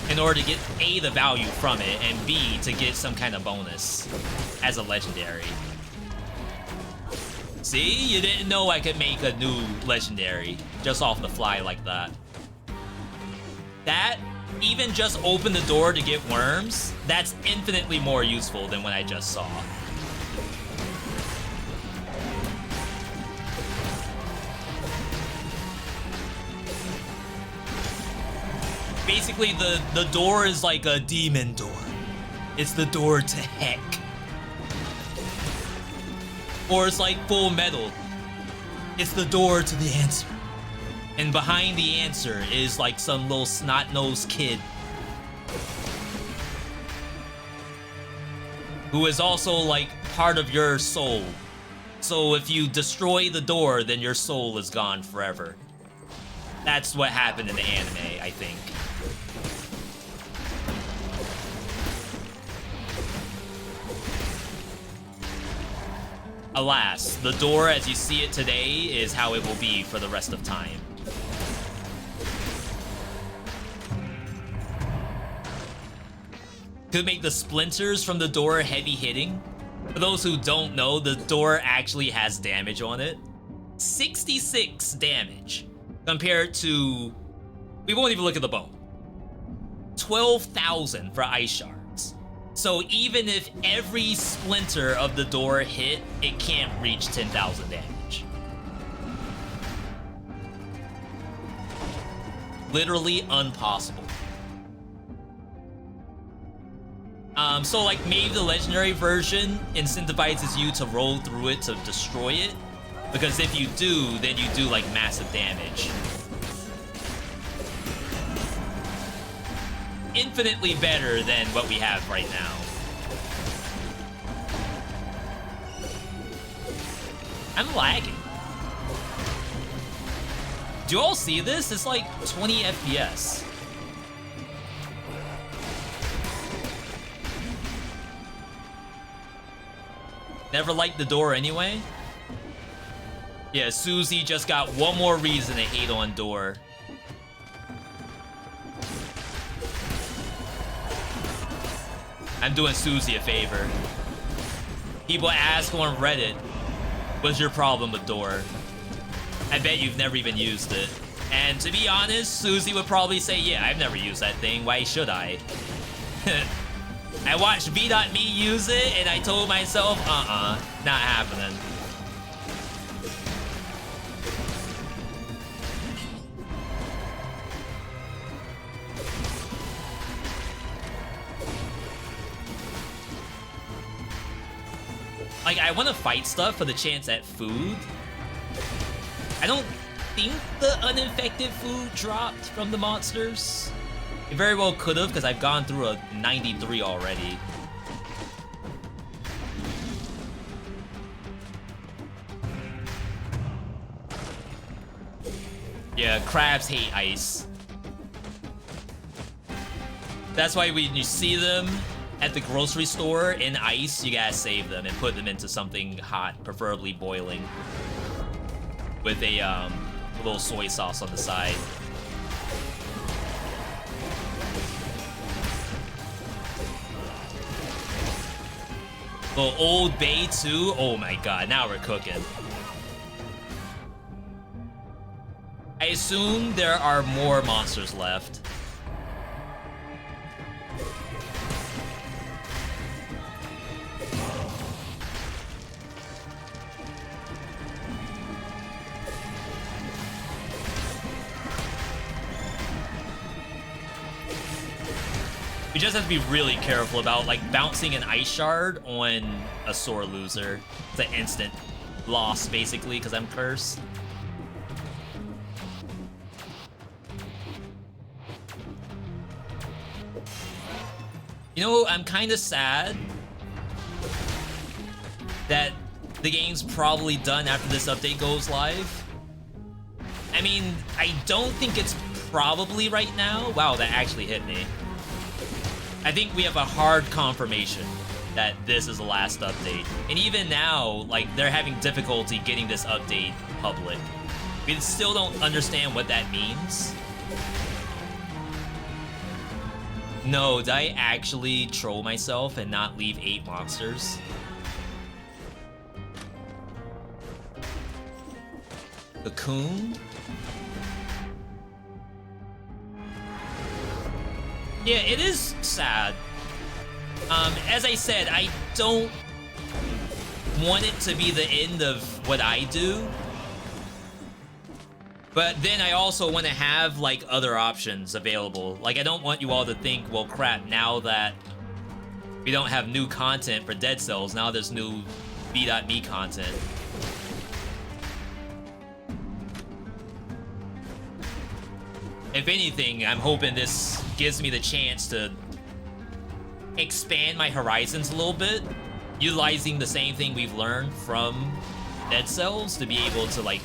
Speaker 1: in order to get A, the value from it, and B, to get some kind of bonus as a legendary. See, you didn't know I could make a new legendary just off the fly like that. That, even just open the door to get worms, that's infinitely more useful than what I just saw. Basically, the door is like a demon door. It's the door to heck. Or it's like Full Metal. It's the door to the answer. And behind the answer is like some little snot-nosed kid who is also like part of your soul. So if you destroy the door, then your soul is gone forever. That's what happened in the anime, I think. Alas, the door as you see it today is how it will be for the rest of time. Could make the splinters from the door heavy hitting. For those who don't know, the door actually has damage on it. 66 damage compared to, we won't even look at the bow, 12,000 for ice shards. So even if every splinter of the door hit, it can't reach 10,000 damage. Literally impossible. So like maybe the legendary version incentivizes you to roll through it to destroy it, because if you do, then you do like massive damage. Infinitely better than what we have right now. I'm lagging. Do you all see this? It's like 20 FPS. Never liked the door anyway? Yeah, Susie just got one more reason to hate on door. I'm doing Susie a favor. People ask on Reddit, what's your problem with door? I bet you've never even used it. And to be honest, Susie would probably say, yeah, I've never used that thing, why should I? I watched VeeDotVod use it, and I told myself, not happening. Like, I want to fight stuff for the chance at food. I don't think the uninfected food dropped from the monsters. It very well could have, because I've gone through a 93 already. Yeah, crabs hate ice. That's why when you see them at the grocery store in ice, you gotta save them and put them into something hot, preferably boiling, with a little soy sauce on the side. Little Old Bay too. Oh my god, now we're cooking. I assume there are more monsters left. We just have to be really careful about like bouncing an ice shard on a sore loser. It's an instant loss basically because I'm cursed. You know, I'm kind of sad that the game's probably done after this update goes live. I mean, I don't think it's probably right now. Wow, that actually hit me. I think we have a hard confirmation that this is the last update. And even now, like, they're having difficulty getting this update public. We still don't understand what that means. No, did I actually troll myself and not leave 8 monsters? Cocoon? Yeah, it is sad. As I said, I don't want it to be the end of what I do. But then I also want to have, like, other options available. Like, I don't want you all to think, well, crap, now that we don't have new content for Dead Cells, now there's new V.Me content. If anything, I'm hoping this gives me the chance to expand my horizons a little bit, utilizing the same thing we've learned from Dead Cells to be able to, like,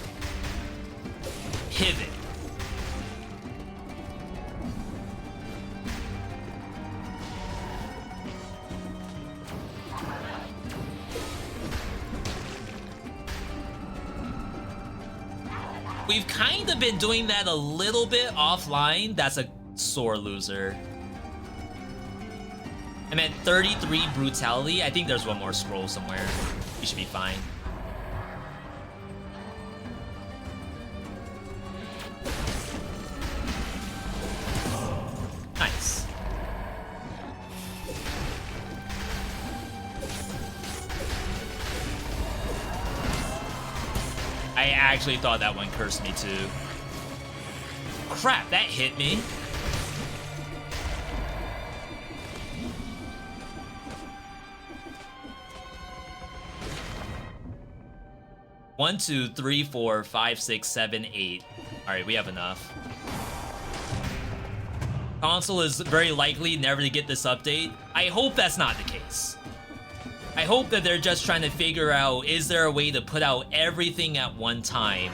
Speaker 1: pivot. We've kind of been doing that a little bit offline. That's a sore loser. I'm at 33 brutality. I think there's one more scroll somewhere. We should be fine. Nice. I actually thought that one cursed me too. Crap, that hit me. One, two, three, 4, 5, 6, 7, 8. All right, we have enough. Console is very likely never to get this update. I hope that's not the case. I hope that they're just trying to figure out, is there a way to put out everything at one time?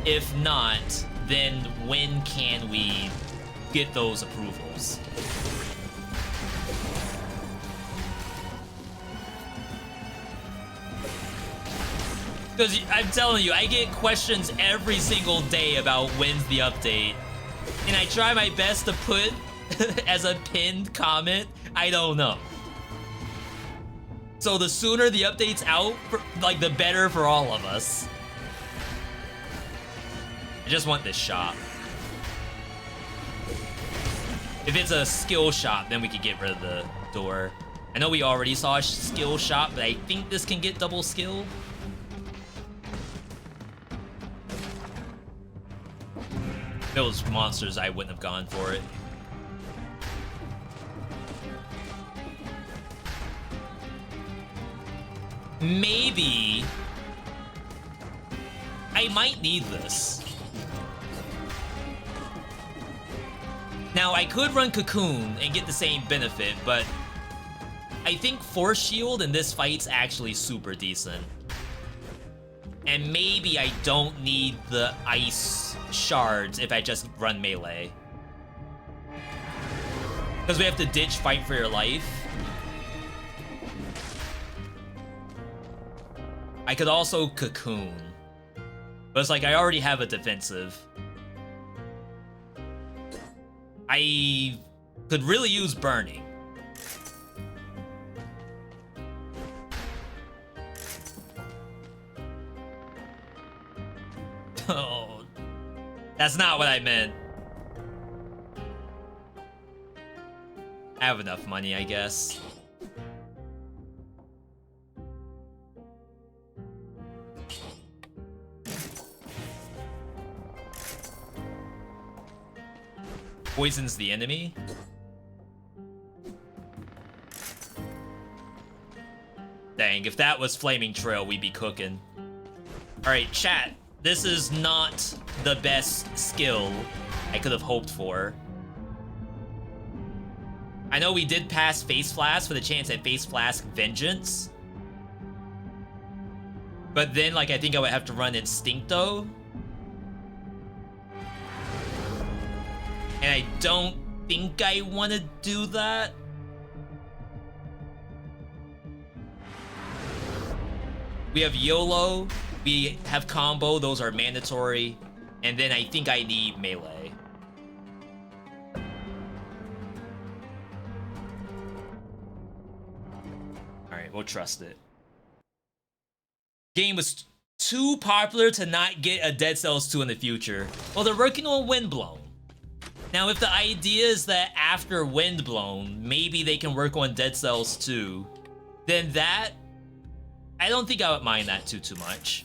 Speaker 1: If not, then when can we get those approvals? Because I'm telling you, I get questions every single day about when's the update. And I try my best to put as a pinned comment, I don't know. So the sooner the update's out, like, the better for all of us. I just want this shop. If it's a skill shop, then we could get rid of the door. I know we already saw a skill shop, but I think this can get double skill. If it was monsters, I wouldn't have gone for it. Maybe I might need this. Now, I could run Cocoon and get the same benefit, but I think Force Shield in this fight's actually super decent. And maybe I don't need the ice shards if I just run melee. Because we have to ditch fight for your life. I could also cocoon. But it's like I already have a defensive. I could really use burning. Oh, that's not what I meant. I have enough money, I guess. Poisons the enemy. Dang, if that was Flaming Trail, we'd be cooking. Alright, chat. This is not the best skill I could have hoped for. I know we did pass Face Flask for the chance at Face Flask Vengeance. But then, like, I think I would have to run Instincto. And I don't think I want to do that. We have YOLO. We have Combo. Those are mandatory. And then I think I need Melee. Alright, we'll trust it. Game was too popular to not get a Dead Cells 2 in the future. Well, they're working on Windblown. Now, if the idea is that after Windblown, maybe they can work on Dead Cells 2, then that, I don't think I would mind that too much.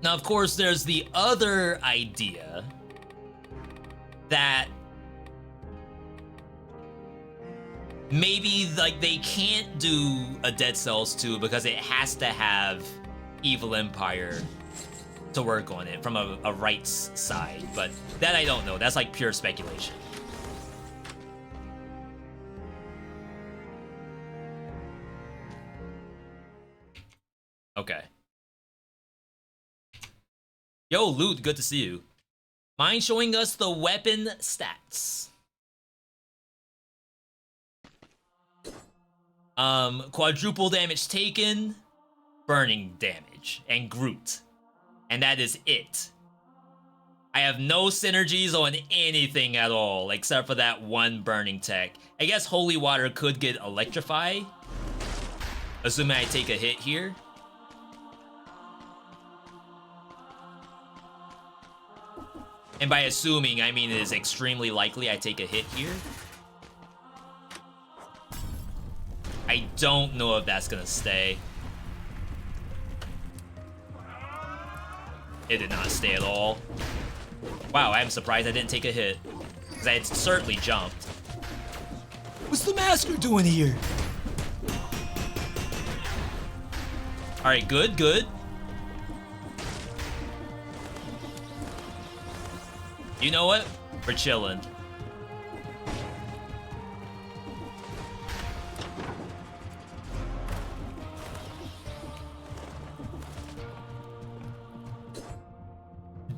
Speaker 1: Now, of course, there's the other idea that maybe, like, they can't do a Dead Cells 2 because it has to have Evil Empire to work on it from a rights side, but that I don't know. That's like pure speculation. Okay. Yo, Loot, good to see you. Mind showing us the weapon stats? Quadruple damage taken, burning damage, and Groot. And that is it. I have no synergies on anything at all, except for that one burning tech. I guess Holy Water could get Electrify, assuming I take a hit here. And by assuming, I mean it is extremely likely I take a hit here. I don't know if that's gonna stay. It did not stay at all. Wow, I'm surprised I didn't take a hit, because I had certainly jumped. What's the masker doing here? Alright, good, good. You know what? We're chilling.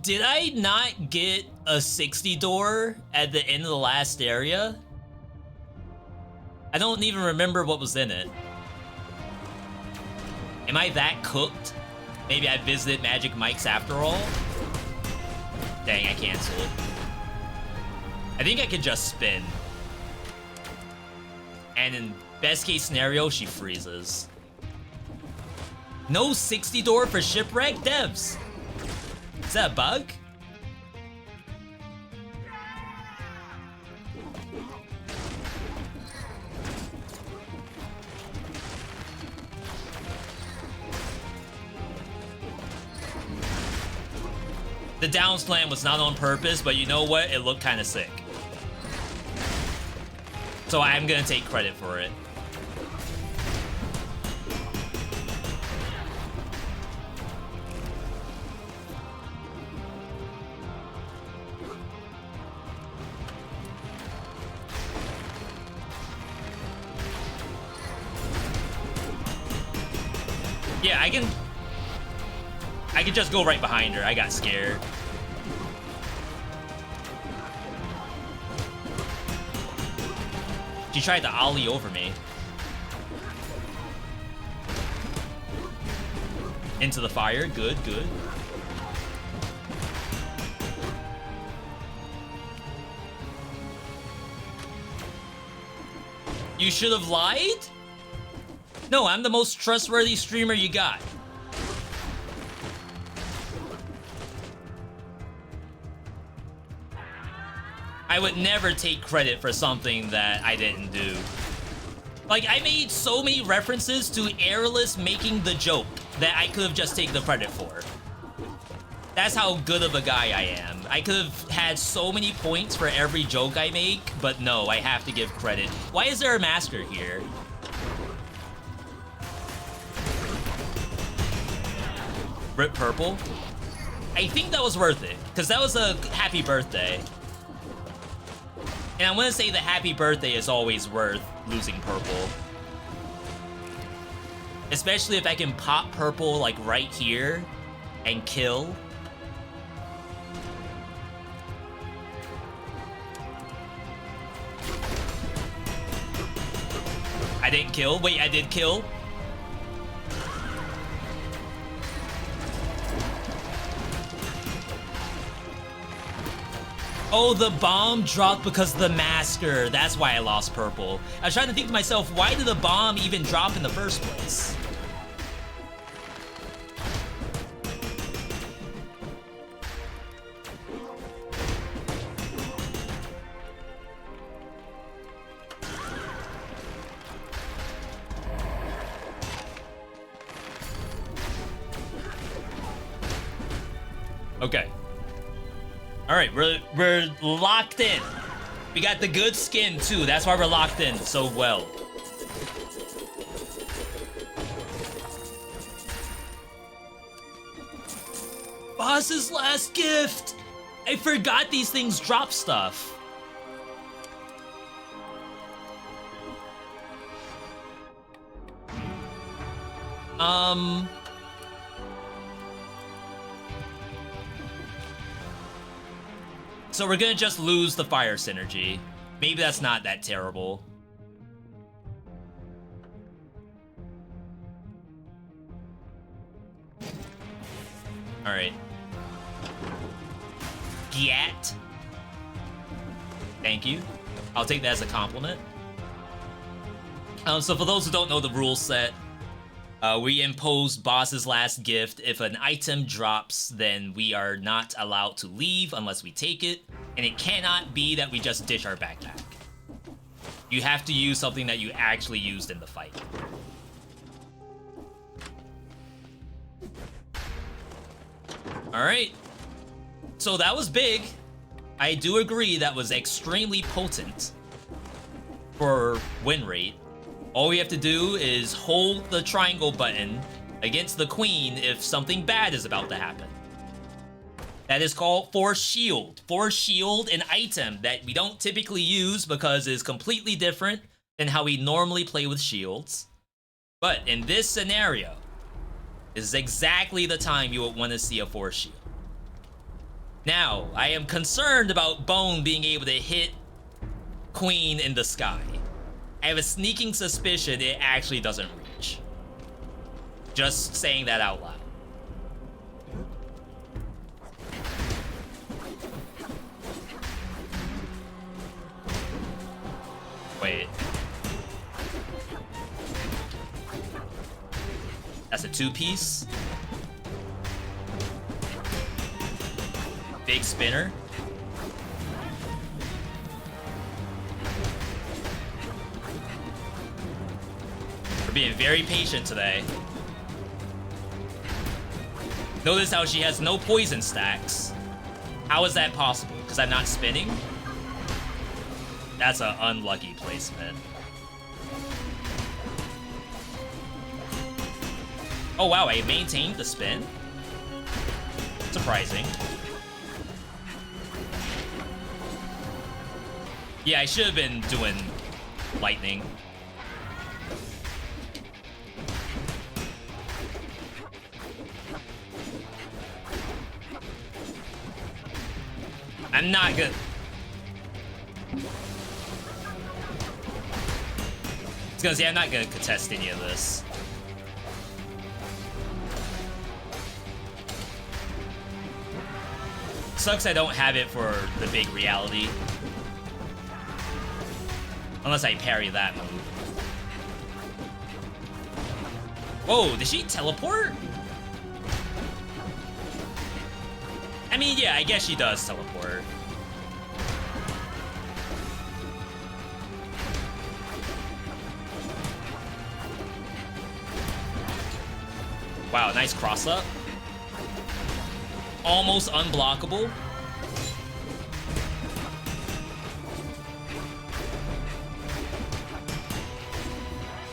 Speaker 1: Did I not get a 60 door at the end of the last area? I don't even remember what was in it. Am I that cooked? Maybe I visited Magic Mike's after all? Dang, I canceled. I think I could just spin. And in best case scenario, she freezes. No 60 door for Shipwreck? Devs! Is that a bug? The down slam was not on purpose, but you know what? It looked kind of sick. So I'm gonna take credit for it. Yeah, I can just go right behind her. I got scared. She tried to ollie over me. Into the fire. Good, good. You should have lied? No, I'm the most trustworthy streamer you got. I would never take credit for something that I didn't do. Like, I made so many references to Airless making the joke that I could have just taken the credit for. That's how good of a guy I am. I could have had so many points for every joke I make, but no, I have to give credit. Why is there a masker here? Rip purple? I think that was worth it, because that was a happy birthday. And I want to say the happy birthday is always worth losing purple. Especially if I can pop purple, like, right here and kill. I didn't kill. Wait, I did kill. Oh, the bomb dropped because of the masker. That's why I lost purple. I was trying to think to myself, why did the bomb even drop in the first place? Okay. All right, we're locked in. We got the good skin too. That's why we're locked in so well. Boss's last gift. I forgot these things drop stuff. So we're gonna just lose the fire synergy. Maybe that's not that terrible. All right. Gyat. Thank you. I'll take that as a compliment. So for those who don't know the rule set, we impose boss's last gift. If an item drops, then we are not allowed to leave unless we take it. And it cannot be that we just ditch our backpack. You have to use something that you actually used in the fight. All right. So that was big. I do agree that was extremely potent for win rate. All we have to do is hold the triangle button against the queen if something bad is about to happen. That is called Force Shield. Force Shield, an item that we don't typically use because it's completely different than how we normally play with shields. But in this scenario, this is exactly the time you would want to see a Force Shield. Now, I am concerned about Bone being able to hit Queen in the sky. I have a sneaking suspicion it actually doesn't reach. Just saying that out loud. Wait. That's a two-piece. Big spinner. We're being very patient today. Notice how she has no poison stacks. How is that possible? Because I'm not spinning? That's an unlucky placement. Oh wow, I maintained the spin. Surprising. Yeah, I should have been doing lightning. I'm not good. was gonna say, I'm not gonna contest any of this. Sucks I don't have it for the big reality. Unless I parry that move. Whoa, did she teleport? I mean, yeah, I guess she does teleport. Wow, nice cross up. Almost unblockable.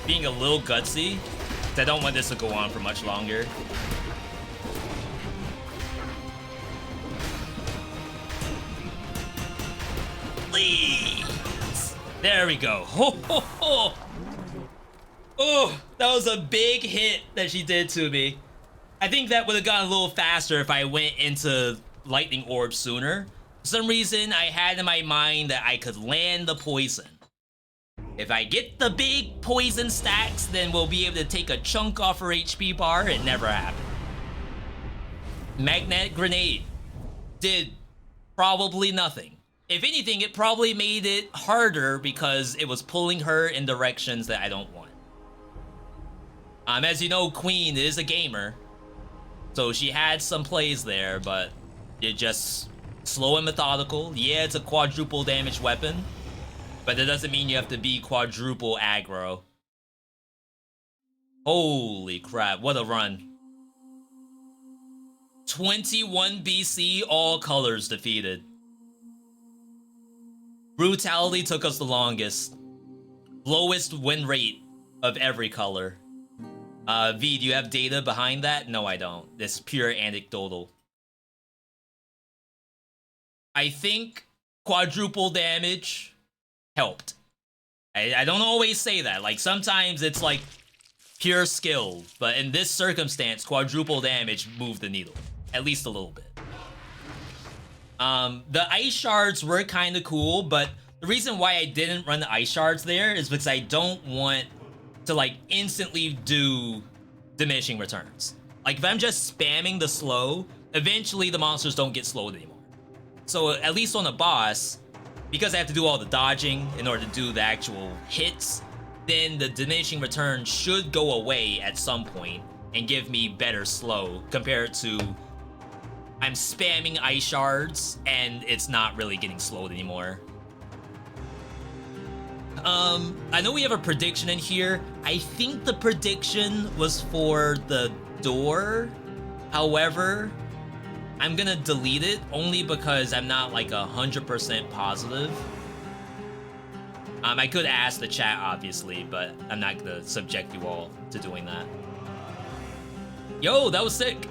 Speaker 1: Being a little gutsy. I don't want this to go on for much longer. Please. There we go. Ho, ho, ho. Oh, that was a big hit that she did to me. I think that would have gone a little faster if I went into Lightning Orb sooner. For some reason, I had in my mind that I could land the poison. If I get the big poison stacks, then we'll be able to take a chunk off her HP bar. It never happened. Magnetic Grenade did probably nothing. If anything, it probably made it harder because it was pulling her in directions that I don't want. As you know, Queen is a gamer, so she had some plays there, but it just slow and methodical. Yeah, it's a quadruple damage weapon, but that doesn't mean you have to be quadruple aggro. Holy crap, what a run. 21 BC, all colors defeated. Brutality took us the longest. Lowest win rate of every color. V, do you have data behind that? No, I don't. It's pure anecdotal. I think quadruple damage helped. I don't always say that. Like, sometimes it's like pure skill. But in this circumstance, quadruple damage moved the needle. At least a little bit. The ice shards were kind of cool, but the reason why I didn't run the ice shards there is because I don't want to like instantly do diminishing returns. Like if I'm just spamming the slow, eventually the monsters don't get slowed anymore. So at least on a boss, because I have to do all the dodging in order to do the actual hits, then the diminishing return should go away at some point and give me better slow compared to I'm spamming ice shards and it's not really getting slowed anymore. I know we have a prediction in here. I think the prediction was for the door. However, I'm gonna delete it only because I'm not like 100% positive. I could ask the chat, obviously, but I'm not gonna subject you all to doing that. Yo, that was sick.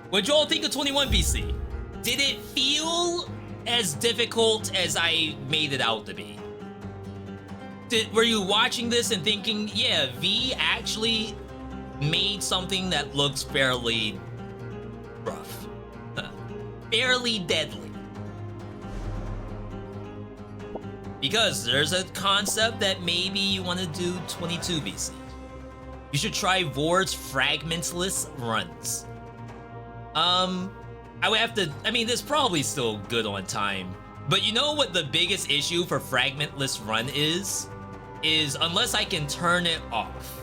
Speaker 1: What'd you all think of 21 BC? Did it feel as difficult as I made it out to be? Were you watching this and thinking, yeah, V actually made something that looks fairly rough, fairly deadly? Because there's a concept that maybe you want to do 22 BC. You should try Vord's fragmentless runs. I would have to, I mean, this probably still good on time, but you know what the biggest issue for fragmentless run is unless I can turn it off,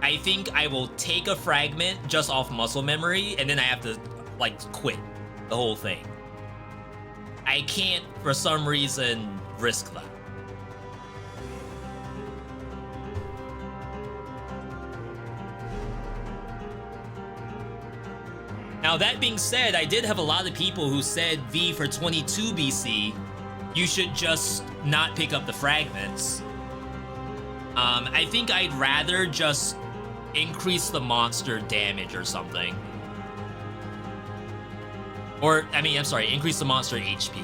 Speaker 1: I think I will take a fragment just off muscle memory and then I have to like quit the whole thing. I can't for some reason risk that. Now that being said, I did have a lot of people who said V for 22 BC, you should just not pick up the fragments. I think I'd rather just increase the monster damage or something. Or, I mean, I'm sorry, increase the monster HP.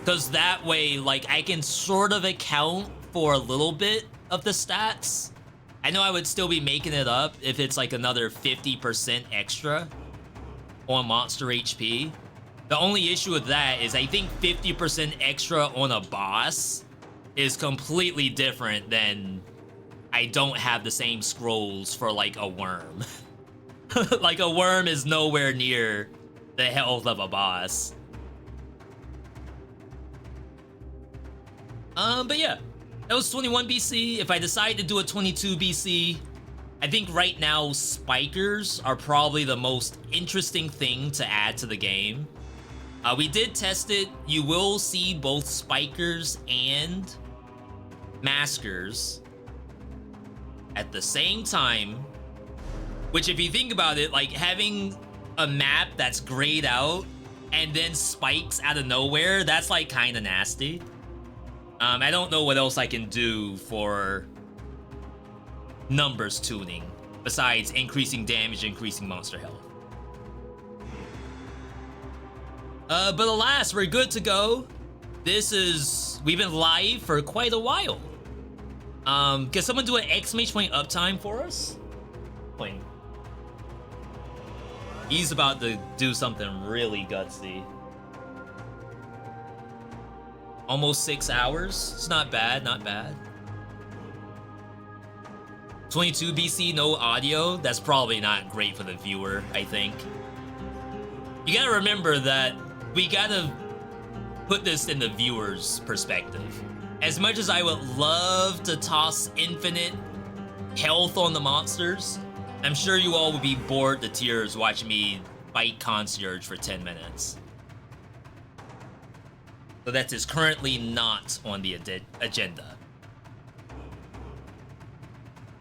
Speaker 1: Because that way, like, I can sort of account for a little bit of the stats. I know I would still be making it up if it's like another 50% extra on monster HP. The only issue with that is I think 50% extra on a boss is completely different than I don't have the same scrolls for like a worm. Like a worm is nowhere near the health of a boss. But yeah, that was 21 BC. If I decide to do a 22 BC, I think right now spikers are probably the most interesting thing to add to the game. We did test it. You will see both spikers and maskers at the same time, which if you think about it, like having a map that's grayed out and then spikes out of nowhere, that's like kind of nasty. I don't know what else I can do for numbers tuning besides increasing damage, increasing monster health. But alas, we're good to go. We've been live for quite a while. Can someone do an exclamation point uptime for us? Point. He's about to do something really gutsy. Almost 6 hours. It's not bad, not bad. 22 BC, no audio. That's probably not great for the viewer, I think. You gotta remember that we gotta put this in the viewer's perspective. As much as I would love to toss infinite health on the monsters, I'm sure you all would be bored to tears watching me fight Concierge for 10 minutes. So that is currently not on the agenda.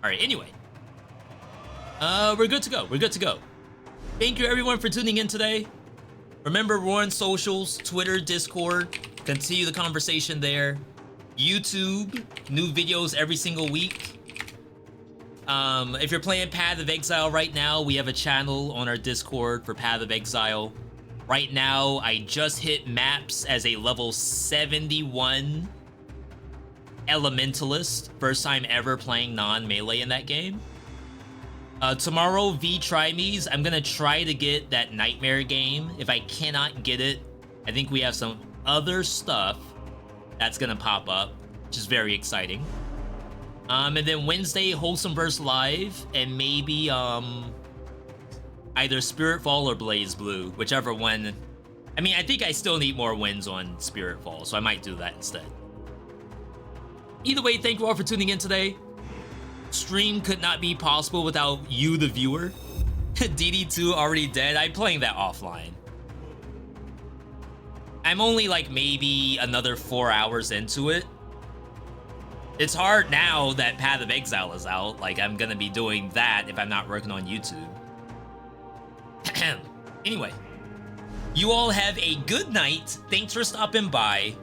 Speaker 1: Alright, anyway. We're good to go. We're good to go. Thank you everyone for tuning in today. Remember, we're on socials, Twitter, Discord. Continue the conversation there. YouTube, new videos every single week. If you're playing Path of Exile right now, we have a channel on our Discord for Path of Exile. Right now, I just hit maps as a level 71 Elementalist. First time ever playing non-melee in that game. Tomorrow, VeeDotVod, I'm gonna try to get that Nightmare game. If I cannot get it, I think we have some other stuff that's gonna pop up, which is very exciting. And then Wednesday, Wholesomeverse Live, and maybe, either Spiritfall or BlazBlue, whichever one. I mean, I think I still need more wins on Spiritfall, so I might do that instead. Either way, thank you all for tuning in today. Stream could not be possible without you, the viewer. DD2 already dead. I'm playing that offline. I'm only like maybe another 4 hours into it. It's hard now that Path of Exile is out. Like, I'm gonna be doing that if I'm not working on YouTube. Anyway, you all have a good night. Thanks for stopping by.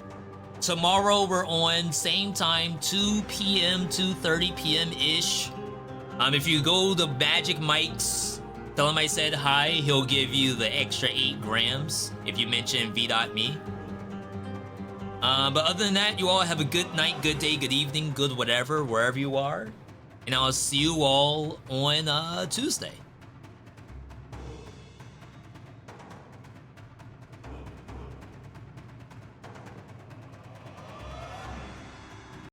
Speaker 1: Tomorrow we're on same time, 2 p.m. 2:30 p.m.-ish. If you go to Magic Mike's, tell him I said hi. He'll give you the extra 8 grams if you mention V.me. But other than that, you all have a good night, good day, good evening, good whatever, wherever you are. And I'll see you all on Tuesday.